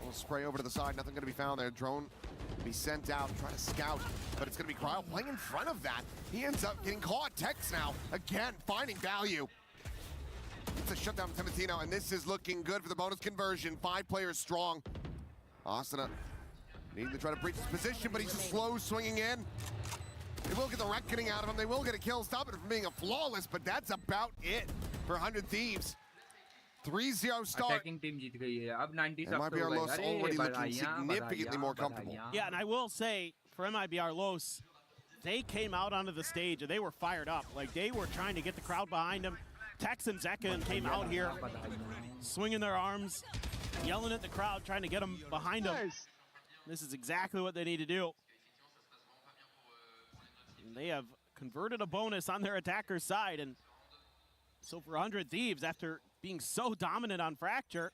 We'll spray over to the side, nothing going to be found there. Drone will be sent out, trying to scout, but it's going to be Cryo playing in front of that. He ends up getting caught. Tex now, again, finding value. It's a shutdown from Timotino, and this is looking good for the bonus conversion. 5 players strong. Asuna needing to try to breach his position, but he's just slow swinging in. They will get the reckoning out of him. They will get a kill, stop it from being a flawless, but that's about it for 100 Thieves. 3-0 start. Attacking team जीत गई है. अब 90 सब MIBR.LOS already looking significantly more comfortable. Yeah, and I will say, for MIBR.LOS, they came out onto the stage and they were fired up. Like, they were trying to get the crowd behind them. Tex and Zekken came out here, swinging their arms, yelling at the crowd, trying to get them behind them. This is exactly what they need to do. And they have converted a bonus on their attacker's side. And so for 100 Thieves, after being so dominant on Fracture,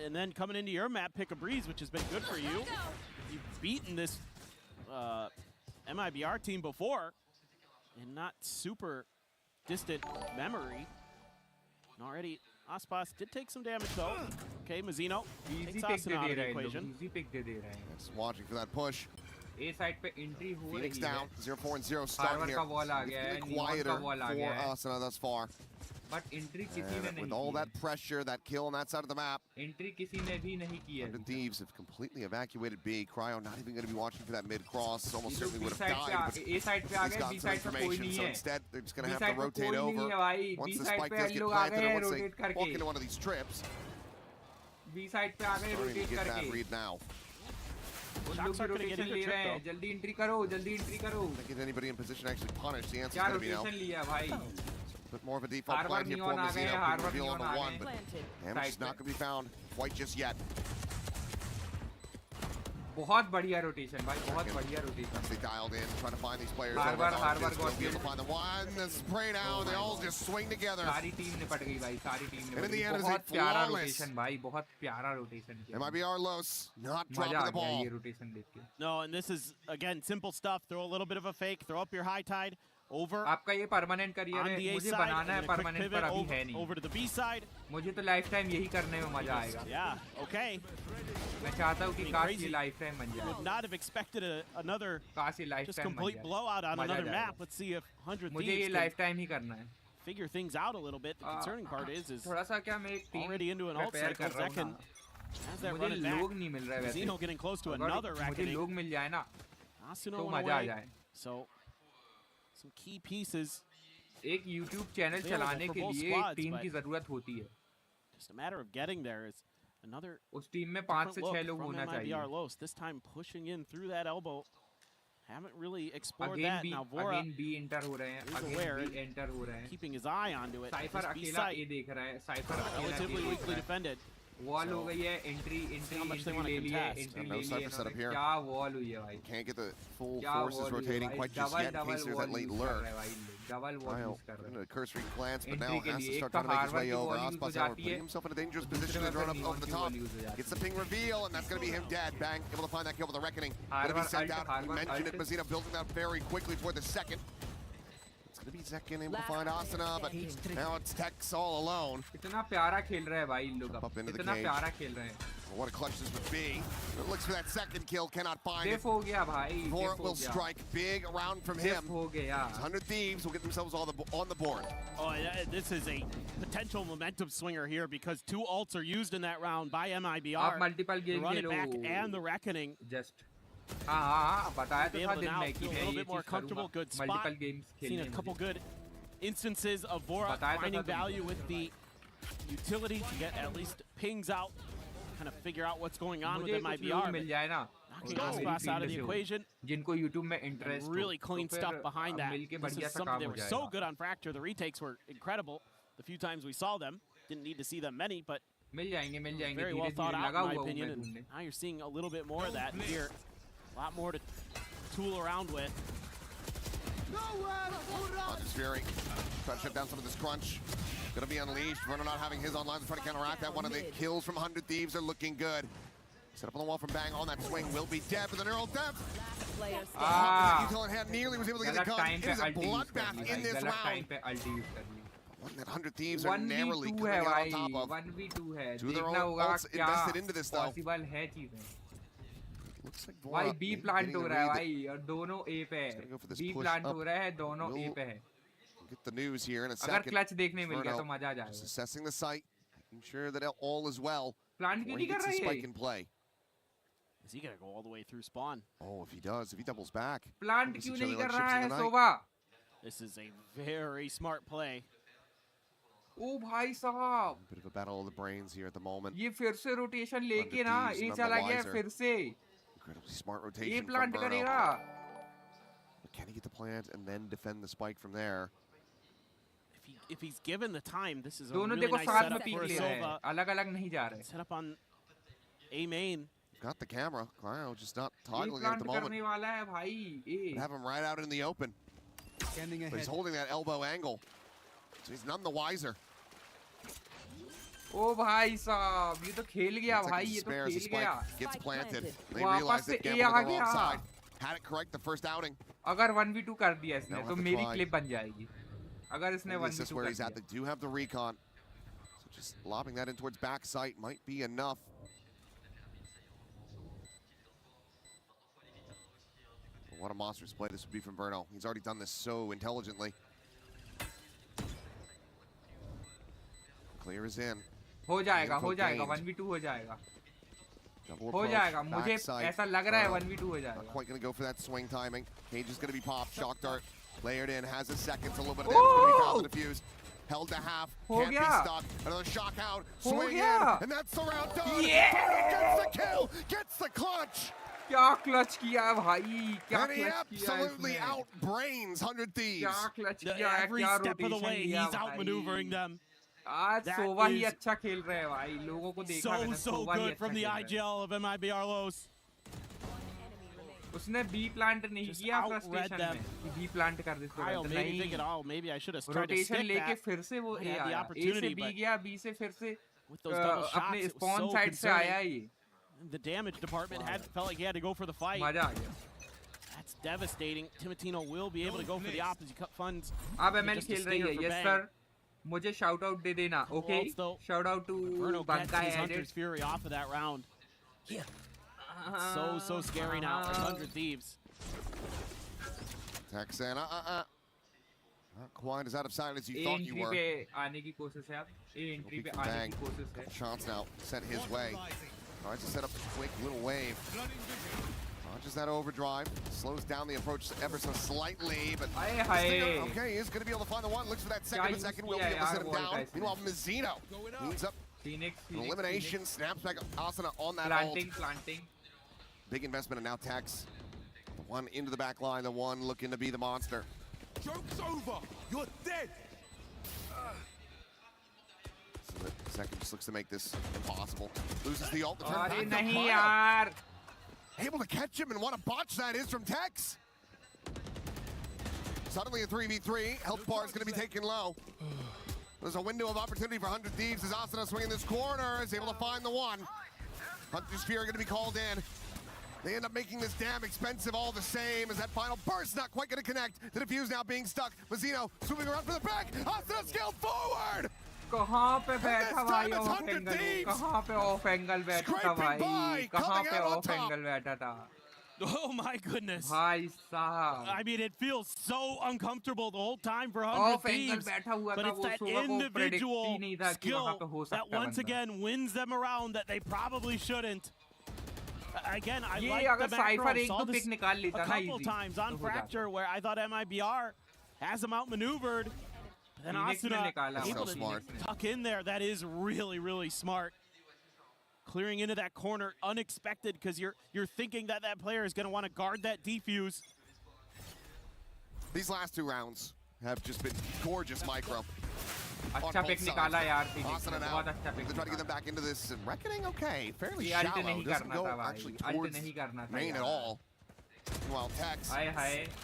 and then coming into your map, Pick a Breeze, which has been good for you. You've beaten this MIBR team before in not super distant memory. And already, Aspas did take some damage though. Okay, Mazzino takes Asuna out of the equation. Just watching for that push. A side पे entry हो रही है. Phoenix down, 0-4-0 starting here. Quieter for Asuna thus far. But entry किसी ने नहीं with all that pressure, that kill on that side of the map. Entry किसी ने भी नहीं की है. The Thieves have completely evacuated B. Cryo not even going to be watching for that mid cross. Almost certainly would have died. But A side पे आ गए, B side पे कोई नहीं है. So instead, they're just going to have to rotate over. Once the spike does get planted, and once they walk into one of these trips, B side पे आ गए, starting to rotate get that करके. read now. Rotation ले रहे हैं. जल्दी entry करो, जल्दी entry करो. I think anybody in position to actually punish. The answer is क्या going to be no. rotation लिया भाई? Bit more of a default plan here for Mazzino. Reveal on the one, but damage is not going to be found quite just yet. बहुत बढ़िया rotation भाई, बहुत बढ़िया rotation. They dialed in, trying to find these players. Harbar got able to find the one. The spray down. They all just swing together. सारी team निपट गई भाई, सारी team निपट गई. And in the end, बहुत it's a प्यारा flawless. rotation भाई, बहुत प्यारा rotation. MIBR.LOS not dropping the ball. ये rotation देख के. No, and this is again simple stuff. Throw a little bit of a fake, throw up your high tide. Over आपका ये permanent career है, मुझे बनाना है परमानेंट पर अभी है नहीं. Over to the B side. मुझे तो लाइफ टाइम यही करने में मजा आएगा. Yeah, okay. मैं चाहता हूँ कि काश ये लाइफ टाइम बन जाए. Would not have expected another काश ये life just time complete blowout on another map. Let's see if 100 मुझे ये Thieves लाइफ टाइम ही करना है. Figure things out a little bit. The concerning part is थोड़ा सा क्या मैं एक team already into an ult cycle. Zekken has that running back. लोग नहीं मिल रहे वैसे. Zeno getting close to another reckoning. मुझे लोग मिल जाए ना. Asuna तो went मजा आ away. जाए. So some key pieces. एक YouTube चैनल चलाने के लिए एक टीम की जरूरत होती है. Just a matter of getting there is another. उस टीम में 5 से 6 लोग होना चाहिए. MIBR.LOS this time pushing in through that elbow. Haven't really explored again that. Now Vora again B enter हो रहे हैं. Again B enter हो रहे हैं. Keeping his eye onto it. Cypher अकेला A देख रहा है. Cypher relatively weakly defended. Wall हो गई है. Entry ले लिए. Entry ले लिए. क्या wall हुई है भाई? Can't get the full forces rotating quite just yet in case there's that late lure. Double wall use कर रहा है. A cursory glance, but now has to start trying to make his way over. Aspas putting himself in a dangerous position to run up over the top. Gets the ping reveal, and that's going to be him dead. Bang, able to find that kill with the reckoning. Going to be sent out. You mentioned it, Mazzino building that very quickly for the second. It's going to be Zekken able to find Asuna, but now it's Tex all alone. इतना प्यारा खेल रहे हैं भाई इन लोग. Up into the इतना cage. प्यारा खेल रहे हैं. What a clutch this would be. It looks for that second kill, cannot find it. हो गया भाई. Vora will strike big around from him. हो गया. 100 Thieves will get themselves on the board. Oh, this is a potential momentum swinger here because 2 ults are used in that round by MIBR. आप multiple game run it Khelo. back and the reckoning. Just. हाँ बताया तो था दिन में कि a little bit more comfortable, good spot. Multiple games Seen a couple good instances of Vora finding value with the utility to get at least pings out, kind of figure out what's going on with MIBR. मिल जाए ना. Knocking Aspas out of the equation. जिनको YouTube में interest really clean stuff behind that. This is something they were so good on Fracture. The retakes were incredible. The few times we saw them, didn't need to see them many, but मिल जाएंगे. Very well thought out, in my opinion. And now you're seeing a little bit more of that here. A lot more to tool around with. Just Fury trying to shut down some of this crunch. Gonna be unleashed. Verno not having his online to try to counteract that. One of the kills from 100 Thieves are looking good. Set up on the wall from Bang on that swing. Will be dead for the neural depth. Util in hand nearly was able to get the gun. It is a bloodbath in this round. One that 100 Thieves are narrowly coming out on top of. 1v2 है. Two of their own ults invested into this though. Possible है चीजें. Looks like भाई B plant हो रहा है भाई और दोनों A पे है. B plant हो रहा है दोनों A पे है. Get the news here in a second. Just assessing the site, making sure that all is well. Before he gets his spike in play. Is he gonna go all the way through spawn? Oh, if he does, if he doubles back. Plant क्यों नहीं कर रहा है सोवा? This is a very smart play. ओ भाई साहब. Bit of a battle of the brains here at the moment. ये फिर से rotation लेके ना ये चला गया फिर से. Incredibly smart rotation. ये plant करेगा. Can he get the plant and then defend the spike from there? If he's given the time, this is a really nice setup for a Sova. अलग-अलग नहीं जा रहे. Set up on A main. Got the camera. Cryo just not toggling it at the moment. Have him right out in the open. But he's holding that elbow angle, so he's none the wiser. ओ भाई साहब ये तो खेल गया भाई ये तो खेल गया. Gets planted. They realize that Gamble on the wrong side. Had it correct the first outing. अगर 1v2 कर दिया इसने तो मेरी क्लिप बन जाएगी. अगर इसने 1v2 this is where he's at. They do have the recon, so just lobbing that in towards back sight might be enough. But what a monstrous play this would be from Verno. He's already done this so intelligently. Clear is in. हो जाएगा 1v2 हो जाएगा. हो जाएगा मुझे ऐसा लग रहा है 1v2 हो जाएगा. Not quite going to go for that swing timing. Cage is going to be popped. Shock dart layered in, has a second, a little bit of damage going to be found the defuse. Held to half, can't be stuck. Another shock out, swing in, and that's the round done. Yeah! Gets the kill, gets the clutch. क्या clutch किया भाई, क्या and he absolutely outbrains 100 Thieves. क्या clutch किया है, every क्या step of the way, rotation he's outmaneuvering them. आज सोवा ही अच्छा खेल रहे हैं भाई, लोगों को देखा मैंने so good from the IGL of MIBR.LOS. उसने B plant नहीं किया frustration में, B plant कर दे तो नहीं. Maybe I should have tried to stick that. Rotation लेके फिर से वो A आया, A से B गया, B से फिर से अपने spawn side से आया ये. The damage department felt like he had to go for the fight. मजा आ गया. That's devastating. Timatino will be able to go for the opposite cut funds. अब ML खेल रही है, yes sir. मुझे shout out दे देना, okay? Shout out to Bankai Hunter's Fury off of that round. Yeah. So scary now. 100 Thieves. Texan, not quite as out of sight as you thought you were. आने की कोशिश है अब. Entry पे आने की कोशिश है. Shots now sent his way. Tries to set up a quick little wave. Launches that overdrive. Slows down the approach ever so slightly, but okay, he's going to be able to find the one. Looks for that second. Will be able to set him down. Meanwhile, Mizzino cleans up Phoenix, elimination. Snaps back Asuna on that planting. Big investment, and now Tex. The one into the back line, the one looking to be the monster. Joke's over. You're dead. So the second just looks to make this impossible. Loses the ult. अरे नहीं यार. Able to catch him, and what a botch that is from Tex. Suddenly a 3v3. Health bar is going to be taken low. There's a window of opportunity for 100 Thieves as Asuna swinging this corner is able to find the one. Hunter's Fury going to be called in. They end up making this damn expensive all the same as that final burst not quite going to connect. The defuse now being stuck. Mazzino swooping around for the back. Asuna scaled forward. कहाँ पे बैठा भाई of angle? कहाँ पे of angle बैठा था भाई? कहाँ पे ऑफ एंगल बैठा था? Oh my goodness. भाई साहब. I mean, it feels so uncomfortable the whole time for 100 Thieves. But it's that individual skill that once again wins them around that they probably shouldn't. Again, I like the macro. Saw this a couple times on Fracture where I thought MIBR has them outmaneuvered. Then Asuna able to tuck in there. That is really, really smart. Clearing into that corner, unexpected, because you're thinking that player is going to want to guard that defuse. These last two rounds have just been gorgeous micro. अच्छा pick निकाला यार. Asuna now. They try to get them back into this reckoning. Okay, fairly shallow. Doesn't go actually towards main at all. Meanwhile, Tex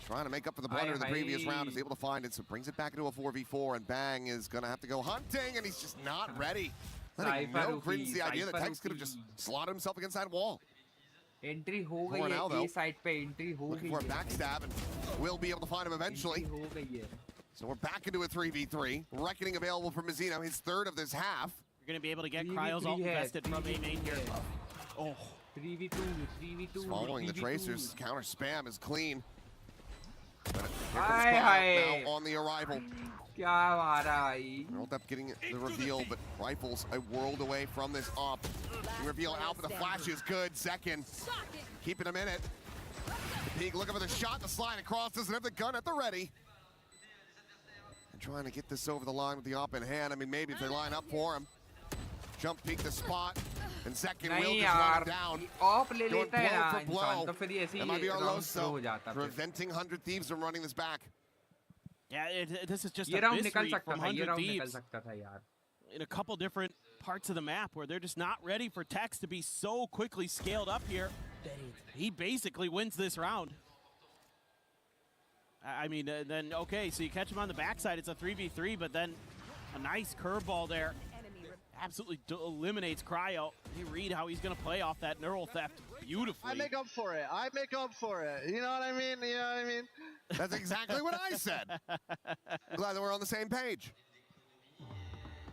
trying to make up for the blunder in the previous round is able to find it, so brings it back into a 4v4, and Bang is going to have to go hunting, and he's just not ready. Letting no credence the idea that Tex could have just slotted himself against that wall. Entry हो गई है, A side पे entry हो गई है. Looking for a backstab, and we'll be able to find him eventually. So we're back into a 3v3. Reckoning available for Mizzino, his third of this half. You're going to be able to get Cryo's ult invested from A main here. Oh. 3v2. Following the Tracers, counter spam is clean. Now on the arrival. Wrld up getting the reveal, but Rifles a world away from this op. The reveal out, but the flash is good. Second, keeping him in it. Peak looking for the shot, the slide across, doesn't have the gun at the ready. And trying to get this over the line with the op in hand. I mean, maybe if they line up for him. Jump peek the spot, and second will just run down. Going blow for blow. MIBR.LOS though, preventing 100 Thieves from running this back. Yeah, this is just a mystery from 100 Thieves in a couple different parts of the map where they're just not ready for Tex to be so quickly scaled up here. He basically wins this round. I mean, then, okay, so you catch him on the backside, it's a 3v3, but then a nice curveball there. Absolutely eliminates Cryo. You read how he's going to play off that neural theft beautifully. I make up for it. I make up for it. You know what I mean? You know what I mean? That's exactly what I said. Glad that we're on the same page.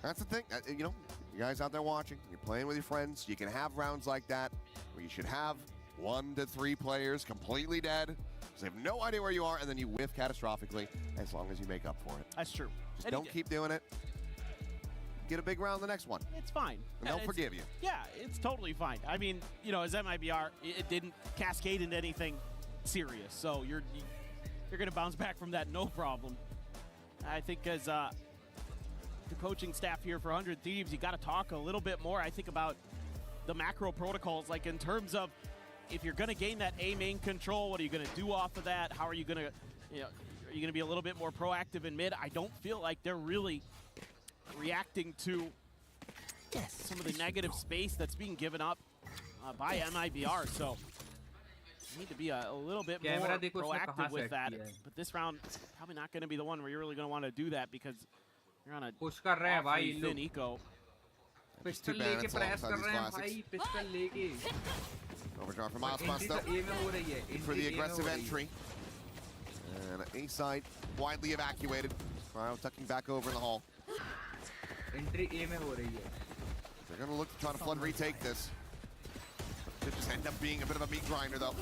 That's the thing. You know, you guys out there watching, you're playing with your friends, you can have rounds like that where you should have 1 to 3 players completely dead, because they have no idea where you are, and then you whiff catastrophically as long as you make up for it. That's true. Just don't keep doing it. Get a big round the next one. It's fine. And they'll forgive you. Yeah, it's totally fine. I mean, you know, as MIBR, it didn't cascade into anything serious, so you're going to bounce back from that no problem. I think as the coaching staff here for 100 Thieves, you got to talk a little bit more, I think, about the macro protocols, like in terms of if you're going to gain that A main control, what are you going to do off of that? How are you going to, you know, are you going to be a little bit more proactive in mid? I don't feel like they're really reacting to some of the negative space that's being given up by MIBR, so you need to be a little bit more proactive with that. But this round, probably not going to be the one where you're really going to want to do that because you're on a awfully thin eco. Pistol लेके press कर रहे हैं भाई, pistol लेके. Overdraw from Ospas though, for the aggressive entry. And A side widely evacuated. Cryo tucking back over in the hall. Entry A में हो रही है. They're going to look to try to flood retake this. Could just end up being a bit of a meat grinder though.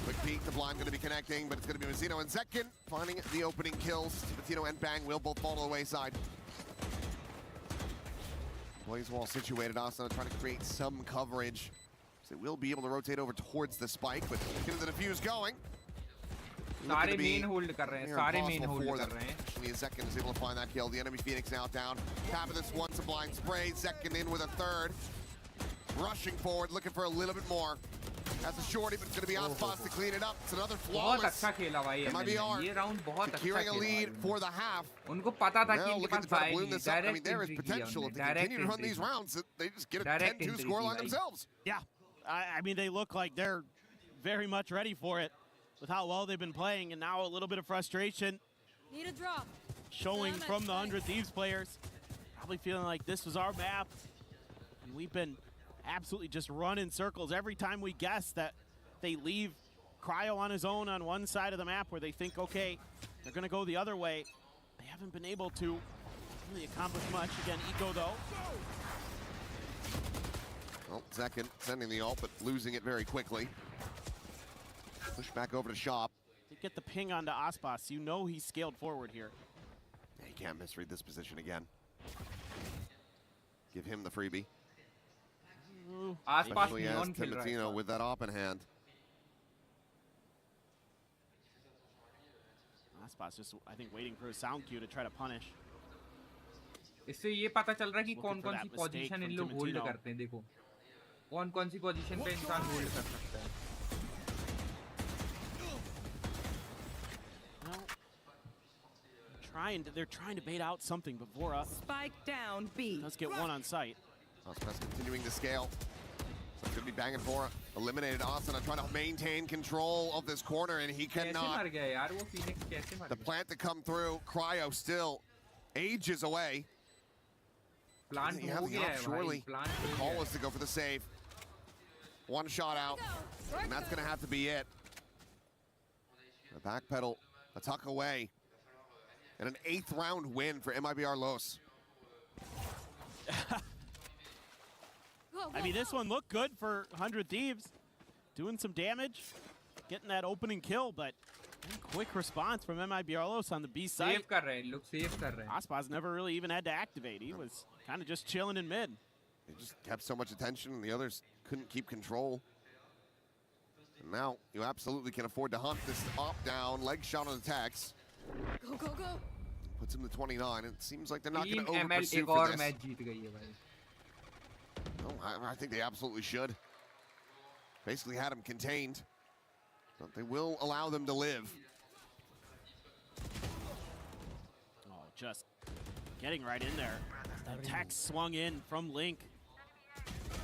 Quick peek, the blind going to be connecting, but it's going to be Mazzino and Zetkin finding the opening kills. Mazzino and Bang will both fall to the wayside. Blaze wall situated. Asana trying to create some coverage. So they will be able to rotate over towards the spike, but getting the defuse going. सारे main hold कर रहे हैं. सारे main hold कर रहे हैं. Actually, Zetkin is able to find that kill. The enemy Phoenix now down. Half of this one, some blind spray. Zetkin in with a third. Rushing forward, looking for a little bit more. That's a shorty, but it's going to be on spots to clean it up. It's another flawless. MIBR securing a lead for the half. उनको पता था कि इनके पास भाई नहीं. I mean, there is potential if they continue to run these rounds. They just get a 10-2 scoreline themselves. Yeah, I mean, they look like they're very much ready for it with how well they've been playing, and now a little bit of frustration Need a drop. showing from the 100 Thieves players. Probably feeling like this was our map, and we've been absolutely just running circles every time we guess that they leave Cryo on his own on one side of the map where they think, okay, they're going to go the other way. They haven't been able to really accomplish much. Again, Eco though. Well, Zetkin sending the ult, but losing it very quickly. Push back over to Shop. To get the ping onto Aspas, you know he's scaled forward here. He can't misread this position again. Give him the freebie. Especially as Timotino with that op in hand. Aspas just, I think, waiting for a sound cue to try to punish. इससे ये पता चल रहा है कि कौन-कौन सी position in लोग hold करते हैं. देखो कौन-कौन सी पोजीशन पे इंसान होल्ड कर सकता है. They're trying to bait out something before us. Spike down B. Let's get one on site. Aspas continuing to scale. So could be banging for it. Eliminated Asana trying to maintain control of this corner, and he cannot. The plant to come through. Cryo still ages away. Doesn't he have the op, surely? The call was to go for the save. One shot out, and that's going to have to be it. The backpedal, a tuck away. And an 8th round win for MIBR.LOS. I mean, this one looked good for 100 Thieves. Doing some damage, getting that opening kill, but Quick response from MIBR.LOS on the B side. Save कर रहे हैं, look save कर रहे हैं. Aspas never really even had to activate. He was kind of just chilling in mid. They just kept so much attention, and the others couldn't keep control. And now you absolutely can afford to hunt this opt-down, leg shot on attacks. Go, go, go. Puts him to 29. It seems like they're not going to Team ML over-pursue एक for और this. Match जीत गई है भाई. Oh, I think they absolutely should. Basically had him contained. But they will allow them to live. Oh, just getting right in there. The attack swung in from Link.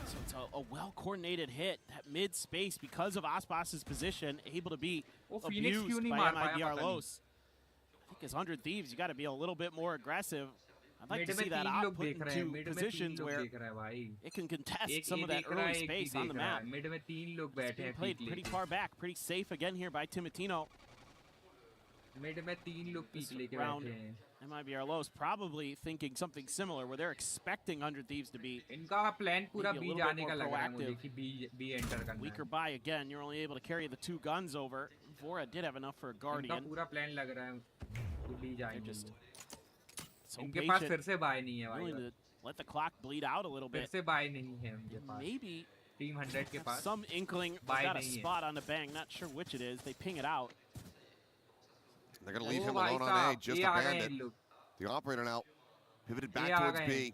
So it's a well-coordinated hit. That mid-space, because of Aspas's position, able to be abused by MIBR.LOS. I think as 100 Thieves, you got to be a little bit more aggressive. I'd like to see that op put into positions where it can contest some of that early space on the map. It's being played pretty far back, pretty safe again here by Timotino. Round, MIBR.LOS probably thinking something similar, where they're expecting 100 Thieves to be maybe a little bit more proactive. Weaker buy again. You're only able to carry the 2 guns over. Vora did have enough for a Guardian. They're just so patient, willing to let the clock bleed out a little bit. Maybe some inkling got a spot on the bang. Not sure which it is. They ping it out. They're going to leave him alone on A, just abandoned. The operator now pivoted back towards B.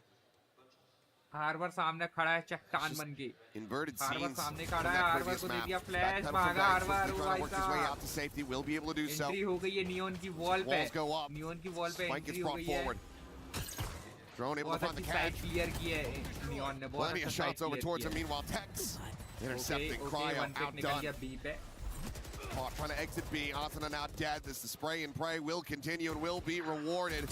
Harbor सामने खड़ा है चट्टान बन के. Inverted harbour scenes सामने खड़ा है. Harbour को दे दिया फ्लैश. भागा harbour. Trying to work his way out to safety. Will be able to do so. Entry हो गई है नियॉन की वॉल पे. Walls go up. नियॉन की वॉल पे Spike gets एंट्री हो brought गई है. forward. Drone able to find the catch. Clear की है नियॉन ने. Plenty of shots over towards him. Meanwhile, Tex intercepting. Cryo outdone. Caught trying to exit B. Asana now dead. This spray and pray will continue and will be rewarded.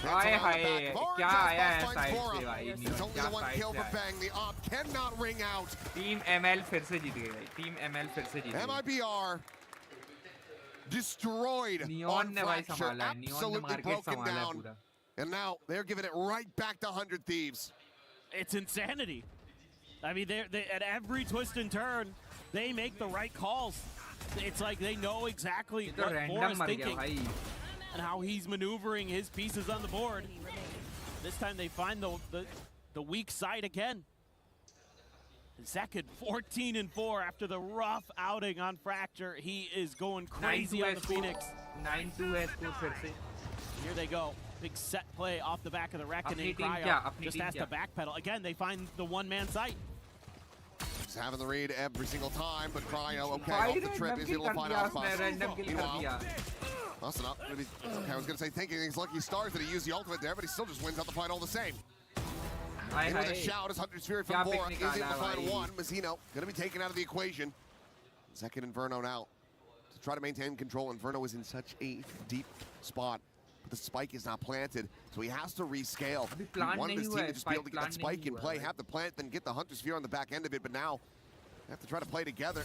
हाय हाय क्या आया है side से भाई. It's only the one kill for Bang. The op cannot ring out. Team ML फिर से जीत गई भाई. Team ML फिर से जीत गई. MIBR destroyed on Fracture. Absolutely broken down. And now they're giving it right back to 100 Thieves. It's insanity. I mean, they at every twist and turn, they make the right calls. It's like they know exactly what Vora is thinking and how he's maneuvering his pieces on the board. This time they find the weak side again. Zekid 14-4 after the rough outing on Fracture. He is going crazy on the Phoenix. 9-2 score. Here they go. Big set play off the back of the Reckoning. Cryo just has to backpedal. Again, they find the one-man site. Just having the read every single time, but Cryo, okay, off the trip, is able to find Aspas. Meanwhile, that's enough. Okay, I was going to say, thinking he's lucky stars that he used the ultimate there, but he still just wins out the fight all the same. In with a shout as 100 Spirit from Vora is able to find one. Mazzino going to be taken out of the equation. Zekid and Verno now to try to maintain control, and Verno is in such a deep spot. But the spike is not planted, so he has to rescale. He wanted his team to just be able to get that spike in play, have the plant, then get the Hunter Sphere on the back end of it, but now they have to try to play together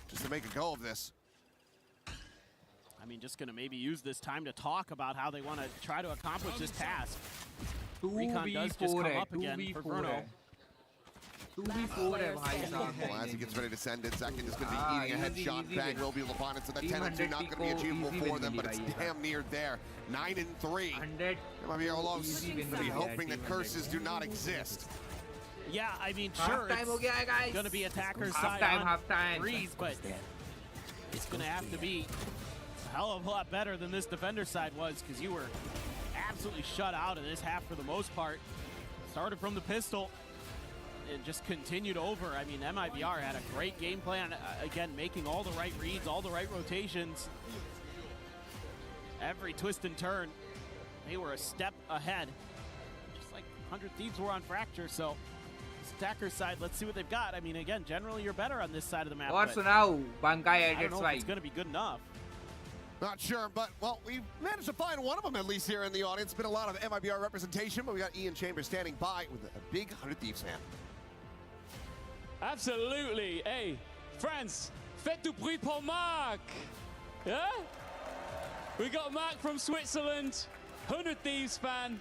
just to make a go of this. I mean, just going to maybe use this time to talk about how they want to try to accomplish this task. Recon does just come up again for Verno. 2v4 है भाई Well, as he gets ready to send it, Zekid is going to be eating a headshot. Bang will be able to find it, so that 10-2 not going to be achievable for them, but it's damn near there. 9-3. MIBR.LOS going to be hoping that curses do not exist. Yeah, I mean, sure, it's going to be attacker's side on threes, but it's going to have to be a hell of a lot better than this defender side was, because you were absolutely shut out in this half for the most part. Started from the pistol. It just continued over. I mean, MIBR had a great game plan. Again, making all the right reads, all the right rotations. Every twist and turn, they were a step ahead. Just like 100 Thieves were on Fracture, so this attacker's side, let's see what they've got. I mean, again, generally you're better on this side of the map. और सुनाओ, Bankai I don't know if it's going to be good enough. Not sure, but, well, we've managed to find one of them at least here in the audience. Been a lot of MIBR representation, but we got Ian Chambers standing by with a big 100 Thieves fan. Absolutely. Hey, France, faites du bruit pour Mark. Yeah? We got Mark from Switzerland, 100 Thieves fan.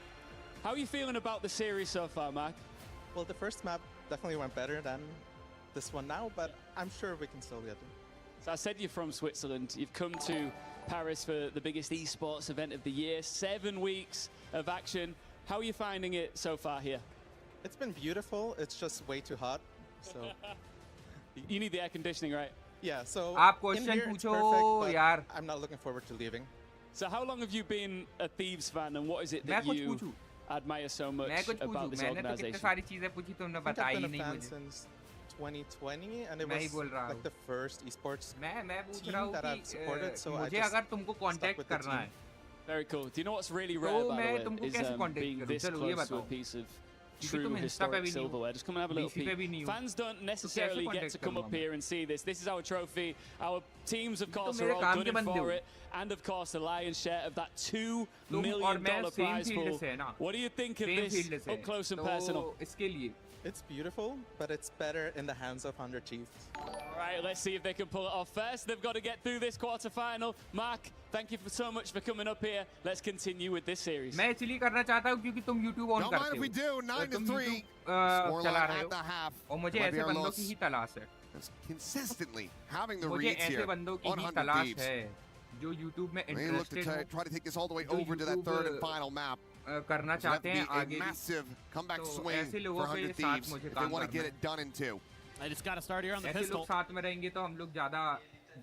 How are you feeling about the series so far, Mark? Well, the first map definitely went better than this one now, but I'm sure we can still get it. So I said you're from Switzerland. You've come to Paris for the biggest esports event of the year. 7 weeks of action. How are you finding it so far here? It's been beautiful. It's just way too hot. So you need the air conditioning, right? Yeah, so आप in question here it's पूछो perfect, but यार. I'm not looking forward to leaving. So how long have you been a Thieves fan, and what is it that you admire so much about this organization? सारी चीजें पूछी तुमने बताई I've been नहीं a fan मुझे. since 2020, and it मैं ही was बोल रहा like हूँ. the first esports मैं पूछ team रहा हूँ that I've supported, so I मुझे just अगर तुमको stuck contact with the करना team. है. Very cool. Do you know what's really rare about मैं it तुमको is कैसे contact being करूँ? this चलो ये close to a बताओ. piece of क्योंकि true तुम Insta पे historic भी नहीं हो. silverware. Just come and have a little DC पे भी नहीं peek. हो. Fans don't तो कैसे necessarily get contact to come करूँ up मैं? here and see this. This is our trophy. Our teams, of course, मेरे are all काम के gunning बंदे for हो. it. And, of course, the lion's share of that $2 और million मैं same prize field pool. से है ना. What do you think of Same this field से. up close and तो personal? इसके लिए. It's beautiful, but it's better in the hands of 100 Thieves. All right, let's see if they can pull it off first. They've got to get through this quarterfinal. Mark, thank you so much for coming up here. Let's continue with this series. मैं इसलिए करना चाहता हूँ क्योंकि तुम YouTube on Don't करते mind if we do. हो. 9-3. चला रहे At the हो. half. और मुझे ऐसे बंदों की ही तलाश है. Consistently having the मुझे reads ऐसे here बंदों की on ही 100 तलाश Thieves. है जो YouTube में They look to interested try to take this all the way जो over to that YouTube, third and final map. करना It's have चाहते to हैं be a आगे. massive comeback तो swing ऐसे for लोगों 100 के साथ Thieves मुझे if they काम want to get करना it done in 2. I just got to start here on the ऐसे pistol. लोग साथ में रहेंगे तो हम लोग ज़्यादा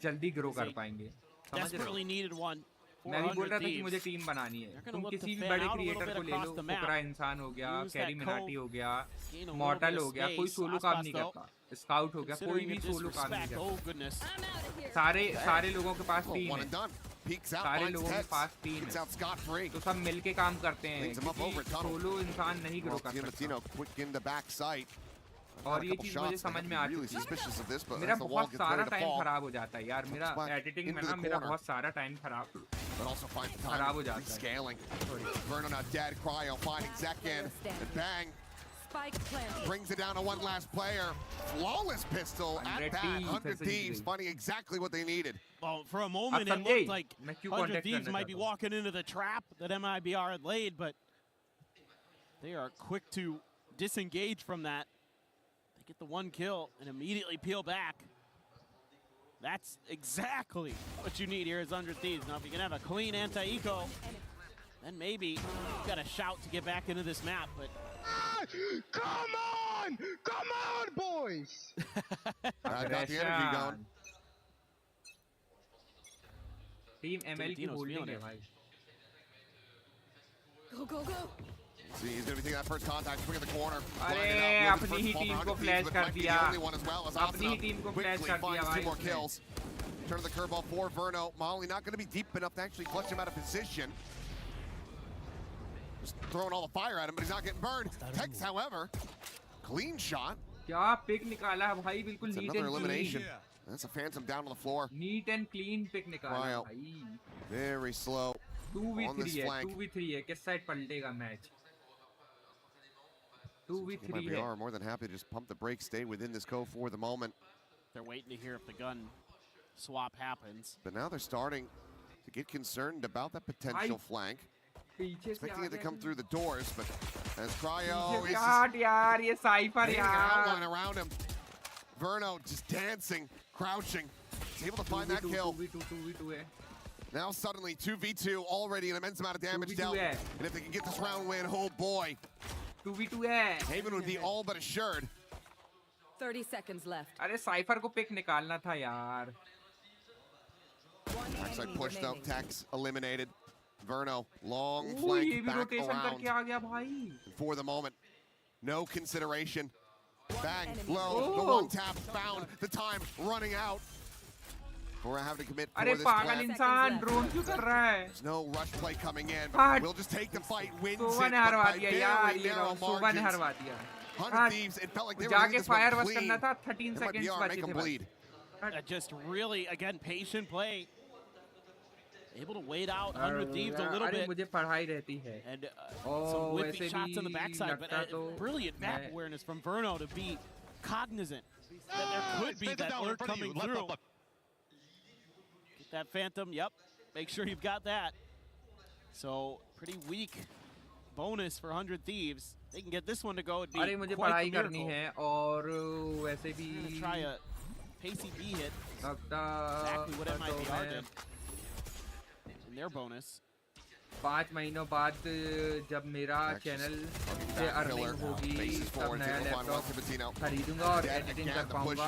जल्दी ग्रो कर पाएंगे. Desperately needed one. मैं भी बोल रहा था कि Thieves. मुझे टीम बनानी है. They're तुम gonna look किसी to भी fan बड़े out a little creator bit को ले across लो. the map. फुकरा इंसान हो गया, Use carry that Minati cope. हो गया, Gain a little मॉर्टल bit of हो गया. कोई space. सोलो काम Aspas, नहीं though, करता. स्काउट हो गया. कोई considering भी the सोलो काम नहीं disrespect. करता. Oh goodness. सारे लोगों के पास टीम One है. and done. Peeks out, सारे finds लोगों के Tex. पास टीम Gets है. out scot-free. तो सब मिलके काम करते हैं. Brings him up over tunnel. Solo इंसान नहीं ग्रो कर सकता. Giamatino quick in the back sight. और ये चीज मुझे समझ में आ Really चुकी है. suspicious of this, but मेरा as the wall बहुत gets सारा ready to टाइम fall, खराब हो जाता है यार. मेरा एडिटिंग में into ना the मेरा corner. बहुत सारा टाइम खराब but also finds the खराब हो time जाता है. rescaling. Verno not dead. Cryo finding Zekin. And bang. Spike planted. Brings it down to one last player. Flawless pistol at that. 100 Thieves finding exactly what they needed. Well, for a moment, it looked like 100 Thieves might be walking into the trap that MIBR had laid, but they are quick to disengage from that. They get the one kill and immediately peel back. That's exactly what you need here as 100 Thieves. Now, if you can have a clean anti-eco, then maybe you've got a shout to get back into this map, but... Come on! Come on, boys! I got the energy going. Team ML की holding है भाई. Go, go, go. See, he's going to be taking that first contact, swing in the corner. अरे अपनी ही team को flash कर दिया. अपनी ही team को फ्लैश कर दिया finds 2 more भाई. kills. Turn the curveball for Verno. Molly not going to be deep enough to actually flush him out of position. Just throwing all the fire at him, but he's not getting burned. Tex, however, clean shot. क्या pick निकाला भाई बिल्कुल That's neat another and elimination. Clean. That's a Phantom down on the floor. Neat and clean pick निकाला Cryo. भाई. Very slow. 2v3 है. 2v3 है. किस side पलटेगा match? 2v3 है. MIBR are more than happy to just pump the brakes, stay within this co for the moment. They're waiting to hear if the gun swap happens. But now they're starting to get concerned about that potential flank. Expecting it to come through the doors, but as Cryo is यार ये cipher hitting an यार. outline around him. Verno just dancing, crouching. He's able to find that kill. 2v2 है. Now suddenly 2v2 already an immense amount of damage 2v2 dealt. है. And if they can get this round win, oh boy. 2v2 है. Haven would be all but assured. 30 seconds left. अरे cipher को pick निकालना था यार. Backside push though, Tex eliminated. Verno, long ये flank भी back rotation around. करके आ गया भाई. For the moment, no consideration. Bang, low, the Oh. one tap found, the time running out. Before I have to commit for अरे this पागल plan. इंसान drone क्यों कर रहा है? There's no rush play coming in, हाँ. but we'll just take the fight, wins it, Zobah but ने हरवा by दिया very यार ये narrow राउंड. सोबा ने margins. हरवा दिया. 100 Thieves, it felt like they were जाके leading this फायर one बस करना clean. था. 13 seconds MIBR बचे make थे them बस. bleed. Just really, again, patient play. Able to wait out 100 Thieves a little अरे bit. मुझे पढ़ाई रहती है. And some whippy वैसे shots on the भी backside, but लगता तो brilliant map मैं- awareness from Verno to be cognizant that there could be that lurk coming through. Get that Phantom, yep. Make sure you've got that. So, pretty weak bonus for 100 Thieves. They can get this one to go, it'd be अरे मुझे quite पढ़ाई the करनी miracle. है और वैसे भी Gonna try a Pacey B hit. Exactly what MIBR did in their bonus. 5 महीनों बाद जब मेरा चैनल से अर्निंग होगी तब नया लैपटॉप खरीदूंगा और एडिटिंग कर पाऊंगा.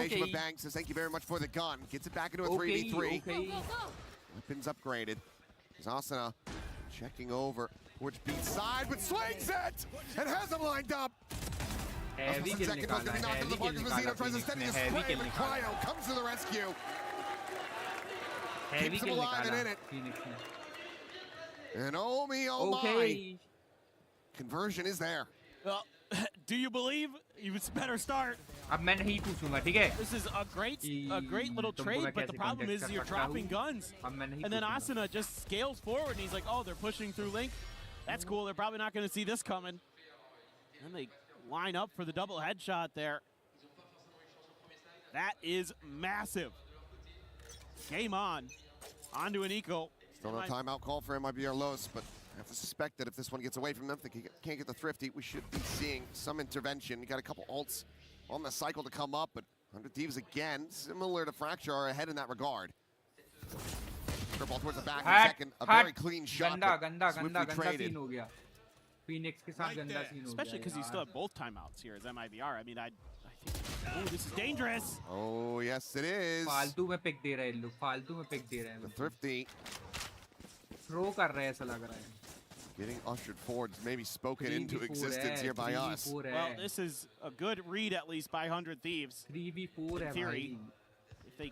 Okay. Banks says thank you very much for the gun. Gets it back into a 3v3. Weapons upgraded. Asuna checking over towards B side, but swings it and has him lined up. Heavy kill निकाला. Heavy kill निकाला. Cryo comes to the rescue. Heavy kill निकाला. And oh me, oh my. Conversion is there. Well, do you believe? You better start. अब मैं नहीं पूछूंगा, ठीक है? This is a great little trade, but the problem is you're dropping guns. And then Asuna just scales forward and he's like, oh, they're pushing through Link. That's cool. They're probably not going to see this coming. And they line up for the double headshot there. That is massive. Game on. On to an eco. Still no timeout call for MIBR.LOS, but I have to suspect that if this one gets away from them, if they can't get the thrifty, we should be seeing some intervention. You got a couple ults on the cycle to come up, but 100 Thieves again, similar to Fracture, are ahead in that regard. Ball towards the back in a second. A very clean shot. गंदा scene हो गया. Phoenix के साथ गंदा scene हो गया. Especially because you still have both timeouts here as MIBR. I mean, I think, oh, this is dangerous. Oh, yes, it is. फालतू में पिक दे रहे हैं लोग. फालतू में पिक दे रहे हैं. The thrifty. Throw कर रहे हैं ऐसा लग रहा है. Getting ushered forward, maybe spoken into existence here by us. Well, this is a good read at least by 100 Thieves. 3v4 in theory, if they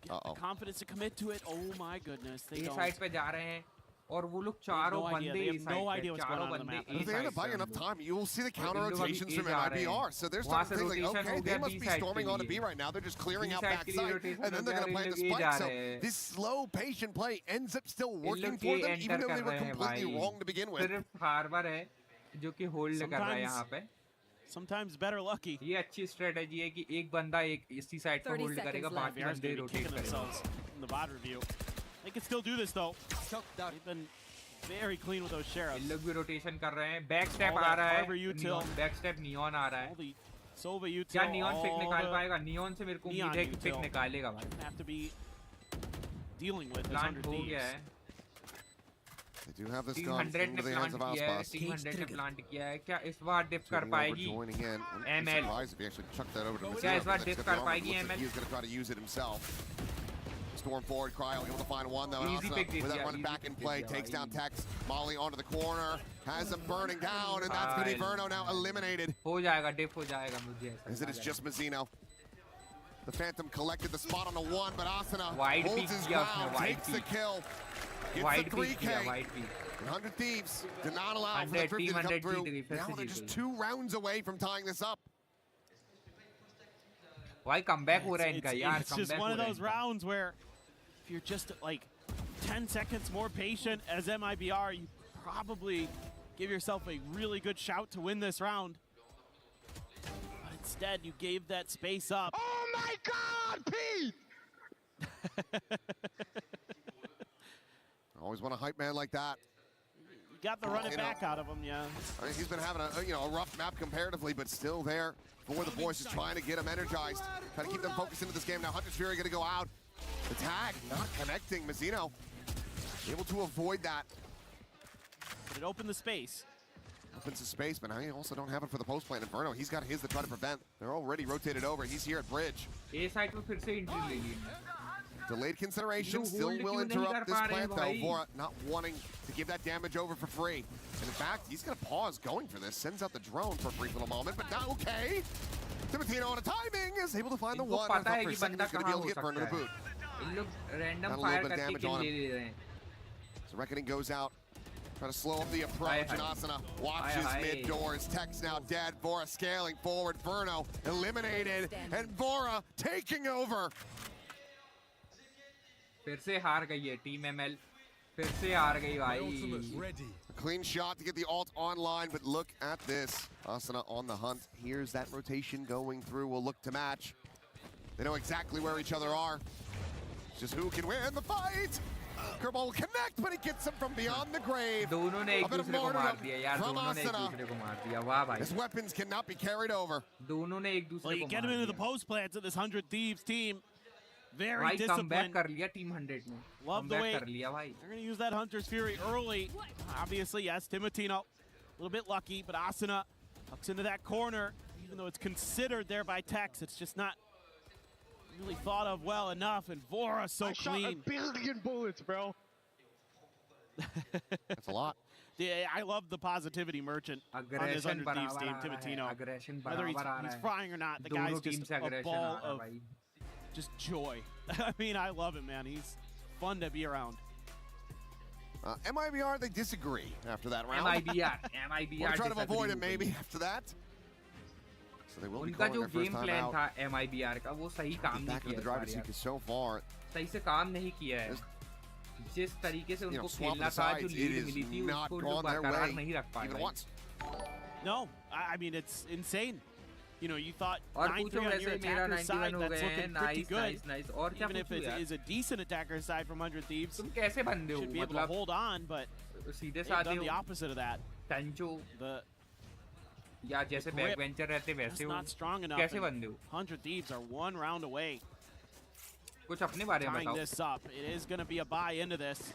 get the confidence to commit to it, oh my goodness, they don't. Side पे जा रहे हैं और वो लोग चारों बंदे They have no idea what's going on the map. If they end up buying enough time, you will see the counter rotations from MIBR. So they're starting to think like, okay, they must be storming onto B right now. They're just clearing out backside, and then they're going to play the spike. So this slow, patient play ends up still working for them, even though they were completely wrong to begin with. सिर्फ harbour है जो कि hold कर रहा है यहाँ पे. Sometimes better lucky. ये अच्छी स्ट्रेटजी है कि एक बंदा एक इसी साइड पे होल्ड करेगा, बाकी बंदे रोटेट करेंगे. In the bot review, they can still do this though. They've been very clean with those sheriffs. इन लोग भी रोटेशन कर रहे हैं. बैक स्टेप आ रहा है. बैक स्टेप नियॉन आ रहा है. Sova util. क्या नियॉन पिक निकाल पाएगा? नियॉन से मेरे को उम्मीद है कि पिक निकालेगा भाई. Have to be dealing with this 100 हो गया है. They do have this gun into the hands of Aspas. Team 100 ने प्लांट किया है. क्या इस बार डिप कर पाएगी? ML. If he actually chucked that over to क्या इस बार डिप कर पाएगी ML? He's going to try to use it himself. Storm forward, Cryo able to find one though. Asuna, with that running back in play, takes down Tex. Molly onto the corner, has him burning down, and that's going to be Verno now eliminated. हो जाएगा, dip हो जाएगा मुझे. As it is just Mazzino. The Phantom collected the spot on the one, but Asuna wide holds his ground, takes the kill. Gets the 3K. 100 Thieves did not allow for the thrifty to come through. Now they're just 2 rounds away from tying this up. Why comeback हो रहा है इनका यार? It's just one of those rounds where if you're just like 10 seconds more patient as MIBR, you probably give yourself a really good shout to win this round. But instead, you gave that space up. Oh my God, Pete! Always want a hype man like that. You got the run it back out of him, yeah. I mean, he's been having a rough map comparatively, but still there for the boys, just trying to get them energized, trying to keep them focused into this game. Now Hunter's Fury going to go out. The tag not connecting. Mazzino able to avoid that. But it opened the space. Opens the space, but I also don't have it for the post plant. Inferno, he's got his to try to prevent. They're already rotated over. He's here at bridge. A side पे फिर से entry ले ली. Delayed consideration still will interrupt this plant though. Vora not wanting to give that damage over for free. And in fact, he's going to pause going for this. Sends out the drone for a brief little moment, but now okay. Timotino on a timing is able to find the one. I thought for a second he's going to be able to get Verno to boot. Random fire करके kill ले रहे हैं. So Reckoning goes out. Trying to slow up the approach, and Asuna watches mid doors. Tex now dead. Vora scaling forward. Verno eliminated, and Vora taking over. फिर से हार गई है Team ML. फिर से हार गई भाई. A clean shot to get the ult online, but look at this. Asuna on the hunt. Here's that rotation going through. We'll look to match. They know exactly where each other are. It's just who can win the fight. Curveball will connect, but he gets him from beyond the grave. दोनों ने एक दूसरे को मार दिया यार. दोनों ने एक दूसरे को मार दिया. वाह भाई. His weapons cannot be carried over. दोनों ने एक दूसरे को मार दिया. Well, you get him into the post plants of this 100 Thieves team. Very भाई disciplined. comeback कर लिया Team 100 ने. Love the way कर लिया भाई. they're going to use that Hunter's Fury early. Obviously, yes, Timatino, a little bit lucky, but Asuna tucks into that corner. Even though it's considered there by Tex, it's just not really thought of well enough. And Vora so clean. I shot a billion bullets, bro. That's a lot. Yeah, I love the positivity merchant on this Under Thieves team, Timatino. Whether he's frying or not, the guy's just a ball of just joy. I mean, I love him, man. He's fun to be around. MIBR, they disagree after that round. MIBR We'll try to avoid it maybe after that. So they will be उनका calling जो their first game time plan out. था MIBR का वो सही काम नहीं Back with the driver किया seat so far. सही से काम नहीं किया है जिस तरीके से उनको खेलना था sides, जो लीड मिली थी उसको जो बरकरार नहीं रख पाए. No, I mean, it's insane. You know, you thought और 9-3 पूछो on वैसे your मेरा attacker 91 side, हो that's गए हैं. looking pretty good. Nice. और क्या Even if पूछूं it यार? is a decent attacker side from 100 Thieves, तुम कैसे बंदे हो? should be able to hold on, but सीधे they've साधे done हो. the opposite of that. टंचो The या जैसे grip बैकवेंचर रहते वैसे just हो. not strong enough. कैसे and बंदे हो? 100 Thieves are one round away. कुछ अपने बारे में Tying बताओ. this up. It is going to be a buy into this.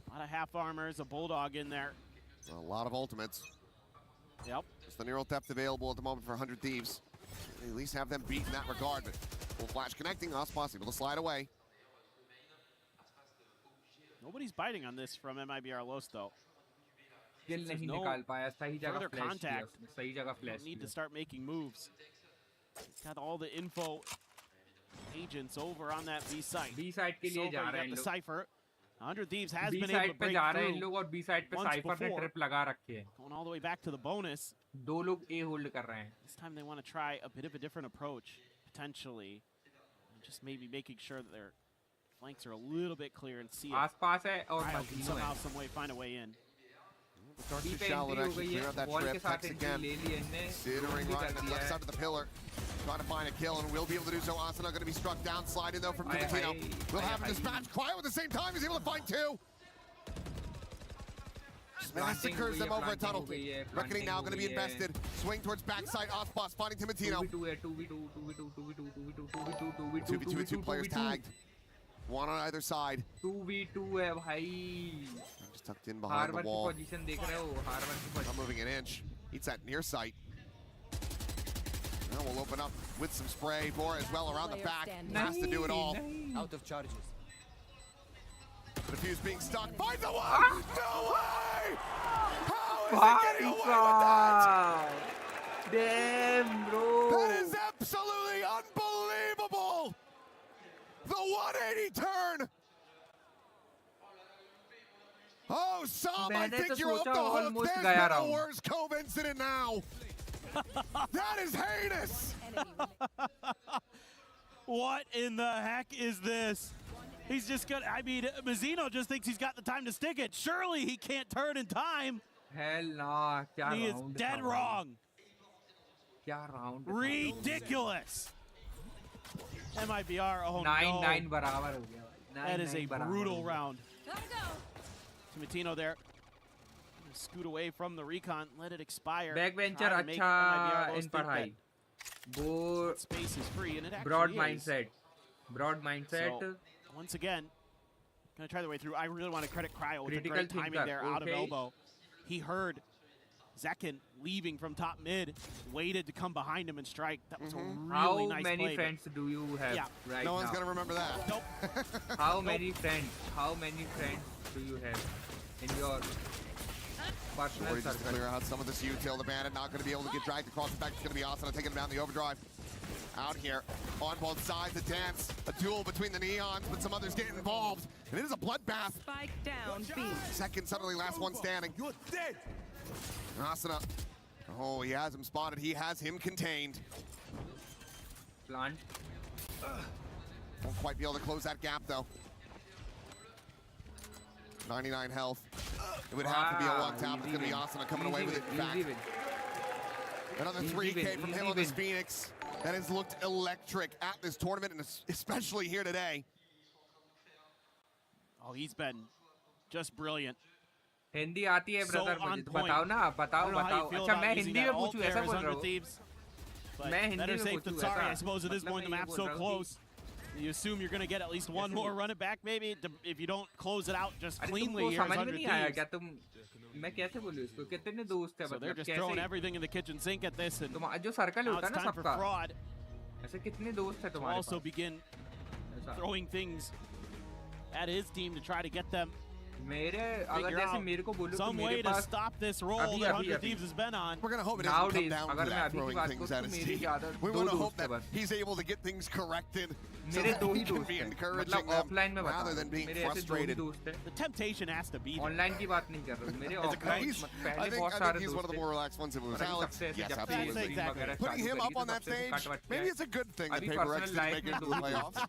A lot of half armors, a bulldog in there. A lot of ultimates. Yep. Just the neural depth available at the moment for 100 Thieves. At least have them beat in that regard. But full flash connecting, Ospas able to slide away. Nobody's biting on this from MIBR.LOS though. Kill नहीं no निकाल पाया. सही जगह further flash किया contact. उसने. सही जगह flash Need to किया. start making moves. Got all the info agents over on that B site. B side के लिए जा रहे हैं the लोग. Cypher. 100 Thieves has B been able to side पे break जा रहे हैं through लोग और B side पे once Cypher ने before. trip लगा रखी है. Going all the way back to the bonus. दो लोग A hold कर रहे हैं. This time they want to try a bit of a different approach, potentially. Just maybe making sure that their flanks are a little bit clear and see if आसपास है और Kyle can मशीनों somehow, है. some way find a way in. B पे Shallow entry हो actually गई clear है. out that Wall के trip. साथ Tex entry again. ले ली इनने. Considering भी right कर on the दिया left है. side of the pillar. Trying to find a kill and will be able to do so. Asuna going to be struck down. Sliding though from Timatino. Will have him dispatched. Quiet at the same time. He's able to find two. Massacres them over a tunnel. Reckoning now going to be invested. Swing towards backside. Ospas finding Timatino. 2v2 with two players tagged. One on either side. 2v2 है भाई. Just tucked in behind the Harvard wall. की position देख रहे हो? Harvard की position. Not moving an inch. Eats that near sight. Now we'll open up with some spray. Bora as well around the back. Has to do it all. Out of charges. The defuse being stuck. Finds the one! No way! How is he getting away with that? Damn, bro. That is absolutely unbelievable! The 180 turn! Oh, Sam, I think you're off the hook. There's been a worse Cove incident now. That is heinous! What in the heck is this? He's just gonna, I mean, Mazzino just thinks he's got the time to stick it. Surely he can't turn in time. Hell no. He is dead wrong. क्या round? Ridiculous. MIBR, oh no. 9-9 बराबर हो गया. That is a brutal round. Timatino there. Scoot away from the recon, let it expire. Backbencher अच्छा in पढ़ाई. वो space is free and it actually broad is. mindset. Broad mindset. So, once again, gonna try the way through. I really want to credit Cryo with the Critical great timing thinker, there out of okay. elbow. He heard Zekin leaving from top mid, waited to come behind him and strike. That was a really nice play. How many friends do you have right now? No one's gonna remember that. Nope. How many friends? How many friends do you have in your personal Just circle? clear out some of this util. The bandit not going to be able to get dragged across the back. It's going to be Asuna taking him down the overdrive. Out here on both sides, the dance, a duel between the Neons, but some others get involved. And it is a bloodbath. Spike down, B. Second, suddenly last one standing. You're dead. Asuna. Oh, he has him spotted. He has him contained. Plant. Won't quite be able to close that gap, though. 99 health. It would have to be a one tap. It's going to be Asuna coming away with it. In fact, another 3K from him on this Phoenix. That has looked electric at this tournament, and especially here today. Oh, he's been just brilliant. Hindi आती है brother मुझे तो बताओ ना बताओ अच्छा मैं हिंदी में पूछूं ऐसा बोल रहा हूं मैं हिंदी में पूछूं sorry I suppose at this point the map's so close you assume you're going to get at least one more run it back maybe if you don't close it out just cleanly here समझ में नहीं आया क्या तुम मैं कैसे बोलूं इसको कितने दोस्त हैं so they're just throwing everything in the kitchen sink at this and जो सर्कल होता है ना सबका ऐसे कितने दोस्त हैं तुम्हारे also begin throwing things at his team to try to get them some way to stop this roll that 100 Thieves has been on. We're going to hope it doesn't come down to that, throwing things at his team. We want to hope that he's able to get things corrected so that we can be encouraging them rather than being frustrated. The temptation has to be there. Online की बात नहीं कर रहा हूँ मेरे offline I think he's one of the more relaxed ones. Yes, absolutely. Putting him up on that stage, maybe it's a good thing that Paper X didn't make it into the playoffs.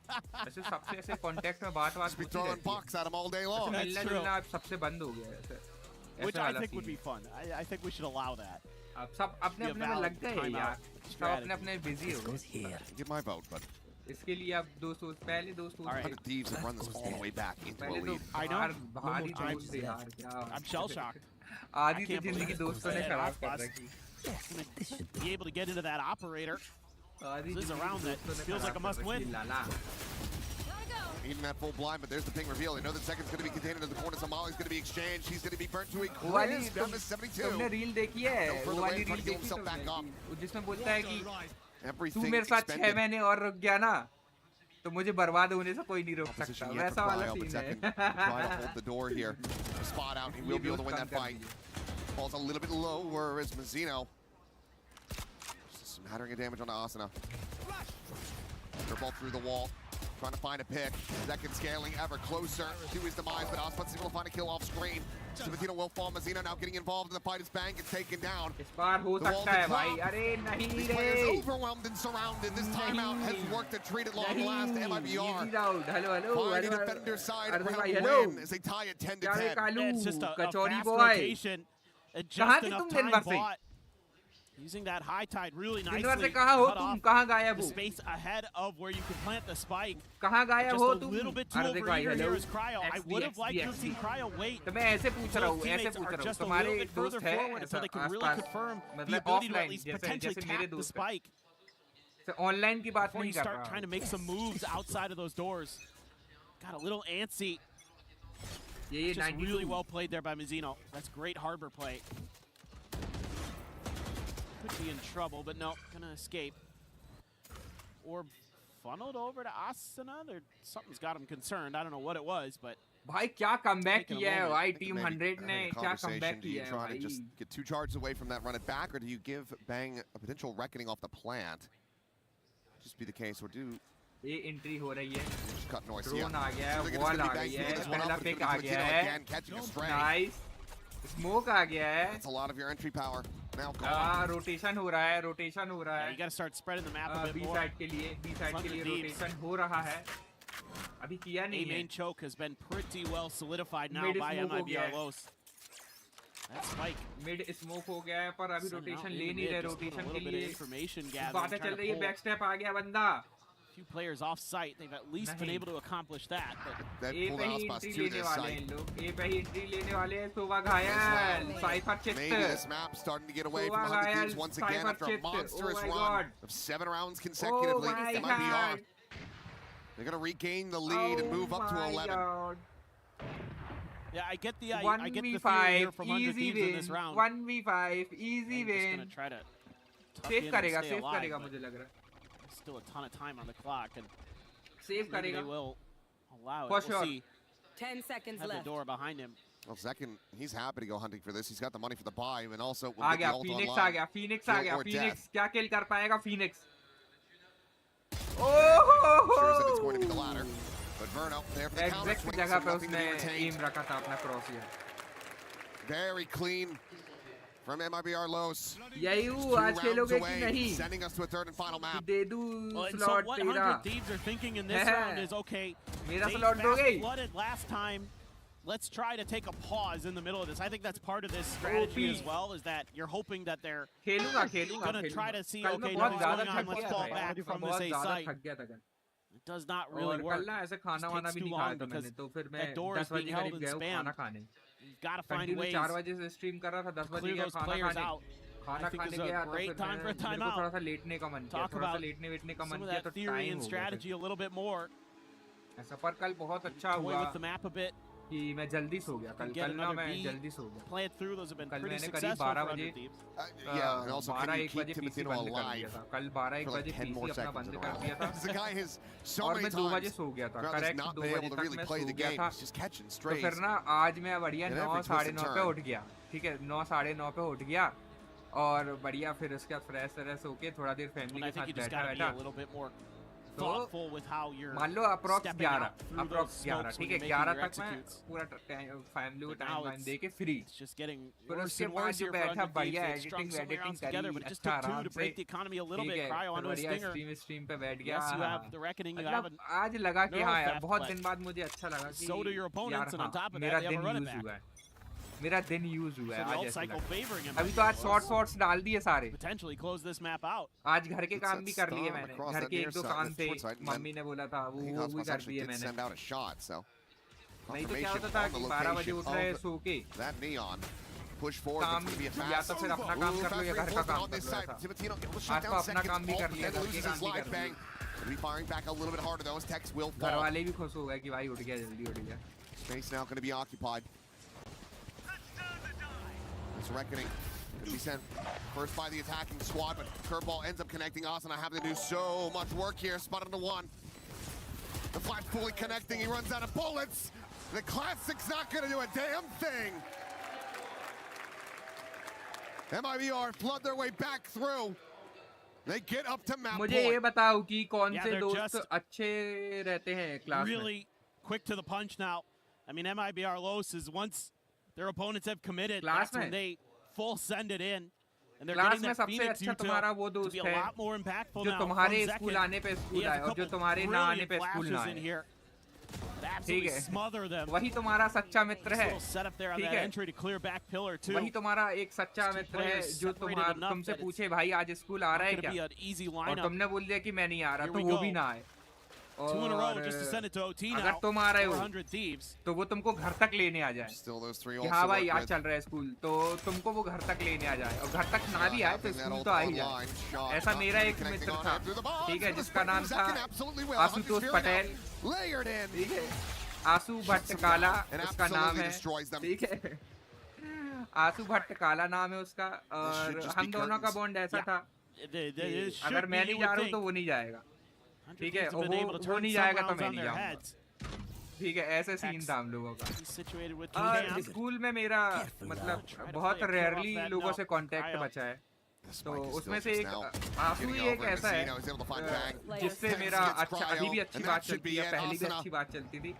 ऐसे सबसे ऐसे contact में बात Just be throwing pucks at him all day long. That's true. सबसे बंद हो गया ऐसे which I think would be fun. I think we should allow that. अब सब अपने अपने में लग गए यार सब अपने अपने busy हो गए Give my vote, but इसके लिए अब पहले दोस्त 100 Thieves have run this all the way back into a lead. I know. I'm shell shocked. आधी तो जिंदगी दोस्तों ने खराब कर रखी. Be able to get into that operator. This is a round that feels like a must win. Even that full blind, but there's the ping reveal. They know the second's going to be contained into the corner. Somali's going to be exchanged. He's going to be burnt to a crisp down to 72. तुमने reel देखी है? No further way trying to get himself back up. जिसमें बोलता है कि Everything तू मेरे साथ 6 महीने और रुक गया ना तो मुझे बर्बाद होने से कोई नहीं रोक सकता वैसा वाला सीन है try to hold the door here. Spot out. He will be able to win that fight. Falls a little bit lower as Mazzino. Just smattering of damage on Asuna. They're both through the wall. Trying to find a pick. Second scaling ever closer to his demise, but Osman's able to find a kill off screen. Sabatino will fall. Mazzino now getting involved in the fight as Bang gets taken down. इस बार हो सकता है भाई. अरे नहीं रे. These players overwhelmed and surrounded. This timeout has worked to treat it long last. MIBR. Finding the defender's side for a win as they tie it 10 to 10. It's just a fast rotation and just enough time bought. Using that high tide really nicely. Cut off the space ahead of where you can plant the spike. Just a little bit too overeager here is Cryo. I would have liked to have seen Cryo wait. Teammates are just a little bit further forward so they can really confirm the ability to at least potentially tap the spike. Online की बात नहीं कर रहा. Before you start trying to make some moves outside of those doors. Got a little antsy. Just really well played there by Mazzino. That's great harbor play. Could be in trouble, but no, gonna escape. Orb funneled over to Asuna. Something's got him concerned. I don't know what it was, but भाई क्या comeback किया है भाई Team 100 ने क्या comeback किया है भाई. Do you try to just get 2 charges away from that, run it back, or do you give Bang a potential reckoning off the plant? Just be the case, or do ये entry हो रही है. Cut noise. Drone आ गया है, wall आ गई है, पहला pick आ गया है. Nice. Smoke आ गया है. That's a lot of your entry power. Now rotation हो रहा है, rotation हो रहा है. You got to start spreading the map a bit more. B side के लिए rotation हो रहा है. अभी किया नहीं है. A main choke has been pretty well solidified now by MIBR.LOS. That spike. Mid smoke हो गया है पर अभी rotation ले नहीं रहे rotation के लिए. बातें चल रही है backstep आ गया बंदा. Few players off site, they've at least been able to accomplish that. That pulled Ospas to this site. Maybe this map starting to get away from 100 Thieves once again after a monstrous run of 7 rounds consecutively. MIBR. They're going to regain the lead and move up to 11. Yeah, I get the theory here from 100 Thieves in this round. 1v5, easy win. Just going to try to save करेगा मुझे लग रहा है. Still a ton of time on the clock, and save they will allow it. For sure. See. 10 seconds have left. The door behind him. Well, Zekin, he's happy to go hunting for this. He's got the money for the buy, and also आ गया Phoenix आ गया Phoenix आ गया Phoenix क्या kill कर पाएगा Phoenix? Oh! Sure that it's going to be the latter, but Verno there for the counter. Exact जगह पे उसने aim रखा था अपना cross here. Very clean. From MIBR.LOS. यही हूँ आज खेलोगे कि नहीं? Sending us to a third and final map. दे दूँ slot what तेरा. 100 Thieves are thinking in this round is okay. मेरा slot दोगे? Flooded last time. Let's try to take a pause in the middle of this. I think that's part of this strategy as well. Is that you're hoping that they're gonna try to see okay, no, what's going on. Let's fall back from this A site. It does not really work. कल ना ऐसे खाना वाना भी नहीं खाया था मैंने, तो फिर मैं 10 बजे करीब गया खाना खाने. You've got to find ways 4 बजे से स्ट्रीम कर रहा था, 10 बजे गया खाना खाने. खाना खाने गया तो फिर मेरे को थोड़ा सा लेटने का मन किया, थोड़ा सा लेटने वेटने का मन किया, तो टाइम हो गया. a little bit more. ऐसा पर कल बहुत अच्छा हुआ कि मैं जल्दी सो गया. कल ना मैं जल्दी सो गया. कल मैंने करीब 12 बजे 12-1 बजे पीसी बंद कर दिया था. कल 12-1 बजे पीसी अपना बंद कर दिया था और मैं 2 बजे सो गया था. करेक्ट 2 बजे तक मैं सो गया था. तो फिर ना आज मैं बढ़िया 9-9:30 पे उठ गया. ठीक है, 9-9:30 पे उठ गया और बढ़िया फिर उसके बाद फ्रेश होके थोड़ा देर फैमिली के साथ बैठा. तो मान लो अप्रॉक्स 11, ठीक है, 11 तक मैं पूरा फैमिली को टाइम दे के फ्री. फिर उसके बाद जो बैठा बढ़िया एडिटिंग करी अच्छा आराम से, ठीक है, स्ट्रीम पे बैठ गया. मतलब आज लगा कि हाँ यार बहुत दिन बाद मुझे अच्छा लगा कि यार मेरा दिन यूज हुआ है. मेरा दिन यूज हुआ है आज. अभी तो आज शॉर्ट्स डाल दिए सारे. आज घर के काम भी कर लिए मैंने. घर के 1-2 काम थे, मम्मी ने बोला था वो भी कर दिए मैंने. नहीं तो क्या होता था कि 12 बजे उठ रहे सो के काम, या तो फिर अपना काम कर लो या घर का काम कर लो. आज तो अपना काम भी कर लिया, घर के काम भी कर लिया. घर वाले भी खुश हो गए कि भाई उठ गया, जल्दी उठ गया. Space now going to be occupied. This reckoning could be sent first by the attacking squad, but curveball ends up connecting Asana, having to do so much work here. Spotted to 1. The flash fully connecting. He runs out of bullets. The Classic's not going to do a damn thing. MIBR flood their way back through. They get up to map point. मुझे ये बताओ कि कौन से दोस्त अच्छे रहते हैं क्लास में. Really quick to the punch now. I mean, MIBR.LOS is once their opponents have committed, that's when they full send it in. And they're getting that Phoenix util to be a lot more impactful now. जो तुम्हारे school आने पे school आए और जो तुम्हारे ना आने पे स्कूल ना आए. ठीक है, वही तुम्हारा सच्चा मित्र है. ठीक है, वही तुम्हारा एक सच्चा मित्र है जो तुमसे पूछे भाई आज स्कूल आ रहा है क्या, और तुमने बोल दिया कि मैं नहीं आ रहा, तो वो भी ना आए. और अगर तुम आ रहे हो तो वो तुमको घर तक लेने आ जाए कि हाँ भाई आज चल रहा है स्कूल, तो तुमको वो घर तक लेने आ जाए. और घर तक ना भी आए तो स्कूल तो आ ही जाए. ऐसा मेरा एक मित्र था, ठीक है, जिसका नाम था आशुतोष पटेल. ठीक है, आशु भट्ट काला उसका नाम है. ठीक है, आशु भट्ट काला नाम है उसका. और हम दोनों का बॉन्ड ऐसा था अगर मैं नहीं जा रहा हूँ तो वो नहीं जाएगा. ठीक है, वो नहीं जाएगा तो मैं नहीं जाऊंगा. ठीक है, ऐसे सीन था हम लोगों का. और स्कूल में मेरा मतलब बहुत रेयरली लोगों से कांटेक्ट बचा है. तो उसमें से एक आंसू ही एक ऐसा है जिससे मेरा अच्छा अभी भी अच्छी बात चलती है, पहले भी अच्छी बात चलती थी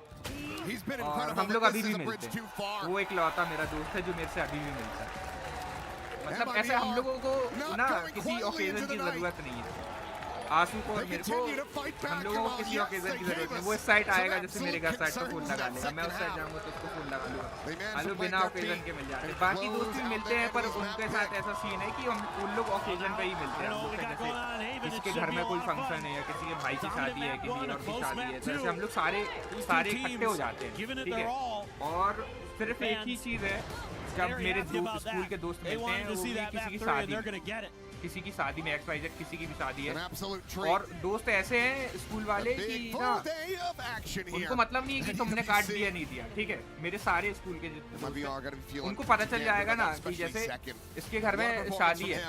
और हम लोग अभी भी मिलते हैं. वो एक लौता मेरा दोस्त है जो मेरे से अभी भी मिलता है. मतलब ऐसे हम लोगों को ना किसी ओकेजन की जरूरत नहीं है. आंसू को मेरे को हम लोगों को किसी ओकेजन की जरूरत नहीं. वो इस साइड आएगा जैसे मेरे घर साइड पे फोन लगा लेगा, मैं उस साइड जाऊंगा तो उसको फोन लगा लूंगा. हम लोग बिना ओकेजन के मिल जाते हैं. बाकी दोस्त भी मिलते हैं पर उनके साथ ऐसा सीन है कि हम उन लोग ओकेजन पे ही मिलते हैं. जैसे किसी के घर में कोई फंक्शन है या किसी के भाई की शादी है, किसी और की शादी है, तो ऐसे हम लोग सारे इकट्ठे हो जाते हैं. ठीक है, और सिर्फ एक ही चीज है, जब मेरे स्कूल के दोस्त मिलते हैं वो भी किसी की शादी में XYZ किसी की भी शादी है. और दोस्त ऐसे हैं स्कूल वाले कि ना उनको मतलब नहीं है कि तुमने कार्ड दिया नहीं दिया. ठीक है, मेरे सारे स्कूल के जितने उनको पता चल जाएगा ना कि जैसे इसके घर में शादी है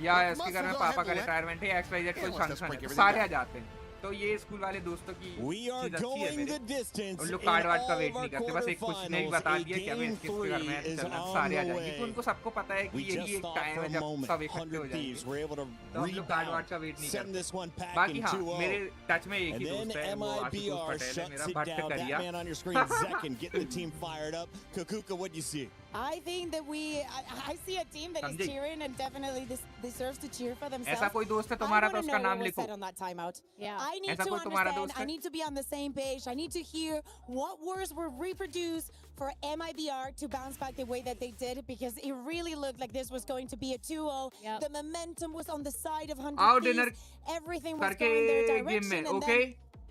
या इसके घर में पापा का रिटायरमेंट है, XYZ कोई फंक्शन है, सारे आ जाते हैं. तो ये स्कूल वाले दोस्तों की चीज अच्छी है मेरे. उन लोग कार्ड वार्ड का वेट नहीं करते, बस एक कुछ ने बता दिया कि अभी इसके घर में चलना, सारे आ जाएंगे. क्योंकि उनको सबको पता है कि यही एक टाइम है जब सब इकट्ठे हो जाएंगे, तो हम लोग कार्ड वार्ड का वेट नहीं करते. बाकी हाँ, मेरे टच में एक ही दोस्त है, वो आशुतोष पटेल है, मेरा भट्ट करिया. I think that I see a team that is cheering and definitely deserves to cheer for themselves. ऐसा कोई दोस्त है तुम्हारा तो उसका नाम लिखो. I need to understand, I need to be on the same page. I need to hear what words were reproduced for MIBR to bounce back the way that they did, because it really looked like this was going to be a 2-0. The momentum was on the side of 100 Thieves. Everything was going their direction. And then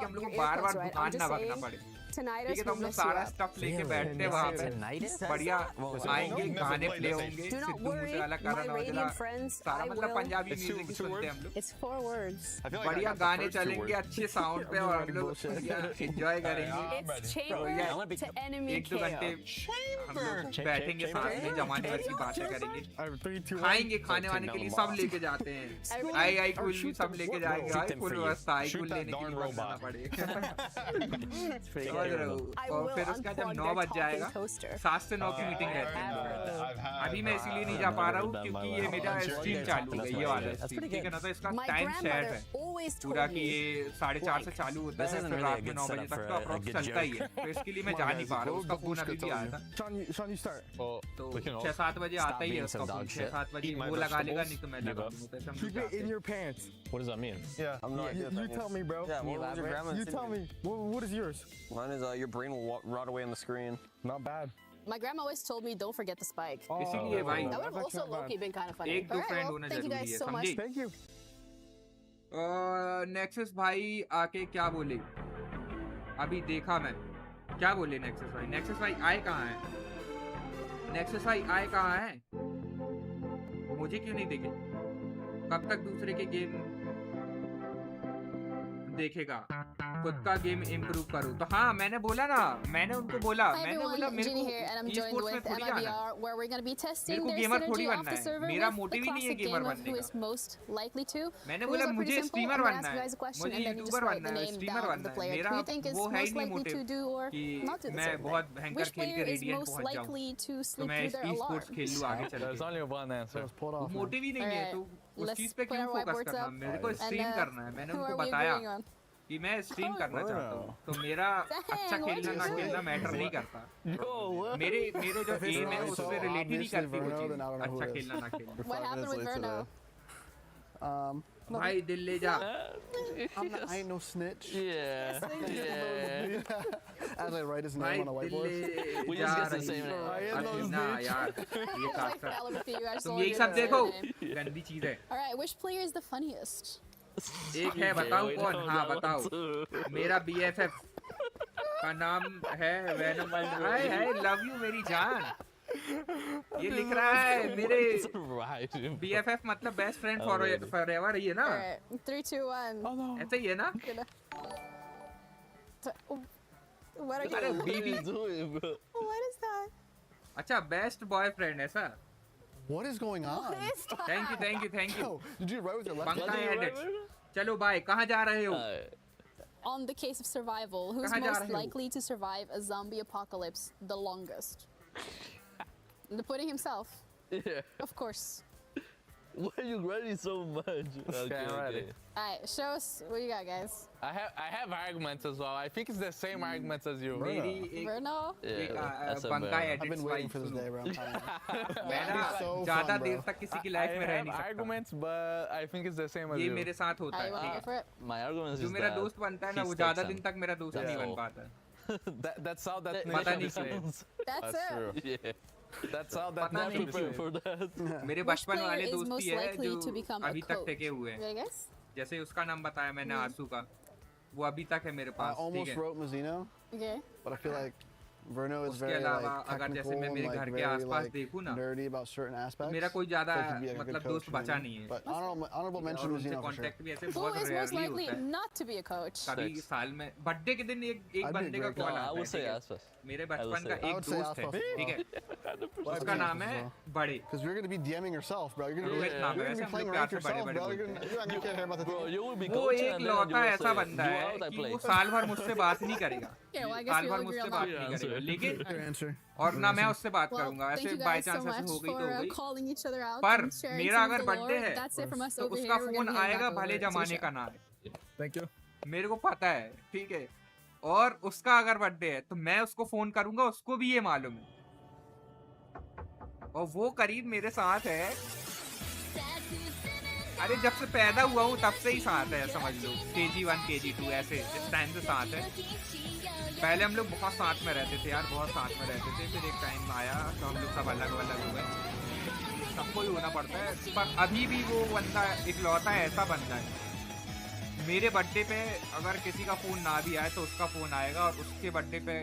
कि हम लोग को बार-बार दुकान ना भागना पड़े ठीक है, तो हम लोग सारा स्टफ लेके बैठते हैं वहाँ पे, बढ़िया आएंगे, गाने प्ले होंगे, सिद्धू मूसेवाला, करण औजला, सारा मतलब पंजाबी म्यूजिक ही सुनते हैं हम लोग, बढ़िया गाने चलेंगे अच्छे साउंड पे और हम लोग एंजॉय करेंगे। एक दो घंटे हम लोग बैठेंगे साथ में, जमाने भर की बातें करेंगे, खाएंगे, खाने वाने के लिए सब लेके जाते हैं, आई कूल भी सब लेके जाएंगे, आई कूल व्यवस्था, आई कूल लेने के लिए बनाना पड़ेगा। और फिर उसका जब 9 बज जाएगा, 7 से 9 की मीटिंग रहती है। अभी मैं इसीलिए नहीं जा पा रहा हूँ क्योंकि ये मेरा स्ट्रीम चालू है, ये वाला स्ट्रीम, ठीक है ना, तो इसका टाइम सेट है पूरा कि ये 4:30 से चालू होता है, फिर रात में 9 बजे तक तो अप्रोक्स चलता ही है, तो इसके लिए मैं जा नहीं पा रहा हूँ। उसका फोन अभी भी आया था, तो 6-7 बजे आता ही है उसका फोन, 6-7 बजे वो लगा लेगा, नहीं तो मैं लगा दूंगा। What does that mean? Yeah. I'm not You tell me, bro. Yeah, what was your grandma's You tell me. What is yours? Mine is your brain will rot away on the screen. Not bad. My grandma always told me, don't forget the spike. इसीलिए भाई That would have also low-key been kind of funny. एक दो friend होना Thank you जरूरी guys है, so much. समझे? Thank you. Nexus भाई आके क्या बोले, अभी देखा मैं, क्या बोले नेक्सस भाई? नेक्सस भाई आए कहाँ हैं? नेक्सस भाई आए कहाँ हैं? मुझे क्यों नहीं देखे? कब तक दूसरे के गेम देखेगा? खुद का गेम इम्प्रूव करो। तो हाँ, मैंने बोला ना, मैंने उनको बोला, मेरे को e-sports में थोड़ी आना है, मेरे को गेमर थोड़ी बनना है, मेरा मोटिव ही नहीं है गेमर बनने का। मैंने बोला मुझे स्ट्रीमर बनना है, मुझे यूट्यूबर बनना है, स्ट्रीमर बनना है, मेरा वो है ही नहीं मोटिव कि मैं बहुत भयंकर खेल के रेडियंट पहुंच जाऊं, तो मैं e-sports खेल लूं आगे चल। मोटिव ही नहीं है, तो उस चीज पे क्यों फोकस करना? मेरे को स्ट्रीम करना है, मैंने उनको बताया कि मैं स्ट्रीम करना चाहता हूँ, तो मेरा अच्छा खेलना ना खेलना मैटर नहीं करता, मेरे जो गेम है उससे रिलेट ही नहीं करती वो चीज, अच्छा खेलना ना खेलना। भाई दिल ले जा। I ain't no snitch. Yeah. As I write his name on a whiteboard. We just get the same. ना यार, ये काट तुम यही सब देखो, गंदी चीज है। Alright, which player is the funniest? एक है, बताओ कौन? हाँ बताओ। मेरा BFF का नाम है venom. Hi hi, love you मेरी जान। ये लिख रहा है मेरे BFF मतलब बेस्ट फ्रेंड फॉरएवर, ये ना? 3, 2, 1. ऐसा ही है ना? What are अरे you बीबी, What is that? अच्छा बेस्ट बॉयफ्रेंड ऐसा? What is going on? Thank you. Did you write with your left पंखा hand? एडिट। चलो बाय, कहाँ जा रहे हो? On the case of survival, who's most likely to survive a zombie apocalypse the longest? The pudding himself. Yeah. Of course. Why are you ready so much? Okay, I'm ready. Alright, show us what you got, guys. I have arguments as well. I think it's the same arguments as you. Verno? पंखा edit. I've been waiting for this day, bro. I'm telling you. मैं ना ज़्यादा देर तक किसी की life में रह नहीं सकता। Arguments, but I think it's the same as you. ये मेरे साथ होता है। My arguments is जो मेरा दोस्त बनता है ना, वो ज़्यादा दिन तक मेरा दोस्त नहीं बन पाता। That's how that पता नहीं sounds. That's it. Yeah. That's how that nation prepared for that. मेरे बचपन वाले दोस्ती है जो अभी तक टिके हुए हैं। जैसे उसका नाम बताया मैंने, आंसू का, वो अभी तक है मेरे पास। I almost wrote Mazzino, but I feel like Verno is very like technical and like very like nerdy about certain aspects. मेरा कोई ज़्यादा मतलब दोस्त बचा नहीं है। But honorable mention Mazzino for sure. भी ऐसे Who बहुत is most रेयरली likely होता है। not to be a coach? कभी साल में बर्थडे के दिन एक बंदे का कॉल आता है, ठीक है? मेरे बचपन का एक दोस्त है, ठीक है? उसका नाम है बड़े। Because you're going to be DMing yourself, bro. You're going to be playing rank yourself, bro. You're not going to care about the team. वो एक लौता ऐसा बंदा है कि वो साल भर मुझसे बात नहीं करेगा, साल भर मुझसे बात नहीं करेगा, लेकिन और ना मैं उससे बात करूंगा, ऐसे बाय चांस ऐसे हो गई तो हो गई। पर मेरा अगर बर्थडे है तो उसका फोन आएगा, भले जमाने का ना है, Thank you. मेरे को पता है, ठीक है? और उसका अगर बर्थडे है तो मैं उसको फोन करूंगा, उसको भी ये मालूम है, और वो करीब मेरे साथ है। अरे जब से पैदा हुआ हूँ तब से ही साथ है, समझ लो। KG1 KG2 ऐसे इस टाइम से साथ है। पहले हम लोग बहुत साथ में रहते थे यार, बहुत साथ में रहते थे, फिर एक टाइम आया तो हम लोग सब अलग अलग हुए। सबको ही होना पड़ता है, पर अभी भी वो बंदा इकलौता ऐसा बंदा है मेरे बर्थडे पे अगर किसी का फोन ना भी आए तो उसका फोन आएगा और उसके बर्थडे पे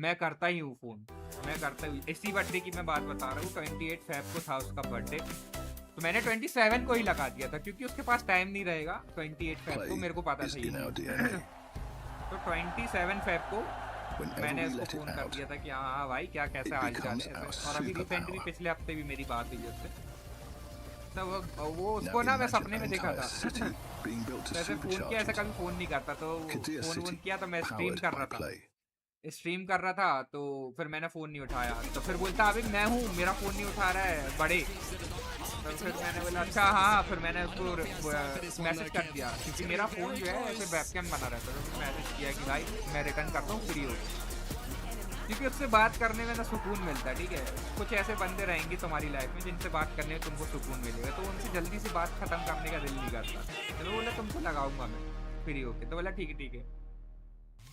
मैं करता ही हूँ फोन, मैं करता हूँ। इसी बर्थडे की मैं बात बता रहा हूँ, 28 फेब को था उसका बर्थडे, तो मैंने 27 को ही लगा दिया था क्योंकि उसके पास टाइम नहीं रहेगा 28 फेब को, मेरे को पता था। तो 27 फेब को मैंने उसको फोन कर दिया था कि हाँ भाई क्या कैसा हाल चाल है। और अभी रिसेंटली पिछले हफ्ते भी मेरी बात हुई उससे, तो वो उसको ना मैं सपने में देखा था। वैसे फोन किया, ऐसा कभी फोन नहीं करता, तो फोन किया तो मैं स्ट्रीम कर रहा था तो फिर मैंने फ़ोन नहीं उठाया, तो फिर बोलता अभी मैं हूँ, मेरा फ़ोन नहीं उठा रहा है बड़े। तो फिर मैंने बोला अच्छा हाँ, फिर मैंने उसको मैसेज कर दिया क्योंकि मेरा फ़ोन जो है ऐसे वेबकैम बना रहता है, तो मैसेज किया कि भाई मैं रिटर्न करता हूँ, फ्री हो, क्योंकि उससे बात करने में ना सुकून मिलता है। ठीक है, कुछ ऐसे बंदे रहेंगे तुम्हारी लाइफ में जिनसे बात करने में तुमको सुकून मिलेगा, तो उनसे जल्दी से बात खत्म करने का दिल नहीं करता। चलो बोला तुमको लगाऊंगा मैं फ्री होके, तो बोला ठीक है।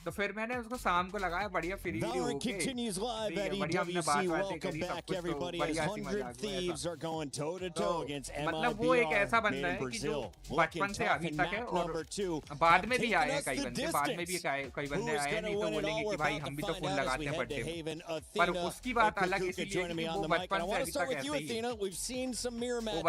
तो फिर मैंने उसको शाम को लगाया, बढ़िया free Valorant continues live at EWC. Welcome back, everybody. As 100 Thieves are going toe-to-toe against मतलब वो एक ऐसा बंदा है कि जो बचपन से अभी तक है, और बाद में भी आए हैं कई बंदे, बाद में भी कई बंदे आए हैं, नहीं तो बोलेंगे कि भाई हम भी तो फोन लगाते हैं बर्थडे में, पर उसकी बात अलग इसलिए कि वो बचपन से अभी तक ऐसे ही है, वो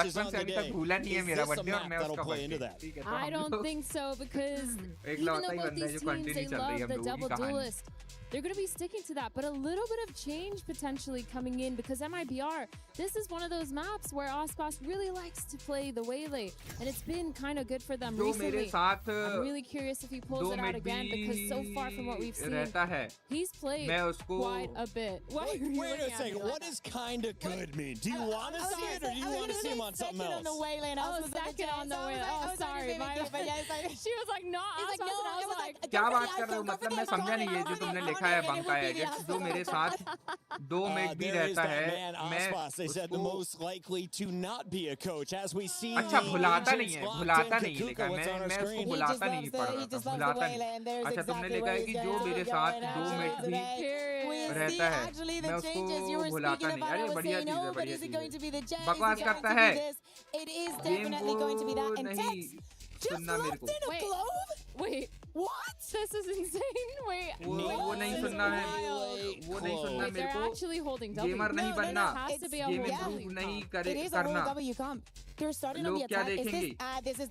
बचपन से अभी तक भूला नहीं है मेरा बर्थडे और मैं उसका birthday. I don't think so, because even though both these teams, they love the double duelist, they're going to be sticking to that, but a little bit of change potentially coming in, because MIBR, this is one of those maps where Ospas really likes to play the Waylay, and it's been kind of good for them recently. I'm really curious if he pulls it out again, because so far from what we've seen, he's played quite a bit. Wait a second, what does kind of good mean? Do you want to see it, or do you want to see him on something else? On the Waylay, second on the Waylay. Oh, sorry, she was like, no, Ospas, and I was like, क्या बात कर रहे हो, मतलब मैं समझा नहीं ये जो तुमने लिखा है बंका एडिट्स, जो मेरे साथ 2 मिनट भी रहता है, मैं अच्छा भुलाता नहीं है लिखा, मैं उसको भुलाता नहीं पढ़ रहा था, भुलाता नहीं। अच्छा तुमने लिखा है कि जो मेरे साथ 2 मिनट भी रहता है मैं उसको भुलाता नहीं। अरे बढ़िया चीज है, बकवास करता है, गेम को नहीं सुनना मेरे को। Wait, what? This is insane. Wait, वो नहीं सुनना है, वो नहीं सुनना मेरे को। They're actually holding W. Gamer नहीं बनना, गेम इम्प्रूव नहीं करना। लोग क्या देखेंगे?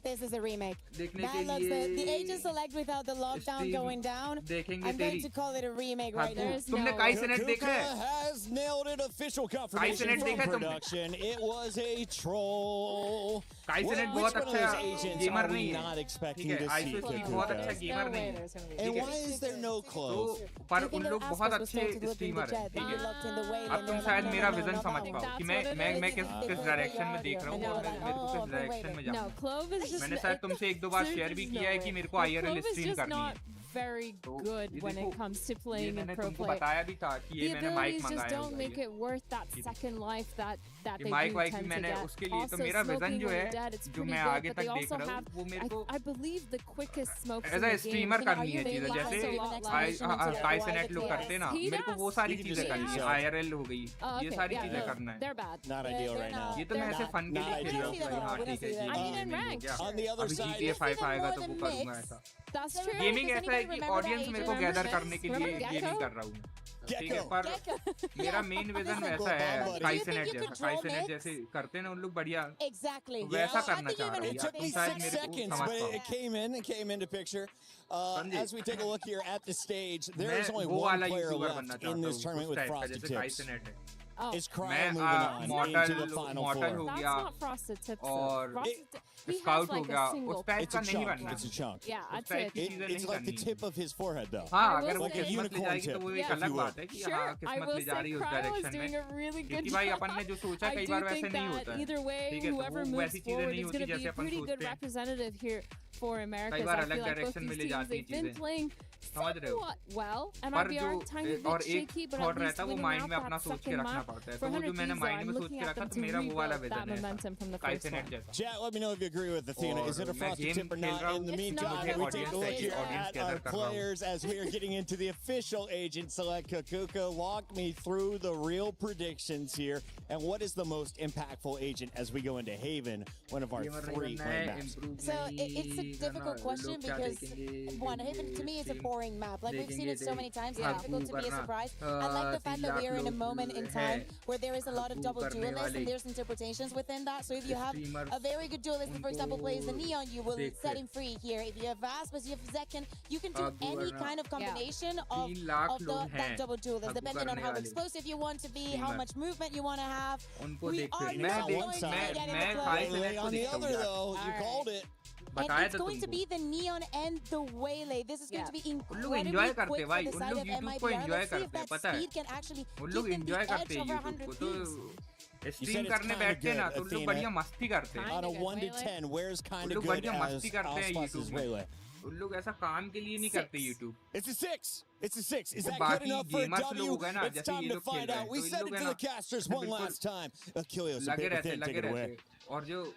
This is a remake. देखने के लिए the agent select without the lockdown going down. देखेंगे I'm going to call it a remake right now. तुमने काई सेनेट देखा है? Has nailed it, official confirmation from production. It was a troll. काई senate बहुत अच्छा गेमर नहीं है, ठीक है, आइसोस बहुत अच्छा गेमर नहीं है, and why is there no clove? पर उन लोग बहुत अच्छे स्ट्रीमर हैं, ठीक है। अब तुम शायद मेरा विजन समझ पाओ कि मैं किस डायरेक्शन में देख रहा हूँ और मेरे को किस डायरेक्शन में जाना है। मैंने शायद तुमसे 1-2 बार शेयर भी किया है कि मेरे को IRL स्ट्रीम करनी है। Very good when it comes to playing in pro play. बताया भी था कि ये मैंने माइक मंगाया है। just don't make it worth that second life that they might do tend मैंने to get. उसके लिए तो मेरा विजन जो है जो मैं आगे तक देख रहा हूँ वो मेरे को I believe the quickest smokes as a streamer करनी है चीजें, जैसे काई सेनेट लोग करते ना, मेरे को वो सारी चीजें करनी है, IRL हो गई, ये सारी चीजें करना है। Not ideal right now. ये तो मैं ऐसे फन के लिए खेल रहा हूँ, हाँ ठीक है। On the other side, GTA 5 आएगा तो वो करूँगा ऐसा। That's true. गेमिंग ऐसा है कि ऑडियंस मेरे को गैदर करने के लिए गेमिंग कर रहा हूँ, ठीक है, पर मेरा मेन विजन वैसा है काई सेनेट जैसे करते हैं ना उन लोग, बढ़िया वैसा करना चाह रहा हूँ। तुम शायद मेरे को समझ पाओ। It came into picture. As we take a look here at the stage, there is only one player left in this tournament with Frosty Tips. Is Cryo moving on into the final four? हो गया और scout हो गया, उस type का नहीं बनना। It's a chunk. Yeah, It's like the tip of his forehead though. हाँ, अगर वो किस्मत ले जाएगी तो वो एक अलग बात है कि हाँ किस्मत ले जा रही है उस डायरेक्शन में, क्योंकि भाई अपन ने जो सोचा कई बार वैसे नहीं होता है, ठीक है, तो वो वैसी चीजें नहीं होती जैसे अपन सोचते हैं, for America. कई बार अलग डायरेक्शन में ले जाती हैं चीजें। somewhat well. MIBR tiny bit shaky, but at least winning out that second map for 100 Thieves. I'm looking at them to rebuild that momentum from the first one. Chat, let me know if you agree with Athena. Is it a frosty tip or not? In the meantime, we take a look here at our players as we are getting into the official agent select. Kakuka, walk me through the real predictions here. And what is the most impactful agent as we go into Haven, one of our 3 lane maps? So it's a difficult question because, one, Haven to me is a boring map. Like we've seen it so many times, it's difficult to be a surprise. I like the fact that we are in a moment in time where there is a lot of double duelists and there's interpretations within that. So if you have a very good duelist, for example, plays the Neon, you will set him free here. If you have Vaspas, you have Zekken, you can do any kind of combination of that double duelist, depending on how explosive you want to be, how much movement you want to have. We are not going to get in the play. On the other though, you called it. And it's going to be the Neon and the Waylay. This is going to be incredibly quick for the side of MIBR. Let's see if that speed can actually give them the edge over 100 Thieves. Stream करने बैठते ना तो लोग बढ़िया मस्ती करते हैं On a 1 to 10, where's kind of good as Ospas' Waylay? उन लोग ऐसा काम के लिए नहीं करते YouTube. It's a 6. It's a 6. Is that good enough for a W? It's time to find out. We send it to the casters one last time. Achilles, take it away. और जो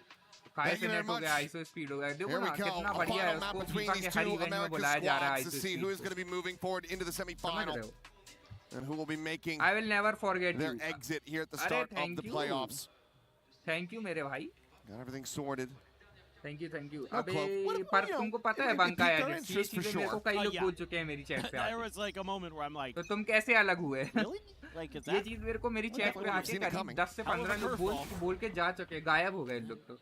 Kai Senet हो गया, ISO speed हो गया. देखो ना कितना बढ़िया है. उसको FIFA के हर इवेंट में बुलाया जा रहा है ISO speed. Who is going to be moving forward into the semi-final and who will be making I will never forget their exit here at the start of the playoffs. Thank you मेरे भाई. Got everything sorted. Thank you. अबे पर तुमको पता है बंका यार ये चीजें मेरे को कई लोग बोल चुके हैं मेरी चैट पे. There was like a moment where I'm like, तो तुम कैसे अलग हुए? Like is ये चीज मेरे को मेरी चैट पे आके करीब 10 से 15 लोग बोल के जा चुके, गायब हो गए लोग तो.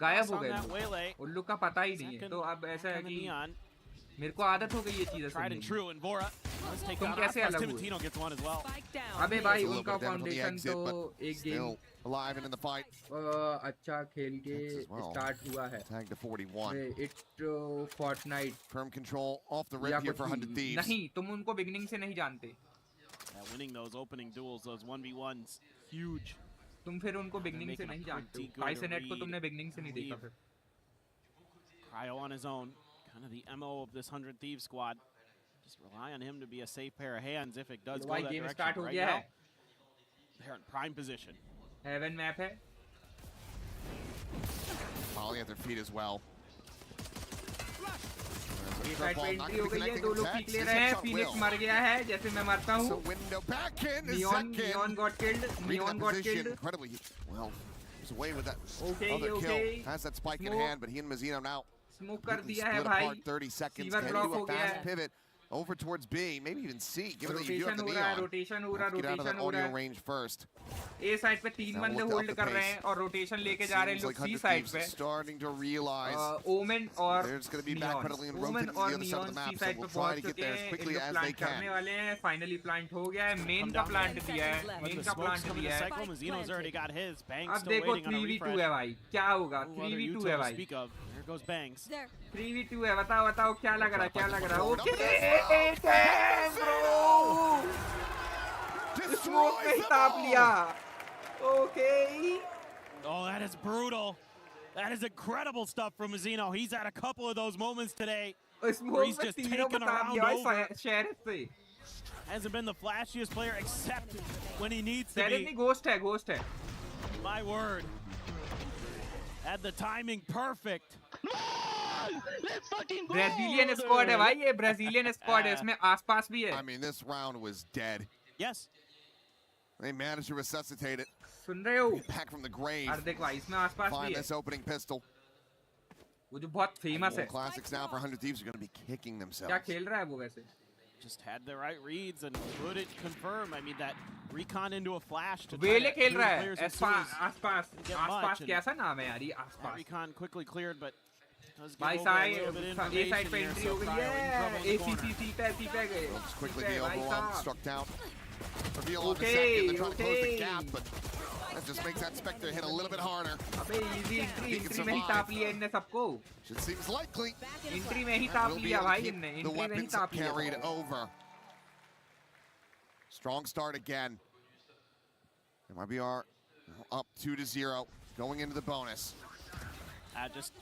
गायब हो गए. उन लोग का पता ही नहीं है. तो अब ऐसा है कि मेरे को आदत हो गई ये चीजें सुनने की. तुम कैसे अलग हुए? अबे भाई उनका फाउंडेशन तो एक game alive and in the fight. अच्छा खेल के स्टार्ट हुआ है. Tag to 41. It's Fortnite. Firm control off the rip here for 100 Thieves. नहीं, तुम उनको beginning से नहीं जानते. Winning those opening duels, those 1v1s, huge. तुम फिर उनको beginning से नहीं जानते. Kai Senet को तुमने beginning से नहीं देखा फिर. Cryo on his own, kind of the MO of this 100 Thieves squad. Just rely on him to be a safe pair of hands if it does go that direction. Right now, they're in prime position. Heaven map है. Molly at their feet as well. ये side पे entry हो गई है. दो लोग peak ले रहे हैं. Phoenix मर गया है जैसे मैं मरता हूँ. Neon got killed. Neon got killed. Incredibly well. He's away with that other kill. Has that spike in hand, but he and Mazzino now. Smoke कर दिया है भाई. 30 seconds. Can do a fast pivot over towards B, maybe even C, given that you do have the Neon. Rotation हो रहा है. Get out of that audio range first. A side पे 3 बंदे hold कर रहे हैं और रोटेशन लेके जा रहे हैं लोग C साइड पे. Starting to realize Omen और there's going to be backpedaling and rotating to the other side of the map, so we'll try to get there as quickly as they can. करने वाले हैं. Finally plant हो गया है. Main का plant दिया है. Main का plant दिया है. Mazzino's already got his. Bangs अब still देखो waiting on a 3v2 refresh. है भाई. क्या होगा? 3v2 है भाई. There goes Bangs. 3v2 है. बताओ क्या लग रहा है? Okay, damn bro. Smoke पे ताप लिया. Okay. Oh, that is brutal. That is incredible stuff from Mazzino. He's had a couple of those moments today where he's just taken around over. Hasn't been the flashiest player except when he needs to be. Ghost है. My word. Had the timing perfect. Brazilian squad है भाई. ये Brazilian squad है. इसमें आसपास भी है. I mean, this round was dead. Yes. They managed to resuscitate it. सुन रहे हो? Back from the grave. अरे देखो इसमें आसपास भी है. Find this opening pistol. वो जो बहुत famous है. Classics now for 100 Thieves are going to be kicking themselves. क्या खेल रहा है वो वैसे? Just had the right reads and couldn't confirm. I mean, that recon into a flash to Waylay खेल रहा है. आसपास कैसा नाम है यार ये आसपास? Recon quickly cleared, but भाई साइड पे एंट्री हो गई है. ACC पे गए. Quickly the overall struck down. Reveal on the second, they're trying to close the gap, but that just makes that Spectre hit a little bit harder. अबे easy entry में ही ताप लिया इनने सबको. It seems likely. Entry में ही ताप लिया भाई इनने. The weapons carried over. Strong start again. MIBR up 2-0, going into the bonus. Just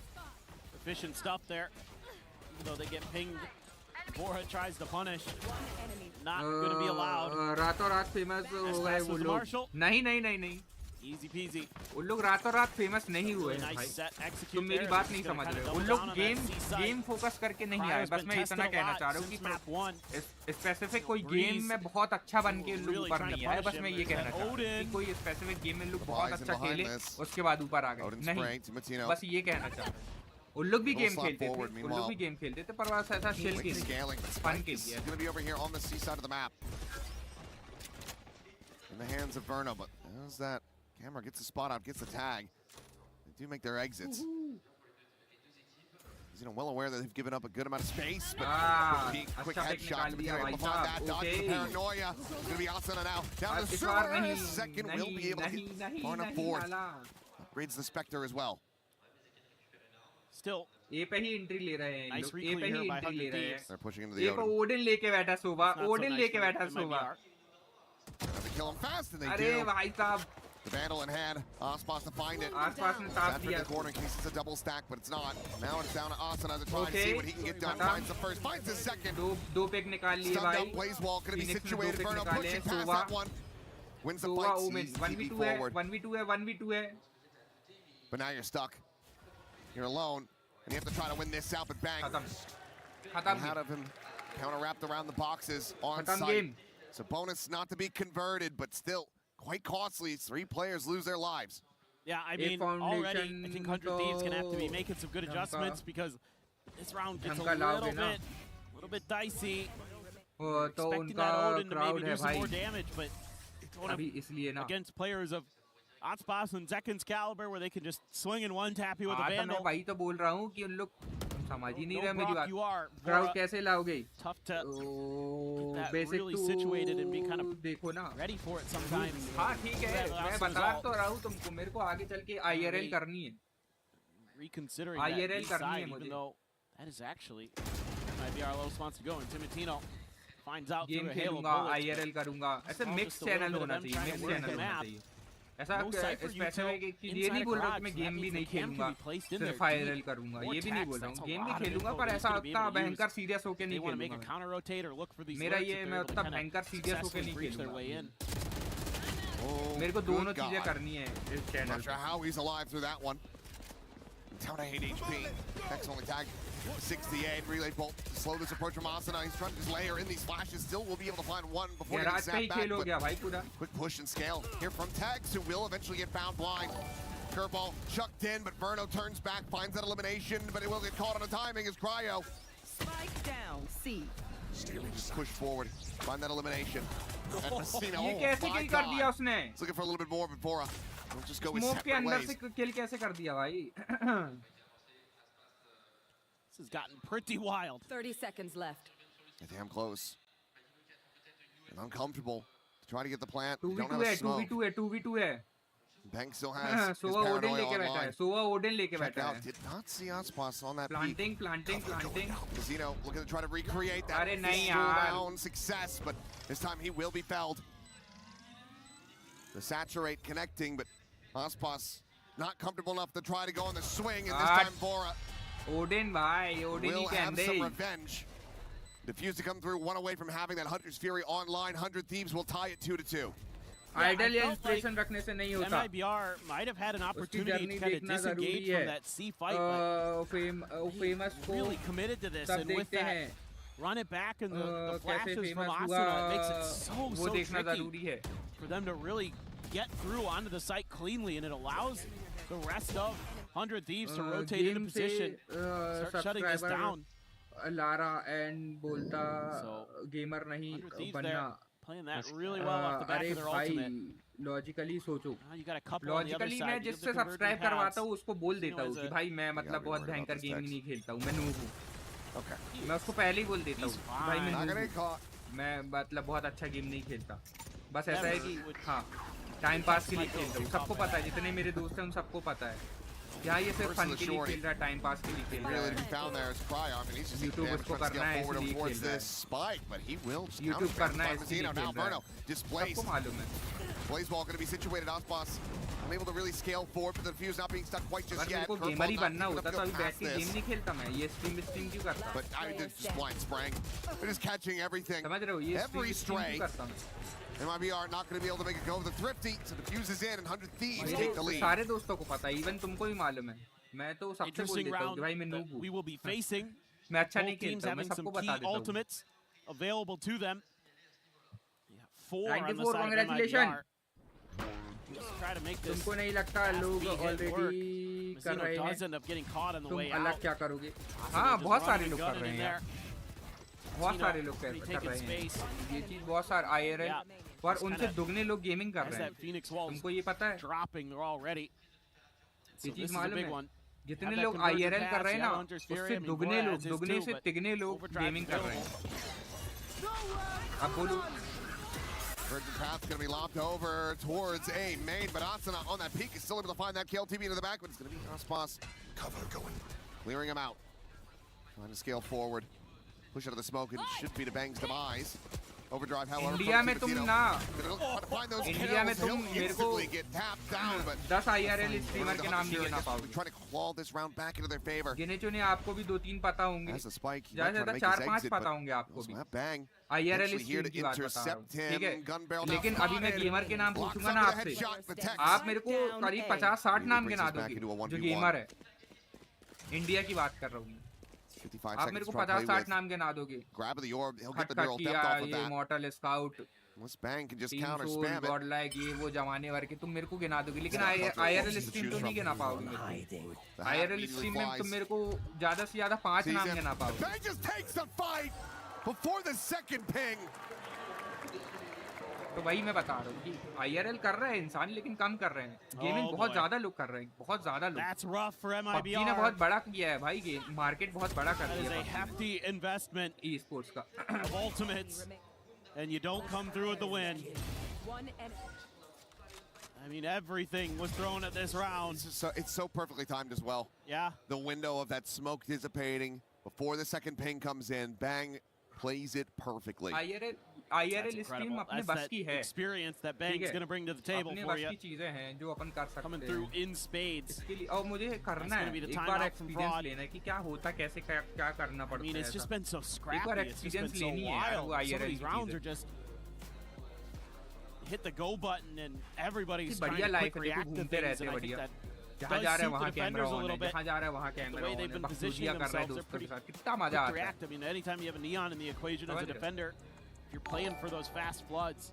efficient stuff there. Even though they get pinged Bora tries to punish. Not going to be allowed. रातों रात famous हो गए वो लोग. नहीं. Easy peasy. उन लोग रातों रात फेमस नहीं हुए हैं भाई. तुम मेरी बात नहीं समझ रहे. उन लोग गेम फोकस करके नहीं आए. बस मैं इतना कहना चाह रहा हूँ कि स्पेसिफिक कोई गेम में बहुत अच्छा बन के लोग ऊपर नहीं आए. बस मैं ये कहना चाह रहा हूँ कि कोई स्पेसिफिक गेम में लोग बहुत अच्छा खेले उसके बाद ऊपर आ गए. नहीं, बस ये कहना चाह रहा हूँ. उन लोग भी गेम खेलते थे पर बस ऐसा शिल के फन के लिए. Going to be over here on the C side of the map. In the hands of Verno, but as that camera gets the spot out, gets the tag, they do make their exits. He's well aware that they've given up a good amount of space, but quick headshot to be able to find that. Dodge the paranoia. It's going to be Asuna now. Down to the sewer. Second will be able to get far enough forward. Upgrades the Spectre as well. Still. ए पे ही entry ले रहे हैं. Nice recall here by 100 Thieves. They're pushing into the Odin. ए पे Odin लेके बैठा सोवा. Odin लेके बैठा सोवा. They kill him fast and they अरे do. भाई साहब. The Vandal in hand. Aspas to find it. Aspas ने ताप दिया. The corner in case it's a double stack, but it's not. Now it's down to Asuna to try and see what he can get done. Finds the first, finds the second. दो pick निकाल लिए भाई. Stunned up Blaze Wall, going to be situated. Verno pushing past that one. Wins the fight. Sees TB forward. 1v2 है. But now you're stuck. You're alone. And you have to try to win this out, but bang. Out of him. Counter wrapped around the boxes on site. It's a bonus not to be converted, but still quite costly. 3 players lose their lives. Yeah, I mean, already I think 100 Thieves going to have to be making some good adjustments because this round gets a little bit dicey. Expecting that Odin to maybe do some more damage, but against players of Aspas and Zekken's caliber where they can just swing and one tap you with a Vandal. मैं वही तो बोल रहा हूँ कि उन लोग समझ ही नहीं रहे मेरी बात. Crowd कैसे लाओगे? Tough to get that really situated and be kind of ready for it sometimes. हाँ ठीक है. मैं बता तो रहा हूँ तुमको. मेरे को आगे चल के IRL करनी है. Reconsidering that side, even though that is actually MIBR.LOS wants to go. And Timotino finds out through a hail of bullets. IRL करूँगा. ऐसे mix channel होना चाहिए. Mix channel होना चाहिए. ऐसा स्पेसिफिक कि ये नहीं बोल रहा हूँ कि मैं गेम भी नहीं खेलूंगा सिर्फ IRL करूंगा. ये भी नहीं बोल रहा हूँ. गेम भी खेलूंगा पर ऐसा उतना भयंकर सीरियस होके नहीं खेलूंगा. मेरा ये मैं उतना भयंकर सीरियस होके नहीं खेलूंगा. मेरे को दोनों चीजें करनी है इस channel. Not sure how he's alive through that one. Down to 8 HP. Next only tag 68. Relay bolt to slow this approach from Asuna. He's trying to just layer in these flashes. Still will be able to find one before he gets snapped back. But quick push and scale here from Tags, who will eventually get found blind. Curveball chucked in, but Verno turns back, finds that elimination, but it will get caught on the timing as Cryo. Spike down, C. Just push forward, find that elimination. And Messina, ये कैसे kill कर दिया उसने? He's looking for a little bit more, but Bora will just go his separate ways. Smoke के अंदर से kill कैसे कर दिया भाई? This has gotten pretty wild. 30 seconds left. They're damn close. And uncomfortable to try to get the plant. 2v2 है. Bang still has his paranoia online. Odin लेके बैठा है. Did not see Aspas on that peak. Planting. Casino looking to try to recreate that round success, but this time he will be felled. The saturate connecting, but Aspas not comfortable enough to try to go on the swing, and this time Bora Odin भाई, Odin will he have कहते some revenge. Diffuse to come through, one away from having that Hunter's Fury online. 100 Thieves will tie it 2-2. Idle या inspiration रखने से नहीं होता. MIBR might have had an opportunity to kind of disengage from that C fight, but famous really committed to this, and with that, run it back and the flashes from Asuna, it makes it so tricky for them to really get through onto the site cleanly, and it allows the rest of 100 Thieves to rotate into position, start shutting this down. Lara and बोलता gamer नहीं बनना. Playing that really well off the back of their ultimate. Logically सोचो. You got a couple on the other Logically side. मैं जिससे subscribe करवाता हूँ उसको बोल देता हूँ कि भाई मैं मतलब बहुत भयंकर गेमिंग नहीं खेलता हूँ, मैं नूब हूँ. मैं उसको पहले ही बोल देता हूँ भाई मैं मतलब बहुत अच्छा गेम नहीं खेलता. बस ऐसा है कि हाँ टाइम पास के लिए खेलता हूँ. सबको पता है, जितने मेरे दोस्त हैं उन सबको पता है. क्या ये सिर्फ फन के लिए खेल रहा है, टाइम पास के लिए खेल रहा है. YouTube उसको करना है इसलिए खेल रहा है. YouTube करना है इसलिए खेल रहा है. सबको मालूम है. Blazeball going to be situated. Aspas unable to really scale forward, but the fuse not being stuck quite just yet. But gamer ही बनना होता तो अभी बैठ के गेम नहीं खेलता मैं. ये stream क्यों करता? But I just blind sprang. They're just catching everything. समझ रहे हो? ये every stray. करता मैं. MIBR not going to be able to make it go with the Thrifty, so the fuse is in and 100 Thieves take the lead. सारे दोस्तों को पता है, even तुमको भी मालूम है. मैं तो सबसे बोल देता हूँ कि भाई मैं noob हूँ. We will be facing. मैं अच्छा नहीं teams खेलता, मैं having some सबको key बता देता हूँ. ultimates available to them. 4 on the 94, side of congratulations. MIBR. Try to make this. तुमको नहीं लगता लोग already कर रहे हैं? does end up getting caught on the way तुम अलग out. क्या करोगे? हाँ, बहुत सारे लोग कर रहे हैं यार. बहुत सारे लोग कर रहे हैं. ये चीज बहुत सारे IRL और उनसे दुगने लोग गेमिंग कर रहे हैं. तुमको ये पता है? Dropping already. ये चीज मालूम है? जितने लोग IRL कर रहे हैं ना, उससे दुगने लोग, दुगने से तिगने लोग गेमिंग कर रहे हैं. अब बोलो. Virgin Path's going to be lopped over towards A main, but Asuna on that peak is still able to find that kill. TV into the back, but it's going to be Aspas. Cover going. Clearing him out. Trying to scale forward. Push out of the smoke, and should be to Bang's demise. Overdrive, however, India में तुम ना, India में तुम मेरे को 10 IRL streamer के नाम नहीं गिना पाओगे. Trying to claw this round back into their favor. गिने चुने आपको भी 2-3 पता होंगे. ज़्यादा ज़्यादा 4-5 पता होंगे आपको भी. Bang. IRL स्ट्रीम की बात बता रहा हूँ. ठीक है. लेकिन अभी मैं गेमर के नाम पूछूंगा ना आपसे. आप मेरे को करीब 50-60 नाम गिना दोगे जो गेमर है. इंडिया की बात कर रहा हूँ. आप मेरे को 50-60 नाम गिना दोगे. Grab the orb, he'll get the neural depth off of that. Immortal Scout. This Bang can just counter spam it. Godlike ये वो जमाने भर के तुम मेरे को गिना दोगे. लेकिन IRL स्ट्रीम तो नहीं गिना पाओगे मेरे को. IRL स्ट्रीम में तुम मेरे को ज़्यादा से ज़्यादा 5 नाम गिना पाओगे. Bang just takes the fight before the second ping. तो वही मैं बता रहा हूँ कि IRL कर रहे हैं इंसान, लेकिन कम कर रहे हैं. गेमिंग बहुत ज़्यादा लोग कर रहे हैं, बहुत ज़्यादा लोग. That's rough for MIBR. PUBG ने बहुत बड़ा किया है भाई, गेम मार्केट बहुत बड़ा कर दिया है. That is a hefty investment esports का. Of ultimates, and you don't come through with the win. I mean, everything was thrown at this round. It's so perfectly timed as well. Yeah. The window of that smoke dissipating before the second ping comes in. Bang plays it perfectly. IRL stream अपने बस की है. Experience that Bang's going to bring to the table for you. अपने बस की चीजें हैं जो अपन कर सकते हैं. Coming through in spades. इसके लिए और मुझे करना है. एक बार एक्सपीरियंस लेना है कि क्या होता, कैसे क्या करना पड़ता है. I mean, it's just been so scrappy. एक बार एक्सपीरियंस लेनी है. वो Some of IRL these rounds are just hit the go button and everybody's trying to quick react to things, and I think that जहाँ जा रहे हैं वहाँ camera on है, जहाँ जा रहे हैं वहाँ कैमरा ऑन है, बखूबियाँ कर रहे हैं दोस्तों के साथ. कितना मजा आता है. I mean, anytime you have a Neon in the equation as a defender, if you're playing for those fast floods.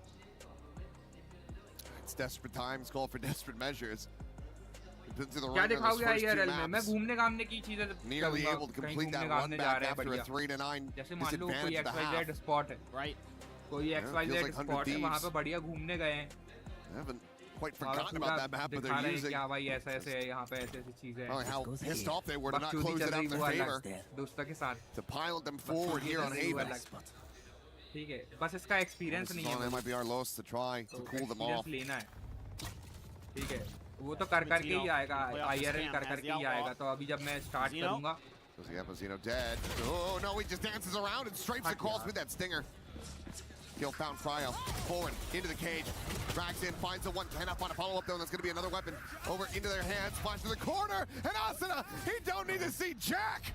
It's desperate times call for desperate measures. क्या दिखाओगे IRL में? मैं घूमने घामने की चीजें nearly able to complete that run back after a 3-9 जैसे मान लो कोई XYZ स्पॉट है, right? कोई XYZ स्पॉट है, वहाँ पे बढ़िया घूमने गए हैं. Quite forgotten about that map, but they're using. क्या भाई ऐसा ऐसे यहाँ पे ऐसे ऐसी चीजें. Oh, how pissed off they were to not close it out in their favor. दोस्तों के साथ. To pilot them forward here on Apex. ठीक है, बस इसका एक्सपीरियंस नहीं है. MIBR.LOS to try to cool them off. लेना है. ठीक है, वो तो कर करके ही आएगा. IRL कर करके ही आएगा. तो अभी जब मैं स्टार्ट करूँगा. Zeno dead. Oh no, he just dances around and strafes across with that stinger. Kill found Cryo. Forward, into the cage. Drags in, finds the 110 up on a follow-up though, and that's going to be another weapon. Over into their hands, flash to the corner, and Asuna, he don't need to see Jack!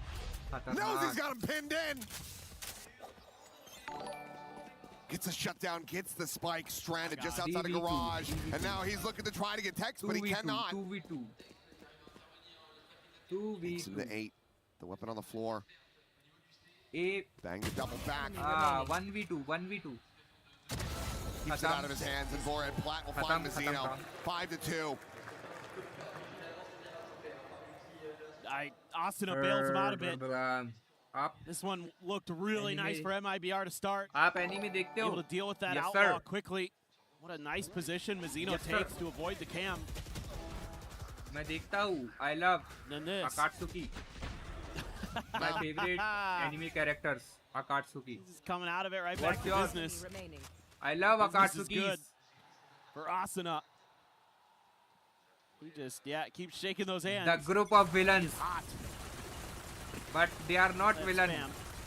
Knows he's got him pinned in! Gets a shutdown, gets the spike, stranded just outside the garage, and now he's looking to try to get Tex, but he cannot. 2v2. It's in the 8. The weapon on the floor. 8. Bang the double back. 1v2. Keeps it out of his hands, and Borat Platt will find Mazzino. 5-2. Asuna bails him out a bit. This one looked really nice for MIBR to start. Able to deal with that outlaw quickly. What a nice position Mazzino takes to avoid the cam. मैं देखता हूँ. I love Akatsuki. My favorite anime characters, Akatsuki. He's coming out of it right back to business. I love Akatsuki. For Asuna. He just, keeps shaking those hands. The group of villains. But they are not villains,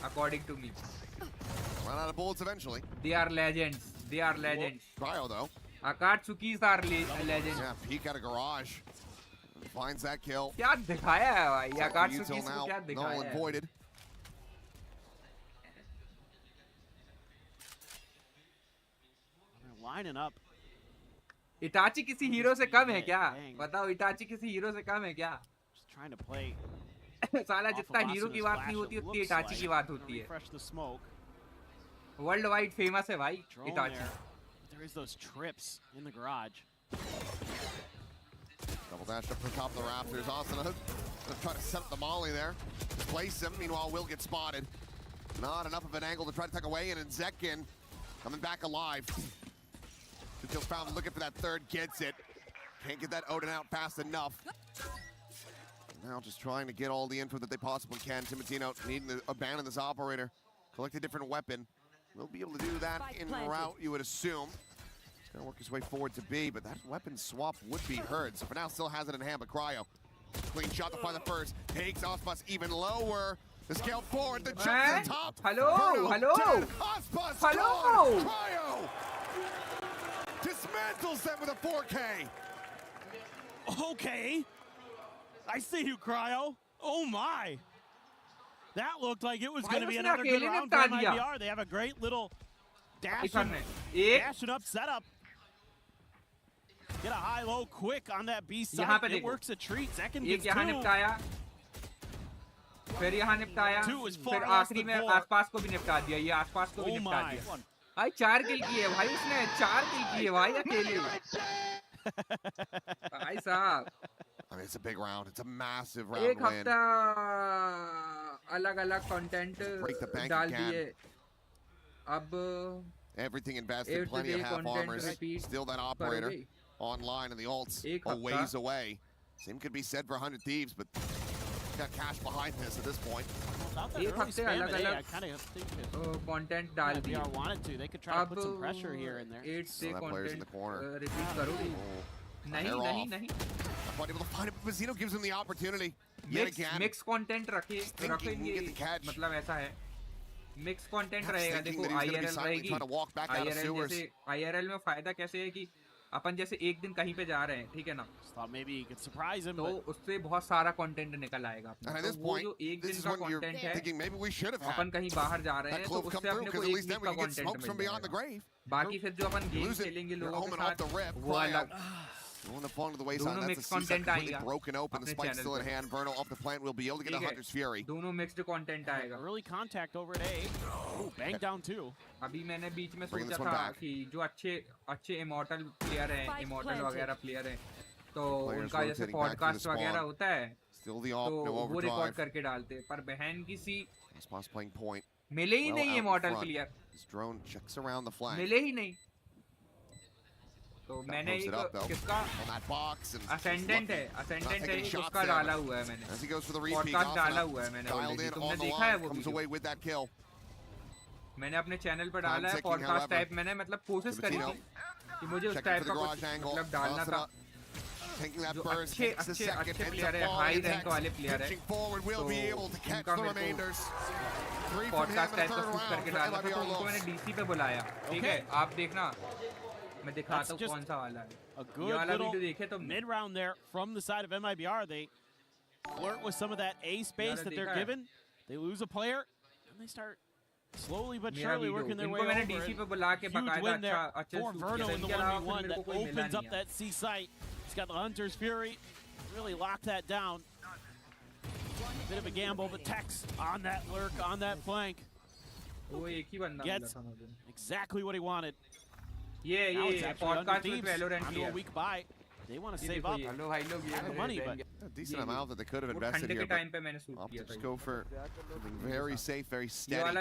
according to me. Run out of bullets eventually. They are legends. They are legends. Cryo though. Akatsuki's our legend. Yeah, peek at a garage. Finds that kill. क्या दिखाया है भाई? Akatsuki को क्या दिखाया है? Null and voided. They're lining up. Itachi किसी hero से कम है क्या? बताओ Itachi किसी हीरो से कम है क्या? Just trying to play. साला जितना हीरो की बात नहीं होती उतनी Itachi की बात होती है. Refresh the smoke. Worldwide famous है भाई Itachi. There is those trips in the garage. Double dash up from top of the rafters. Asuna gonna try to set up the molly there. Place him. Meanwhile, Will gets spotted. Not enough of an angle to try to tuck away, and Zekin coming back alive. Two kills found, looking for that third, gets it. Can't get that Odin out fast enough. Now just trying to get all the info that they possibly can. Timotino needing to abandon this operator. Collect a different weapon. Will be able to do that in route, you would assume. He's gonna work his way forward to B, but that weapon swap would be heard. So for now, still has it in hand, but Cryo. Clean shot to find the first. Takes Ospas even lower. The scale forward, the jump to the top. Hello, hello. Ospas, hello. Cryo dismantles them with a 4K. Okay. I see you, Cryo. Oh my. That looked like it was going to be another good round for MIBR. They have a great little dashing up setup. Get a high-low quick on that B side. It works a treat. Zekin gets two. फिर यहाँ निपटाया, फिर आखिरी में आसपास को भी निपटा दिया, ये आसपास को भी निपटा दिया। भाई 4 किल किए भाई उसने, 4 किल किए भाई अकेले। भाई साहब। I mean, it's a big round. It's a massive round एक win. हफ्ता अलग-अलग कंटेंट डाल दिए। अब everything invested, plenty of half armors. Still that operator online and the ults a ways away. Same could be said for 100 Thieves, but got cash behind this at this point. एक हफ्ते अलग-अलग content डाल दिया। wanted to. They could try to put some pressure here and there. 8 से content repeat करो। नहीं। Not able to find it, but Zeno gives him the opportunity. Yet again. Mix content रखेंगे, मतलब ऐसा है। Mix content रहेगा, देखो IRL रहेगी। IRL में फायदा कैसे है कि अपन जैसे एक दिन कहीं पे जा रहे हैं, ठीक है ना? Maybe you could surprise him. तो उससे बहुत सारा कंटेंट निकल आएगा। तो वो जो एक दिन का कंटेंट है, अपन कहीं बाहर जा रहे हैं, तो उससे अपने को एक दिन का कंटेंट मिलेगा। बाकी फिर जो अपन गेम खेलेंगे लोगों के साथ, वो अलग। Rolling the phone to the wayside. That's a C-side completely broken open. The spike still in hand. Vernal off the plant will be able to get a Hunter's Fury. दोनों mixed content आएगा. Early contact over at A. Oh, bang down too. अभी मैंने बीच में सोचा था कि जो अच्छे immortal player हैं, immortal वगैरह player हैं, तो उनका जैसे podcast वगैरह होता है, तो वो रिकॉर्ड करके डालते हैं. पर बहन किसी playing point. मिले ही नहीं immortal player. His drone checks around the flank. मिले ही नहीं. तो मैंने किसका ascendant है उसका डाला हुआ है मैंने, podcast डाला हुआ है मैंने already, तुमने देखा है वो वीडियो? मैंने अपने चैनल पर डाला है podcast टाइप, मैंने मतलब कोशिश करी थी कि मुझे उस टाइप का कुछ मतलब डालना था, जो अच्छे प्लेयर है, हाई रैंक वाले प्लेयर है, तो उनका मेरे को podcast टाइप का शूट करके डालना था, तो उनको मैंने DC पे बुलाया, ठीक है? आप देखना मैं दिखाता हूँ कौन सा वाला है। A good little mid-round there from the side of MIBR. They flirt with some of that A space that they're given. They lose a player, and they start slowly but surely working their way over. Huge win there for Verno in the 1v1 that opens up that C site. He's got the Hunter's Fury. Really locked that down. Bit of a gamble, but Tex on that lurk, on that flank. Gets exactly what he wanted. Yeah, podcast with Valorant under a week by. They want to save up. The money, but a decent amount that they could have invested here. I'll just go for something very safe, very steady.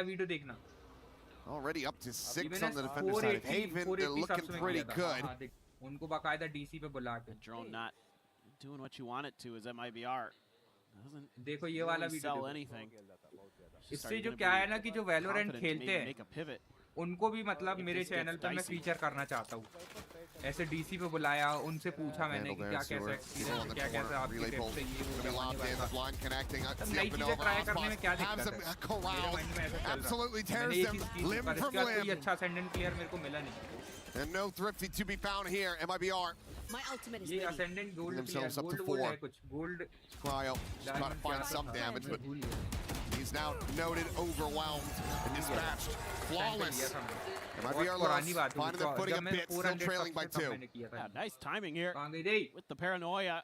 Already up to 6 on the defender side of Haven. They're looking pretty good. उनको बाकायदा DC पे बुला के. Drone not doing what you want it to as MIBR. देखो ये वाला video sell anything. इससे जो क्या है ना कि जो Valorant खेलते हैं उनको भी मतलब मेरे चैनल पर मैं फीचर करना चाहता हूँ. ऐसे DC पे बुलाया, उनसे पूछा मैंने कि क्या कैसा एक्सपीरियंस, क्या कैसा आपकी टिप से ये नई चीजें ट्राई करने में क्या दिक्कत है. मेरे माइंड में ऐसा चल रहा है. मैंने ये चीज़ की, पर इसका कोई अच्छा असेंडेंट प्लेयर मेरे को मिला नहीं. And no Thrifty to be found here. MIBR. My ultimate is ये ascendant gold themselves up to 4. Gold. Cryo just trying to find some damage, but he's now noted, overwhelmed, and dispatched. Flawless. MIBR.LOS finding their footing a bit, still trailing by 2. Yeah, nice timing here with the paranoia.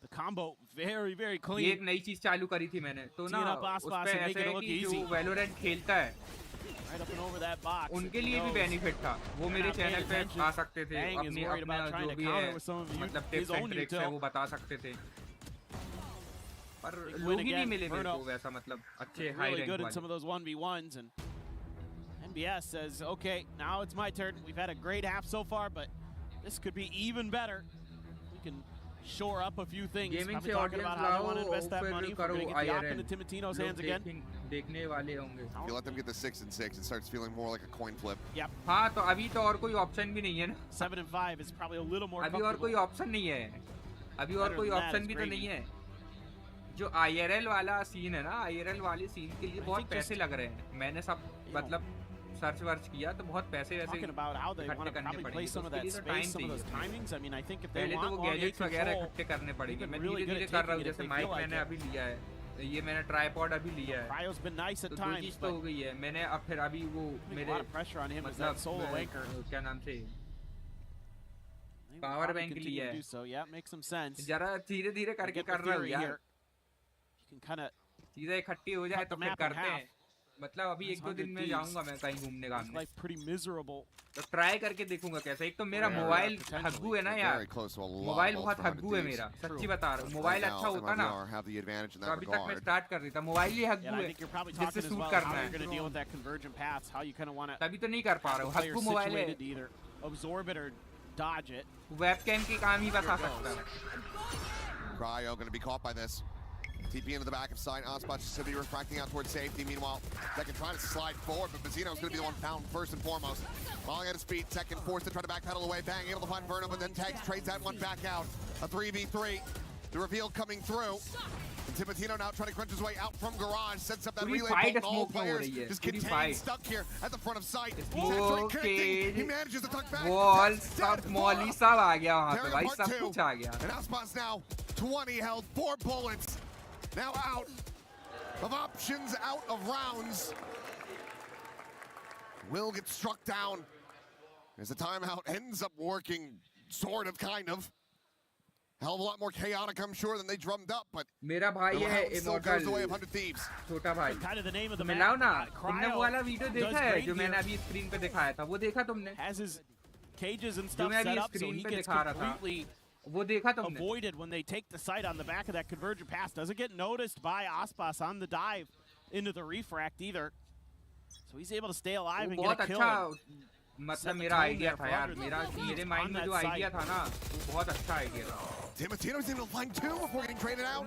The combo very, very clean. ये एक नई चीज चालू करी थी मैंने तो ना उसपे ऐसे है कि जो Valorant खेलता है right up and over that box. उनके लिए भी बेनिफिट था वो मेरे चैनल पे आ सकते थे अपनी अपना जो भी है मतलब टिप्स एंड ट्रिक्स है वो बता सकते थे पर लोग ही नहीं मिले मेरे को वैसा मतलब अच्छे high rank good in some of those 1v1s and NBS says okay now it's my turn. We've had a great half so far but this could be even better. We can shore up a few things. Probably talking about how they want to invest that money. We're going to get the op into Timotino's hands again. देखने वाले होंगे. If you let them get the 6 and 6, it starts feeling more like a coin flip. Yep. हाँ तो अभी तो और कोई option भी नहीं है ना. 7 and 5 is probably a little more. अभी और कोई ऑप्शन नहीं है. अभी और कोई ऑप्शन भी तो नहीं है. जो IRL वाला सीन है ना, IRL वाले सीन के लिए बहुत पैसे लग रहे हैं. मैंने सब मतलब सर्च वर्च किया तो बहुत पैसे वैसे इकट्ठे करने पड़ेंगे तो उसके लिए तो टाइम चाहिए पहले तो वो गैजेट्स वगैरह इकट्ठे करने पड़ेंगे मैं धीरे-धीरे कर रहा हूँ जैसे माइक मैंने अभी लिया है ये मैंने ट्राइपॉड अभी लिया है तो 2 चीज तो हो गई है मैंने अब फिर अभी वो मेरे मतलब क्या नाम से पावर बैंक लिया है जरा धीरे-धीरे करके कर रहा हूँ यार चीजें इकट्ठी हो जाए तो फिर करते हैं मतलब अभी 1-2 दिन में जाऊंगा मैं कहीं घूमने का तो ट्राई करके देखूंगा कैसा एक तो मेरा मोबाइल हग्गू है ना यार मोबाइल बहुत हग्गू है मेरा सच्ची बता रहा हूँ मोबाइल अच्छा होता ना तो अभी तक मैं स्टार्ट कर रही था मोबाइल ही हग्गू है जिससे शूट करना है तभी तो नहीं कर पा रहा हूँ हग्गू मोबाइल है वेबकैम के काम ही बता सकता है TP into the back of side. Osbach should be refracting out towards safety. Meanwhile, Second trying to slide forward, but Bazzino's going to be the one found first and foremost. Falling at his feet. Second forced to try to backpedal away. Bang, able to find Venom, but then tags, trades that one back out. A 3v3. The reveal coming through. And Timotino now trying to crunch his way out from garage. Sets up that relay ball. All players just contained, stuck here at the front of sight. Okay. He manages to tuck back. Wall, सब Molly सब आ गया वहाँ पे भाई सब कुछ आ गया. And Osbach now 20 held, 4 bullets. Now out of options, out of rounds. Will get struck down as the timeout ends up working, sort of, kind of. Hell of a lot more chaotic, I'm sure, than they drummed up, but मेरा भाई है Immortal goes the way of 100 Thieves. छोटा भाई. Kind of the name of the मिलाओ ना. तुमने वो वाला वीडियो देखा है जो मैंने अभी स्क्रीन पे दिखाया था. वो देखा तुमने? Has his cages and stuff set up so he gets completely avoided when they take the sight on the back of that convergent pass. Doesn't get noticed by Aspas on the dive into the refract either. So he's able to stay alive and get a kill. मतलब मेरा idea था यार मेरे mind में जो idea था ना वो बहुत अच्छा आइडिया था. Timotino's able to find 2 before getting traded out.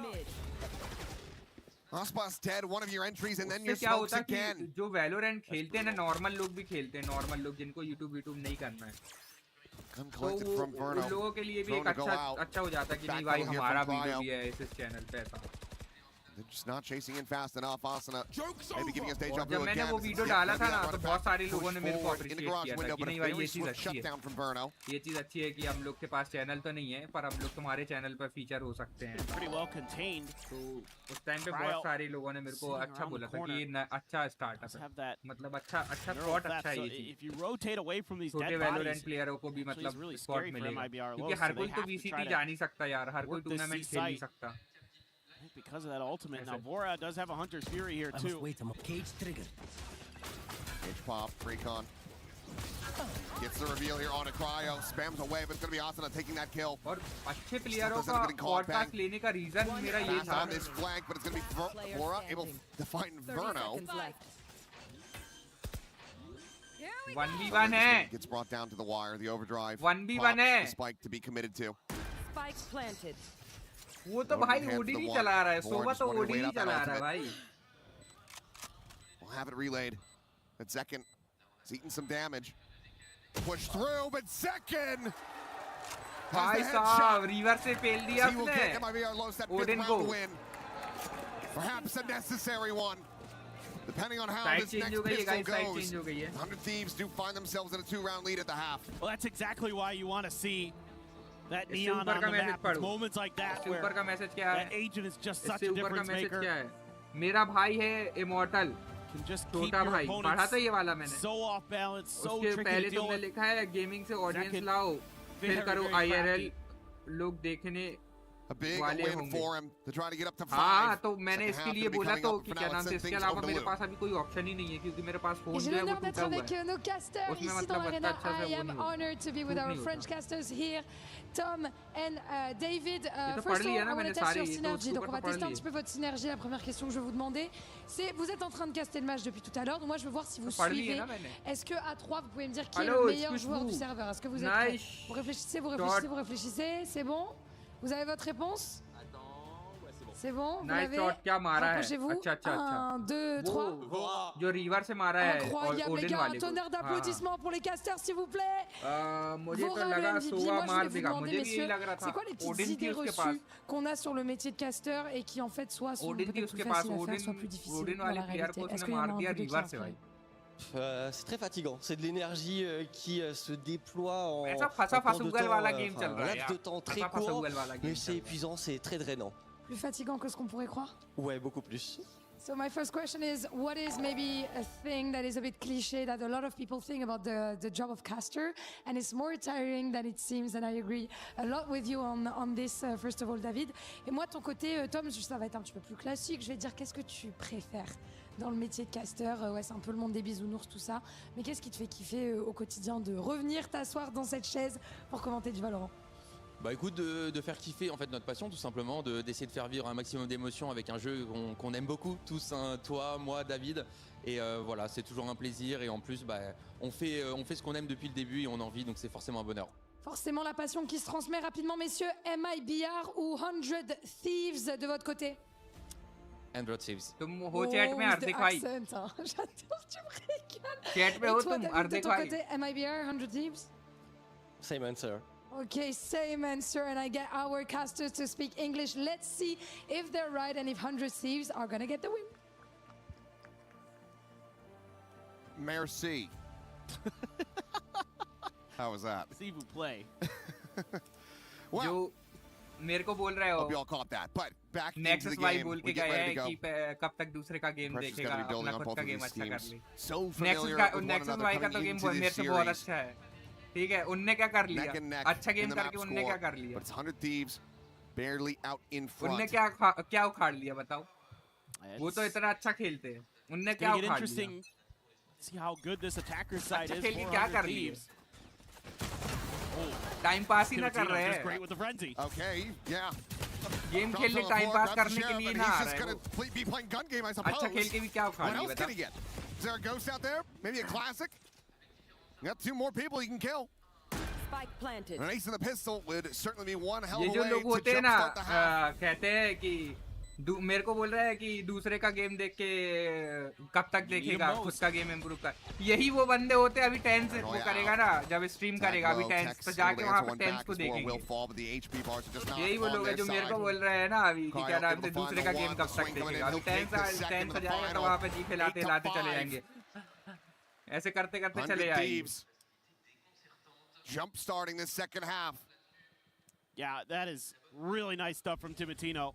Aspas dead, one of your entries and then your smokes again. जो Valorant खेलते हैं ना नॉर्मल लोग भी खेलते हैं नॉर्मल लोग जिनको YouTube नहीं करना है. तो उन लोगों के लिए भी एक अच्छा हो जाता है कि नहीं भाई हमारा वीडियो भी है इस चैनल पे ऐसा. They're just not chasing in fast enough. Asana maybe giving a stage up जब मैंने वो वीडियो डाला था ना तो बहुत सारे लोगों ने मेरे को अप्रिशिएट किया था कि नहीं भाई ये चीज अच्छी है. ये चीज अच्छी है कि हम लोग के पास चैनल तो नहीं है पर हम लोग तुम्हारे चैनल पर फीचर हो सकते हैं. तो उस टाइम पे बहुत सारे लोगों ने मेरे को अच्छा बोला था कि ये अच्छा स्टार्टअप है मतलब अच्छा थॉट अच्छा है ये चीज. छोटे Valorant प्लेयरों को भी मतलब स्पॉट मिलेगा क्योंकि हर कोई तो VCT जा नहीं सकता यार हर कोई टूर्नामेंट खेल नहीं सकता. Because of that ultimate. Now Vora does have a Hunter's Fury here too. Wait, I'm a cage trigger. Cage pop, Recon. Gets the reveal here on a cryo, spams away, but it's going to be Asana taking that kill. और अच्छे प्लेयरों का podcast लेने का reason मेरा ये था. On this flank, but it's going to be Vora able to find Verno. 1v1 है. Gets brought down to the wire, the overdrive. 1v1 है. Spike to be committed to. Spike planted. वो तो भाई ODD चला रहा है सोवा तो ODD चला रहा है भाई. We'll have it relayed. But Zekin is eating some damage. Push through, but Zekin भाई साहब रिवर से पेल दिया उसने. Oden को. Perhaps a necessary one. Depending on how this next pistol goes, 100 Thieves do find themselves in a 2-round lead at the half. Well, that's exactly why you want to see that neon on the map. It's moments like that where that agent is just such a difference maker. मेरा भाई है Immortal. Can just keep your opponents so off balance, so tricky to पहले deal तुमने with. लिखा है gaming से audience लाओ, फिर करो IRL लोग देखने A big win for him to try to get up to 5. हाँ तो मैंने इसके लिए बोला तो कि क्या नाम से इसके अलावा मेरे पास अभी कोई ऑप्शन ही नहीं है क्योंकि मेरे पास फोन जो है वो टूटा हुआ है। nos casters ici dans l'arena. I am honored to be with our French casters here, Tom and David. First of all, I want to test your synergy. Donc on va tester un petit peu votre synergie. La première question que je vais vous demander, c'est vous êtes en train de caster le match depuis tout à l'heure. Donc moi je veux voir si vous suivez. Est-ce que à 3 vous pouvez me dire qui est le meilleur joueur du serveur? Est-ce que vous êtes prêts? Vous réfléchissez, vous réfléchissez, vous réfléchissez. C'est bon? Vous avez votre réponse? C'est bon, vous l'avez? Rapprochez-vous. 1, 2, 3. जो river से मारा है incroyable les gars, un tonnerre d'applaudissements pour les casters s'il vous plaît. मुझे तो लगा सोवा मार देगा, मुझे भी यही लग रहा था। C'est quoi les petites idées reçues qu'on a sur le métier de caster et qui en fait soit sont peut-être plus faciles à faire, soit plus difficiles dans la réalité? Est-ce qu'il y en a un peu qui c'est très fatigant, c'est de l'énergie qui se déploie en un laps de temps très court, mais c'est épuisant, c'est très drainant. Plus fatigant que ce qu'on pourrait croire? Ouais, beaucoup plus. So my first question is, what is maybe a thing that is a bit cliché that a lot of people think about the job of caster, and it's more tiring than it seems, and I agree a lot with you on this, first of all, David. Et moi, de ton côté, Tom, ça va être un petit peu plus classique. Je vais te dire, qu'est-ce que tu préfères dans le métier de caster? Ouais, c'est un peu le monde des bisounours, tout ça. Mais qu'est-ce qui te fait kiffer au quotidien de revenir t'asseoir dans cette chaise pour commenter du Valorant? Bah écoute, de faire kiffer en fait notre passion tout simplement, d'essayer de faire vivre un maximum d'émotions avec un jeu qu'on aime beaucoup tous, hein, toi, moi, David, et voilà, c'est toujours un plaisir et en plus bah, on fait ce qu'on aime depuis le début et on en vit, donc c'est forcément un bonheur. Forcément la passion qui se transmet rapidement, messieurs. MIBR ou 100 Thieves de votre côté? 100 Thieves. तुम हो chat में अर्धे भाई। J'adore, tu me régales. Chat में हो तुम अर्धे भाई। MIBR 100 Thieves? Same answer. Okay, same answer, and I get our casters to speak English. Let's see if they're right and if 100 Thieves are gonna get the win. Merci. How was that? S'il vous plaît. Well, मेरे को बोल रहे हो hope you all caught that, but back into Nexus the game. बोल के गए हैं कि कब तक दूसरे का गेम देखेगा, अपना खुद का गेम अच्छा कर ले। So familiar with one Nexus another भाई का तो coming गेम into मेरे this से बहुत series. अच्छा है। ठीक है, उनने क्या कर लिया? अच्छा गेम करके उनने क्या कर लिया? But it's 100 Thieves barely out in front. उनने क्या उखाड़ लिया बताओ? वो तो इतना अच्छा खेलते हैं। उनने क्या उखाड़ लिया? See how good this attacker side is. खेल के क्या कर लिया? टाइम पास ही ना कर रहे हैं। Great with the frenzy. Okay, yeah. Game खेलने टाइम पास करने के लिए ना आ रहे हैं। Be playing gun game, I suppose. अच्छा खेल के भी क्या उखाड़ लिया? What else can he get? Is there a ghost out there? Maybe a classic? You got 2 more people you can kill. Spike planted. An ace in the pistol would certainly be one hell of a ये जो way लोग to होते हैं ना jumpstart the half. कहते हैं कि मेरे को बोल रहा है कि दूसरे का गेम देख के कब तक देखेगा, खुद का गेम इम्प्रूव कर। यही वो बंदे होते हैं अभी 10 से वो करेगा ना, जब स्ट्रीम करेगा अभी 10 तो जाके वहाँ पे 10 को देखेंगे। यही वो लोग हैं जो मेरे को बोल रहे हैं ना अभी कि क्या नाम से दूसरे का गेम कब तक देखेगा, अभी 10 से जाएगा तो वहाँ पे जी फैलाते चले जाएंगे, ऐसे करते करते चले जाएंगे। Jump starting this second half. Yeah, that is really nice stuff from Timotino.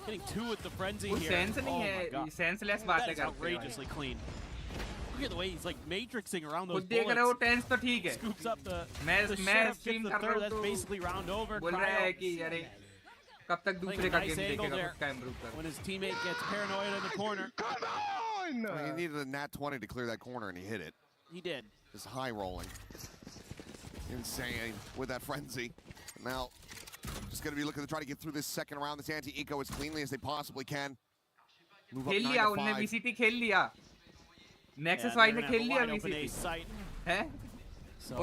Getting 2 with the frenzy here. Sense नहीं है, senseless बातें करते हैं। Outrageously clean. Look at the way he's like matrixing around those bullets. देख रहे हो 10 तो ठीक है। Scoops up the मैं stream कर रहा हूँ that's basically round over. बोल रहा है कि अरे कब तक दूसरे का गेम देखेगा, खुद का improve कर। When his teammate gets paranoid in the corner. Come on! He needed a nat 20 to clear that corner and he hit it. He did. Just high rolling. Insane with that frenzy. Now, just going to be looking to try to get through this second round, this anti-eco as cleanly as they possibly can. Move up 9 to 5. खेल लिया उन्हें VCT खेल लिया। Nexus Y ने खेल लिया VCT। हैं?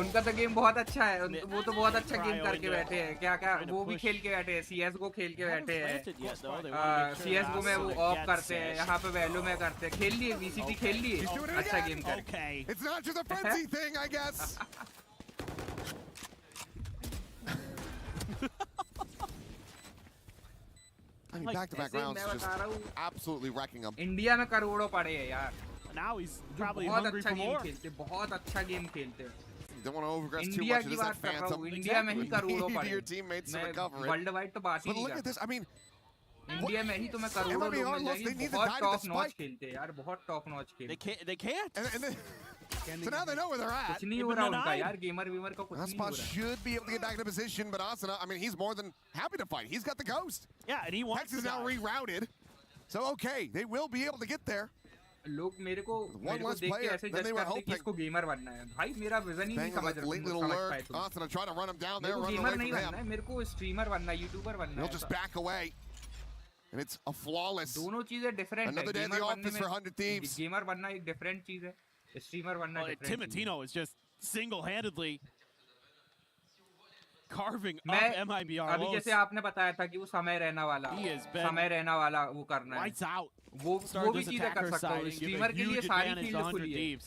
उनका तो गेम बहुत अच्छा है, वो तो बहुत अच्छा गेम करके बैठे हैं। क्या वो भी खेल के बैठे हैं, CS:GO खेल के बैठे हैं। CS:GO में वो ऑफ करते हैं, यहाँ पे वैल्यू में करते हैं। खेल लिए VCT खेल लिए, अच्छा गेम करके। It's not just a frenzy thing, I guess. I mean, back-to-back rounds just absolutely wrecking him. India में करोड़ों पड़े हैं यार. Now he's probably hungry for more. बहुत अच्छा गेम खेलते. Don't want to overgress too much of this that Phantom. India में ही करोड़ों पड़े. Your teammates to recover it. World wide तो बात ही नहीं. But look at this. I mean, India में ही तुम्हें करोड़ों लोग मिल जाएंगे. बहुत टॉप नॉच खेलते हैं यार. बहुत टॉप नॉच खेलते. They can't. So now they know where they're at. कुछ नहीं हो रहा उनका यार. गेमर का कुछ नहीं हो रहा. Should be able to get back into position, but Asuna, I mean, he's more than happy to fight. He's got the ghost. Yeah, and he wants Hex is now rerouted. So okay, they will be able to get there. लोग मेरे को देख के ऐसे जज करते हैं कि इसको गेमर बनना है. भाई मेरा विजन ही नहीं समझ पाए तुम. Asuna trying to run him down there, run gamer away नहीं from बनना है. him. मेरे को स्ट्रीमर बनना है, यूट्यूबर बनना है. He'll just back away. And it's a flawless. दोनों चीजें डिफरेंट है. Another day in the office for 100 Thieves. Gamer बनना एक डिफरेंट चीज है. स्ट्रीमर बनना different. Timatino is just single-handedly carving up MIBR. अभी जैसे आपने बताया था कि वो समय रहना वाला वो करना है. Lights out. वो भी चीजें कर सकता हूँ. स्ट्रीमर के लिए सारी फील्ड खुली है.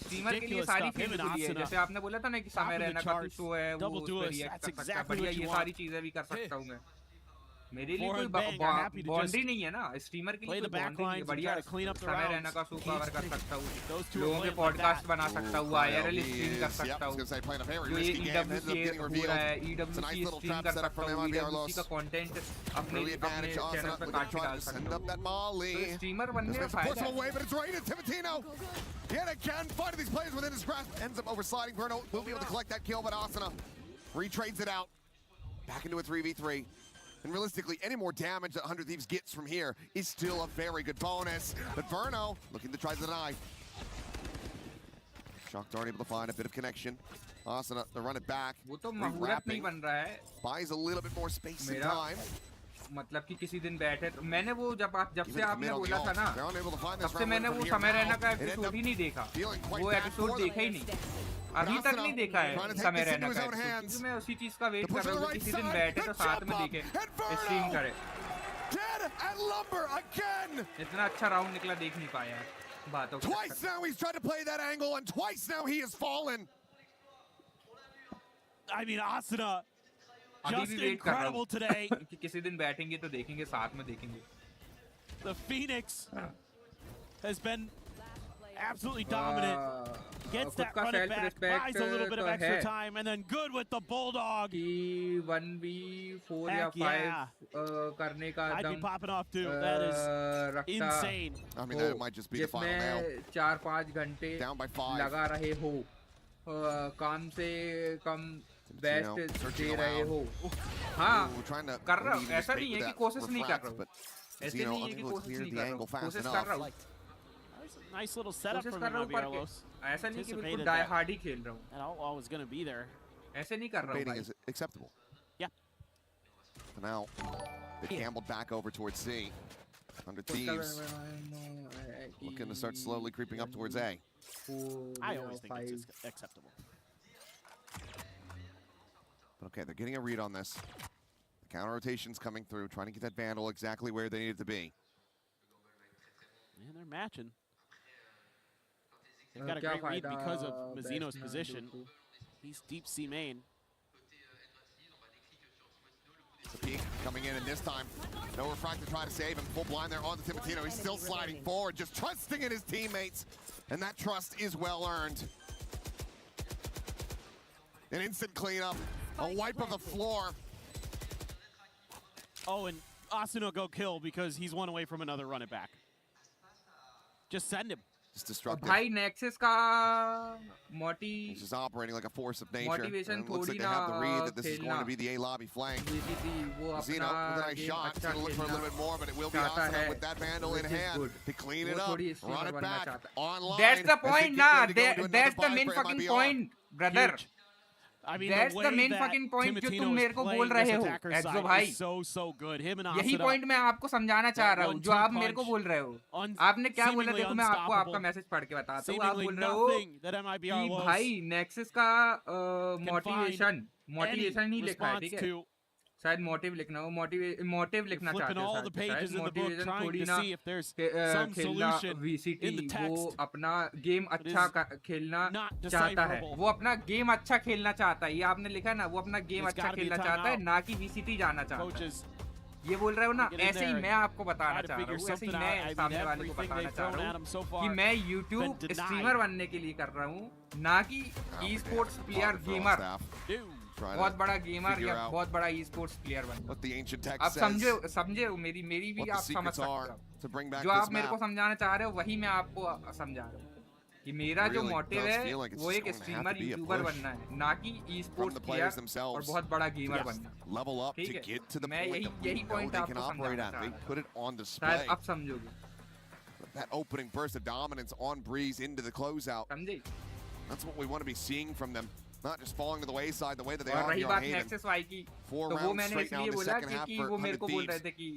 स्ट्रीमर के लिए सारी फील्ड खुली है. जैसे आपने बोला था ना कि समय रहना का कुछ शो है, वो उस पर रिएक्ट कर सकता है. बढ़िया, ये सारी चीजें भी कर सकता हूँ मैं. मेरे लिए कोई बाउंड्री नहीं है ना. स्ट्रीमर के लिए कोई बाउंड्री नहीं है. बढ़िया समय रहना का शो कवर कर सकता हूँ. लोगों के पॉडकास्ट बना सकता हूँ. IRL स्ट्रीम कर सकता हूँ. जो ये EWC हो रहा है, EWC स्ट्रीम कर सकता हूँ. EWC का कंटेंट अपने चैनल पे काट के डाल सकता हूँ. स्ट्रीमर बनने का फायदा है. Yet again, finding these players within his grasp, ends up oversliding. Bruno will be able to collect that kill, but Asuna retrades it out. Back into a 3v3. And realistically, any more damage that 100 Thieves gets from here is still a very good bonus. But Verno looking to try to deny. Shocked aren't able to find a bit of connection. Asuna, they run it back. Buys a little bit more space and time. मतलब कि किसी दिन बैठे तो मैंने वो जब से आपने बोला था ना, तब से मैंने वो समय रहना का एपिसोड ही नहीं देखा. वो एपिसोड देखा ही नहीं. अभी तक नहीं देखा है समय रहना का एपिसोड. क्योंकि मैं उसी चीज का वेट कर रहा हूँ कि किसी दिन बैठे तो साथ में देखे, स्ट्रीम करे. इतना अच्छा राउंड निकला देख नहीं पाया बातों को. Twice now he's tried to play that angle and twice now he has fallen. I mean, Asuna just incredible today. कि किसी दिन बैठेंगे तो देखेंगे, साथ में देखेंगे. The Phoenix has been absolutely dominant. Gets that run it back, buys a little bit of extra time, and then good with the Bulldog. 1v4 या 5 करने का I'd be popping off too. That is insane. I mean, that might just be the final nail. 4-5 घंटे down by 5 लगा रहे हो, काम से कम best दे रहे हो. हाँ, कर रहा हूँ. ऐसा नहीं है कि कोशिश नहीं कर रहा हूँ. ऐसे नहीं है कि कोशिश नहीं कर रहा हूँ. कोशिश कर रहा हूँ. Nice little setup from MIBR.LOS. ऐसा नहीं कि बिल्कुल die hard ही खेल रहा हूँ. And all was going to be there. ऐसे नहीं कर रहा हूँ. Baiting is acceptable. Yeah. So now they gambled back over towards C. 100 Thieves looking to start slowly creeping up towards A. I always think it's acceptable. But okay, they're getting a read on this. The counter rotation's coming through, trying to get that Vandal exactly where they need it to be. Man, they're matching. They've got a great read because of Mazzino's position. He's deep C main. The peek coming in, and this time, no refract to try to save him. Full blind there on the Timatino. He's still sliding forward, just trusting in his teammates. And that trust is well earned. An instant cleanup, a wipe of the floor. Oh, and Asuna go kill because he's one away from another run it back. Just send him. Just destructive. भाई Nexus का मोटी. He's just operating like a force of nature. Motivation and it looks like they have the read that this is going to be the A lobby flank. Zeno with a nice shot. He's going to look for a little bit more, but it will be Asuna with that Vandal in hand to clean it up, run it back online. That's the point, nah. That's the main fucking point, brother. I mean, that's the main fucking point जो तुम मेरे को बोल रहे हो, एक्सो भाई. So good. Him and यही point मैं आपको समझाना चाह रहा हूँ, जो आप मेरे को बोल रहे हो. आपने क्या बोला देखो, मैं आपको आपका मैसेज पढ़ के बताता हूँ. आप बोल रहे हो कि भाई नेक्सस का मोटिवेशन ही लिखा है, ठीक है. शायद मोटिव लिखना हो, मोटिव लिखना चाहते हैं. मोटिवेशन थोड़ी ना खेलना VCT, वो अपना गेम अच्छा खेलना चाहता है. वो अपना गेम अच्छा खेलना चाहता है. ये आपने लिखा है ना, वो अपना गेम अच्छा खेलना चाहता है, ना कि VCT जाना चाहता है. ये बोल रहे हो ना, ऐसे ही मैं आपको बताना चाह रहा हूँ, ऐसे ही मैं सामने वाले को बताना चाह रहा हूँ कि मैं YouTube स्ट्रीमर बनने के लिए कर रहा हूँ, ना कि e-sports प्लेयर गेमर, बहुत बड़ा गेमर या बहुत बड़ा e-sports प्लेयर बनना। अब समझे मेरी भी आप समझ सकते हो। जो आप मेरे को समझाना चाह रहे हो वही मैं आपको समझा रहा हूँ कि मेरा जो मोटिव है वो एक स्ट्रीमर यूट्यूबर बनना है, ना कि ई-स्पोर्ट्स प्लेयर और बहुत बड़ा गेमर बनना। ठीक है, मैं यही पॉइंट आपको समझाना चाह रहा हूं, शायद अब समझोगे। That opening burst of dominance on Breeze into the closeout. समझे? That's what we want to be seeing from them. Not just falling to the wayside the way that they are रही here बात on Haven. Nexus Y की, तो वो मैंने इसलिए बोला क्योंकि वो मेरे को बोल रहे थे कि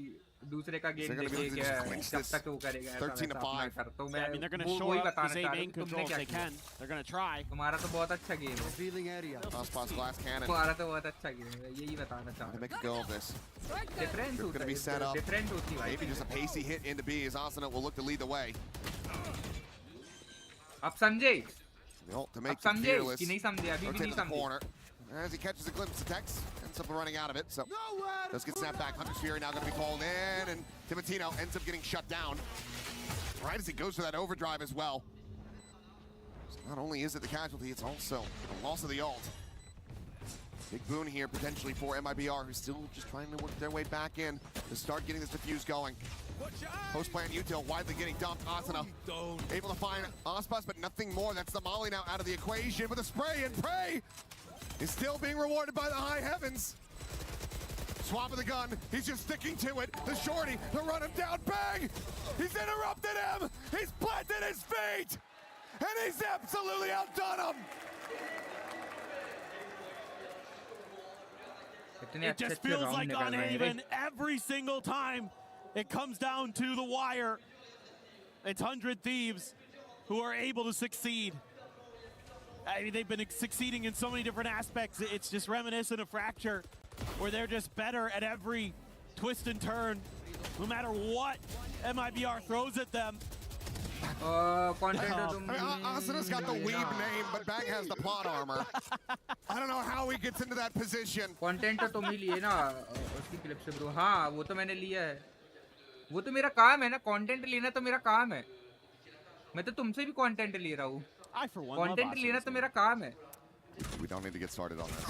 दूसरे का गेम देखिए जब तक वो करेगा 13-5 कर, तो मैं वो ही बताना चाह रहा हूं तुमने क्या किया। तुम्हारा तो बहुत अच्छा गेम है, तुम्हारा तो बहुत अच्छा गेम है, यही बताना चाह रहा हूं। डिफरेंट होती है, maybe just a pacey hit into B as Asuna will look to lead the way. अब समझे? To make अब समझे कि नहीं समझे? अभी भी नहीं समझे। As he catches a glimpse of Tex, ends up running out of it, so does get snapped back. Hunter's Fury now going to be called in, and Timatino ends up getting shut down right as he goes for that overdrive as well. So not only is it the casualty, it's also the loss of the ult. Big boon here potentially for MIBR, who's still just trying to work their way back in to start getting this defuse going. Post-plan util widely getting dumped. Asuna able to find Aspas, but nothing more. That's the Molly now out of the equation with a spray and pray. Is still being rewarded by the high heavens. Swap of the gun. He's just sticking to it. The shorty to run him down. Bang! He's interrupted him. He's planted his feet. And he's absolutely outdone him. It just feels like on Haven every single time it comes down to the wire. It's 100 Thieves who are able to succeed. I mean, they've been succeeding in so many different aspects. It's just reminiscent of Fracture, where they're just better at every twist and turn, no matter what MIBR throws at them. Asuna's got the weeb name, but Bang has the plot armor. I don't know how he gets into that position. Content तो तुम ही लिए ना उसकी clip से bro. हाँ, वो तो मैंने लिया है। वो तो मेरा काम है ना, कंटेंट लेना तो मेरा काम है। मैं तो तुमसे भी कंटेंट ले रहा हूँ। कंटेंट लेना तो मेरा काम है। We don't need to get started on this.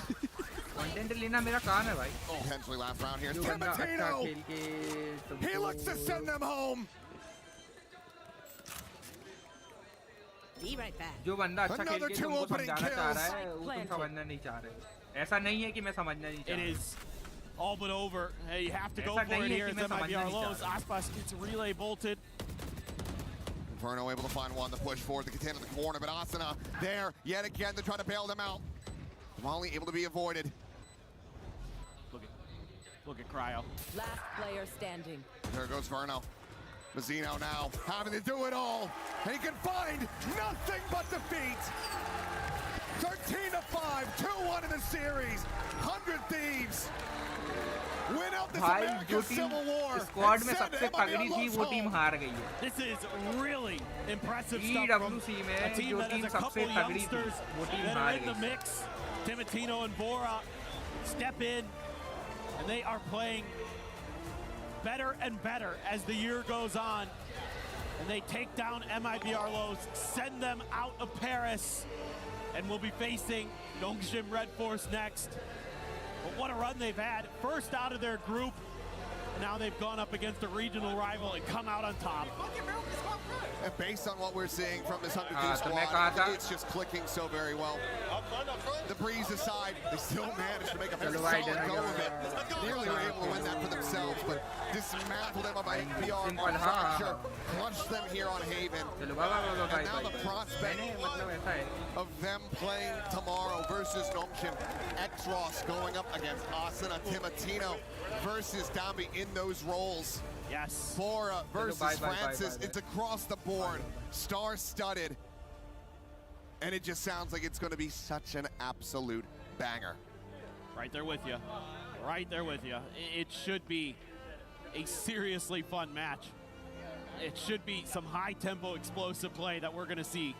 Content लेना मेरा काम है भाई। Potentially last round here. Timatino! He looks to send them home. Be right back. जो बंदा अच्छा खेल के तुमको समझाना चाह रहा है, वो तुम समझना नहीं चाह रहे। ऐसा नहीं है कि मैं समझना नहीं चाह रहा। It is all but over. Hey, you have to go for it here. It's MIBR.LOS. Aspas gets relay bolted. Inferno able to find one to push forward to contend in the corner, but Asuna there yet again to try to bail them out. Molly able to be avoided. Look at Cryo. Last player standing. There goes Verno. Mazzino now having to do it all. And he can find nothing but defeat. 13-5, 2-1 in the series. 100 Thieves. Win out this American Civil War. Squad में सबसे तगड़ी थी वो team हार गई है। This is really impressive stuff from EWC a team that has a couple youngsters that are in the mix. Timatino and Bora step in, and they are playing better and better as the year goes on. And they take down MIBR.LOS, send them out of Paris, and we'll be facing NongShim RedForce next. But what a run they've had. First out of their group, and now they've gone up against a regional rival and come out on top. And based on what we're seeing from this 100 squad, it's just clicking so very well. The breeze aside, they still managed to make a very solid go of it. Nearly were able to win that for themselves, but dismantled them by MIBR on Fracture, clutched them here on Haven. And now the prospect of them playing tomorrow versus NongShim. X-Ross going up against Asuna. Timatino versus Dambi in those roles. Yes. Bora versus Francis. It's across the board. Star-studded. And it just sounds like it's going to be such an absolute banger. Right there with you. Right there with you. It should be a seriously fun match. It should be some high-tempo, explosive play that we're going to see